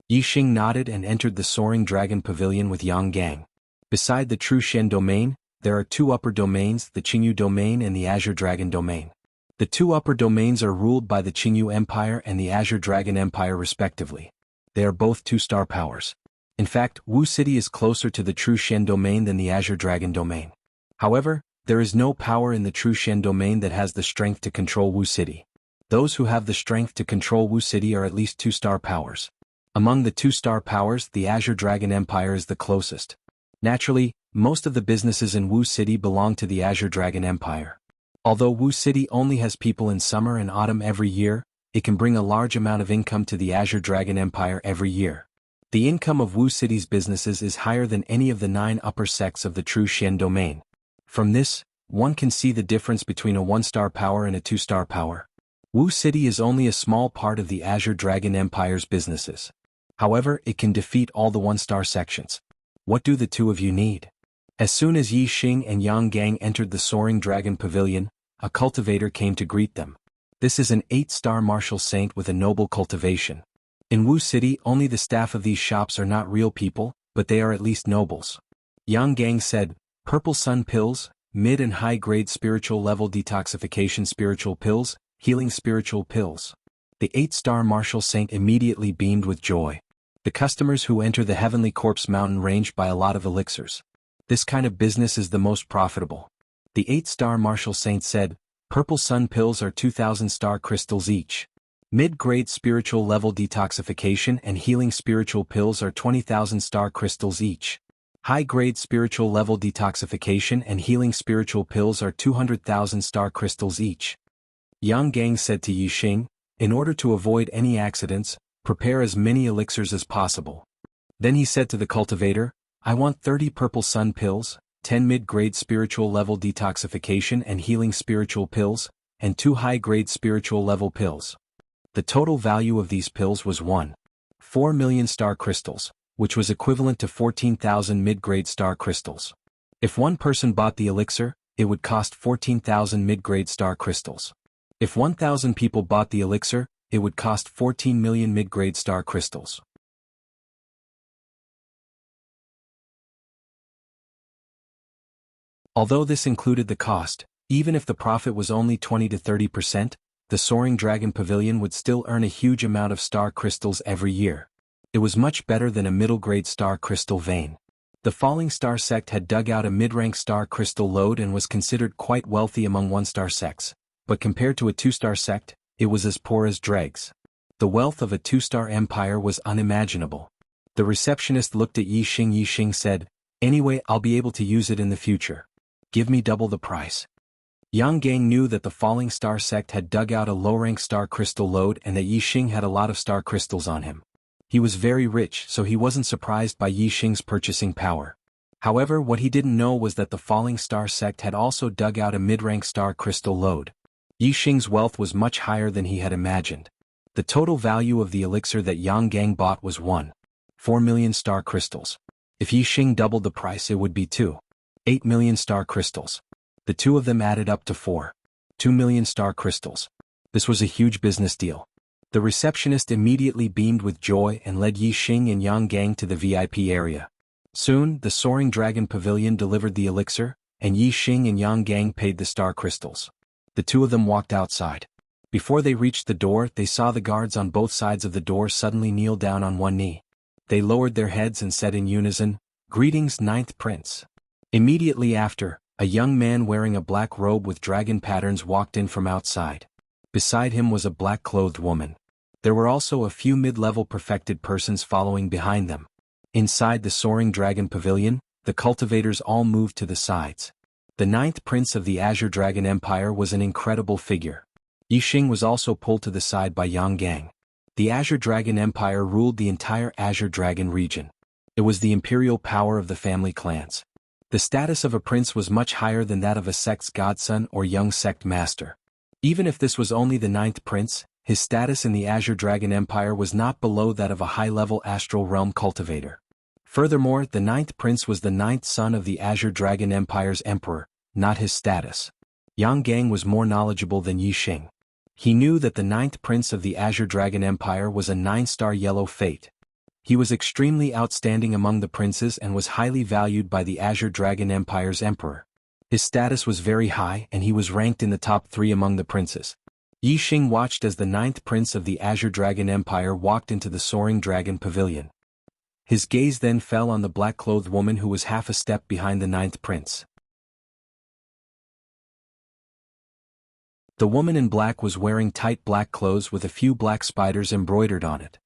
Yi Xing nodded and entered the Soaring Dragon Pavilion with Yang Gang. Beside the True Shen domain, there are 2 upper domains, the Qingyu domain and the Azure Dragon domain. The 2 upper domains are ruled by the Qingyu Empire and the Azure Dragon Empire respectively. They are both 2-star powers. In fact, Wu City is closer to the True Shen domain than the Azure Dragon domain. However, there is no power in the True Shen domain that has the strength to control Wu City. Those who have the strength to control Wu City are at least 2-star powers. Among the 2-star powers, the Azure Dragon Empire is the closest. Naturally, most of the businesses in Wu City belong to the Azure Dragon Empire. Although Wu City only has people in summer and autumn every year, it can bring a large amount of income to the Azure Dragon Empire every year. The income of Wu City's businesses is higher than any of the 9 upper sects of the True Shen domain. From this, one can see the difference between a 1-star power and a 2-star power. Wu City is only a small part of the Azure Dragon Empire's businesses. However, it can defeat all the 1-star sections. What do the 2 of you need? As soon as Yi Xing and Yang Gang entered the Soaring Dragon Pavilion, a cultivator came to greet them. This is an 8-star martial saint with a noble cultivation. In Wu City, only the staff of these shops are not real people, but they are at least nobles. Yang Gang said, "Purple sun pills, mid and high-grade spiritual level detoxification spiritual pills, healing spiritual pills." The 8-star martial saint immediately beamed with joy. The customers who enter the Heavenly Corpse Mountain Range buy a lot of elixirs. This kind of business is the most profitable. The 8-star martial saint said, "Purple sun pills are 2,000 star crystals each. Mid-grade spiritual level detoxification and healing spiritual pills are 20,000 star crystals each. High-grade spiritual level detoxification and healing spiritual pills are 200,000 star crystals each." Yang Gang said to Yi Xing, "In order to avoid any accidents, prepare as many elixirs as possible." Then he said to the cultivator, "I want 30 purple sun pills, 10 mid-grade spiritual level detoxification and healing spiritual pills, and 2 high-grade spiritual level pills." The total value of these pills was 1.4 million star crystals, which was equivalent to 14,000 mid-grade star crystals. If one person bought the elixir, it would cost 14,000 mid-grade star crystals. If 1,000 people bought the elixir, it would cost 14 million mid-grade star crystals. Although this included the cost, even if the profit was only 20 to 30%, the Soaring Dragon Pavilion would still earn a huge amount of star crystals every year. It was much better than a middle-grade star crystal vein. The Falling Star sect had dug out a mid-rank star crystal lode and was considered quite wealthy among 1-star sects, but compared to a 2-star sect, it was as poor as dregs. The wealth of a 2-star empire was unimaginable. The receptionist looked at Yi Xing. Yi Xing said, "Anyway, I'll be able to use it in the future. Give me double the price." Yang Gang knew that the Falling Star sect had dug out a low-rank star crystal lode and that Yi Xing had a lot of star crystals on him. He was very rich, so he wasn't surprised by Yi Xing's purchasing power. However, what he didn't know was that the Falling Star sect had also dug out a mid-rank star crystal lode. Yi Xing's wealth was much higher than he had imagined. The total value of the elixir that Yang Gang bought was 1.4 million star crystals. If Yi Xing doubled the price, it would be 2.8 million star crystals. The two of them added up to 4.2 million star crystals. This was a huge business deal. The receptionist immediately beamed with joy and led Yi Xing and Yang Gang to the VIP area. Soon, the Soaring Dragon Pavilion delivered the elixir, and Yi Xing and Yang Gang paid the star crystals. The two of them walked outside. Before they reached the door, they saw the guards on both sides of the door suddenly kneel down on one knee. They lowered their heads and said in unison, "Greetings, Ninth Prince." Immediately after, a young man wearing a black robe with dragon patterns walked in from outside. Beside him was a black-clothed woman. There were also a few mid-level perfected persons following behind them. Inside the Soaring Dragon Pavilion, the cultivators all moved to the sides. The Ninth Prince of the Azure Dragon Empire was an incredible figure. Yi Xing was also pulled to the side by Yang Gang. The Azure Dragon Empire ruled the entire Azure Dragon region. It was the imperial power of the family clans. The status of a prince was much higher than that of a sect's godson or young sect master. Even if this was only the Ninth Prince, his status in the Azure Dragon Empire was not below that of a high-level astral realm cultivator. Furthermore, the Ninth Prince was the ninth son of the Azure Dragon Empire's emperor, not his status. Yang Gang was more knowledgeable than Yi Xing. He knew that the Ninth Prince of the Azure Dragon Empire was a 9-star yellow fate. He was extremely outstanding among the princes and was highly valued by the Azure Dragon Empire's emperor. His status was very high and he was ranked in the top 3 among the princes. Yi Xing watched as the Ninth Prince of the Azure Dragon Empire walked into the Soaring Dragon Pavilion. His gaze then fell on the black-clothed woman who was half a step behind the Ninth Prince. The woman in black was wearing tight black clothes with a few black spiders embroidered on it.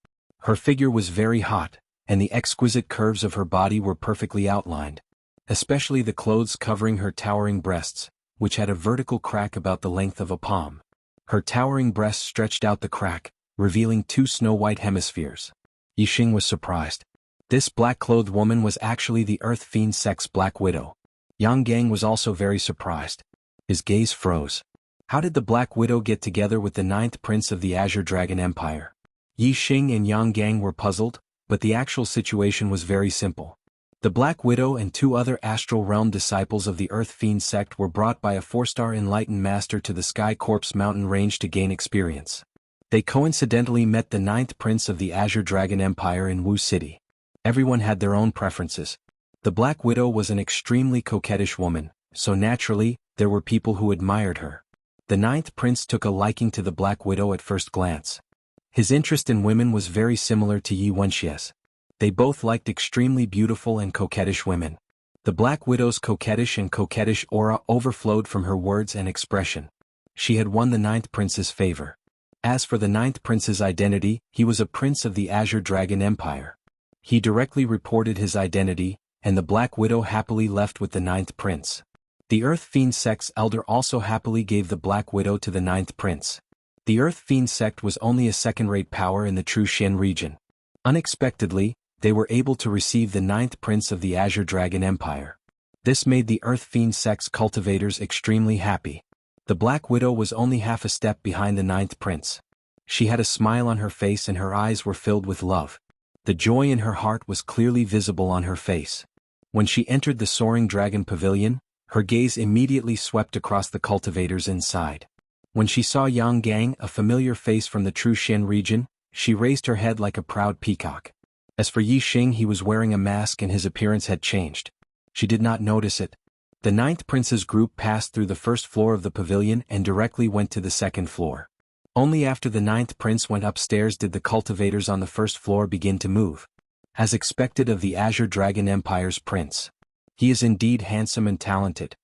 Her figure was very hot, and the exquisite curves of her body were perfectly outlined, especially the clothes covering her towering breasts, which had a vertical crack about the length of a palm. Her towering breasts stretched out the crack, revealing 2 snow-white hemispheres. Yi Xing was surprised. This black-clothed woman was actually the Earth Fiend sect's Black Widow. Yang Gang was also very surprised. His gaze froze. How did the Black Widow get together with the Ninth Prince of the Azure Dragon Empire? Yi Xing and Yang Gang were puzzled, but the actual situation was very simple. The Black Widow and 2 other Astral Realm disciples of the Earth Fiend sect were brought by a 4-star enlightened master to the Sky Corpse mountain range to gain experience. They coincidentally met the Ninth Prince of the Azure Dragon Empire in Wu City. Everyone had their own preferences. The Black Widow was an extremely coquettish woman, so naturally, there were people who admired her. The Ninth Prince took a liking to the Black Widow at first glance. His interest in women was very similar to Yi Wenxia's. They both liked extremely beautiful and coquettish women. The Black Widow's coquettish aura overflowed from her words and expression. She had won the Ninth Prince's favor. As for the Ninth Prince's identity, he was a prince of the Azure Dragon Empire. He directly reported his identity, and the Black Widow happily left with the Ninth Prince. The Earth Fiend sect's elder also happily gave the Black Widow to the Ninth Prince. The Earth Fiend sect was only a second-rate power in the True Shen region. Unexpectedly, they were able to receive the Ninth Prince of the Azure Dragon Empire. This made the Earth Fiend sect's cultivators extremely happy. The Black Widow was only half a step behind the Ninth Prince. She had a smile on her face and her eyes were filled with love. The joy in her heart was clearly visible on her face. When she entered the Soaring Dragon Pavilion, her gaze immediately swept across the cultivators inside. When she saw Yang Gang, a familiar face from the True Shen region, she raised her head like a proud peacock. As for Yi Xing, he was wearing a mask and his appearance had changed. She did not notice it. The Ninth Prince's group passed through the first floor of the pavilion and directly went to the second floor. Only after the Ninth Prince went upstairs did the cultivators on the first floor begin to move. As expected of the Azure Dragon Empire's prince. He is indeed handsome and talented.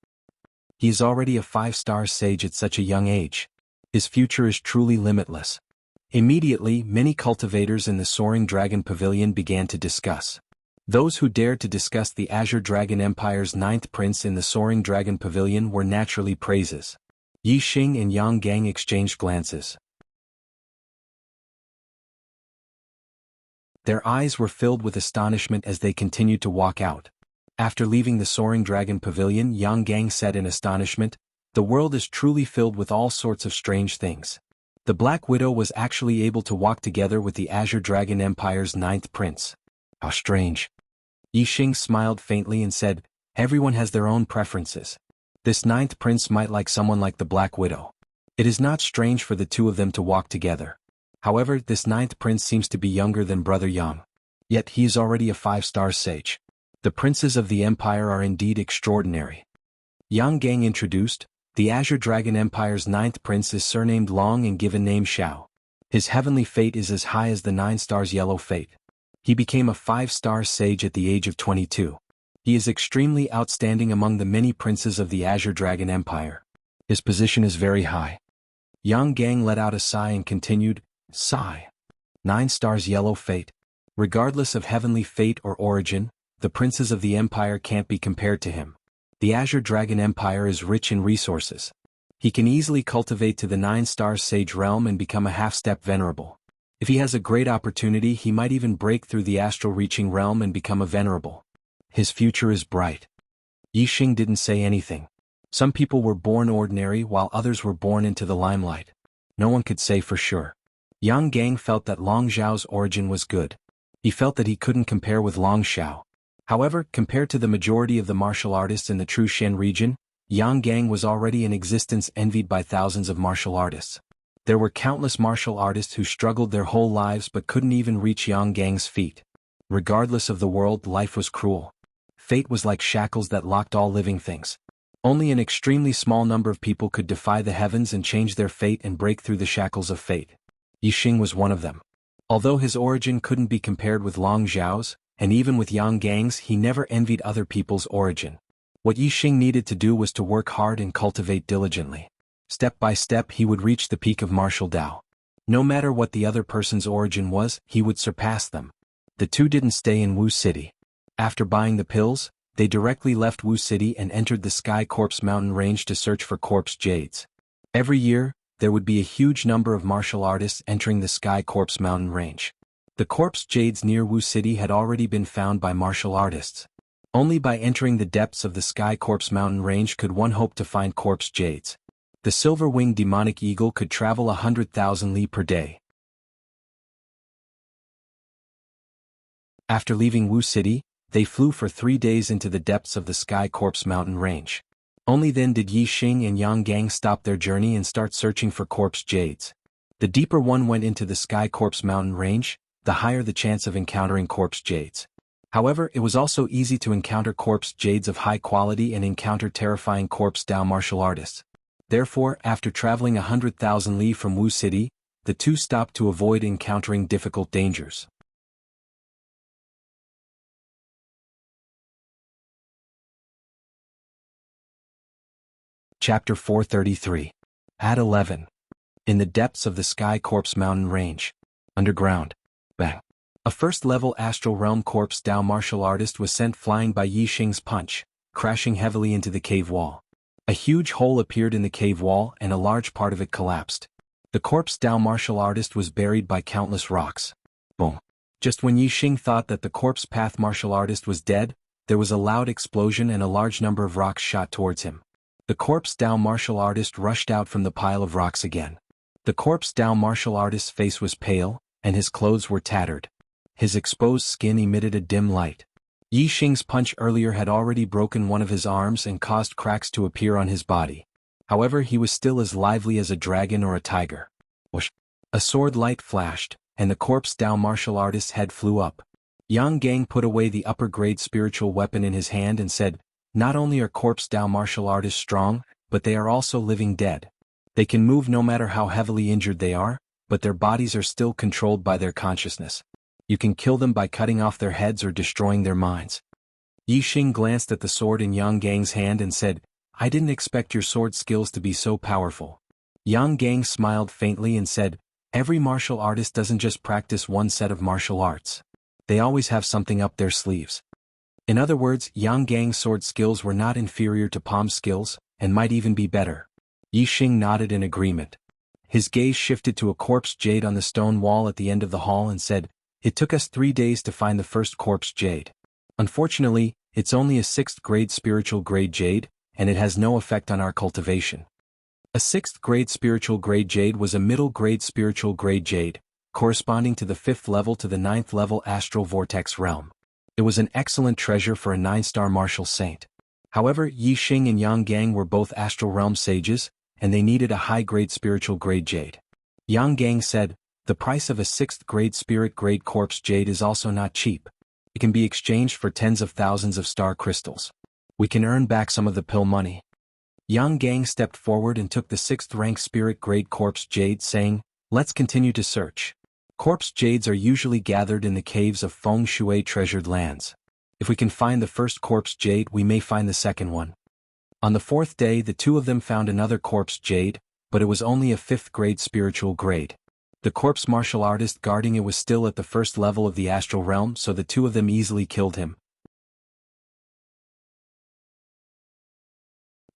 He is already a 5-star sage at such a young age. His future is truly limitless. Immediately, many cultivators in the Soaring Dragon Pavilion began to discuss. Those who dared to discuss the Azure Dragon Empire's Ninth Prince in the Soaring Dragon Pavilion were naturally praises. Yi Xing and Yang Gang exchanged glances. Their eyes were filled with astonishment as they continued to walk out. After leaving the Soaring Dragon Pavilion, Yang Gang said in astonishment, The world is truly filled with all sorts of strange things. The Black Widow was actually able to walk together with the Azure Dragon Empire's 9th prince. How strange. Yi Xing smiled faintly and said, everyone has their own preferences. This 9th prince might like someone like the Black Widow. It is not strange for the two of them to walk together. However, this 9th prince seems to be younger than Brother Yang. Yet he is already a 5-star sage. The princes of the Empire are indeed extraordinary. Yang Gang introduced, the Azure Dragon Empire's 9th prince is surnamed Long and given name Xiao. His heavenly fate is as high as the 9 stars yellow fate. He became a 5-star sage at the age of 22. He is extremely outstanding among the many princes of the Azure Dragon Empire. His position is very high. Yang Gang let out a sigh and continued, sigh. 9 stars yellow fate. Regardless of heavenly fate or origin, the princes of the Empire can't be compared to him. The Azure Dragon Empire is rich in resources. He can easily cultivate to the 9-star sage realm and become a half-step venerable. If he has a great opportunity, he might even break through the astral reaching realm and become a venerable. His future is bright. Yi Xing didn't say anything. Some people were born ordinary while others were born into the limelight. No one could say for sure. Yang Gang felt that Long Xiao's origin was good. He felt that he couldn't compare with Long Xiao. However, compared to the majority of the martial artists in the True Shen region, Yang Gang was already in existence, envied by thousands of martial artists. There were countless martial artists who struggled their whole lives but couldn't even reach Yang Gang's feet. Regardless of the world, life was cruel. Fate was like shackles that locked all living things. Only an extremely small number of people could defy the heavens and change their fate and break through the shackles of fate. Yi Xing was one of them. Although his origin couldn't be compared with Long Xiao's, and even with Yang Gang's, he never envied other people's origin. What Yi Xing needed to do was to work hard and cultivate diligently. Step by step he would reach the peak of martial Dao. No matter what the other person's origin was, he would surpass them. The two didn't stay in Wu City. After buying the pills, they directly left Wu City and entered the Sky Corpse Mountain Range to search for corpse jades. Every year, there would be a huge number of martial artists entering the Sky Corpse Mountain Range. The corpse jades near Wu City had already been found by martial artists. Only by entering the depths of the Sky Corpse Mountain Range could one hope to find corpse jades. The silver-winged demonic eagle could travel 100,000 li per day. After leaving Wu City, they flew for 3 days into the depths of the Sky Corpse Mountain Range. Only then did Yi Xing and Yang Gang stop their journey and start searching for corpse jades. The deeper one went into the Sky Corpse Mountain Range, the higher the chance of encountering corpse jades. However, it was also easy to encounter corpse jades of high quality and encounter terrifying corpse Dao martial artists. Therefore, after traveling 100,000 li from Wu City, the two stopped to avoid encountering difficult dangers. Chapter 433. At 11. In the depths of the Sky Corpse Mountain Range. Underground. Bang. A first-level astral realm corpse Dao martial artist was sent flying by Yi Xing's punch, crashing heavily into the cave wall. A huge hole appeared in the cave wall and a large part of it collapsed. The corpse Dao martial artist was buried by countless rocks. Boom. Just when Yi Xing thought that the corpse path martial artist was dead, there was a loud explosion and a large number of rocks shot towards him. The corpse Dao martial artist rushed out from the pile of rocks again. The corpse Dao martial artist's face was pale, and his clothes were tattered. His exposed skin emitted a dim light. Yi Xing's punch earlier had already broken one of his arms and caused cracks to appear on his body. However, he was still as lively as a dragon or a tiger. Whoosh! A sword light flashed, and the corpse Dao martial artist's head flew up. Yang Gang put away the upper-grade spiritual weapon in his hand and said, "Not only are corpse Dao martial artists strong, but they are also living dead. They can move no matter how heavily injured they are, but their bodies are still controlled by their consciousness. You can kill them by cutting off their heads or destroying their minds." Yi Xing glanced at the sword in Yang Gang's hand and said, "I didn't expect your sword skills to be so powerful." Yang Gang smiled faintly and said, "Every martial artist doesn't just practice one set of martial arts. They always have something up their sleeves." In other words, Yang Gang's sword skills were not inferior to Palm's skills, and might even be better. Yi Xing nodded in agreement. His gaze shifted to a corpse jade on the stone wall at the end of the hall and said, "It took us 3 days to find the first corpse jade. Unfortunately, it's only a 6th grade spiritual grade jade, and it has no effect on our cultivation. A 6th grade spiritual grade jade was a middle grade spiritual grade jade, corresponding to the 5th level to the 9th level astral vortex realm. It was an excellent treasure for a 9-star martial saint. However, Yi Xing and Yang Gang were both astral realm sages, and they needed a high-grade spiritual grade jade. Yang Gang said, "The price of a 6th grade spirit grade corpse jade is also not cheap. It can be exchanged for tens of thousands of star crystals. We can earn back some of the pill money." Yang Gang stepped forward and took the 6th rank spirit grade corpse jade, saying, "Let's continue to search. Corpse jades are usually gathered in the caves of Feng Shui treasured lands. If we can find the first corpse jade, we may find the second one." On the 4th day, the two of them found another corpse jade, but it was only a 5th grade spiritual grade. The corpse martial artist guarding it was still at the 1st level of the astral realm, so the two of them easily killed him.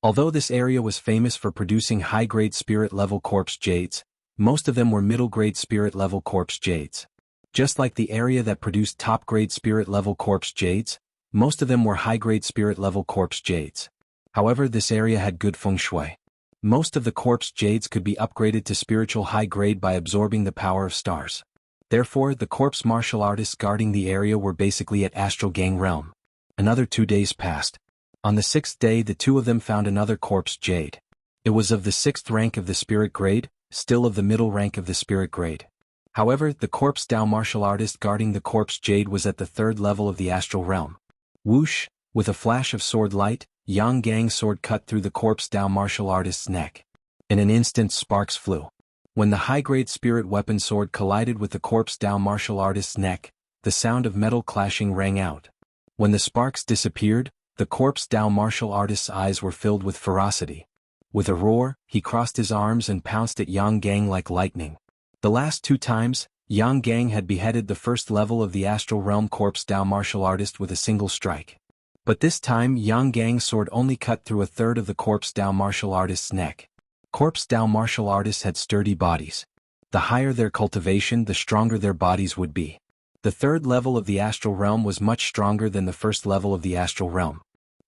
Although this area was famous for producing high-grade spirit-level corpse jades, most of them were middle-grade spirit-level corpse jades. Just like the area that produced top-grade spirit-level corpse jades, most of them were high-grade spirit-level corpse jades. However, this area had good feng shui. Most of the corpse jades could be upgraded to spiritual high-grade by absorbing the power of stars. Therefore, the corpse martial artists guarding the area were basically at astral gang realm. Another 2 days passed. On the 6th day, the two of them found another corpse jade. It was of the 6th rank of the spirit grade, still of the middle rank of the spirit grade. However, the corpse Dao martial artist guarding the corpse jade was at the 3rd level of the astral realm. Whoosh, with a flash of sword light, Yang Gang's sword cut through the corpse Dao martial artist's neck. In an instant, sparks flew. When the high-grade spirit weapon sword collided with the corpse Dao martial artist's neck, the sound of metal clashing rang out. When the sparks disappeared, the corpse Dao martial artist's eyes were filled with ferocity. With a roar, he crossed his arms and pounced at Yang Gang like lightning. The last 2 times, Yang Gang had beheaded the 1st level of the astral realm corpse Dao martial artist with a single strike. But this time, Yang Gang's sword only cut through a third of the corpse Dao martial artist's neck. Corpse Dao martial artists had sturdy bodies. The higher their cultivation, the stronger their bodies would be. The 3rd level of the astral realm was much stronger than the 1st level of the astral realm.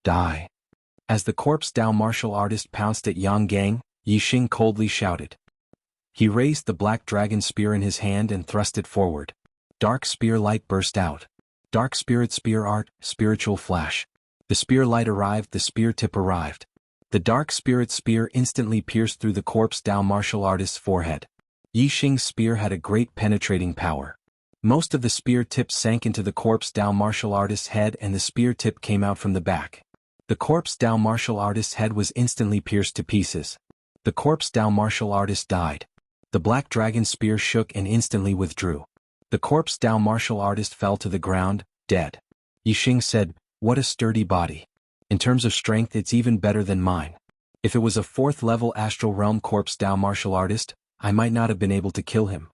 Die. As the corpse Dao martial artist pounced at Yang Gang, Yi Xing coldly shouted. He raised the black dragon spear in his hand and thrust it forward. Dark spear light burst out. Dark spirit spear art, spiritual flash. The spear light arrived, the spear tip arrived. The dark spirit spear instantly pierced through the corpse Dao martial artist's forehead. Yi Xing's spear had a great penetrating power. Most of the spear tip sank into the corpse Dao martial artist's head and the spear tip came out from the back. The corpse Dao martial artist's head was instantly pierced to pieces. The corpse Dao martial artist died. The black dragon spear shook and instantly withdrew. The corpse Dao martial artist fell to the ground, dead. Yi Xing said, "What a sturdy body. In terms of strength, it's even better than mine. If it was a 4th level astral realm corpse Dao martial artist, I might not have been able to kill him."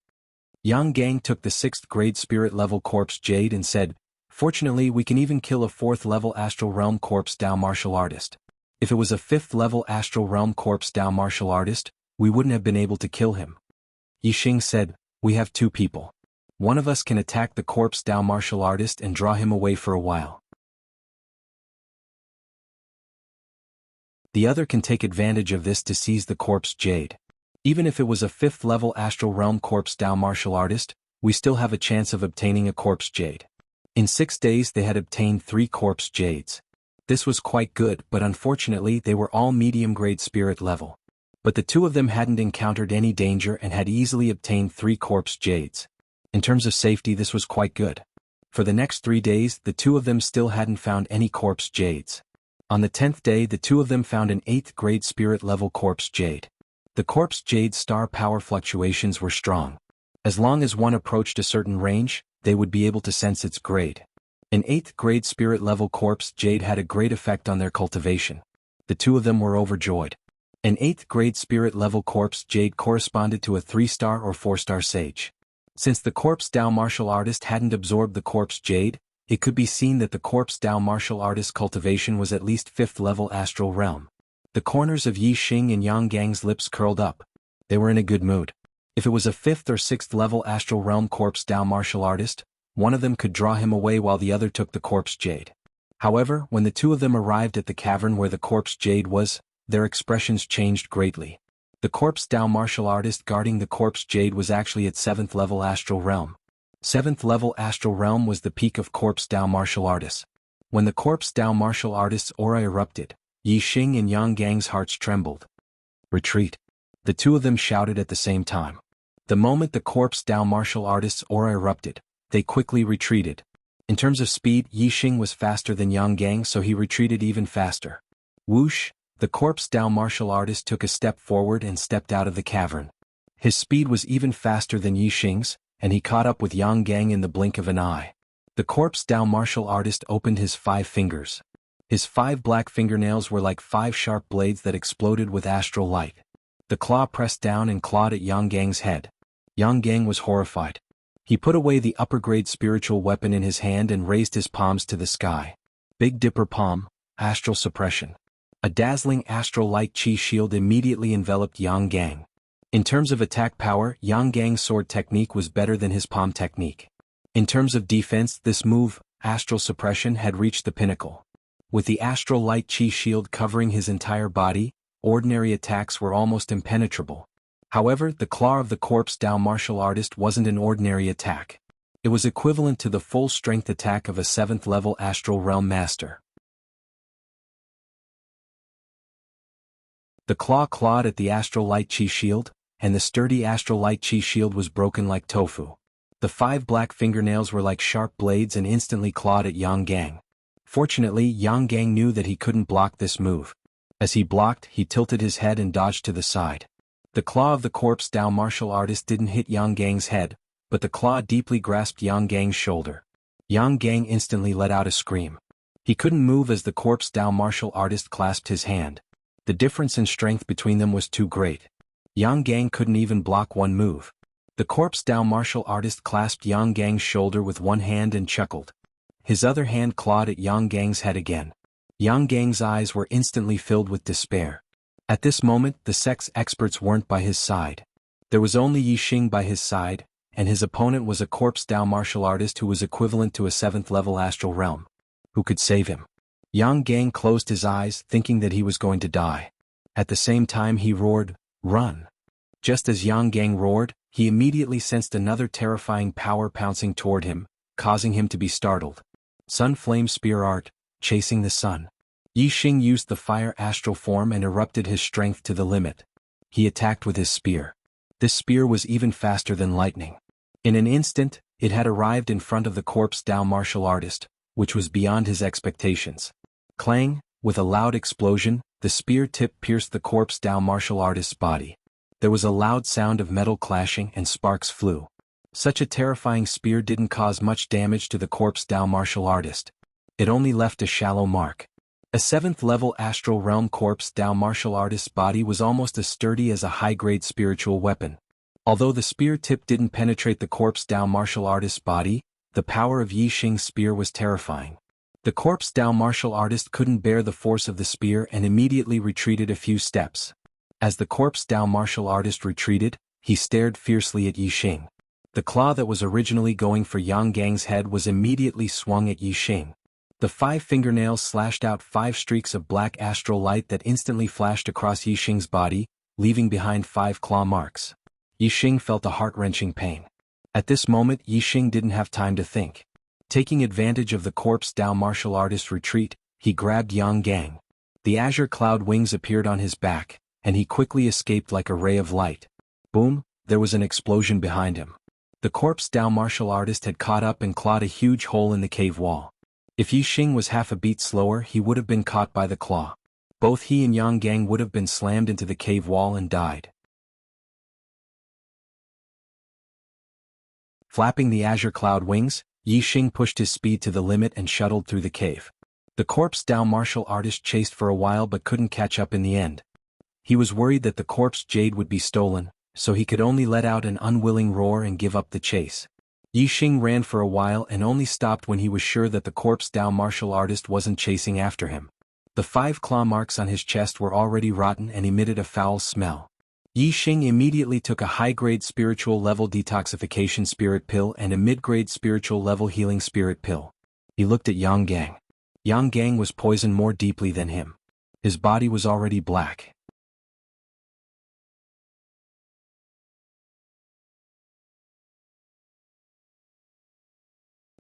Yang Gang took the 6th grade spirit level corpse jade and said, "Fortunately, we can even kill a 4th level astral realm corpse Dao martial artist. If it was a 5th level astral realm corpse Dao martial artist, we wouldn't have been able to kill him." Yi Xing said, "We have 2 people. One of us can attack the corpse Dao martial artist and draw him away for a while. The other can take advantage of this to seize the corpse jade. Even if it was a 5th level astral realm corpse Dao martial artist, we still have a chance of obtaining a corpse jade." In 6 days they had obtained 3 corpse jades. This was quite good, but unfortunately they were all medium-grade spirit level. But the two of them hadn't encountered any danger and had easily obtained 3 corpse jades. In terms of safety, this was quite good. For the next 3 days, the two of them still hadn't found any corpse jades. On the 10th day, the two of them found an 8th grade spirit level corpse jade. The corpse jade's star power fluctuations were strong. As long as one approached a certain range, they would be able to sense its grade. An 8th grade spirit level corpse jade had a great effect on their cultivation. The two of them were overjoyed. An 8th grade spirit level corpse jade corresponded to a 3-star or 4-star sage. Since the corpse Dao martial artist hadn't absorbed the corpse jade, it could be seen that the corpse Dao martial artist's cultivation was at least 5th level astral realm. The corners of Yi Xing and Yang Gang's lips curled up. They were in a good mood. If it was a 5th or 6th level astral realm corpse Dao martial artist, one of them could draw him away while the other took the corpse jade. However, when the two of them arrived at the cavern where the corpse jade was, their expressions changed greatly. The corpse Dao martial artist guarding the corpse jade was actually at 7th level astral realm. 7th level astral realm was the peak of corpse Dao martial artists. When the corpse Dao martial artist's aura erupted, Yi Xing and Yang Gang's hearts trembled. Retreat. The two of them shouted at the same time. The moment the corpse Dao martial artist's aura erupted, they quickly retreated. In terms of speed, Yi Xing was faster than Yang Gang, so he retreated even faster. Whoosh! The corpse Dao martial artist took a step forward and stepped out of the cavern. His speed was even faster than Yi Xing's, and he caught up with Yang Gang in the blink of an eye. The corpse Dao martial artist opened his 5 fingers. His 5 black fingernails were like 5 sharp blades that exploded with astral light. The claw pressed down and clawed at Yang Gang's head. Yang Gang was horrified. He put away the upper-grade spiritual weapon in his hand and raised his palms to the sky. Big Dipper Palm, astral suppression. A dazzling astral light chi shield immediately enveloped Yang Gang. In terms of attack power, Yang Gang's sword technique was better than his palm technique. In terms of defense, this move, astral suppression, had reached the pinnacle. With the astral light chi shield covering his entire body, ordinary attacks were almost impenetrable. However, the claw of the corpse Dao martial artist wasn't an ordinary attack. It was equivalent to the full-strength attack of a 7th level astral realm master. The claw clawed at the astral light chi shield, and the sturdy astral light chi shield was broken like tofu. The 5 black fingernails were like sharp blades and instantly clawed at Yang Gang. Fortunately, Yang Gang knew that he couldn't block this move. As he blocked, he tilted his head and dodged to the side. The claw of the corpse Dao martial artist didn't hit Yang Gang's head, but the claw deeply grasped Yang Gang's shoulder. Yang Gang instantly let out a scream. He couldn't move as the corpse Dao martial artist clasped his hand. The difference in strength between them was too great. Yang Gang couldn't even block one move. The corpse Dao martial artist clasped Yang Gang's shoulder with one hand and chuckled. His other hand clawed at Yang Gang's head again. Yang Gang's eyes were instantly filled with despair. At this moment, the sex experts weren't by his side. There was only Yi Xing by his side, and his opponent was a corpse Dao martial artist who was equivalent to a 7th level astral realm. Who could save him? Yang Gang closed his eyes, thinking that he was going to die. At the same time he roared, "Run!" Just as Yang Gang roared, he immediately sensed another terrifying power pouncing toward him, causing him to be startled. Sun Flame Spear Art, chasing the sun. Yi Xing used the fire astral form and erupted his strength to the limit. He attacked with his spear. This spear was even faster than lightning. In an instant, it had arrived in front of the corpse Dao martial artist, which was beyond his expectations. Clang! With a loud explosion, the spear tip pierced the corpse Dao martial artist's body. There was a loud sound of metal clashing and sparks flew. Such a terrifying spear didn't cause much damage to the corpse Dao martial artist. It only left a shallow mark. A 7th level astral realm corpse Dao martial artist's body was almost as sturdy as a high-grade spiritual weapon. Although the spear tip didn't penetrate the corpse Dao martial artist's body, the power of Yi Xing's spear was terrifying. The corpse Dao martial artist couldn't bear the force of the spear and immediately retreated a few steps. As the corpse Dao martial artist retreated, he stared fiercely at Yi Xing. The claw that was originally going for Yang Gang's head was immediately swung at Yi Xing. The 5 fingernails slashed out 5 streaks of black astral light that instantly flashed across Yi Xing's body, leaving behind 5 claw marks. Yi Xing felt a heart-wrenching pain. At this moment, Yi Xing didn't have time to think. Taking advantage of the corpse Dao martial artist's retreat, he grabbed Yang Gang. The azure cloud wings appeared on his back, and he quickly escaped like a ray of light. Boom! There was an explosion behind him. The corpse Dao martial artist had caught up and clawed a huge hole in the cave wall. If Yi Xing was half a beat slower, he would have been caught by the claw. Both he and Yang Gang would have been slammed into the cave wall and died. Flapping the azure cloud wings, Yi Xing pushed his speed to the limit and shuttled through the cave. The corpse Dao martial artist chased for a while but couldn't catch up in the end. He was worried that the corpse jade would be stolen, so he could only let out an unwilling roar and give up the chase. Yi Xing ran for a while and only stopped when he was sure that the corpse Dao martial artist wasn't chasing after him. The 5 claw marks on his chest were already rotten and emitted a foul smell. Yi Xing immediately took a high-grade spiritual level detoxification spirit pill and a mid-grade spiritual level healing spirit pill. He looked at Yang Gang. Yang Gang was poisoned more deeply than him. His body was already black.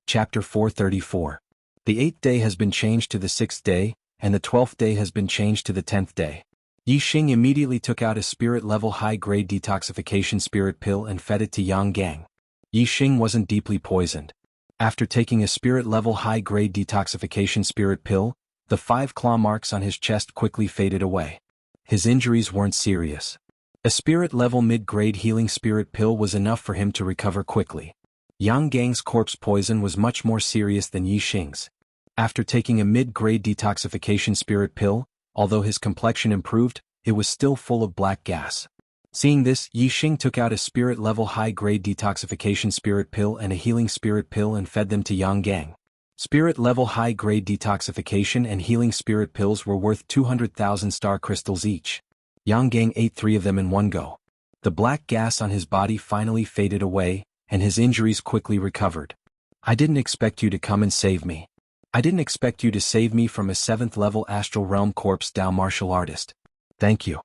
Chapter 434. The 8th day has been changed to the 6th day, and the 12th day has been changed to the 10th day. Yi Xing immediately took out a spirit-level high-grade detoxification spirit pill and fed it to Yang Gang. Yi Xing wasn't deeply poisoned. After taking a spirit-level high-grade detoxification spirit pill, the 5 claw marks on his chest quickly faded away. His injuries weren't serious. A spirit-level mid-grade healing spirit pill was enough for him to recover quickly. Yang Gang's corpse poison was much more serious than Yi Xing's. After taking a mid-grade detoxification spirit pill, although his complexion improved, it was still full of black gas. Seeing this, Yi Xing took out a spirit-level high-grade detoxification spirit pill and a healing spirit pill and fed them to Yang Gang. Spirit-level high-grade detoxification and healing spirit pills were worth 200,000 star crystals each. Yang Gang ate 3 of them in one go. The black gas on his body finally faded away, and his injuries quickly recovered. I didn't expect you to come and save me. I didn't expect you to save me from a 7th-level astral realm corpse Dao martial artist. Thank you.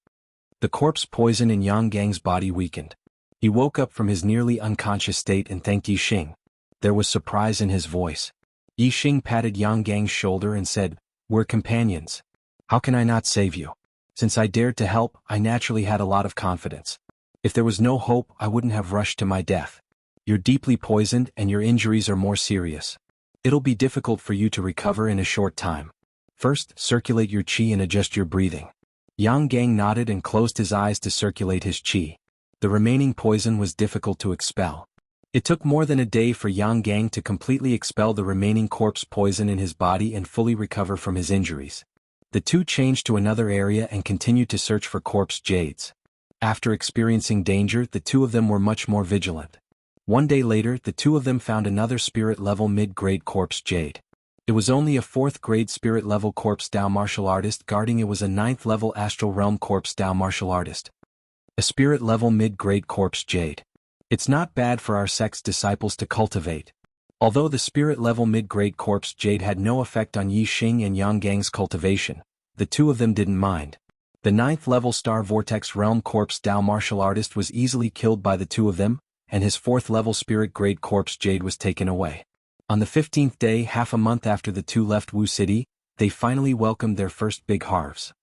The corpse poison in Yang Gang's body weakened. He woke up from his nearly unconscious state and thanked Yi Xing. There was surprise in his voice. Yi Xing patted Yang Gang's shoulder and said, "We're companions. How can I not save you? Since I dared to help, I naturally had a lot of confidence. If there was no hope, I wouldn't have rushed to my death. You're deeply poisoned and your injuries are more serious. It'll be difficult for you to recover in a short time. First, circulate your qi and adjust your breathing." Yang Gang nodded and closed his eyes to circulate his qi. The remaining poison was difficult to expel. It took more than a day for Yang Gang to completely expel the remaining corpse poison in his body and fully recover from his injuries. The two changed to another area and continued to search for corpse jades. After experiencing danger, the two of them were much more vigilant. One day later, the two of them found another spirit-level mid-grade corpse jade. It was only a 4th-grade spirit-level corpse Dao martial artist guarding it was a 9th-level astral realm corpse Dao martial artist. A spirit-level mid-grade corpse jade. It's not bad for our sect's disciples to cultivate. Although the spirit-level mid-grade corpse jade had no effect on Yi Xing and Yang Gang's cultivation, the two of them didn't mind. The 9th-level star vortex realm corpse Dao martial artist was easily killed by the two of them, and his 4th-level spirit-grade corpse jade was taken away. On the 15th day, half a month after the two left Wu City, they finally welcomed their first big harvest.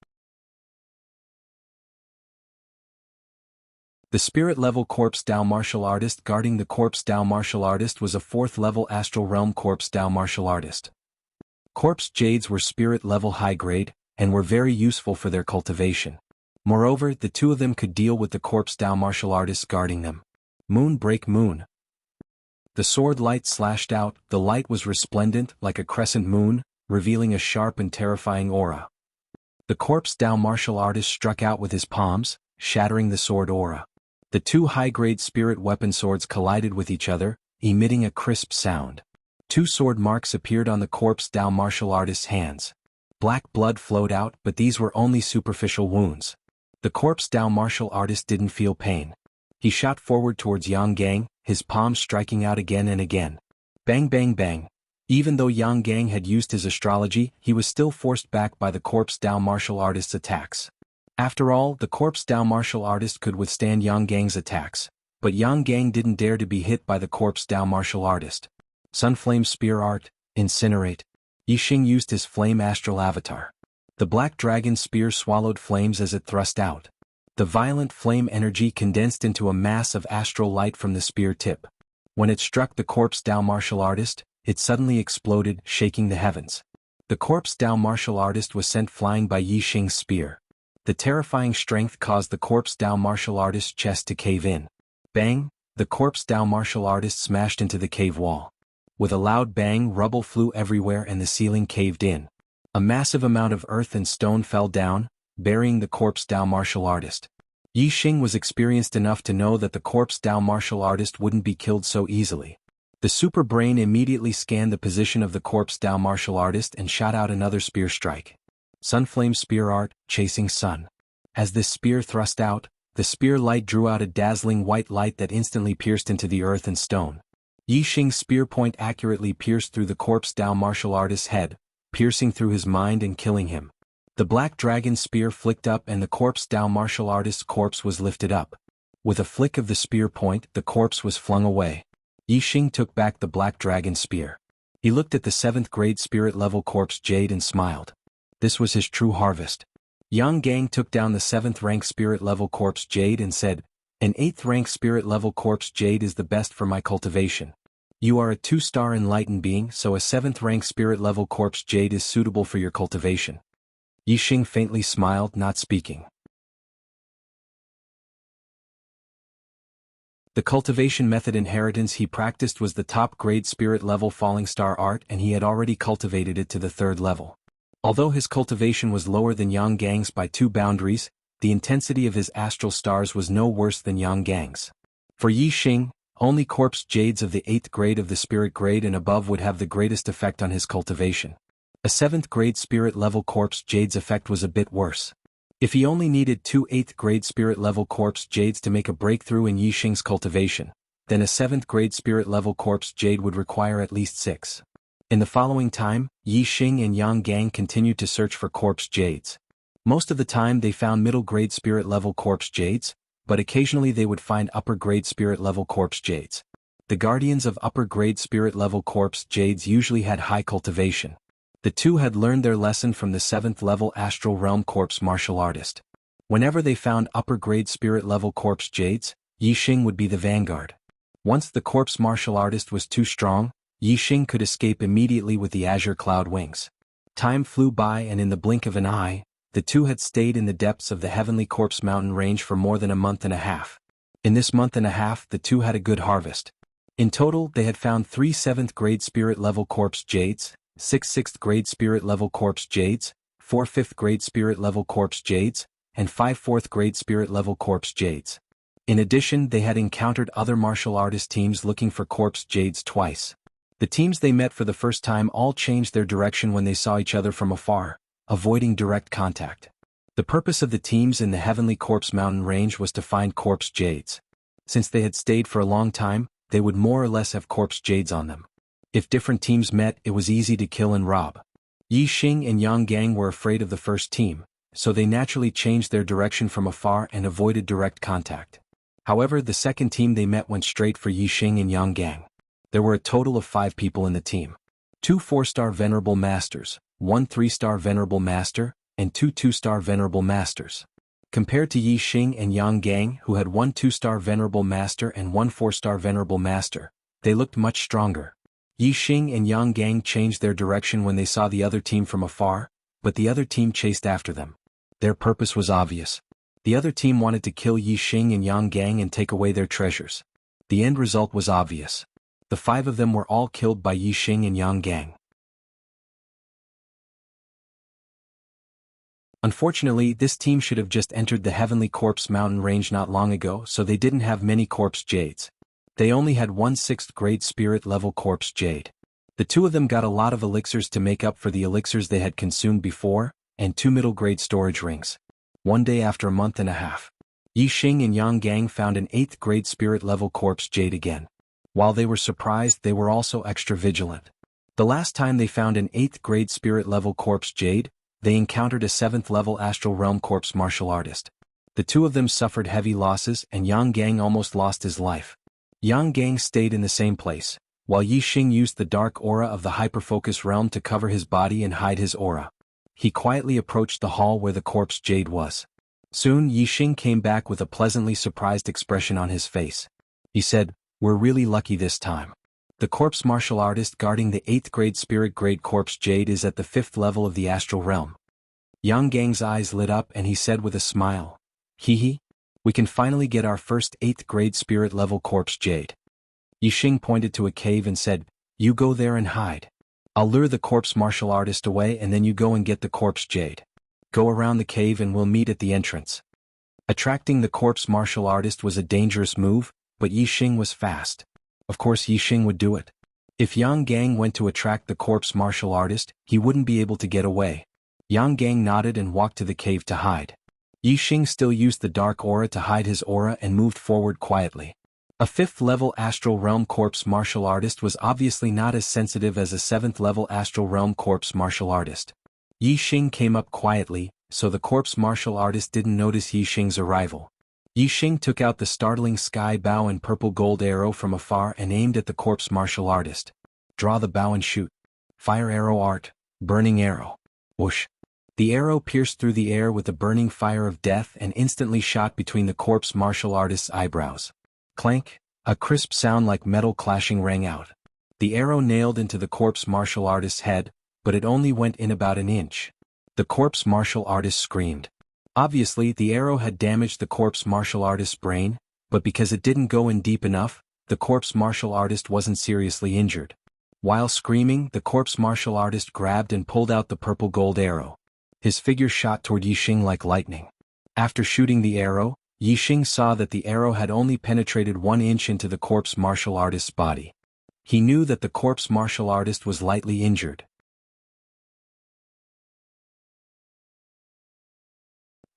The spirit-level corpse Dao martial artist guarding the corpse Dao martial artist was a 4th-level astral realm corpse Dao martial artist. Corpse jades were spirit-level high-grade, and were very useful for their cultivation. Moreover, the two of them could deal with the corpse Dao martial artists guarding them. Moon break moon. The sword light slashed out, the light was resplendent like a crescent moon, revealing a sharp and terrifying aura. The corpse Dao martial artist struck out with his palms, shattering the sword aura. The two high-grade spirit weapon swords collided with each other, emitting a crisp sound. 2 sword marks appeared on the corpse Dao martial artist's hands. Black blood flowed out, but these were only superficial wounds. The corpse Dao martial artist didn't feel pain. He shot forward towards Yang Gang, his palms striking out again and again. Bang bang bang. Even though Yang Gang had used his astrology, he was still forced back by the corpse Dao martial artist's attacks. After all, the corpse Dao martial artist could withstand Yang Gang's attacks, but Yang Gang didn't dare to be hit by the corpse Dao martial artist. Sunflame Spear Art, Incinerate. Yi Xing used his flame astral avatar. The black dragon spear swallowed flames as it thrust out. The violent flame energy condensed into a mass of astral light from the spear tip. When it struck the corpse Dao martial artist, it suddenly exploded, shaking the heavens. The corpse Dao martial artist was sent flying by Yi Xing's spear. The terrifying strength caused the corpse Dao martial artist's chest to cave in. Bang! The corpse Dao martial artist smashed into the cave wall. With a loud bang, rubble flew everywhere and the ceiling caved in. A massive amount of earth and stone fell down, burying the corpse Dao martial artist. Yi Xing was experienced enough to know that the corpse Dao martial artist wouldn't be killed so easily. The super brain immediately scanned the position of the corpse Dao martial artist and shot out another spear strike. Sunflame Spear Art, Chasing Sun. As this spear thrust out, the spear light drew out a dazzling white light that instantly pierced into the earth and stone. Yi Xing's spear point accurately pierced through the corpse Dao martial artist's head, piercing through his mind and killing him. The black dragon spear flicked up and the corpse Dao martial artist's corpse was lifted up. With a flick of the spear point, the corpse was flung away. Yixing took back the black dragon spear. He looked at the 7th grade spirit level corpse Jade and smiled. This was his true harvest. Yang Gang took down the 7th rank spirit level corpse Jade and said, "An 8th rank spirit level corpse Jade is the best for my cultivation. You are a 2-star enlightened being, so a 7th rank spirit level corpse Jade is suitable for your cultivation." Yixing faintly smiled, not speaking. The cultivation method inheritance he practiced was the top grade spirit level falling star art, and he had already cultivated it to the 3rd level. Although his cultivation was lower than Yang Gang's by 2 boundaries, the intensity of his astral stars was no worse than Yang Gang's. For Yixing, only corpse Jades of the 8th grade of the spirit grade and above would have the greatest effect on his cultivation. A 7th grade spirit level corpse Jade's effect was a bit worse. If he only needed 2 8th grade spirit level corpse Jades to make a breakthrough in Yixing's cultivation, then a 7th grade spirit level corpse Jade would require at least 6. In the following time, Yixing and Yang Gang continued to search for corpse Jades. Most of the time they found middle grade spirit level corpse Jades, but occasionally they would find upper grade spirit level corpse Jades. The guardians of upper grade spirit level corpse Jades usually had high cultivation. The two had learned their lesson from the 7th level astral realm corpse martial artist. Whenever they found upper grade spirit level corpse Jades, Yixing would be the vanguard. Once the corpse martial artist was too strong, Yixing could escape immediately with the azure cloud wings. Time flew by and in the blink of an eye, the two had stayed in the depths of the heavenly corpse mountain range for more than a month and a half. In this month and a half the two had a good harvest. In total they had found 3 7th grade spirit level corpse Jades, 6 6th grade spirit level corpse Jades, 4 5th grade spirit level corpse Jades, and 5 4th grade spirit level corpse Jades. In addition they had encountered other martial artist teams looking for corpse Jades twice. The teams they met for the first time all changed their direction when they saw each other from afar, avoiding direct contact. The purpose of the teams in the heavenly corpse mountain range was to find corpse Jades. Since they had stayed for a long time, they would more or less have corpse Jades on them. If different teams met, it was easy to kill and rob. Yixing and Yang Gang were afraid of the first team, so they naturally changed their direction from afar and avoided direct contact. However, the second team they met went straight for Yixing and Yang Gang. There were a total of 5 people in the team. 2 4-star venerable masters, 1 3-star venerable master, and 2 2-star venerable masters. Compared to Yixing and Yang Gang, who had 1 2-star venerable master and 1 4-star venerable master, they looked much stronger. Yixing and Yang Gang changed their direction when they saw the other team from afar, but the other team chased after them. Their purpose was obvious. The other team wanted to kill Yixing and Yang Gang and take away their treasures. The end result was obvious. The 5 of them were all killed by Yixing and Yang Gang. Unfortunately, this team should have just entered the heavenly corpse mountain range not long ago, so they didn't have many corpse Jades. They only had 1 6th grade spirit level corpse Jade. The 2 of them got a lot of elixirs to make up for the elixirs they had consumed before, and 2 middle grade storage rings. One day after a month and a half, Yixing and Yang Gang found an 8th grade spirit level corpse Jade again. While they were surprised, they were also extra vigilant. The last time they found an 8th grade spirit level corpse Jade, they encountered a 7th level astral realm corpse martial artist. The 2 of them suffered heavy losses and Yang Gang almost lost his life. Yang Gang stayed in the same place, while Yixing used the dark aura of the hyperfocus realm to cover his body and hide his aura. He quietly approached the hall where the corpse Jade was. Soon Yixing came back with a pleasantly surprised expression on his face. He said, "We're really lucky this time. The corpse martial artist guarding the 8th grade spirit grade corpse Jade is at the 5th level of the astral realm." Yang Gang's eyes lit up and he said with a smile, "Hee, we can finally get our first 8th grade spirit level corpse Jade." Yixing pointed to a cave and said, "You go there and hide. I'll lure the corpse martial artist away and then you go and get the corpse Jade. Go around the cave and we'll meet at the entrance." Attracting the corpse martial artist was a dangerous move, but Yixing was fast. Of course Yixing would do it. If Yang Gang went to attract the corpse martial artist, he wouldn't be able to get away. Yang Gang nodded and walked to the cave to hide. Yixing still used the dark aura to hide his aura and moved forward quietly. A 5th-level Astral Realm Corpse martial artist was obviously not as sensitive as a 7th-level Astral Realm Corpse martial artist. Yi Xing came up quietly, so the corpse martial artist didn't notice Yi Xing's arrival. Yi Xing took out the startling sky bow and purple gold arrow from afar and aimed at the corpse martial artist. Draw the bow and shoot. Fire arrow art, burning arrow. Whoosh. The arrow pierced through the air with the burning fire of death and instantly shot between the corpse martial artist's eyebrows. Clank, a crisp sound like metal clashing rang out. The arrow nailed into the corpse martial artist's head, but it only went in about an inch. The corpse martial artist screamed. Obviously, the arrow had damaged the corpse martial artist's brain, but because it didn't go in deep enough, the corpse martial artist wasn't seriously injured. While screaming, the corpse martial artist grabbed and pulled out the purple gold arrow. His figure shot toward Yi Xing like lightning. After shooting the arrow, Yi Xing saw that the arrow had only penetrated 1 inch into the corpse martial artist's body. He knew that the corpse martial artist was lightly injured.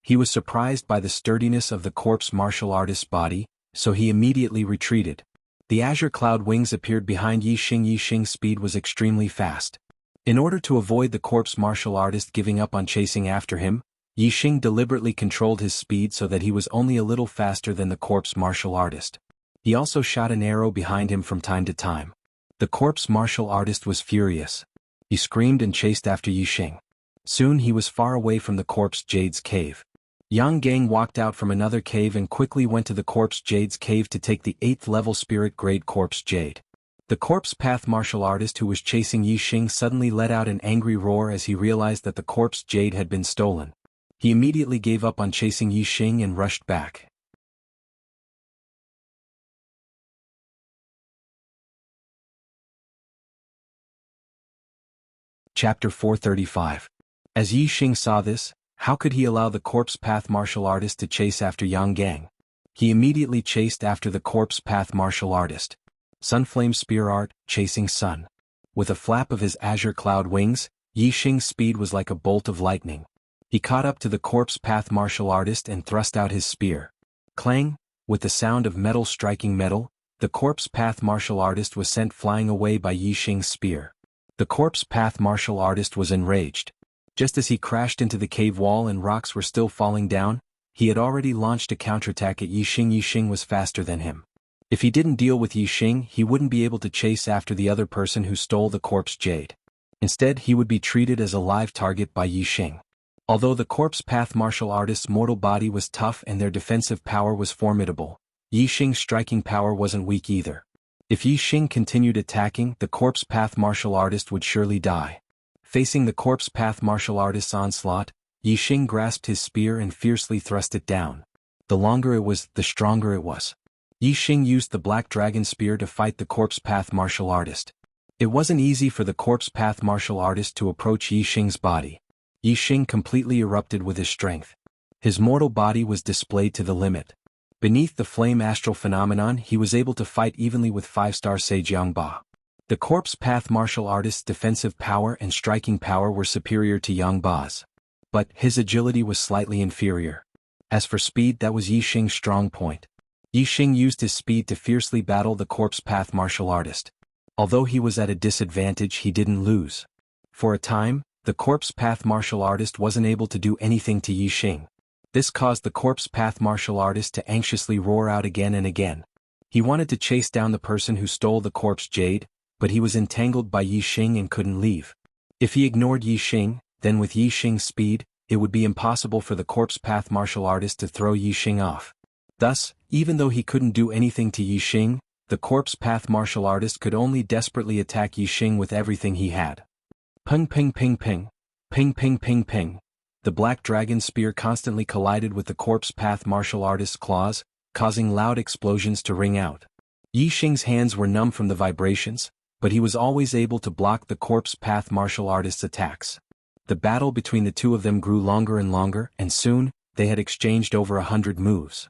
He was surprised by the sturdiness of the corpse martial artist's body, so he immediately retreated. The azure cloud wings appeared behind Yi Xing. Yi Xing's speed was extremely fast. In order to avoid the corpse martial artist giving up on chasing after him, Yi Xing deliberately controlled his speed so that he was only a little faster than the corpse martial artist. He also shot an arrow behind him from time to time. The corpse martial artist was furious. He screamed and chased after Yi Xing. Soon he was far away from the corpse jade's cave. Yang Gang walked out from another cave and quickly went to the corpse jade's cave to take the 8th-level spirit-grade corpse jade. The corpse path martial artist who was chasing Yi Xing suddenly let out an angry roar as he realized that the corpse jade had been stolen. He immediately gave up on chasing Yi Xing and rushed back. Chapter 435. As Yi Xing saw this, how could he allow the corpse path martial artist to chase after Yang Gang? He immediately chased after the corpse path martial artist. Sunflame Spear Art, Chasing Sun. With a flap of his azure cloud wings, Yi Xing's speed was like a bolt of lightning. He caught up to the corpse path martial artist and thrust out his spear. Clang! With the sound of metal striking metal, the corpse path martial artist was sent flying away by Yi Xing's spear. The corpse path martial artist was enraged. Just as he crashed into the cave wall and rocks were still falling down, he had already launched a counterattack at Yi Xing. Yi Xing was faster than him. If he didn't deal with Yi Xing, he wouldn't be able to chase after the other person who stole the corpse jade. Instead, he would be treated as a live target by Yi Xing. Although the corpse path martial artist's mortal body was tough and their defensive power was formidable, Yi Xing's striking power wasn't weak either. If Yi Xing continued attacking, the corpse path martial artist would surely die. Facing the corpse path martial artist's onslaught, Yi Xing grasped his spear and fiercely thrust it down. The longer it was, the stronger it was. Yi Xing used the black dragon spear to fight the corpse path martial artist. It wasn't easy for the corpse path martial artist to approach Yi Xing's body. Yi Xing completely erupted with his strength. His mortal body was displayed to the limit. Beneath the flame astral phenomenon, he was able to fight evenly with 5-star Sage Yangba. The corpse path martial artist's defensive power and striking power were superior to Yangba's. But his agility was slightly inferior. As for speed, that was Yi Xing's strong point. Yi Xing used his speed to fiercely battle the corpse path martial artist. Although he was at a disadvantage, he didn't lose. For a time, the corpse path martial artist wasn't able to do anything to Yi Xing. This caused the corpse path martial artist to anxiously roar out again and again. He wanted to chase down the person who stole the corpse jade, but he was entangled by Yi Xing and couldn't leave. If he ignored Yi Xing, then with Yi Xing's speed, it would be impossible for the corpse path martial artist to throw Yi Xing off. Thus, even though he couldn't do anything to Yi Xing, the corpse path martial artist could only desperately attack Yi Xing with everything he had. Ping ping ping ping. Ping ping ping ping. The black dragon spear constantly collided with the corpse path martial artist's claws, causing loud explosions to ring out. Yi Xing's hands were numb from the vibrations, but he was always able to block the corpse path martial artist's attacks. The battle between the two of them grew longer and longer, and soon, they had exchanged over 100 moves.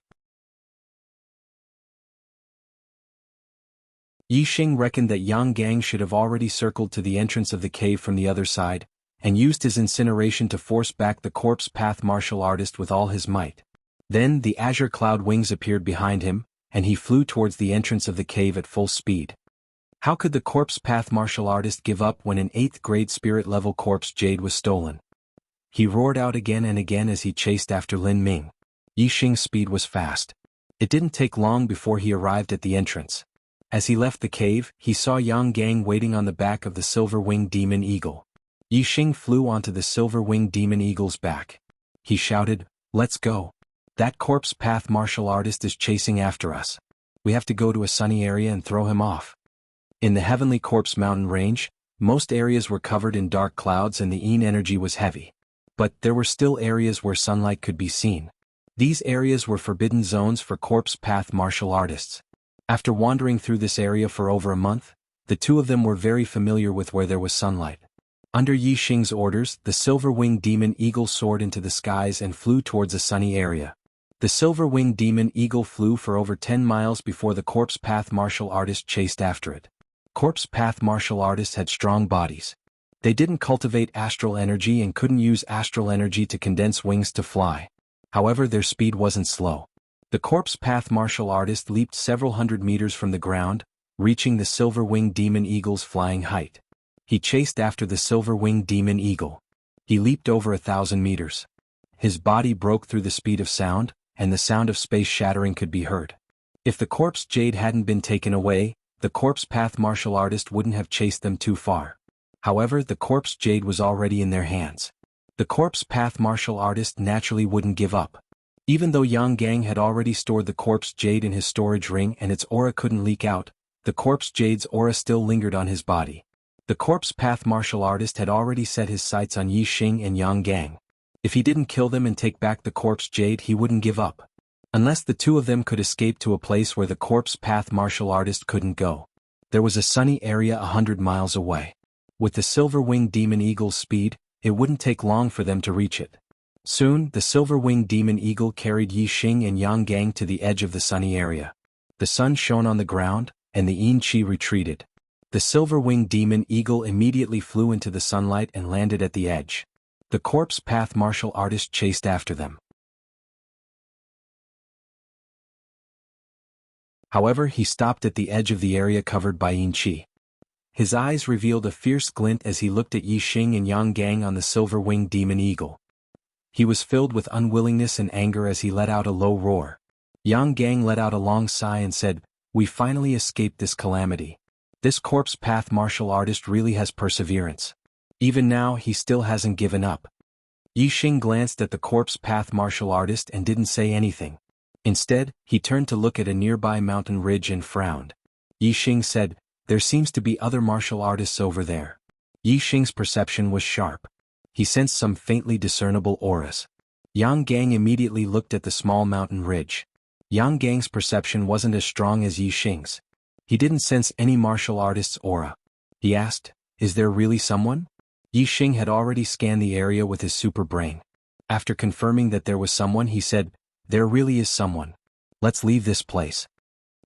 Yi Xing reckoned that Yang Gang should have already circled to the entrance of the cave from the other side, and used his incineration to force back the corpse path martial artist with all his might. Then the azure cloud wings appeared behind him, and he flew towards the entrance of the cave at full speed. How could the corpse path martial artist give up when an 8th grade spirit level corpse jade was stolen? He roared out again and again as he chased after Lin Ming. Yixing's speed was fast. It didn't take long before he arrived at the entrance. As he left the cave, he saw Yang Gang waiting on the back of the silver-winged demon eagle. Yixing flew onto the silver-winged demon eagle's back. He shouted, "Let's go. That corpse path martial artist is chasing after us. We have to go to a sunny area and throw him off." In the heavenly corpse mountain range, most areas were covered in dark clouds and the yin energy was heavy. But there were still areas where sunlight could be seen. These areas were forbidden zones for corpse path martial artists. After wandering through this area for over a month, the two of them were very familiar with where there was sunlight. Under Yixing's orders, the silver-winged demon eagle soared into the skies and flew towards a sunny area. The silver-winged demon eagle flew for over 10 miles before the corpse path martial artist chased after it. Corpse path martial artists had strong bodies. They didn't cultivate astral energy and couldn't use astral energy to condense wings to fly. However, their speed wasn't slow. The corpse path martial artist leaped several hundred meters from the ground, reaching the silver-winged demon eagle's flying height. He chased after the silver-winged demon eagle. He leaped over 1,000 meters. His body broke through the speed of sound, and the sound of space shattering could be heard. If the corpse jade hadn't been taken away, the corpse path martial artist wouldn't have chased them too far. However, the corpse jade was already in their hands. The corpse path martial artist naturally wouldn't give up. Even though Yang Gang had already stored the corpse jade in his storage ring and its aura couldn't leak out, the corpse jade's aura still lingered on his body. The corpse path martial artist had already set his sights on Yixing and Yang Gang. If he didn't kill them and take back the corpse jade, he wouldn't give up. Unless the two of them could escape to a place where the corpse path martial artist couldn't go. There was a sunny area 100 miles away. With the silver-winged demon eagle's speed, it wouldn't take long for them to reach it. Soon, the silver-winged demon eagle carried Yixing and Yang Gang to the edge of the sunny area. The sun shone on the ground, and the yin qi retreated. The silver-winged demon eagle immediately flew into the sunlight and landed at the edge. The corpse path martial artist chased after them. However, he stopped at the edge of the area covered by yin qi. His eyes revealed a fierce glint as he looked at Yixing and Yang Gang on the silver-winged demon eagle. He was filled with unwillingness and anger as he let out a low roar. Yang Gang let out a long sigh and said, "We finally escaped this calamity. This corpse path martial artist really has perseverance. Even now, he still hasn't given up." Yixing glanced at the corpse path martial artist and didn't say anything. Instead, he turned to look at a nearby mountain ridge and frowned. Yixing said, "There seems to be other martial artists over there." Yixing's perception was sharp. He sensed some faintly discernible auras. Yang Gang immediately looked at the small mountain ridge. Yang Gang's perception wasn't as strong as Yixing's. He didn't sense any martial artist's aura. He asked, "Is there really someone?" Yixing had already scanned the area with his super brain. After confirming that there was someone, he said, "There really is someone. Let's leave this place."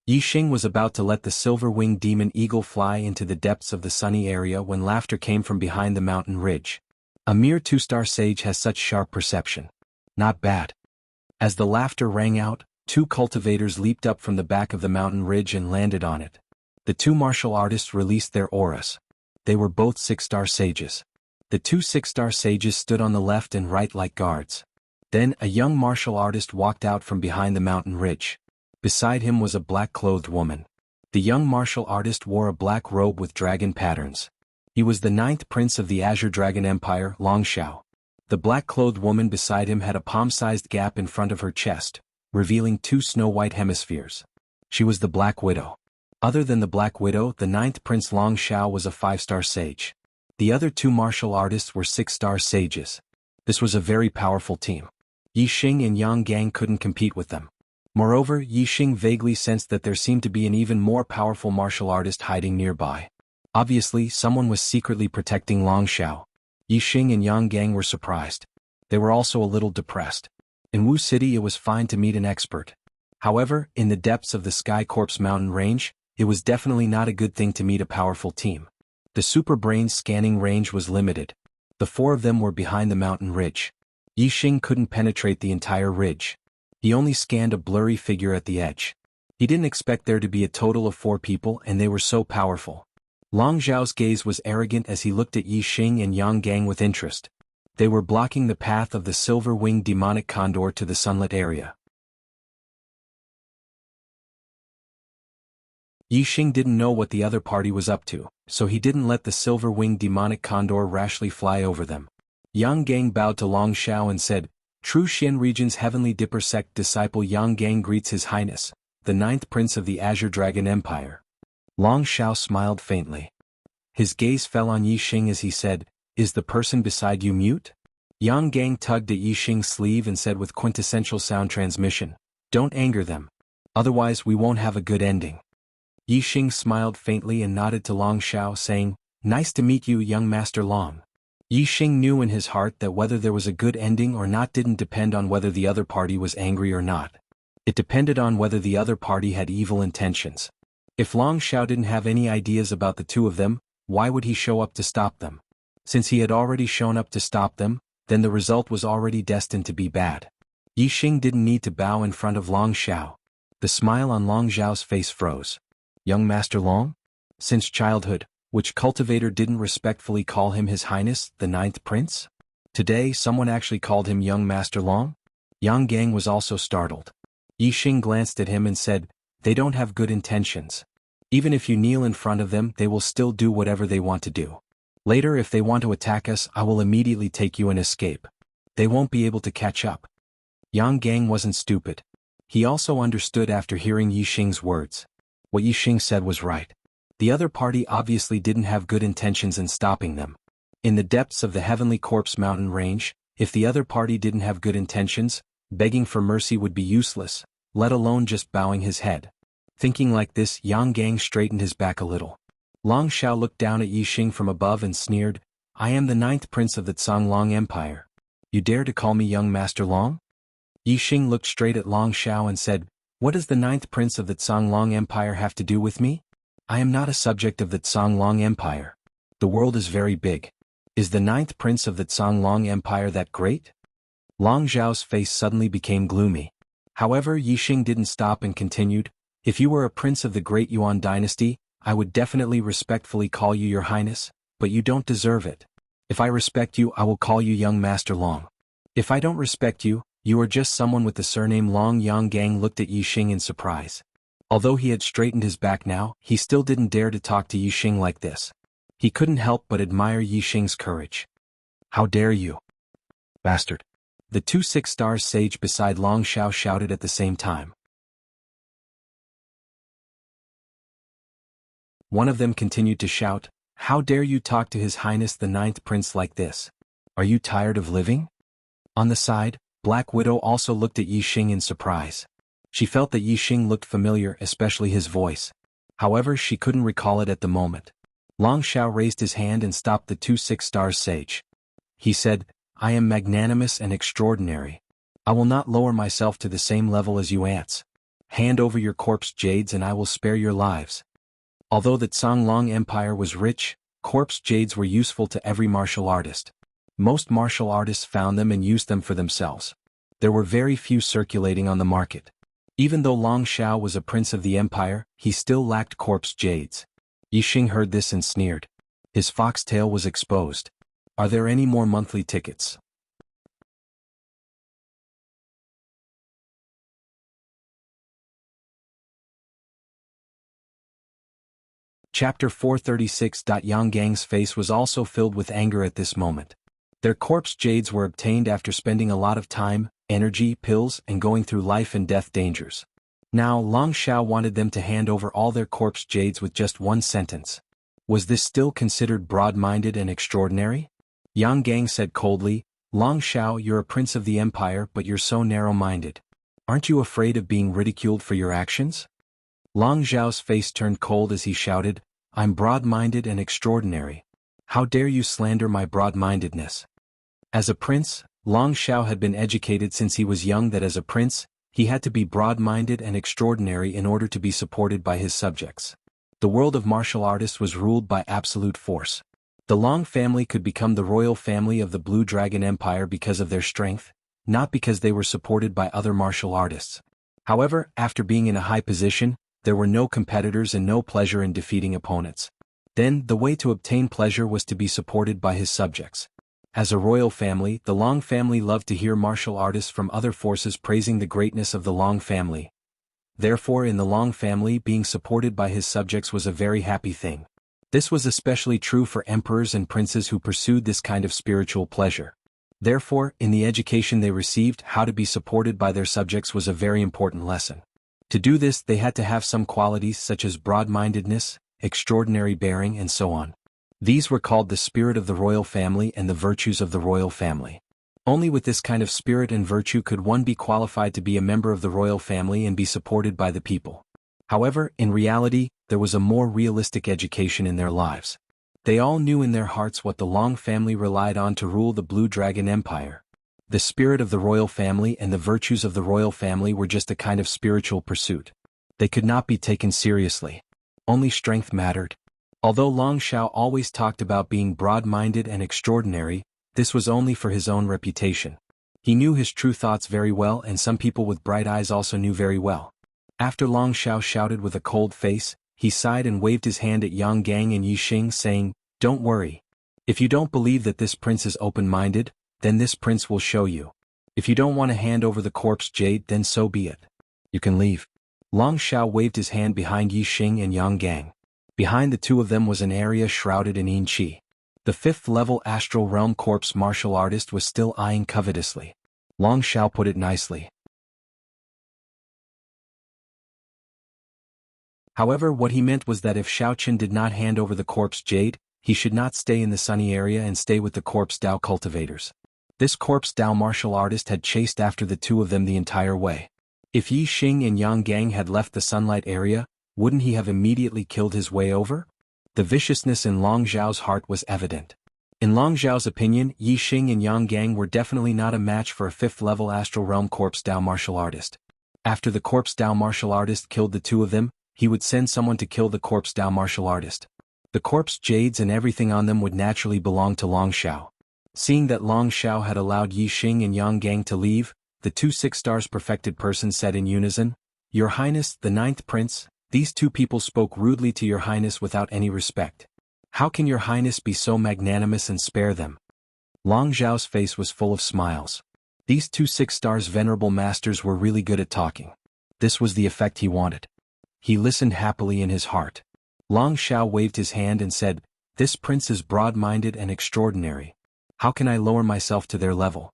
Yixing was about to let the silver-winged demon eagle fly into the depths of the sunny area when laughter came from behind the mountain ridge. A mere 2-star sage has such sharp perception. Not bad. As the laughter rang out, 2 cultivators leaped up from the back of the mountain ridge and landed on it. The 2 martial artists released their auras. They were both 6-star sages. The 2 6-star sages stood on the left and right like guards. Then a young martial artist walked out from behind the mountain ridge. Beside him was a black-clothed woman. The young martial artist wore a black robe with dragon patterns. He was the 9th prince of the Azure Dragon Empire, Longshao. The black-clothed woman beside him had a palm-sized gap in front of her chest, revealing 2 snow-white hemispheres. She was the Black Widow. Other than the Black Widow, the 9th prince Longshao was a 5-star sage. The other 2 martial artists were 6-star sages. This was a very powerful team. Yixing and Yang Gang couldn't compete with them. Moreover, Yixing vaguely sensed that there seemed to be an even more powerful martial artist hiding nearby. Obviously, someone was secretly protecting Longshao. Yixing and Yang Gang were surprised. They were also a little depressed. In Wu City it was fine to meet an expert. However, in the depths of the Sky Corpse mountain range, it was definitely not a good thing to meet a powerful team. The super brain scanning range was limited. The 4 of them were behind the mountain ridge. Yixing couldn't penetrate the entire ridge. He only scanned a blurry figure at the edge. He didn't expect there to be a total of 4 people and they were so powerful. Long Zhao's gaze was arrogant as he looked at Yi Xing and Yang Gang with interest. They were blocking the path of the silver-winged demonic condor to the sunlit area. Yi Xing didn't know what the other party was up to, so he didn't let the silver-winged demonic condor rashly fly over them. Yang Gang bowed to Long Xiao and said, "True Xian region's heavenly Dipper sect disciple Yang Gang greets His Highness, the 9th Prince of the Azure Dragon Empire." Long Xiao smiled faintly. His gaze fell on Yi Xing as he said, "Is the person beside you mute?" Yang Gang tugged at Yi Xing's sleeve and said with quintessential sound transmission, "Don't anger them. Otherwise we won't have a good ending." Yi Xing smiled faintly and nodded to Long Xiao saying, "Nice to meet you, young Master Long." Yi Xing knew in his heart that whether there was a good ending or not didn't depend on whether the other party was angry or not. It depended on whether the other party had evil intentions. If Long Xiao didn't have any ideas about the two of them, why would he show up to stop them? Since he had already shown up to stop them, then the result was already destined to be bad. Yi Xing didn't need to bow in front of Long Xiao. The smile on Long Xiao's face froze. Young Master Long? Since childhood, which cultivator didn't respectfully call him His Highness, the 9th Prince? Today someone actually called him Young Master Long? Yang Gang was also startled. Yi Xing glanced at him and said, "They don't have good intentions. Even if you kneel in front of them, they will still do whatever they want to do. Later if they want to attack us, I will immediately take you and escape. They won't be able to catch up." Yang Gang wasn't stupid. He also understood after hearing Yi Xing's words. What Yi Xing said was right. The other party obviously didn't have good intentions in stopping them. In the depths of the Heavenly Corpse mountain range, if the other party didn't have good intentions, begging for mercy would be useless, let alone just bowing his head. Thinking like this, Yang Gang straightened his back a little. Long Xiao looked down at Yi Xing from above and sneered, "I am the 9th Prince of the Songlong Empire. You dare to call me Young Master Long?" Yi Xing looked straight at Long Xiao and said, "What does the 9th Prince of the Songlong Empire have to do with me? I am not a subject of the Songlong Empire. The world is very big. Is the 9th Prince of the Songlong Empire that great?" Long Xiao's face suddenly became gloomy. However, Yi Xing didn't stop and continued, "If you were a prince of the Great Yuan dynasty, I would definitely respectfully call you Your Highness, but you don't deserve it. If I respect you, I will call you Young Master Long. If I don't respect you, you are just someone with the surname Long." Yang Gang looked at Yi Xing in surprise. Although he had straightened his back now, he still didn't dare to talk to Yi Xing like this. He couldn't help but admire Yi Xing's courage. "How dare you, bastard!" The 2 6-star sage beside Long Xiao shouted at the same time. One of them continued to shout, "How dare you talk to His Highness the 9th Prince like this? Are you tired of living?" On the side, Black Widow also looked at Yi Xing in surprise. She felt that Yi Xing looked familiar, especially his voice. However, she couldn't recall it at the moment. Long Xiao raised his hand and stopped the 2 6-star sage. He said, "I am magnanimous and extraordinary. I will not lower myself to the same level as you ants. Hand over your corpse jades and I will spare your lives." Although the Songlong Empire was rich, corpse jades were useful to every martial artist. Most martial artists found them and used them for themselves. There were very few circulating on the market. Even though Long Xiao was a prince of the empire, he still lacked corpse jades. Yi Xing heard this and sneered. His foxtail was exposed. "Are there any more monthly tickets?" Chapter 436. Yang Gang's face was also filled with anger at this moment. Their corpse jades were obtained after spending a lot of time, energy, pills, and going through life and death dangers. Now Long Xiao wanted them to hand over all their corpse jades with just one sentence. Was this still considered broad-minded and extraordinary? Yang Gang said coldly, "Long Xiao, you're a prince of the empire, but you're so narrow-minded. Aren't you afraid of being ridiculed for your actions?" Long Xiao's face turned cold as he shouted, "I'm broad-minded and extraordinary. How dare you slander my broad-mindedness?" As a prince, Long Xiao had been educated since he was young that as a prince, he had to be broad-minded and extraordinary in order to be supported by his subjects. The world of martial artists was ruled by absolute force. The Long family could become the royal family of the Blue Dragon Empire because of their strength, not because they were supported by other martial artists. However, after being in a high position, there were no competitors and no pleasure in defeating opponents. Then, the way to obtain pleasure was to be supported by his subjects. As a royal family, the Long family loved to hear martial artists from other forces praising the greatness of the Long family. Therefore, in the Long family, being supported by his subjects was a very happy thing. This was especially true for emperors and princes who pursued this kind of spiritual pleasure. Therefore, in the education they received, how to be supported by their subjects was a very important lesson. To do this, they had to have some qualities such as broad-mindedness, extraordinary bearing, and so on. These were called the spirit of the royal family and the virtues of the royal family. Only with this kind of spirit and virtue could one be qualified to be a member of the royal family and be supported by the people. However, in reality, there was a more realistic education in their lives. They all knew in their hearts what the Long family relied on to rule the Blue Dragon Empire. The spirit of the royal family and the virtues of the royal family were just a kind of spiritual pursuit. They could not be taken seriously. Only strength mattered. Although Long Shao always talked about being broad-minded and extraordinary, this was only for his own reputation. He knew his true thoughts very well, and some people with bright eyes also knew very well. After Long Shao shouted with a cold face, he sighed and waved his hand at Yang Gang and Yi Xing, saying, "Don't worry. If you don't believe that this prince is open-minded, then this prince will show you. If you don't want to hand over the corpse jade, then so be it. You can leave." Long Shao waved his hand behind Yi Xing and Yang Gang. Behind the two of them was an area shrouded in yin qi. The fifth-level astral realm corpse martial artist was still eyeing covetously. Long Shao put it nicely. However, what he meant was that if Shaoqin did not hand over the corpse jade, he should not stay in the sunny area and stay with the corpse Dao cultivators. This corpse Dao martial artist had chased after the two of them the entire way. If Yi Xing and Yang Gang had left the sunlight area, wouldn't he have immediately killed his way over? The viciousness in Long Zhao's heart was evident. In Long Zhao's opinion, Yi Xing and Yang Gang were definitely not a match for a fifth-level astral realm corpse Dao martial artist. After the corpse Dao martial artist killed the two of them, he would send someone to kill the corpse Dao martial artist. The corpse jades and everything on them would naturally belong to Long Shao. Seeing that Long Shao had allowed Yi Xing and Yang Gang to leave, the two 6-stars perfected persons said in unison, "Your Highness, the 9th Prince, these two people spoke rudely to your Highness without any respect. How can your Highness be so magnanimous and spare them?" Long Zhao's face was full of smiles. These two 6-stars venerable masters were really good at talking. This was the effect he wanted. He listened happily in his heart. Long Shao waved his hand and said, "This prince is broad-minded and extraordinary. How can I lower myself to their level?"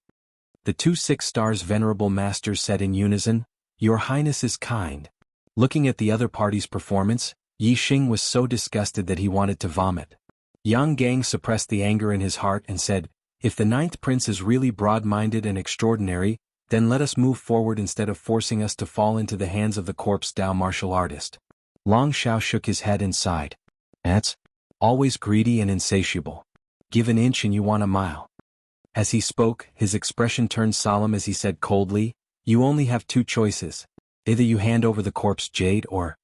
The two 6-stars venerable masters said in unison, "Your Highness is kind." Looking at the other party's performance, Yi Xing was so disgusted that he wanted to vomit. Yang Gang suppressed the anger in his heart and said, "If the 9th Prince is really broad-minded and extraordinary, then let us move forward instead of forcing us to fall into the hands of the corpse Dao martial artist." Long Shao shook his head and sighed. "That's always greedy and insatiable. Give an inch and you want a mile." As he spoke, his expression turned solemn as he said coldly, "You only have two choices. Either you hand over the corpse jade or—"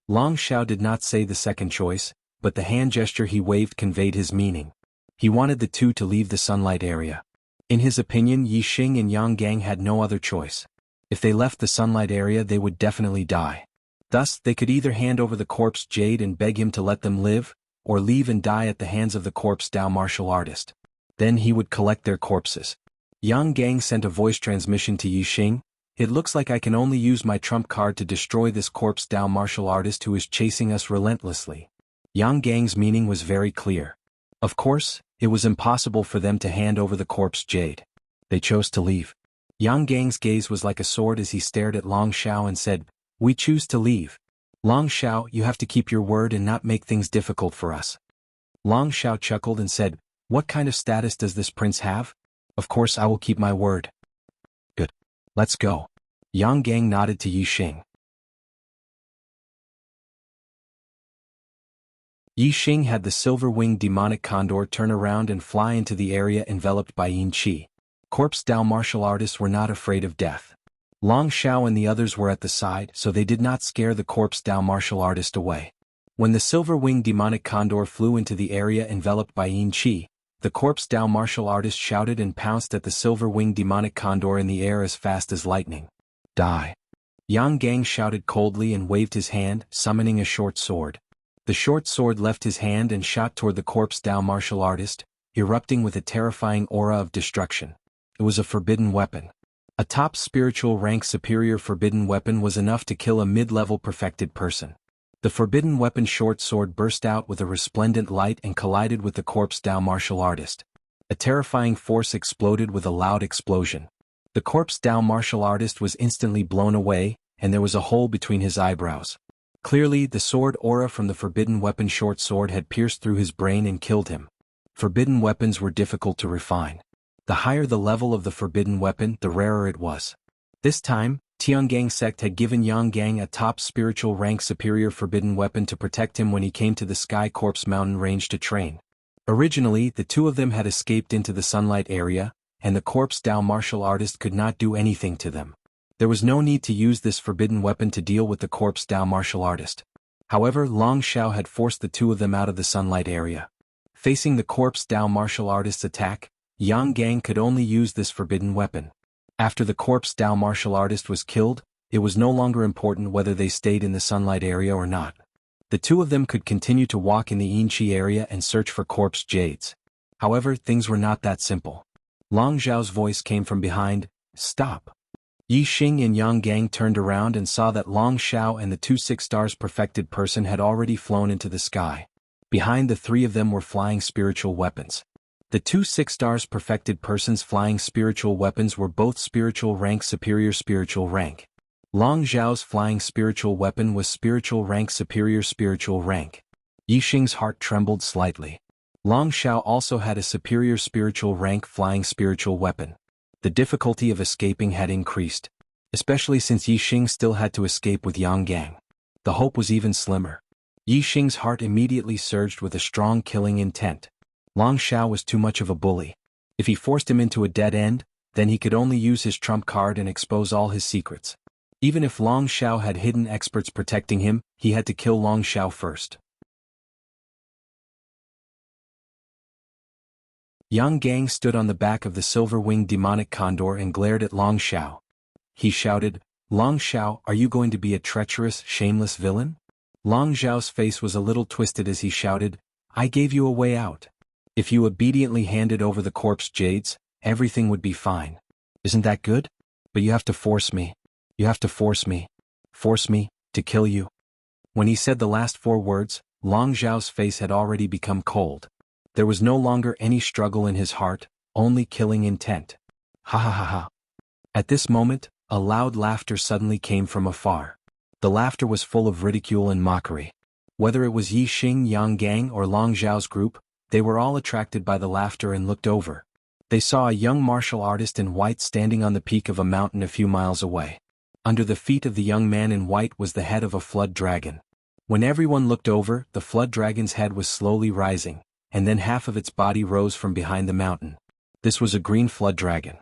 Long Shao did not say the second choice, but the hand gesture he waved conveyed his meaning. He wanted the two to leave the sunlight area. In his opinion, Yi Xing and Yang Gang had no other choice. If they left the sunlight area, they would definitely die. Thus, they could either hand over the corpse jade and beg him to let them live, or leave and die at the hands of the corpse Dao martial artist. Then he would collect their corpses. Yang Gang sent a voice transmission to Yi Xing. "It looks like I can only use my trump card to destroy this corpse Dao martial artist who is chasing us relentlessly." Yang Gang's meaning was very clear. Of course, it was impossible for them to hand over the corpse jade. They chose to leave. Yang Gang's gaze was like a sword as he stared at Long Shao and said, "We choose to leave. Long Shao, you have to keep your word and not make things difficult for us." Long Shao chuckled and said, "What kind of status does this prince have? Of course I will keep my word." "Good. Let's go." Yang Gang nodded to Yi Xing. Yi Xing had the silver-winged demonic condor turn around and fly into the area enveloped by yin qi. Corpse Dao martial artists were not afraid of death. Long Shao and the others were at the side, so they did not scare the corpse Dao martial artist away. When the silver-winged demonic condor flew into the area enveloped by yin qi, the corpse Dao martial artist shouted and pounced at the silver-winged demonic condor in the air as fast as lightning. "Die." Yang Gang shouted coldly and waved his hand, summoning a short sword. The short sword left his hand and shot toward the corpse Dao martial artist, erupting with a terrifying aura of destruction. It was a forbidden weapon. A top spiritual rank superior forbidden weapon was enough to kill a mid-level perfected person. The forbidden weapon short sword burst out with a resplendent light and collided with the corpse Dao martial artist. A terrifying force exploded with a loud explosion. The corpse Dao martial artist was instantly blown away, and there was a hole between his eyebrows. Clearly, the sword aura from the forbidden weapon short sword had pierced through his brain and killed him. Forbidden weapons were difficult to refine. The higher the level of the forbidden weapon, the rarer it was. This time, Tiangang sect had given Yang Gang a top spiritual rank superior forbidden weapon to protect him when he came to the Sky Corpse mountain range to train. Originally, the two of them had escaped into the sunlight area, and the corpse Dao martial artist could not do anything to them. There was no need to use this forbidden weapon to deal with the corpse Dao martial artist. However, Long Xiao had forced the two of them out of the sunlight area. Facing the corpse Dao martial artist's attack, Yang Gang could only use this forbidden weapon. After the corpse Dao martial artist was killed, it was no longer important whether they stayed in the sunlight area or not. The two of them could continue to walk in the Yinchi area and search for corpse jades. However, things were not that simple. Long Zhao's voice came from behind, "Stop." Yi Xing and Yang Gang turned around and saw that Long Xiao and the two 6 stars perfected person had already flown into the sky. Behind the three of them were flying spiritual weapons. The two 6 stars perfected persons flying spiritual weapons were both spiritual rank superior spiritual rank. Long Zhao's flying spiritual weapon was spiritual rank superior spiritual rank. Yi Xing's heart trembled slightly. Long Xiao also had a superior spiritual rank flying spiritual weapon. The difficulty of escaping had increased, especially since Yi Xing still had to escape with Yang Gang. The hope was even slimmer. Yi Xing's heart immediately surged with a strong killing intent. Long Xiao was too much of a bully. If he forced him into a dead end, then he could only use his trump card and expose all his secrets. Even if Long Xiao had hidden experts protecting him, he had to kill Long Xiao first. Yang Gang stood on the back of the silver-winged demonic condor and glared at Long Xiao. He shouted, "Long Xiao, are you going to be a treacherous, shameless villain?" Long Xiao's face was a little twisted as he shouted, "I gave you a way out. If you obediently handed over the corpse jades, everything would be fine. Isn't that good? But you have to force me. You have to force me. Force me to kill you." When he said the last 4 words, Long Xiao's face had already become cold. There was no longer any struggle in his heart, only killing intent. Ha ha ha ha. At this moment, a loud laughter suddenly came from afar. The laughter was full of ridicule and mockery. Whether it was Yi Xing, Yang Gang, or Long Zhao's group, they were all attracted by the laughter and looked over. They saw a young martial artist in white standing on the peak of a mountain a few miles away. Under the feet of the young man in white was the head of a flood dragon. When everyone looked over, the flood dragon's head was slowly rising, and then half of its body rose from behind the mountain. This was a green flood dragon.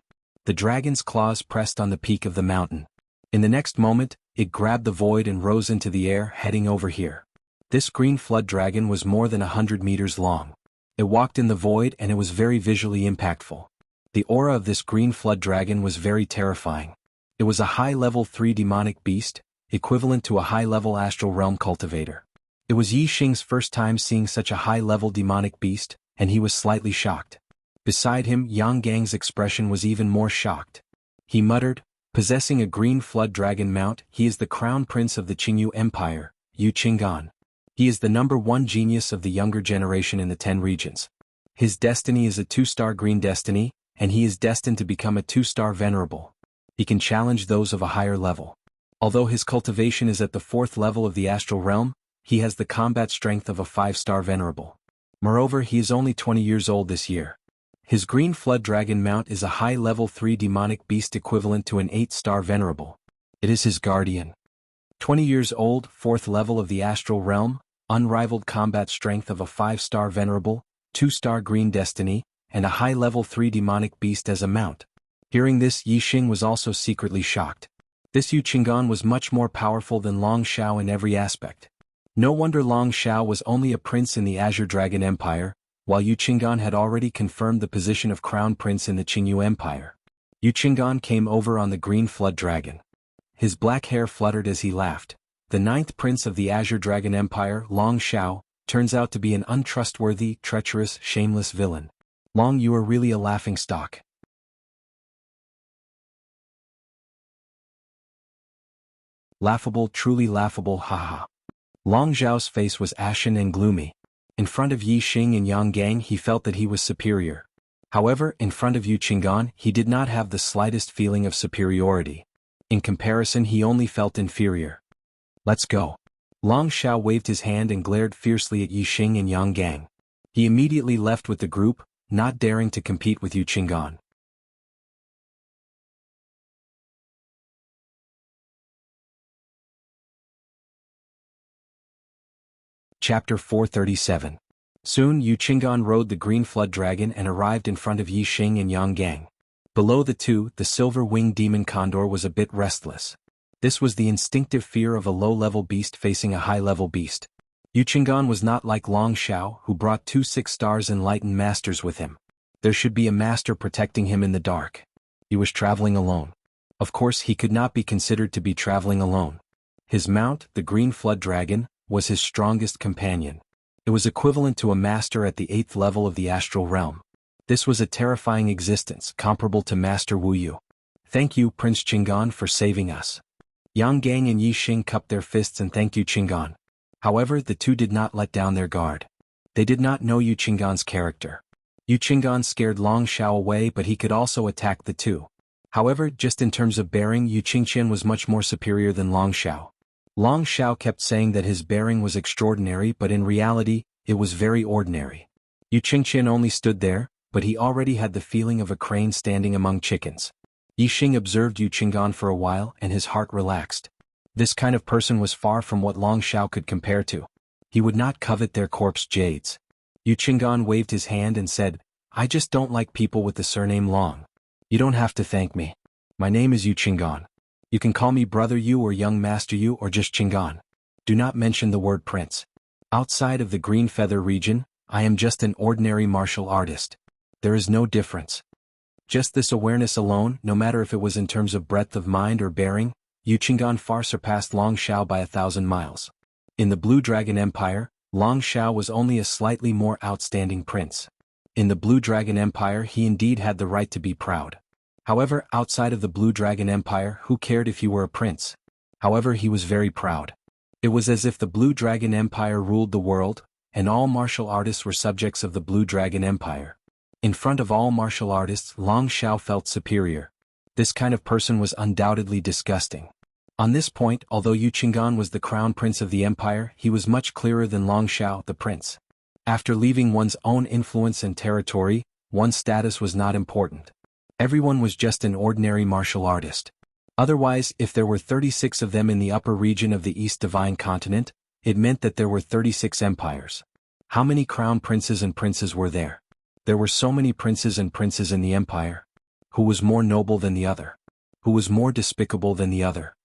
The dragon's claws pressed on the peak of the mountain. In the next moment, it grabbed the void and rose into the air, heading over here. This green flood dragon was more than 100 meters long. It walked in the void and it was very visually impactful. The aura of this green flood dragon was very terrifying. It was a high-level 3 demonic beast, equivalent to a high-level astral realm cultivator. It was Yi Xing's first time seeing such a high-level demonic beast, and he was slightly shocked. Beside him, Yang Gang's expression was even more shocked. He muttered, "Possessing a green flood dragon mount, he is the crown prince of the Qingyu Empire, Yu Qinggan. He is the #1 genius of the younger generation in the 10 regions. His destiny is a 2-star green destiny, and he is destined to become a 2-star venerable. He can challenge those of a higher level. Although his cultivation is at the 4th level of the astral realm, he has the combat strength of a 5-star venerable. Moreover, he is only 20 years old this year. His green flood dragon mount is a high-level 3 demonic beast equivalent to an 8-star venerable. It is his guardian. 20 years old, 4th level of the astral realm, unrivaled combat strength of a 5-star venerable, 2-star green destiny, and a high-level 3 demonic beast as a mount." Hearing this, Yi Xing was also secretly shocked. This Yu Qinggan was much more powerful than Long Xiao in every aspect. No wonder Long Xiao was only a prince in the Azure Dragon Empire, while Yu Qinggan had already confirmed the position of crown prince in the Qingyu Empire. Yu Qinggan came over on the green flood dragon. His black hair fluttered as he laughed. The ninth prince of the Azure Dragon Empire, Long Shao, turns out to be an untrustworthy, treacherous, shameless villain. Long, you are really a laughingstock. Laughable, truly laughable, haha. Long Zhao's face was ashen and gloomy. In front of Yi Xing and Yang Gang he felt that he was superior. However, in front of Yu Qinggan he did not have the slightest feeling of superiority. In comparison he only felt inferior. Let's go. Long Shao waved his hand and glared fiercely at Yi Xing and Yang Gang. He immediately left with the group, not daring to compete with Yu Qinggan. Chapter 437. Soon Yu Qinggan rode the green flood dragon and arrived in front of Yi Xing and Yang Gang. Below the two, the silver-winged demon condor was a bit restless. This was the instinctive fear of a low-level beast facing a high-level beast. Yu Qinggan was not like Long Shao, who brought 2 6-stars enlightened masters with him. There should be a master protecting him in the dark. He was traveling alone. Of course he could not be considered to be traveling alone. His mount, the green flood dragon, was his strongest companion. It was equivalent to a master at the 8th level of the astral realm. This was a terrifying existence, comparable to Master Wu Yu. Thank you, Prince Qinggan, for saving us. Yang Gang and Yi Xing cupped their fists and thanked Yu Qinggan. However, the two did not let down their guard. They did not know Yu Qinggan's character. Yu Qinggan scared Long Shao away, but he could also attack the two. However, just in terms of bearing, Yu Qingqian was much more superior than Long Shao. Long Shao kept saying that his bearing was extraordinary, but in reality, it was very ordinary. Yu Qingqian only stood there, but he already had the feeling of a crane standing among chickens. Yi Xing observed Yu Qinggan for a while and his heart relaxed. This kind of person was far from what Long Shao could compare to. He would not covet their corpse jades. Yu Qinggan waved his hand and said, I just don't like people with the surname Long. You don't have to thank me. My name is Yu Qinggan. You can call me Brother Yu or Young Master Yu or just Qinggan. Do not mention the word prince. Outside of the Green Feather region, I am just an ordinary martial artist. There is no difference. Just this awareness alone, no matter if it was in terms of breadth of mind or bearing, Yu Qinggan far surpassed Long Shao by 1,000 miles. In the Blue Dragon Empire, Long Shao was only a slightly more outstanding prince. In the Blue Dragon Empire he indeed had the right to be proud. However, outside of the Blue Dragon Empire, who cared if you were a prince? However, he was very proud. It was as if the Blue Dragon Empire ruled the world, and all martial artists were subjects of the Blue Dragon Empire. In front of all martial artists, Long Shao felt superior. This kind of person was undoubtedly disgusting. On this point, although Yu Qinggan was the crown prince of the empire, he was much clearer than Long Shao, the prince. After leaving one's own influence and territory, one's status was not important. Everyone was just an ordinary martial artist. Otherwise, if there were 36 of them in the upper region of the East Divine Continent, it meant that there were 36 empires. How many crown princes and princes were there? There were so many princes and princes in the empire. Who was more noble than the other? Who was more despicable than the other?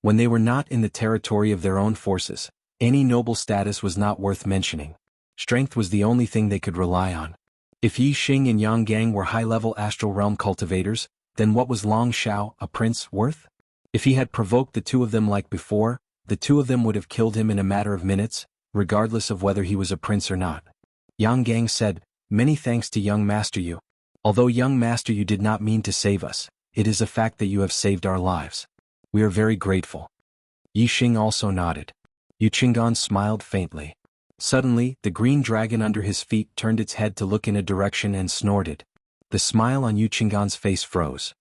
When they were not in the territory of their own forces, any noble status was not worth mentioning. Strength was the only thing they could rely on. If Yi Xing and Yang Gang were high-level astral realm cultivators, then what was Long Shao, a prince, worth? If he had provoked the two of them like before, the two of them would have killed him in a matter of minutes, regardless of whether he was a prince or not. Yang Gang said, Many thanks to Young Master Yu. Although Young Master Yu did not mean to save us, it is a fact that you have saved our lives. We are very grateful. Yi Xing also nodded. Yu Qinggan smiled faintly. Suddenly, the green dragon under his feet turned its head to look in a direction and snorted. The smile on Yu Qinggan's face froze.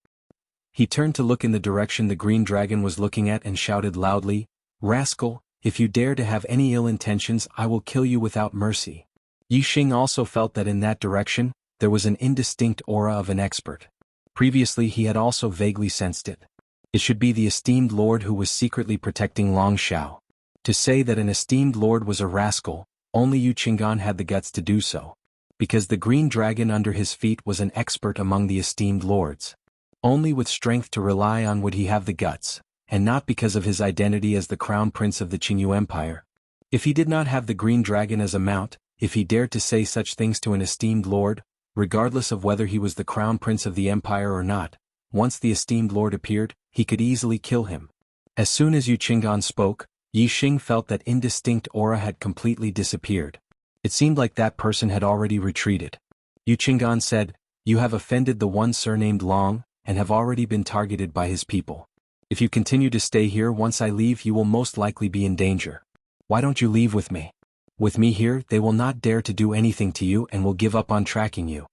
He turned to look in the direction the green dragon was looking at and shouted loudly, Rascal, if you dare to have any ill intentions, I will kill you without mercy. Yi Xing also felt that in that direction, there was an indistinct aura of an expert. Previously he had also vaguely sensed it. It should be the esteemed lord who was secretly protecting Long Shao. To say that an esteemed lord was a rascal, only Yu Qinggan had the guts to do so. Because the green dragon under his feet was an expert among the esteemed lords. Only with strength to rely on would he have the guts, and not because of his identity as the crown prince of the Qingyu Empire. If he did not have the green dragon as a mount, if he dared to say such things to an esteemed lord, regardless of whether he was the crown prince of the empire or not. Once the esteemed lord appeared, he could easily kill him. As soon as Yu Qinggan spoke, Yi Xing felt that indistinct aura had completely disappeared. It seemed like that person had already retreated. Yu Qinggan said, "You have offended the one surnamed Long, and have already been targeted by his people. If you continue to stay here once I leave you will most likely be in danger. Why don't you leave with me? With me here they will not dare to do anything to you and will give up on tracking you."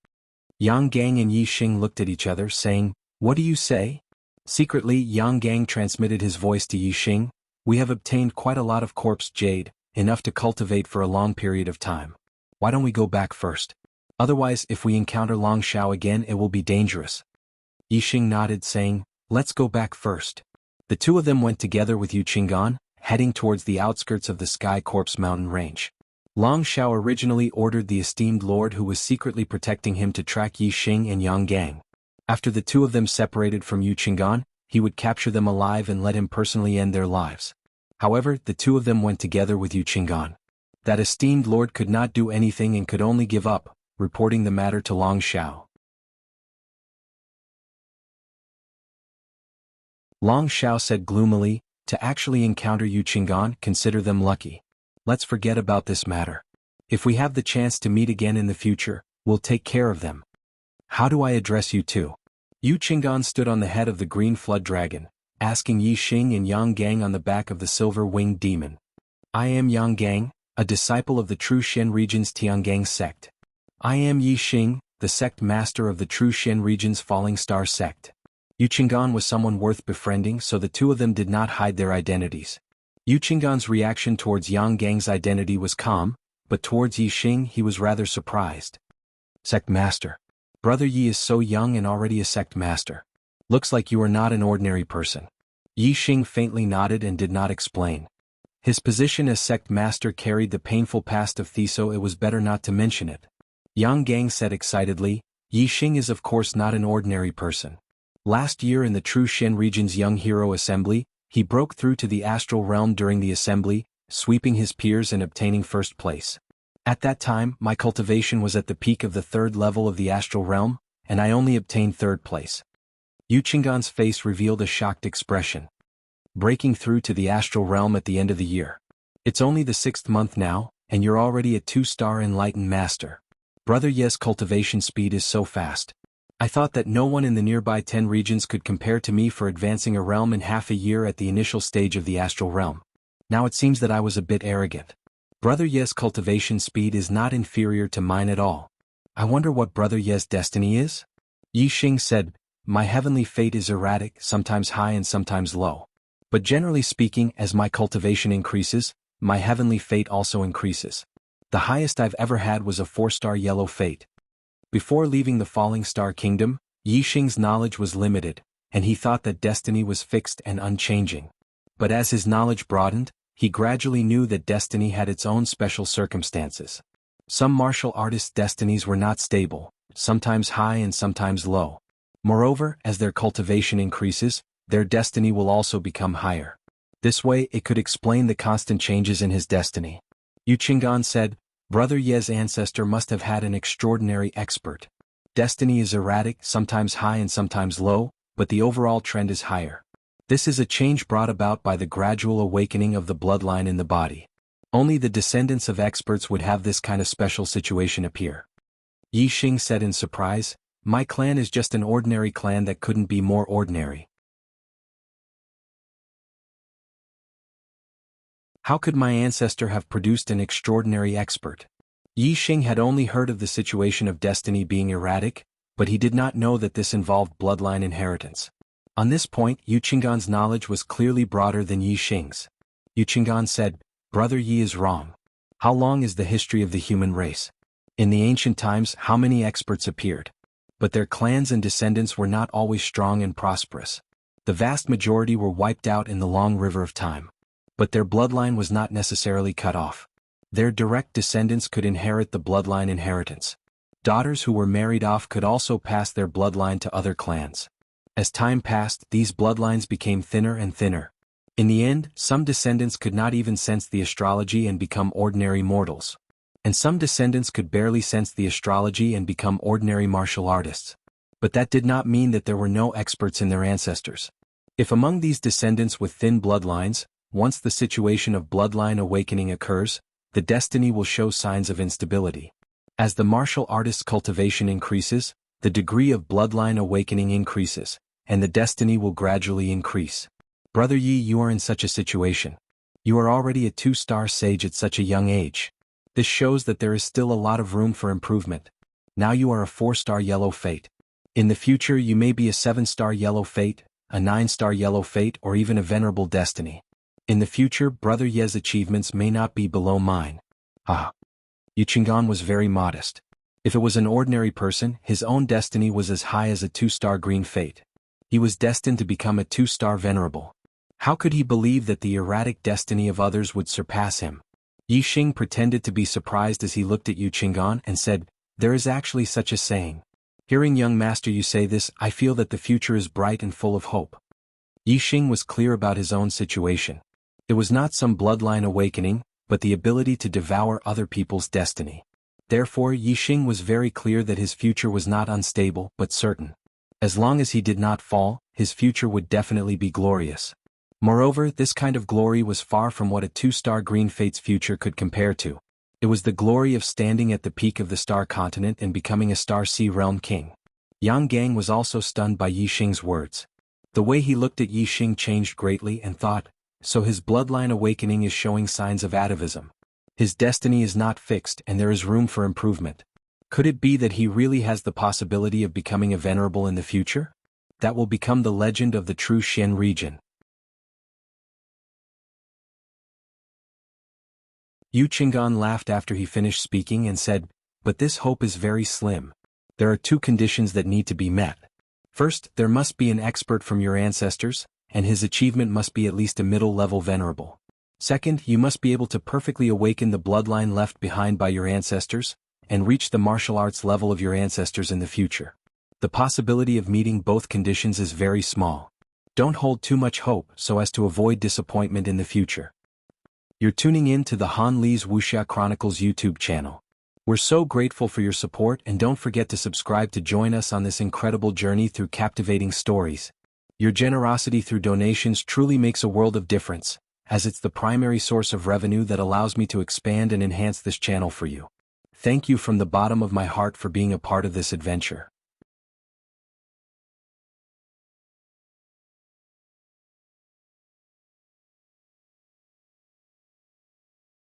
Yang Gang and Yi Xing looked at each other saying, "What do you say?" Secretly Yang Gang transmitted his voice to Yi Xing, "We have obtained quite a lot of corpse jade, enough to cultivate for a long period of time. Why don't we go back first? Otherwise if we encounter Long Shao again it will be dangerous." Yi Xing nodded saying, "Let's go back first." The two of them went together with Yu Qinggan, heading towards the outskirts of the Sky Corpse mountain range. Long Shao originally ordered the esteemed lord who was secretly protecting him to track Yi Xing and Yang Gang. After the two of them separated from Yu Qinggan, he would capture them alive and let him personally end their lives. However, the two of them went together with Yu Qinggan. That esteemed lord could not do anything and could only give up, reporting the matter to Long Shao. Long Shao said gloomily, "To actually encounter Yu Qinggan, consider them lucky. Let's forget about this matter. If we have the chance to meet again in the future, we'll take care of them. How do I address you two?" Yu Qinggan stood on the head of the green flood dragon, asking Yi Xing and Yang Gang on the back of the silver-winged demon. "I am Yang Gang, a disciple of the True Shen region's Tiangang sect. I am Yi Xing, the sect master of the True Shen region's Falling Star sect." Yu Qinggan was someone worth befriending, so the two of them did not hide their identities. Yu Qinggan's reaction towards Yang Gang's identity was calm, but towards Yi Xing he was rather surprised. "Sect master. Brother Yi is so young and already a sect master. Looks like you are not an ordinary person." Yi Xing faintly nodded and did not explain. His position as sect master carried the painful past of Thi, so it was better not to mention it. Yang Gang said excitedly, "Yi Xing is of course not an ordinary person. Last year in the True Shen region's Young Hero Assembly, he broke through to the astral realm during the assembly, sweeping his peers and obtaining first place. At that time, my cultivation was at the peak of the third level of the astral realm, and I only obtained third place." Yu Qinggan's face revealed a shocked expression. "Breaking through to the astral realm at the end of the year. It's only the 6th month now, and you're already a 2-star enlightened master. Brother Ye's cultivation speed is so fast. I thought that no one in the nearby 10 regions could compare to me for advancing a realm in half a year at the initial stage of the astral realm. Now it seems that I was a bit arrogant. Brother Ye's cultivation speed is not inferior to mine at all. I wonder what Brother Ye's destiny is?" Yi Xing said, "My heavenly fate is erratic, sometimes high and sometimes low. But generally speaking, as my cultivation increases, my heavenly fate also increases. The highest I've ever had was a 4-star yellow fate." Before leaving the Falling Star Kingdom, Yi Xing's knowledge was limited, and he thought that destiny was fixed and unchanging. But as his knowledge broadened, he gradually knew that destiny had its own special circumstances. Some martial artists' destinies were not stable, sometimes high and sometimes low. Moreover, as their cultivation increases, their destiny will also become higher. This way it could explain the constant changes in his destiny. Yu Qinggan said, "Brother Ye's ancestor must have had an extraordinary expert. Destiny is erratic, sometimes high and sometimes low, but the overall trend is higher. This is a change brought about by the gradual awakening of the bloodline in the body. Only the descendants of experts would have this kind of special situation appear." Yi Xing said in surprise, "My clan is just an ordinary clan that couldn't be more ordinary. How could my ancestor have produced an extraordinary expert?" Yi Xing had only heard of the situation of destiny being erratic, but he did not know that this involved bloodline inheritance. On this point, Yu Qinggan's knowledge was clearly broader than Yi Xing's. Yu Qinggan said, "Brother Yi is wrong. How long is the history of the human race? In the ancient times, how many experts appeared? But their clans and descendants were not always strong and prosperous. The vast majority were wiped out in the long river of time. But their bloodline was not necessarily cut off. Their direct descendants could inherit the bloodline inheritance. Daughters who were married off could also pass their bloodline to other clans. As time passed, these bloodlines became thinner and thinner. In the end, some descendants could not even sense the astrology and become ordinary mortals. and some descendants could barely sense the astrology and become ordinary martial artists. But that did not mean that there were no experts in their ancestors. If among these descendants with thin bloodlines, once the situation of bloodline awakening occurs, the destiny will show signs of instability. As the martial artist's cultivation increases, the degree of bloodline awakening increases, and the destiny will gradually increase. Brother Yi, you are in such a situation. You are already a 2-star sage at such a young age. This shows that there is still a lot of room for improvement. Now you are a 4-star yellow fate. In the future you may be a 7-star yellow fate, a 9-star yellow fate, or even a venerable destiny. In the future, Brother Ye's achievements may not be below mine. Yu Qinggan was very modest. If it was an ordinary person, his own destiny was as high as a 2-star green fate. He was destined to become a 2-star venerable. How could he believe that the erratic destiny of others would surpass him? Yi Xing pretended to be surprised as he looked at Yu Qinggan and said, "There is actually such a saying. Hearing young master you say this, I feel that the future is bright and full of hope." Yi Xing was clear about his own situation. It was not some bloodline awakening, but the ability to devour other people's destiny. Therefore Yi Xing was very clear that his future was not unstable but certain. As long as he did not fall, his future would definitely be glorious. Moreover, this kind of glory was far from what a 2-star green fate's future could compare to. It was the glory of standing at the peak of the star continent and becoming a star sea realm king. Yang Gang was also stunned by Yi Xing's words. The way he looked at Yi Xing changed greatly and thought, so his bloodline awakening is showing signs of atavism. His destiny is not fixed and there is room for improvement. Could it be that he really has the possibility of becoming a venerable in the future? That will become the legend of the true Xian region. Yu Qinggan laughed after he finished speaking and said, "But this hope is very slim. There are 2 conditions that need to be met. First, there must be an expert from your ancestors, and his achievement must be at least a middle-level venerable. Second, you must be able to perfectly awaken the bloodline left behind by your ancestors, and reach the martial arts level of your ancestors in the future. The possibility of meeting both conditions is very small. Don't hold too much hope so as to avoid disappointment in the future." You're tuning in to the Han Li's Wuxia Chronicles YouTube channel. We're so grateful for your support, and don't forget to subscribe to join us on this incredible journey through captivating stories. Your generosity through donations truly makes a world of difference, as it's the primary source of revenue that allows me to expand and enhance this channel for you. Thank you from the bottom of my heart for being a part of this adventure.